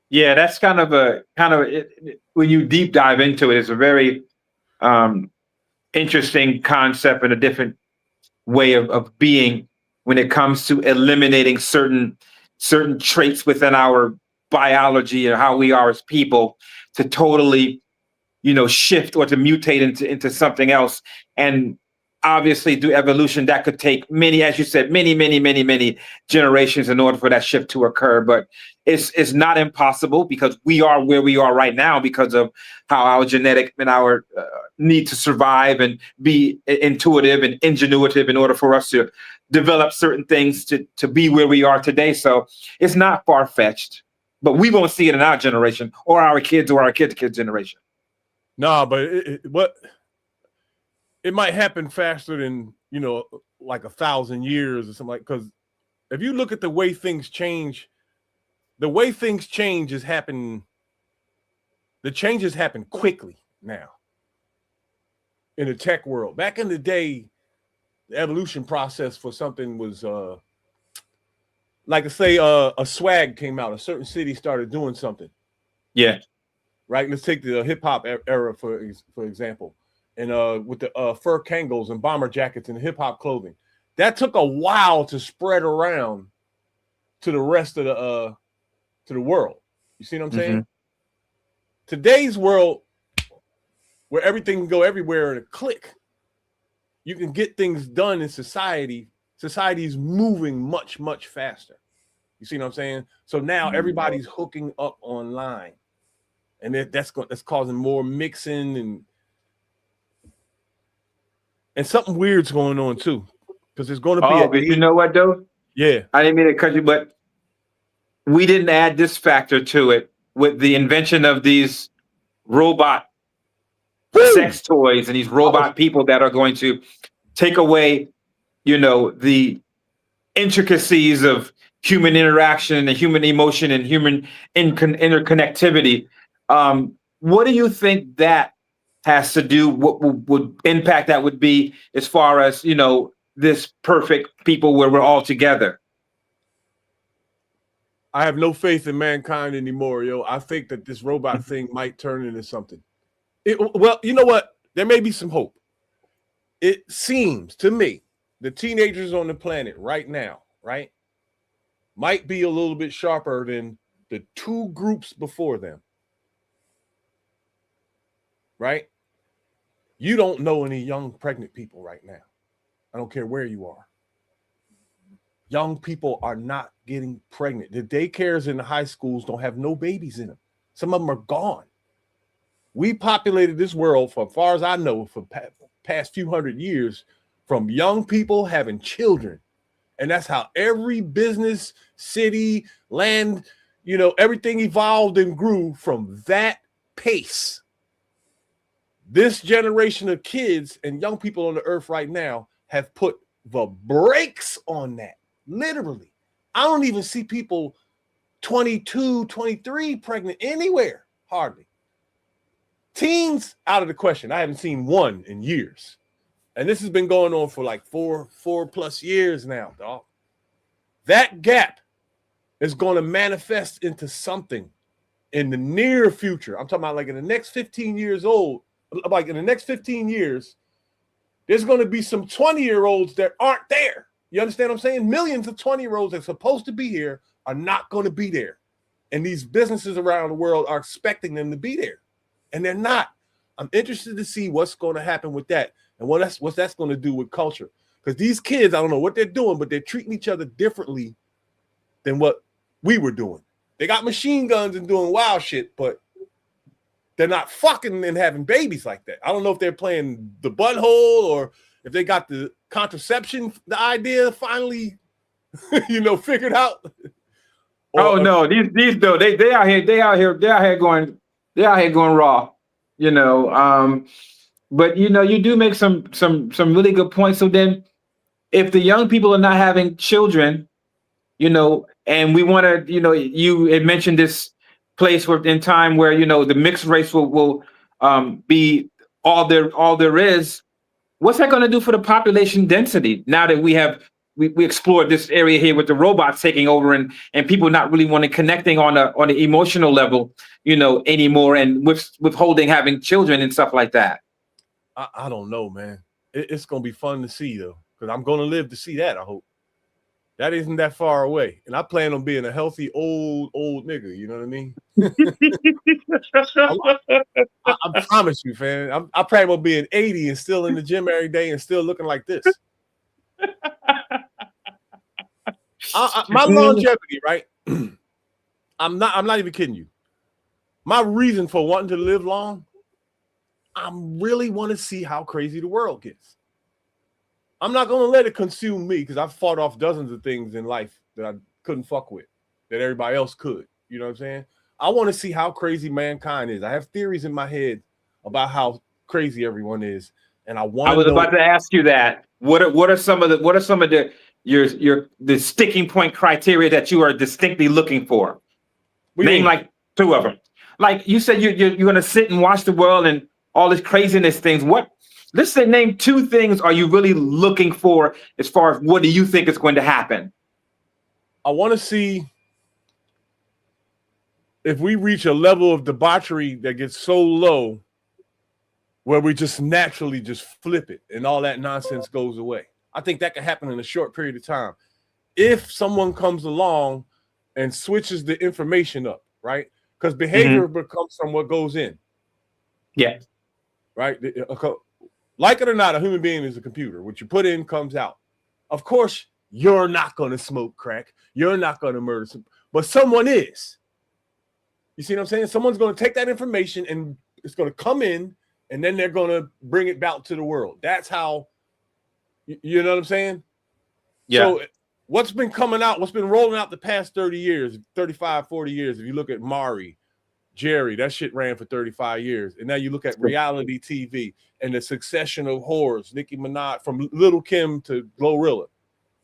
Yeah, that's kind of when you deep dive into it, it's a very interesting concept and a different way of being when it comes to eliminating certain traits within our biology and how we are as people to totally shift or to mutate into something else. And obviously through evolution, that could take many, as you said, many generations in order for that shift to occur. But it's not impossible, because we are where we are right now because of how our genetic and our need to survive and be intuitive and ingenuitive in order for us to develop certain things to be where we are today. So it's not far-fetched, but we won't see it in our generation or our kids' generation. Nah, but it might happen faster than, like 1,000 years or something, like, because if you look at the way things change is happening. The changes happen quickly now in the tech world. Back in the day, the evolution process for something was like, say, a swag came out, a certain city started doing something. Yeah. Right. Let's take the hip hop era for example, and with the fur Kangos and bomber jackets and hip hop clothing, that took a while to spread around to the rest of the world. You see what I'm saying? Today's world, where everything can go everywhere in a click, you can get things done in society. Society is moving much faster. You see what I'm saying? So now everybody's hooking up online. And that's causing more mixing and something weird's going on too, because there's going to be. But you know what though? Yeah, I didn't mean to cut you, but we didn't add this factor to it with the invention of these robot sex toys and these robot people that are going to take away, the intricacies of human interaction and human emotion and human interconnectivity. What do you think that has to do? What would impact that would be as far as, this perfect people where we're all together? I have no faith in mankind anymore, yo. I think that this robot thing might turn into something. Well, you know what? There may be some hope. It seems to me the teenagers on the planet right now, right, might be a little bit sharper than the two groups before them. Right? You don't know any young pregnant people right now. I don't care where you are. Young people are not getting pregnant. The daycares in the high schools don't have no babies in them. Some of them are gone. We populated this world, for as far as I know, for past few hundred years, from young people having children. And that's how every business, city, land, everything evolved and grew from that pace. This generation of kids and young people on the earth right now have put the brakes on that. Literally. I don't even see people 22, 23 pregnant anywhere. Hardly. Teens, out of the question. I haven't seen one in years. And this has been going on for like four plus years now, dog. That gap is going to manifest into something in the near future. I'm talking about like in the next 15 years old. Like in the next 15 years, there's going to be some 20-year-olds that aren't there. You understand what I'm saying? Millions of 20-year-olds that are supposed to be here are not going to be there. And these businesses around the world are expecting them to be there. And they're not. I'm interested to see what's going to happen with that and what that's going to do with culture. Because these kids, I don't know what they're doing, but they're treating each other differently than what we were doing. They got machine guns and doing wild shit, but they're not fucking and having babies like that. I don't know if they're playing the butthole or if they got the contraception, the idea finally, figured out. No, these though they out here going raw, But you do make some really good points. So then, if the young people are not having children, and we want to, you had mentioned this place where in time where the mixed race will be all there is. What's that going to do for the population density now that we explored this area here with the robots taking over and people not really wanting connecting on the emotional level anymore, and withholding having children and stuff like that? I don't know, man. It's going to be fun to see though, because I'm going to live to see that. I hope. That isn't that far away. And I plan on being a healthy old nigga. You know what I mean? I promise you, fam. I plan on being 80 and still in the gym every day and still looking like this. My longevity, right? I'm not even kidding you. My reason for wanting to live long, I really want to see how crazy the world gets. I'm not going to let it consume me because I've fought off dozens of things in life that I couldn't fuck with, that everybody else could. You know what I'm saying? I want to see how crazy mankind is. I have theories in my head about how crazy everyone is, and I want. I was about to ask you that. What are some of the the sticking point criteria that you are distinctly looking for? Name like 2 of them. Like you said, you're going to sit and watch the world and all this craziness things. Let's say name 2 things are you really looking for as far as what do you think is going to happen? I want to see if we reach a level of debauchery that gets so low where we just naturally just flip it and all that nonsense goes away. I think that can happen in a short period of time. If someone comes along and switches the information up, right? Because behavior becomes from what goes in. Yeah. Right? Like it or not, a human being is a computer. What you put in comes out. Of course, you're not going to smoke crack. You're not going to murder some, but someone is. You see what I'm saying? Someone's going to take that information and it's going to come in and then they're going to bring it back to the world. That's how, you know what I'm saying? Yeah. So what's been coming out, what's been rolling out the past 30 years, 35, 40 years, if you look at Maury, Jerry, that shit ran for 35 years. And now you look at reality TV and the succession of whores, Nicki Minaj, from Little Kim to Glorilla,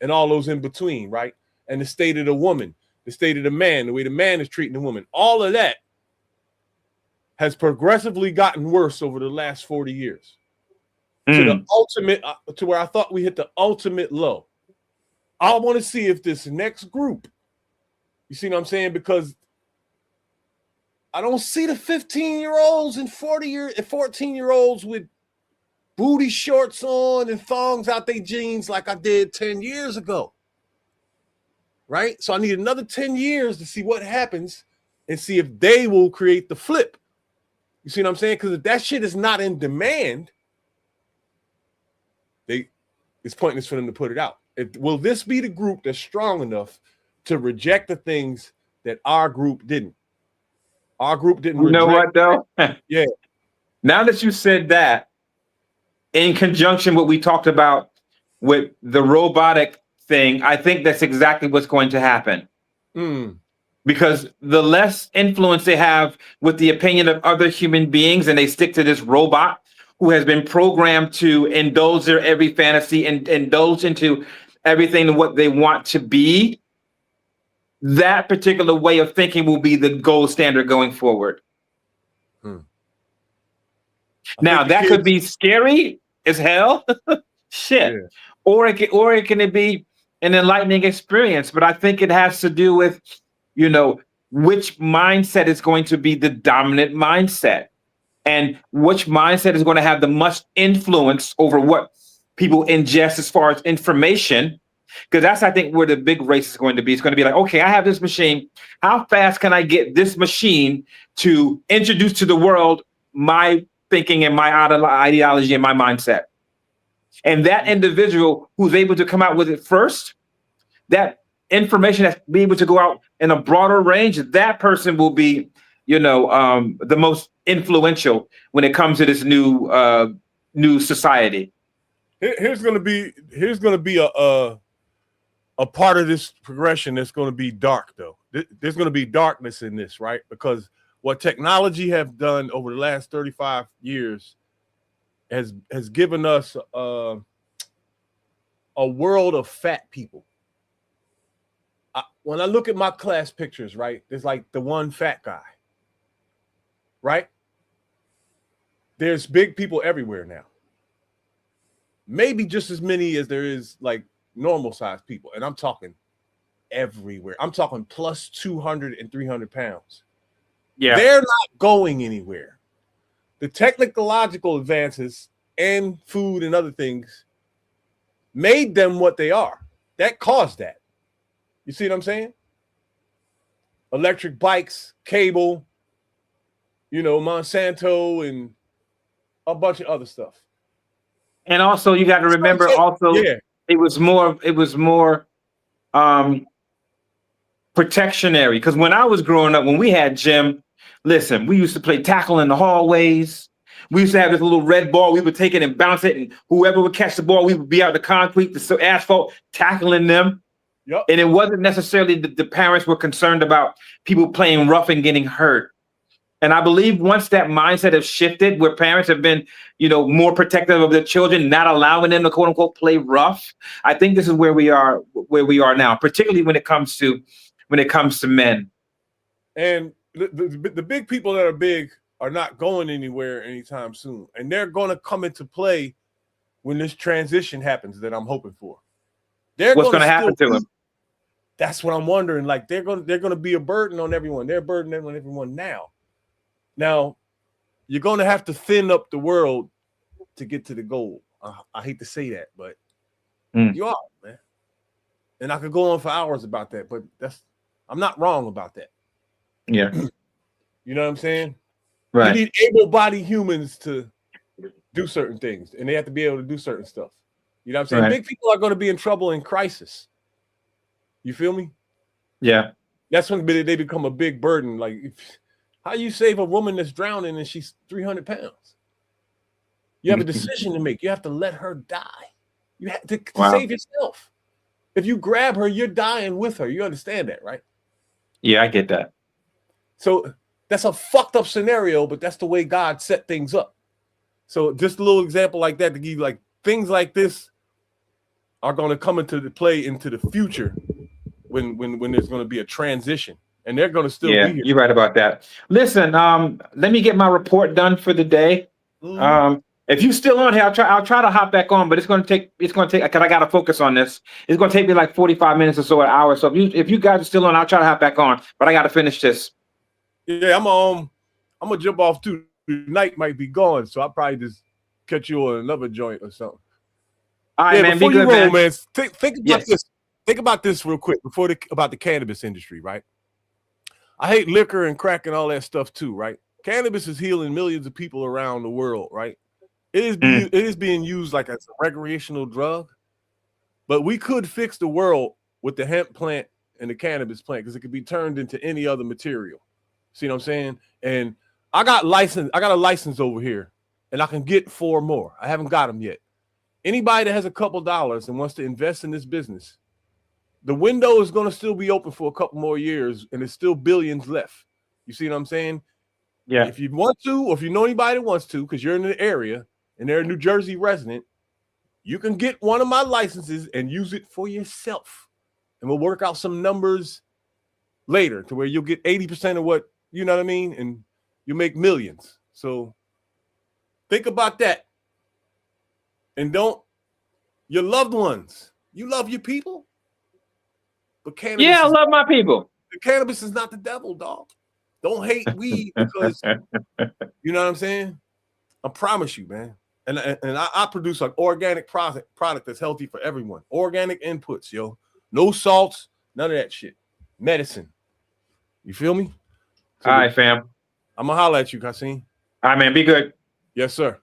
and all those in between, right? And the state of the woman, the state of the man, the way the man is treating the woman, all of that has progressively gotten worse over the last 40 years. To the ultimate, to where I thought we hit the ultimate low. I want to see if this next group, you see what I'm saying? Because I don't see the 15-year-olds and 14-year-olds with booty shorts on and thongs out their jeans like I did 10 years ago. Right? So I need another 10 years to see what happens and see if they will create the flip. You see what I'm saying? Because if that shit is not in demand, it's pointless for them to put it out. Will this be the group that's strong enough to reject the things that our group didn't? Our group didn't. You know what though? Yeah. Now that you said that, in conjunction with what we talked about with the robotic thing, I think that's exactly what's going to happen. Because the less influence they have with the opinion of other human beings and they stick to this robot who has been programmed to indulge their every fantasy and indulge into everything and what they want to be, that particular way of thinking will be the gold standard going forward. Now that could be scary as hell, shit, or it can be an enlightening experience. But I think it has to do with, you know, which mindset is going to be the dominant mindset, and which mindset is going to have the most influence over what people ingest as far as information. Because that's, I think, where the big race is going to be. It's going to be like, okay, I have this machine. How fast can I get this machine to introduce to the world my thinking and my ideology and my mindset? And that individual who's able to come out with it first, that information that's be able to go out in a broader range, that person will be, you know, the most influential when it comes to this new society. Here's going to be a part of this progression that's going to be dark, though. There's going to be darkness in this, right? Because what technology have done over the last 35 years has given us a world of fat people. When I look at my class pictures, right, there's like the one fat guy, right? There's big people everywhere now. Maybe just as many as there is like normal sized people. And I'm talking everywhere. I'm talking plus 200 and 300 pounds. Yeah. They're not going anywhere. The technological advances and food and other things made them what they are. That caused that. You see what I'm saying? Electric bikes, cable, you know, Monsanto and a bunch of other stuff. And also, you got to remember, also, it was more protectionary. Because when I was growing up, when we had gym, listen, we used to play tackle in the hallways. We used to have this little red ball. We would take it and bounce it, and whoever would catch the ball, we would be out the concrete, the asphalt, tackling them. Yep. And it wasn't necessarily the parents were concerned about people playing rough and getting hurt. And I believe once that mindset has shifted, where parents have been, you know, more protective of their children, not allowing them to quote unquote play rough, I think this is where we are now, particularly when it comes to men. And the big people that are big are not going anywhere anytime soon, and they're going to come into play when this transition happens that I'm hoping for. What's going to happen to them? That's what I'm wondering. Like they're going to be a burden on everyone. They're a burden on everyone now. Now, you're going to have to thin up the world to get to the goal. I hate to say that, but you are, man. And I could go on for hours about that, but I'm not wrong about that. Yeah. You know what I'm saying? Right. You need able-bodied humans to do certain things, and they have to be able to do certain stuff. You know what I'm saying? Right. Big people are going to be in trouble in crisis. You feel me? Yeah. That's when they become a big burden. Like, how you save a woman that's drowning and she's 300 pounds? You have a decision to make. You have to let her die. You have to save yourself. If you grab her, you're dying with her. You understand that, right? Yeah, I get that. So that's a fucked up scenario, but that's the way God set things up. So just a little example like that to give you, like, things like this are going to come into the play into the future when there's going to be a transition, and they're going to still be here. You're right about that. Listen, let me get my report done for the day. If you're still on here, I'll try to hop back on, but it's going to take because I got to focus on this. It's going to take me like 45 minutes or so, an hour. So if you guys are still on, I'll try to hop back on, but I got to finish this. Yeah, I'm gonna jump off too. The night might be gone, so I'll probably just catch you on another joint or something. All right, man. Before Be you good, roll, man. Think about this. Think about this real quick about the cannabis industry, right? I hate liquor and crack and all that stuff too, right? Cannabis is healing millions of people around the world, right? It is being used like as a recreational drug, but we could fix the world with the hemp plant and the cannabis plant because it could be turned into any other material. See what I'm saying? And I got a license over here, and I can get 4 more. I haven't got them yet. Anybody that has a couple dollars and wants to invest in this business, the window is going to still be open for a couple more years, and there's still billions left. You see what I'm saying? Yeah. If you want to, or if you know anybody that wants to, because you're in the area and they're a New Jersey resident, you can get one of my licenses and use it for yourself. And we'll work out some numbers later to where you'll get 80% of what, you know what I mean? And you make millions. So think about that. And your loved ones, you love your people. But cannabis, I love my people. The cannabis is not the devil, dog. Don't hate weed because you know what I'm saying? I promise you, man. And I produce an organic product that's healthy for everyone. Organic inputs, yo. No salts, none of that shit. Medicine. You feel me? So all right, fam. I'm gonna holler at you, Kasim. All right, man. Be good. Yes, sir.